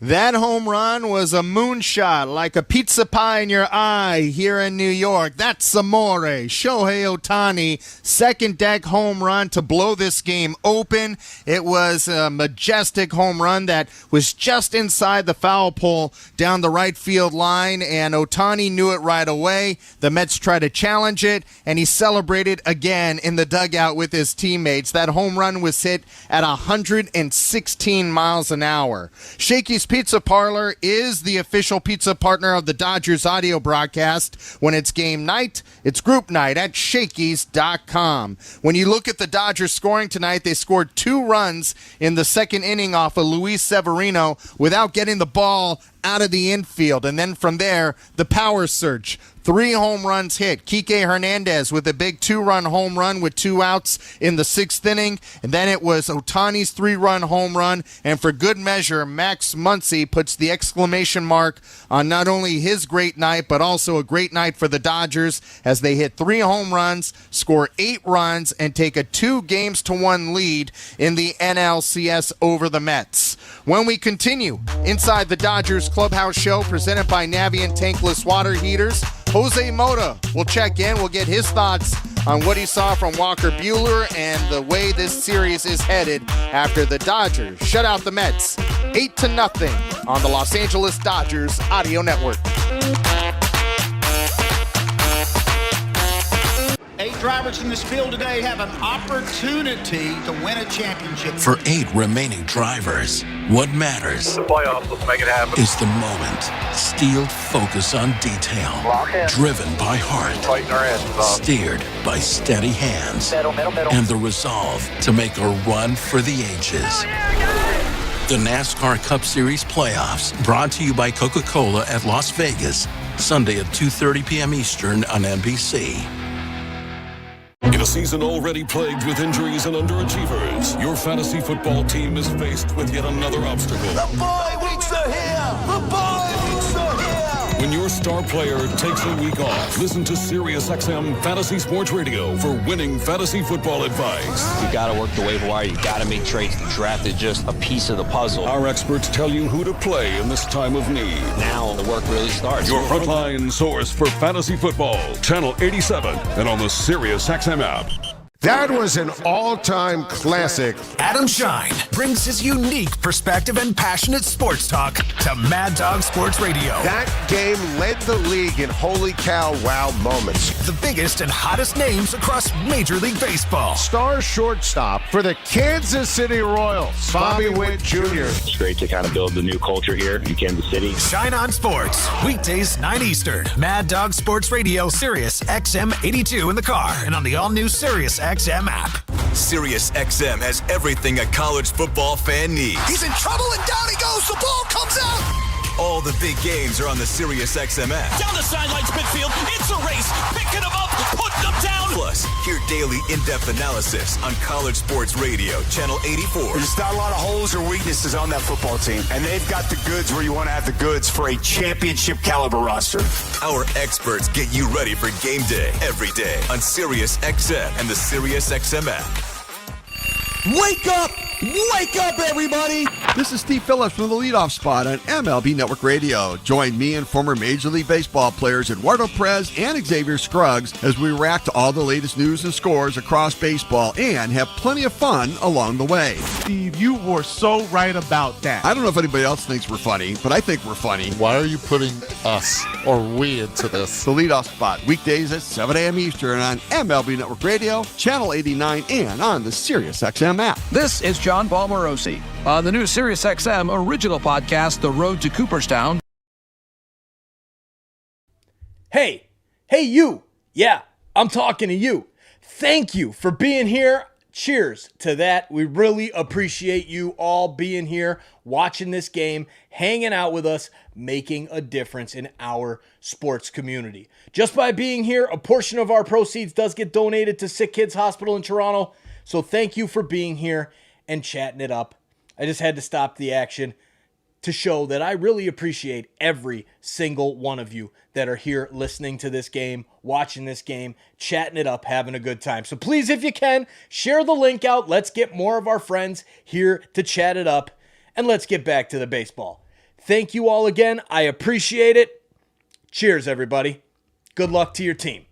That home run was a moonshot, like a pizza pie in your eye here in New York. That's amore. Shohei Ohtani, second deck home run to blow this game open. It was a majestic home run that was just inside the foul pole down the right field line, and Ohtani knew it right away. The Mets tried to challenge it, and he celebrated again in the dugout with his teammates. That home run was hit at 116 miles an hour. Shakey's Pizza Parlor is the official pizza partner of the Dodgers audio broadcast. When it's game night, it's group night at Shakey's.com. When you look at the Dodgers scoring tonight, they scored 2 runs in the second inning off of Luis Severino without getting the ball out of the infield. And then from there, the power surge. 3 home runs hit. Kike Hernandez with a big 2-run home run with 2 outs in the 6th inning. And then it was Ohtani's 3-run home run. And for good measure, Max Muncy puts the exclamation mark on not only his great night, but also a great night for the Dodgers as they hit 3 home runs, score 8 runs, and take a 2-1 lead in the NLCS over the Mets. When we continue inside the Dodgers Clubhouse Show presented by Navient Tankless Water Heaters, Jose Mota will check in. We'll get his thoughts on what he saw from Walker Buehler and the way this series is headed after the Dodgers shut out the Mets 8-0 on the Los Angeles Dodgers Audio Network. 8 drivers in this field today have an opportunity to win a championship. For 8 remaining drivers, what matters the playoffs, let's make it happen. Is the moment. Steeled focus on detail. Driven by heart. Fighting our asses off. Steered by steady hands. Middle. And the resolve to make a run for the ages. The NASCAR Cup Series playoffs, brought to you by Coca-Cola at Las Vegas, Sunday at 2:30 p.m. Eastern on NBC. In a season already plagued with injuries and underachievers, your fantasy football team is faced with yet another obstacle. The bye weeks are here! The bye weeks are here! When your star player takes a week off, listen to SiriusXM Fantasy Sports Radio for winning fantasy football advice. You got to work the waiver wire. You got to make trades. The draft is just a piece of the puzzle. Our experts tell you who to play in this time of need. Now the work really starts. Your frontline source for fantasy football, Channel 87, and on the SiriusXM app. That was an all-time classic. Adam Shine brings his unique perspective and passionate sports talk to Mad Dog Sports Radio. That game led the league in holy cow wow moments. The biggest and hottest names across Major League Baseball. Star shortstop for the Kansas City Royals, Bobby Witt Jr. It's great to kind of build the new culture here in Kansas City. Shine on Sports, weekdays 9 Eastern. Mad Dog Sports Radio, Sirius XM 82 in the car and on the all-new Sirius XM app. SiriusXM has everything a college football fan needs. He's in trouble and down he goes. The ball comes out. All the big games are on the SiriusXM app. Down the sidelines, midfield. It's a race. Picking them up, putting them down. Plus, hear daily in-depth analysis on College Sports Radio, Channel 84. There's not a lot of holes or weaknesses on that football team, and they've got the goods where you want to have the goods for a championship caliber roster. Our experts get you ready for game day every day on SiriusXM and the SiriusXM app. Wake up! Wake up, everybody! This is Steve Phillips from the leadoff spot on MLB Network Radio. Join me and former Major League Baseball players Eduardo Perez and Xavier Scruggs as we react to all the latest news and scores across baseball and have plenty of fun along the way. Steve, you were so right about that. I don't know if anybody else thinks we're funny, but I think we're funny. Why are you putting us or we into this? The leadoff spot, weekdays at 7 a.m. Eastern on MLB Network Radio, Channel 89, and on the SiriusXM app. This is John Paul Morosi on the new SiriusXM original podcast, The Road to Cooperstown. Hey, you. Yeah, I'm talking to you. Thank you for being here. Cheers to that. We really appreciate you all being here, watching this game, hanging out with us, making a difference in our sports community. Just by being here, a portion of our proceeds does get donated to Sick Kids Hospital in Toronto. So thank you for being here and chatting it up. I just had to stop the action to show that I really appreciate every single one of you that are here listening to this game, watching this game, chatting it up, having a good time. So please, if you can, share the link out. Let's get more of our friends here to chat it up, and let's get back to the baseball. Thank you all again. I appreciate it. Cheers, everybody. Good luck to your team.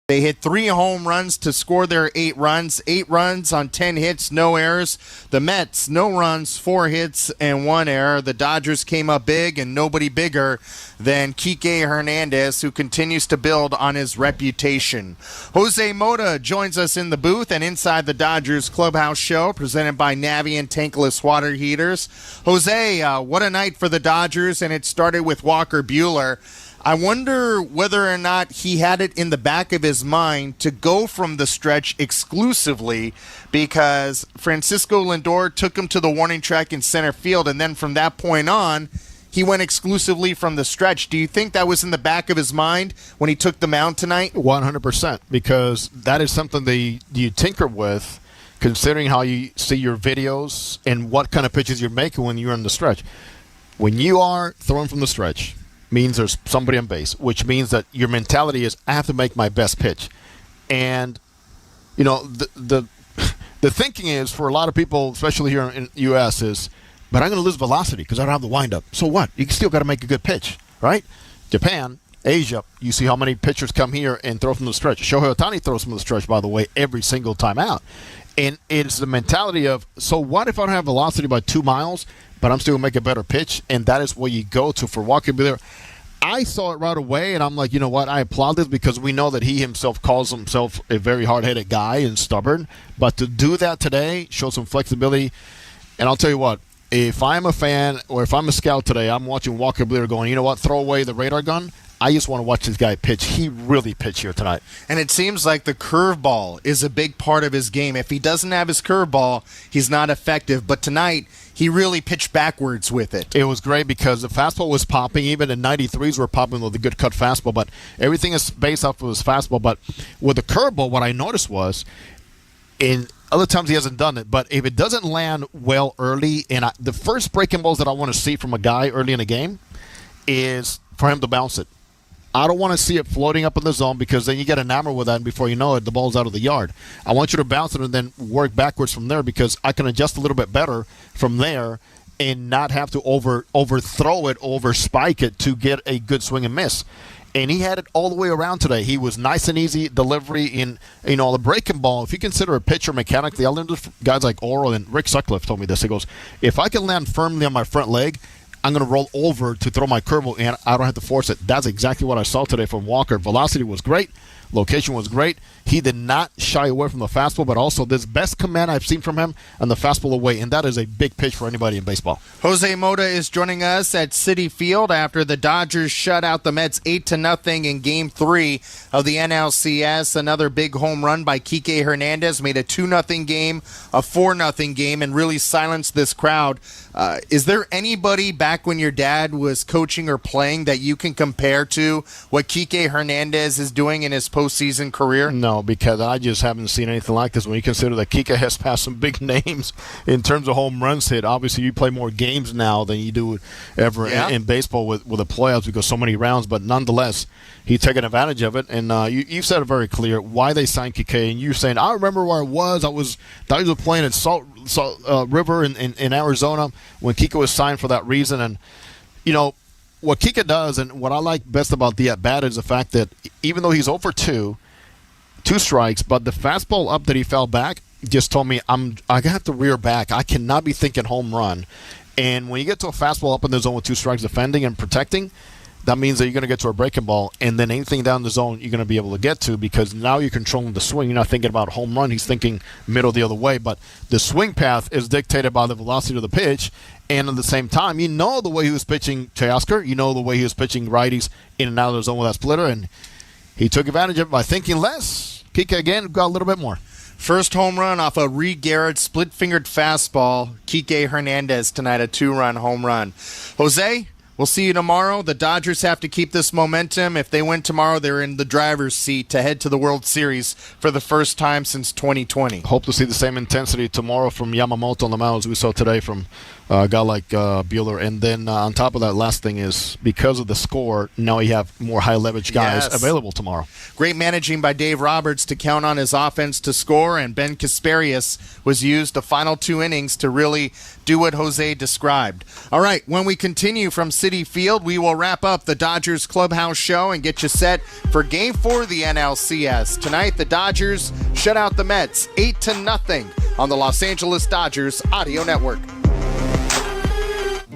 They hit 3 home runs to score their 8 runs. 8 runs on 10 hits, no errors. The Mets, no runs, 4 hits, and 1 error. The Dodgers came up big, and nobody bigger than Kike Hernandez, who continues to build on his reputation. Jose Mota joins us in the booth and inside the Dodgers clubhouse show, presented by Navient Tankless Water Heaters. Jose, what a night for the Dodgers, and it started with Walker Buehler. I wonder whether or not he had it in the back of his mind to go from the stretch exclusively, because Francisco Lindor took him to the warning track in center field, and then from that point on, he went exclusively from the stretch. Do you think that was in the back of his mind when he took the mound tonight? 100%, because that is something that you tinker with, considering how you see your videos and what kind of pitches you're making when you're in the stretch. When you are throwing from the stretch, means there's somebody on base, which means that your mentality is, I have to make my best pitch. And, you know, the thinking is, for a lot of people, especially here in the U.S., is, but I'm going to lose velocity because I don't have the windup. So what? You still got to make a good pitch, right? Japan, Asia, you see how many pitchers come here and throw from the stretch. Shohei Ohtani throws from the stretch, by the way, every single time out. And it's the mentality of, so what if I don't have velocity by 2 miles, but I'm still going to make a better pitch? And that is where you go to for Walker Buehler. I saw it right away, and I'm like, you know what? I applaud this because we know that he himself calls himself a very hard-headed guy and stubborn. But to do that today, show some flexibility. And I'll tell you what, if I'm a fan or if I'm a scout today, I'm watching Walker Buehler going, you know what, throw away the radar gun. I just want to watch this guy pitch. He really pitched here tonight. And it seems like the curveball is a big part of his game. If he doesn't have his curveball, he's not effective. But tonight, he really pitched backwards with it. It was great because the fastball was popping. Even in 93s were popping with a good cut fastball. But everything is based off of his fastball. But with the curveball, what I noticed was, in other times he hasn't done it, but if it doesn't land well early, and the first breaking balls that I want to see from a guy early in a game is for him to bounce it. I don't want to see it floating up in the zone because then you get enamored with that, and before you know it, the ball's out of the yard. I want you to bounce it and then work backwards from there because I can adjust a little bit better from there and not have to overthrow it, overspike it to get a good swing and miss. And he had it all the way around today. He was nice and easy delivery in, the breaking ball. If you consider a pitcher mechanically, I learned this from guys like Oral, and Rick Sutcliffe told me this. He goes, if I can land firmly on my front leg, I'm going to roll over to throw my curveball, and I don't have to force it. That's exactly what I saw today from Walker. Velocity was great. Location was great. He did not shy away from the fastball, but also this best command I've seen from him on the fastball away, and that is a big pitch for anybody in baseball. Jose Mota is joining us at Citi Field after the Dodgers shut out the Mets 8-0 in Game 3 of the NLCS. Another big home run by Kike Hernandez made a 2-0 game, a 4-0 game, and really silenced this crowd. Is there anybody back when your dad was coaching or playing that you can compare to what Kike Hernandez is doing in his postseason career? No, because I just haven't seen anything like this. When you consider that Kike has passed some big names in terms of home runs hit, obviously you play more games now than you do ever in baseball with the playoffs because so many rounds, but nonetheless, he's taken advantage of it. And you've said it very clear why they signed Kike, and you're saying, I remember where I was. Thought he was playing at Salt River in Arizona when Kike was signed for that reason. And, what Kike does and what I like best about the at-bat is the fact that even though he's 0 for 2 strikes, but the fastball up that he fell back just told me I have to rear back. I cannot be thinking home run. And when you get to a fastball up in the zone with 2 strikes defending and protecting, that means that you're going to get to a breaking ball, and then anything down the zone you're going to be able to get to because now you're controlling the swing. You're not thinking about home run. He's thinking middle the other way. But the swing path is dictated by the velocity of the pitch, and at the same time, the way he was pitching Teoscar, the way he was pitching righties in and out of the zone with that splitter, and he took advantage of it by thinking less. Kike, again, got a little bit more. First home run off a Reed Garrett split-fingered fastball. Kike Hernandez tonight, a 2-run home run. Jose, we'll see you tomorrow. The Dodgers have to keep this momentum. If they win tomorrow, they're in the driver's seat to head to the World Series for the first time since 2020. Hope to see the same intensity tomorrow from Yamamoto on the mound as we saw today from a guy like Buehler. And then on top of that, last thing is because of the score, now you have more high-leverage guys available tomorrow. Great managing by Dave Roberts to count on his offense to score, and Ben Kasparius was used the final 2 innings to really do what Jose described. All right, when we continue from Citi Field, we will wrap up the Dodgers Clubhouse Show and get you set for Game 4 of the NLCS. Tonight, the Dodgers shut out the Mets 8-0 on the Los Angeles Dodgers Audio Network.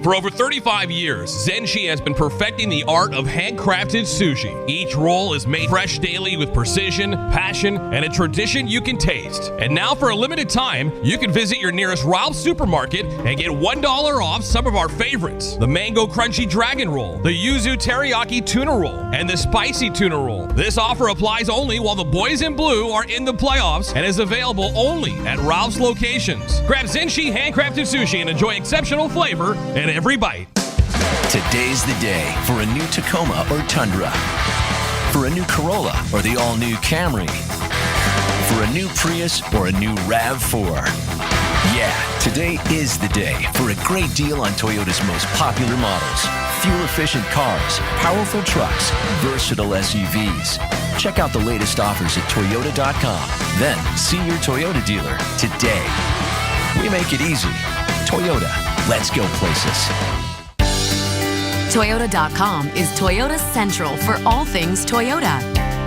For over 35 years, Zenshi has been perfecting the art of handcrafted sushi. Each roll is made fresh daily with precision, passion, and a tradition you can taste. And now for a limited time, you can visit your nearest Ralph's supermarket and get $1 off some of our favorites. The Mango Crunchy Dragon Roll, the Yuzu Teriyaki Tuna Roll, and the Spicy Tuna Roll. This offer applies only while the boys in blue are in the playoffs and is available only at Ralph's locations. Grab Zenshi handcrafted sushi and enjoy exceptional flavor in every bite. Today's the day for a new Tacoma or Tundra, for a new Corolla or the all-new Camry, for a new Prius or a new RAV4. Yeah, today is the day for a great deal on Toyota's most popular models. Fuel-efficient cars, powerful trucks, versatile SUVs. Check out the latest offers at Toyota.com. Then see your Toyota dealer today. We make it easy. Toyota. Let's go places. Toyota.com is Toyota's central for all things Toyota.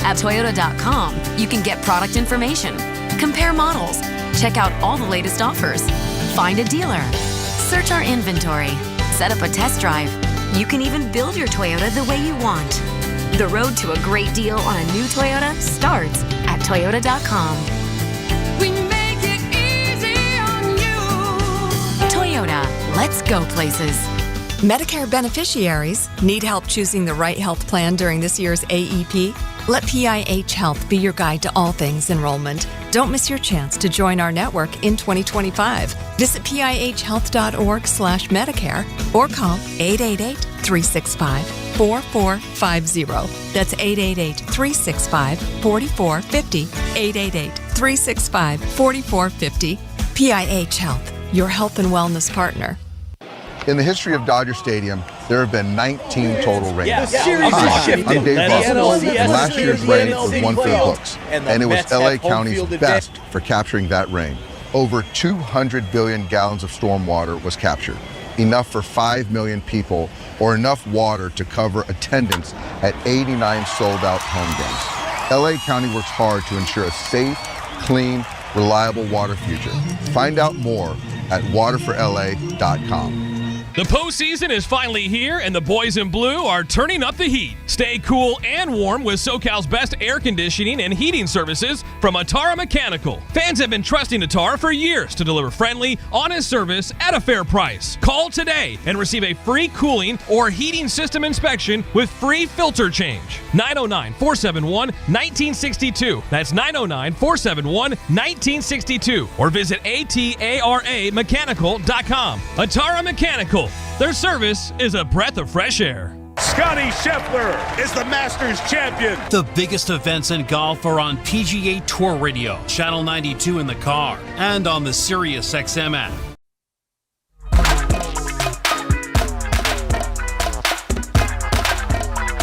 At Toyota.com, you can get product information, compare models, check out all the latest offers, find a dealer, search our inventory, set up a test drive. You can even build your Toyota the way you want. The road to a great deal on a new Toyota starts at Toyota.com. We make it easy on you. Toyota, let's go places. Medicare beneficiaries need help choosing the right health plan during this year's AEP? Let PIH Health be your guide to all things enrollment. Don't miss your chance to join our network in 2025. Visit pihhealth.org/Medicare or call 888-365-4450. That's 888-365-4450. 888-365-4450. PIH Health, your health and wellness partner. In the history of Dodger Stadium, there have been 19 total rains. I'm Dave Russell, and last year's rain was one for the books, and it was LA County's best for capturing that rain. Over 200 billion gallons of stormwater was captured, enough for 5 million people, or enough water to cover attendance at 89 sold-out home games. LA County works hard to ensure a safe, clean, reliable water future. Find out more at waterforla.com. The postseason is finally here, and the boys in blue are turning up the heat. Stay cool and warm with SoCal's best air conditioning and heating services from Atara Mechanical. Fans have been trusting Atara for years to deliver friendly, honest service at a fair price. Call today and receive a free cooling or heating system inspection with free filter change. 909-471-1962. That's 909-471-1962. Or visit ataramechanical.com. Atara Mechanical. Their service is a breath of fresh air. Scotty Scheffler is the Masters champion. The biggest events in golf are on PGA Tour Radio, Channel 92 in the car, and on the Sirius XM app.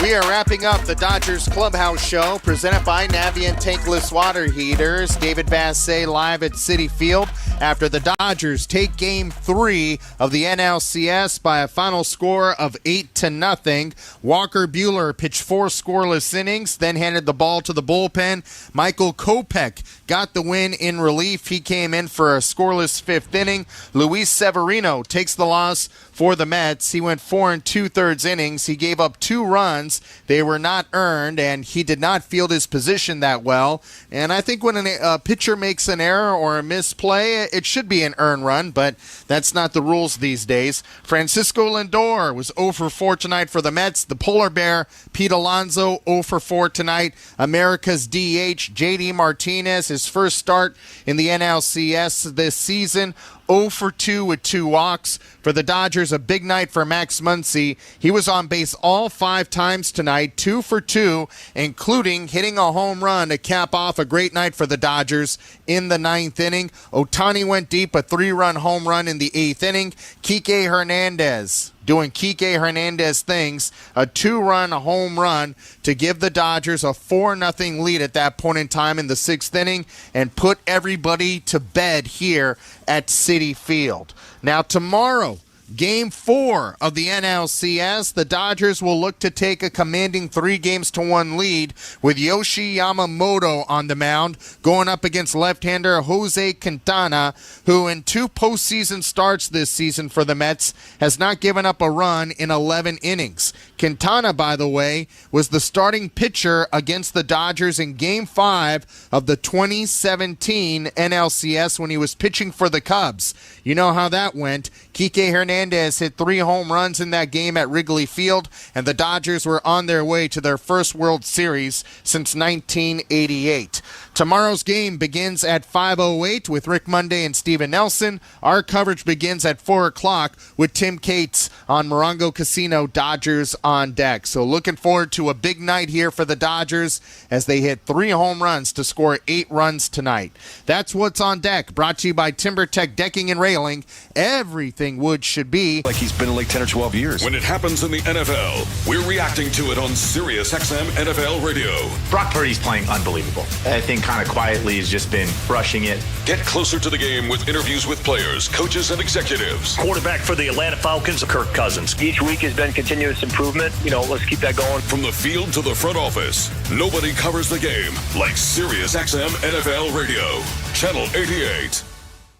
We are wrapping up the Dodgers Clubhouse Show presented by Navient Tankless Water Heaters. David Bassett live at Citi Field after the Dodgers take Game 3 of the NLCS by a final score of 8-0. Walker Buehler pitched 4 scoreless innings, then handed the ball to the bullpen. Michael Kopech got the win in relief. He came in for a scoreless 5th inning. Luis Severino takes the loss for the Mets. He went 4 2/3 innings. He gave up 2 runs. They were not earned, and he did not field his position that well. And I think when a pitcher makes an error or a misplay, it should be an earned run, but that's not the rules these days. Francisco Lindor was 0 for 4 tonight for the Mets. The Polar Bear, Pete Alonso, 0 for 4 tonight. America's DH, JD Martinez, his first start in the NLCS this season, 0 for 2 with 2 walks. For the Dodgers, a big night for Max Muncy. He was on base all 5 times tonight, 2 for 2, including hitting a home run to cap off a great night for the Dodgers in the 9th inning. Ohtani went deep, a 3-run home run in the 8th inning. Kike Hernandez doing Kike Hernandez things, a 2-run home run to give the Dodgers a 4-0 lead at that point in time in the 6th inning and put everybody to bed here at Citi Field. Now tomorrow, Game 4 of the NLCS, the Dodgers will look to take a commanding 3-1 lead with Yoshi Yamamoto on the mound, going up against left-hander Jose Quintana, who in 2 postseason starts this season for the Mets has not given up a run in 11 innings. Quintana, by the way, was the starting pitcher against the Dodgers in Game 5 of the 2017 NLCS when he was pitching for the Cubs. You know how that went. Kike Hernandez hit 3 home runs in that game at Wrigley Field, and the Dodgers were on their way to their first World Series since 1988. Tomorrow's game begins at 5:08 with Rick Monday and Steven Nelson. Our coverage begins at 4 o'clock with Tim Cates on Morongo Casino, Dodgers on deck. So looking forward to a big night here for the Dodgers as they hit 3 home runs to score 8 runs tonight. That's what's on deck, brought to you by TimberTech Decking and Railing. Everything wood should be like he's been in like 10 or 12 years. When it happens in the NFL, we're reacting to it on SiriusXM NFL Radio. Brock Purdy's playing unbelievable. I think kind of quietly has just been brushing it. Get closer to the game with interviews with players, coaches, and executives. Quarterback for the Atlanta Falcons, Kirk Cousins. Each week has been continuous improvement. Let's keep that going. From the field to the front office, nobody covers the game like SiriusXM NFL Radio. Channel 88.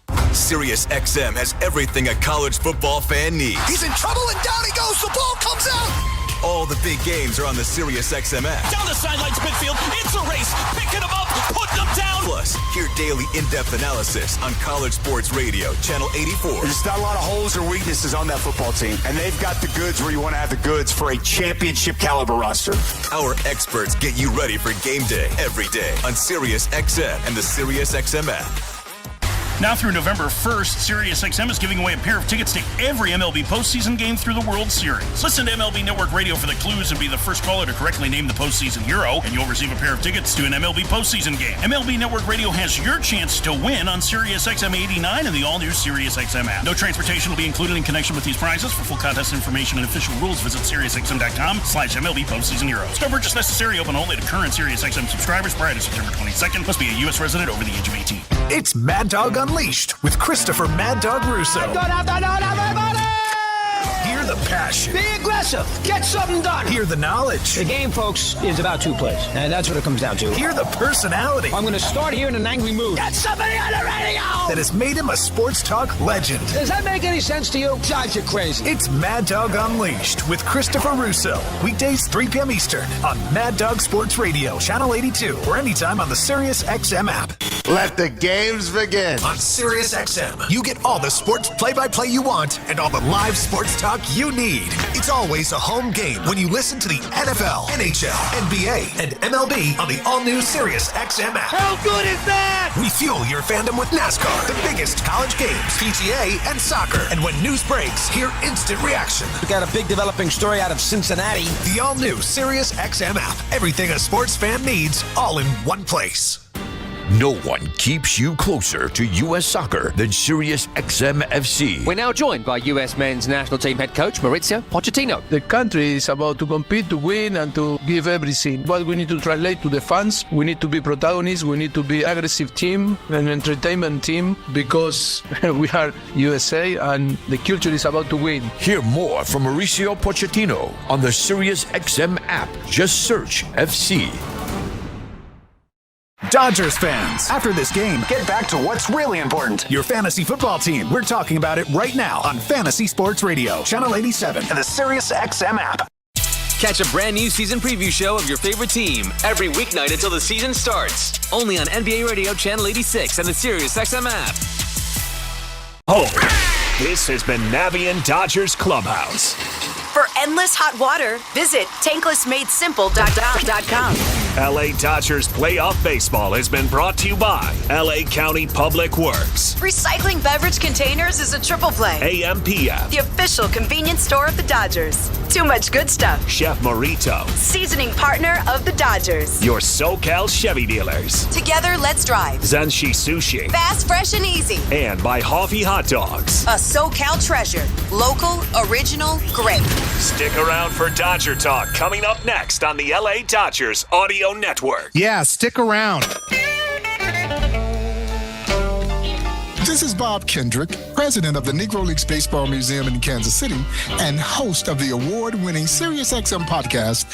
SiriusXM has everything a college football fan needs. He's in trouble and down he goes. The ball comes out. All the big games are on the SiriusXM app. Down the sidelines, midfield. It's a race. Picking them up, putting them down. Plus, hear daily in-depth analysis on College Sports Radio, Channel 84. There's not a lot of holes or weaknesses on that football team, and they've got the goods where you want to have the goods for a championship caliber roster. Our experts get you ready for game day every day on SiriusXM and the SiriusXM app. Now through November 1st, SiriusXM is giving away a pair of tickets to every MLB postseason game through the World Series. Listen to MLB Network Radio for the clues and be the first caller to correctly name the postseason hero, and you'll receive a pair of tickets to an MLB postseason game. MLB Network Radio has your chance to win on SiriusXM 89 and the all-new SiriusXM app. No transportation will be included in connection with these prizes. For full contest information and official rules, visit SiriusXM.com/MLB postseason heroes. No purchase necessary. Open only to current SiriusXM subscribers prior to September 22nd. Must be a U.S. resident over the age of 18. It's Mad Dog Unleashed with Christopher Mad Dog Russo. Good afternoon, everybody! Hear the passion. Be aggressive. Get something done. Hear the knowledge. The game, folks, is about 2 plays, and that's what it comes down to. Hear the personality. I'm going to start here in an angry mood. Get somebody on the radio! That has made him a sports talk legend. Does that make any sense to you? Drives you crazy. It's Mad Dog Unleashed with Christopher Russo. Weekdays, 3 p.m. Eastern on Mad Dog Sports Radio, Channel 82, or anytime on the SiriusXM app. Let the games begin. On SiriusXM, you get all the sports play-by-play you want and all the live sports talk you need. It's always a home game when you listen to the NFL, NHL, NBA, and MLB on the all-new SiriusXM app. How good is that? We fuel your fandom with NASCAR, the biggest college games, PGA, and soccer. And when news breaks, hear instant reaction. We got a big developing story out of Cincinnati. The all-new SiriusXM app. Everything a sports fan needs, all in one place. No one keeps you closer to U.S. soccer than SiriusXM FC. We're now joined by U.S. men's national team head coach Mauricio Pochettino. The country is about to compete, to win, and to give everything. What we need to translate to the fans, we need to be protagonists, we need to be aggressive team, an entertainment team, because we are USA and the culture is about to win. Hear more from Mauricio Pochettino on the SiriusXM app. Just search FC. Dodgers fans, after this game, get back to what's really important. Your fantasy football team. We're talking about it right now on Fantasy Sports Radio, Channel 87, and the SiriusXM app. Catch a brand new season preview show of your favorite team every weeknight until the season starts. Only on NBA Radio, Channel 86, and the SiriusXM app. Oh, this has been Navien Dodgers Clubhouse. For endless hot water? Visit tanklessmadesimple.com. LA Dodgers playoff baseball has been brought to you by LA County Public Works. Recycling beverage containers is a triple play. AMPF. The official convenience store of the Dodgers. Too much good stuff. Chef Morito. Seasoning partner of the Dodgers. Your SoCal Chevy dealers. Together, let's drive. Zenshi Sushi. Fast, fresh, and easy. And by Hoffy Hot Dogs. A SoCal treasure. Local, original, great. Stick around for Dodger Talk coming up next on the LA Dodgers Audio Network. Yeah, stick around. This is Bob Kendrick, president of the Negro Leagues Baseball Museum in Kansas City and host of the award-winning SiriusXM podcast,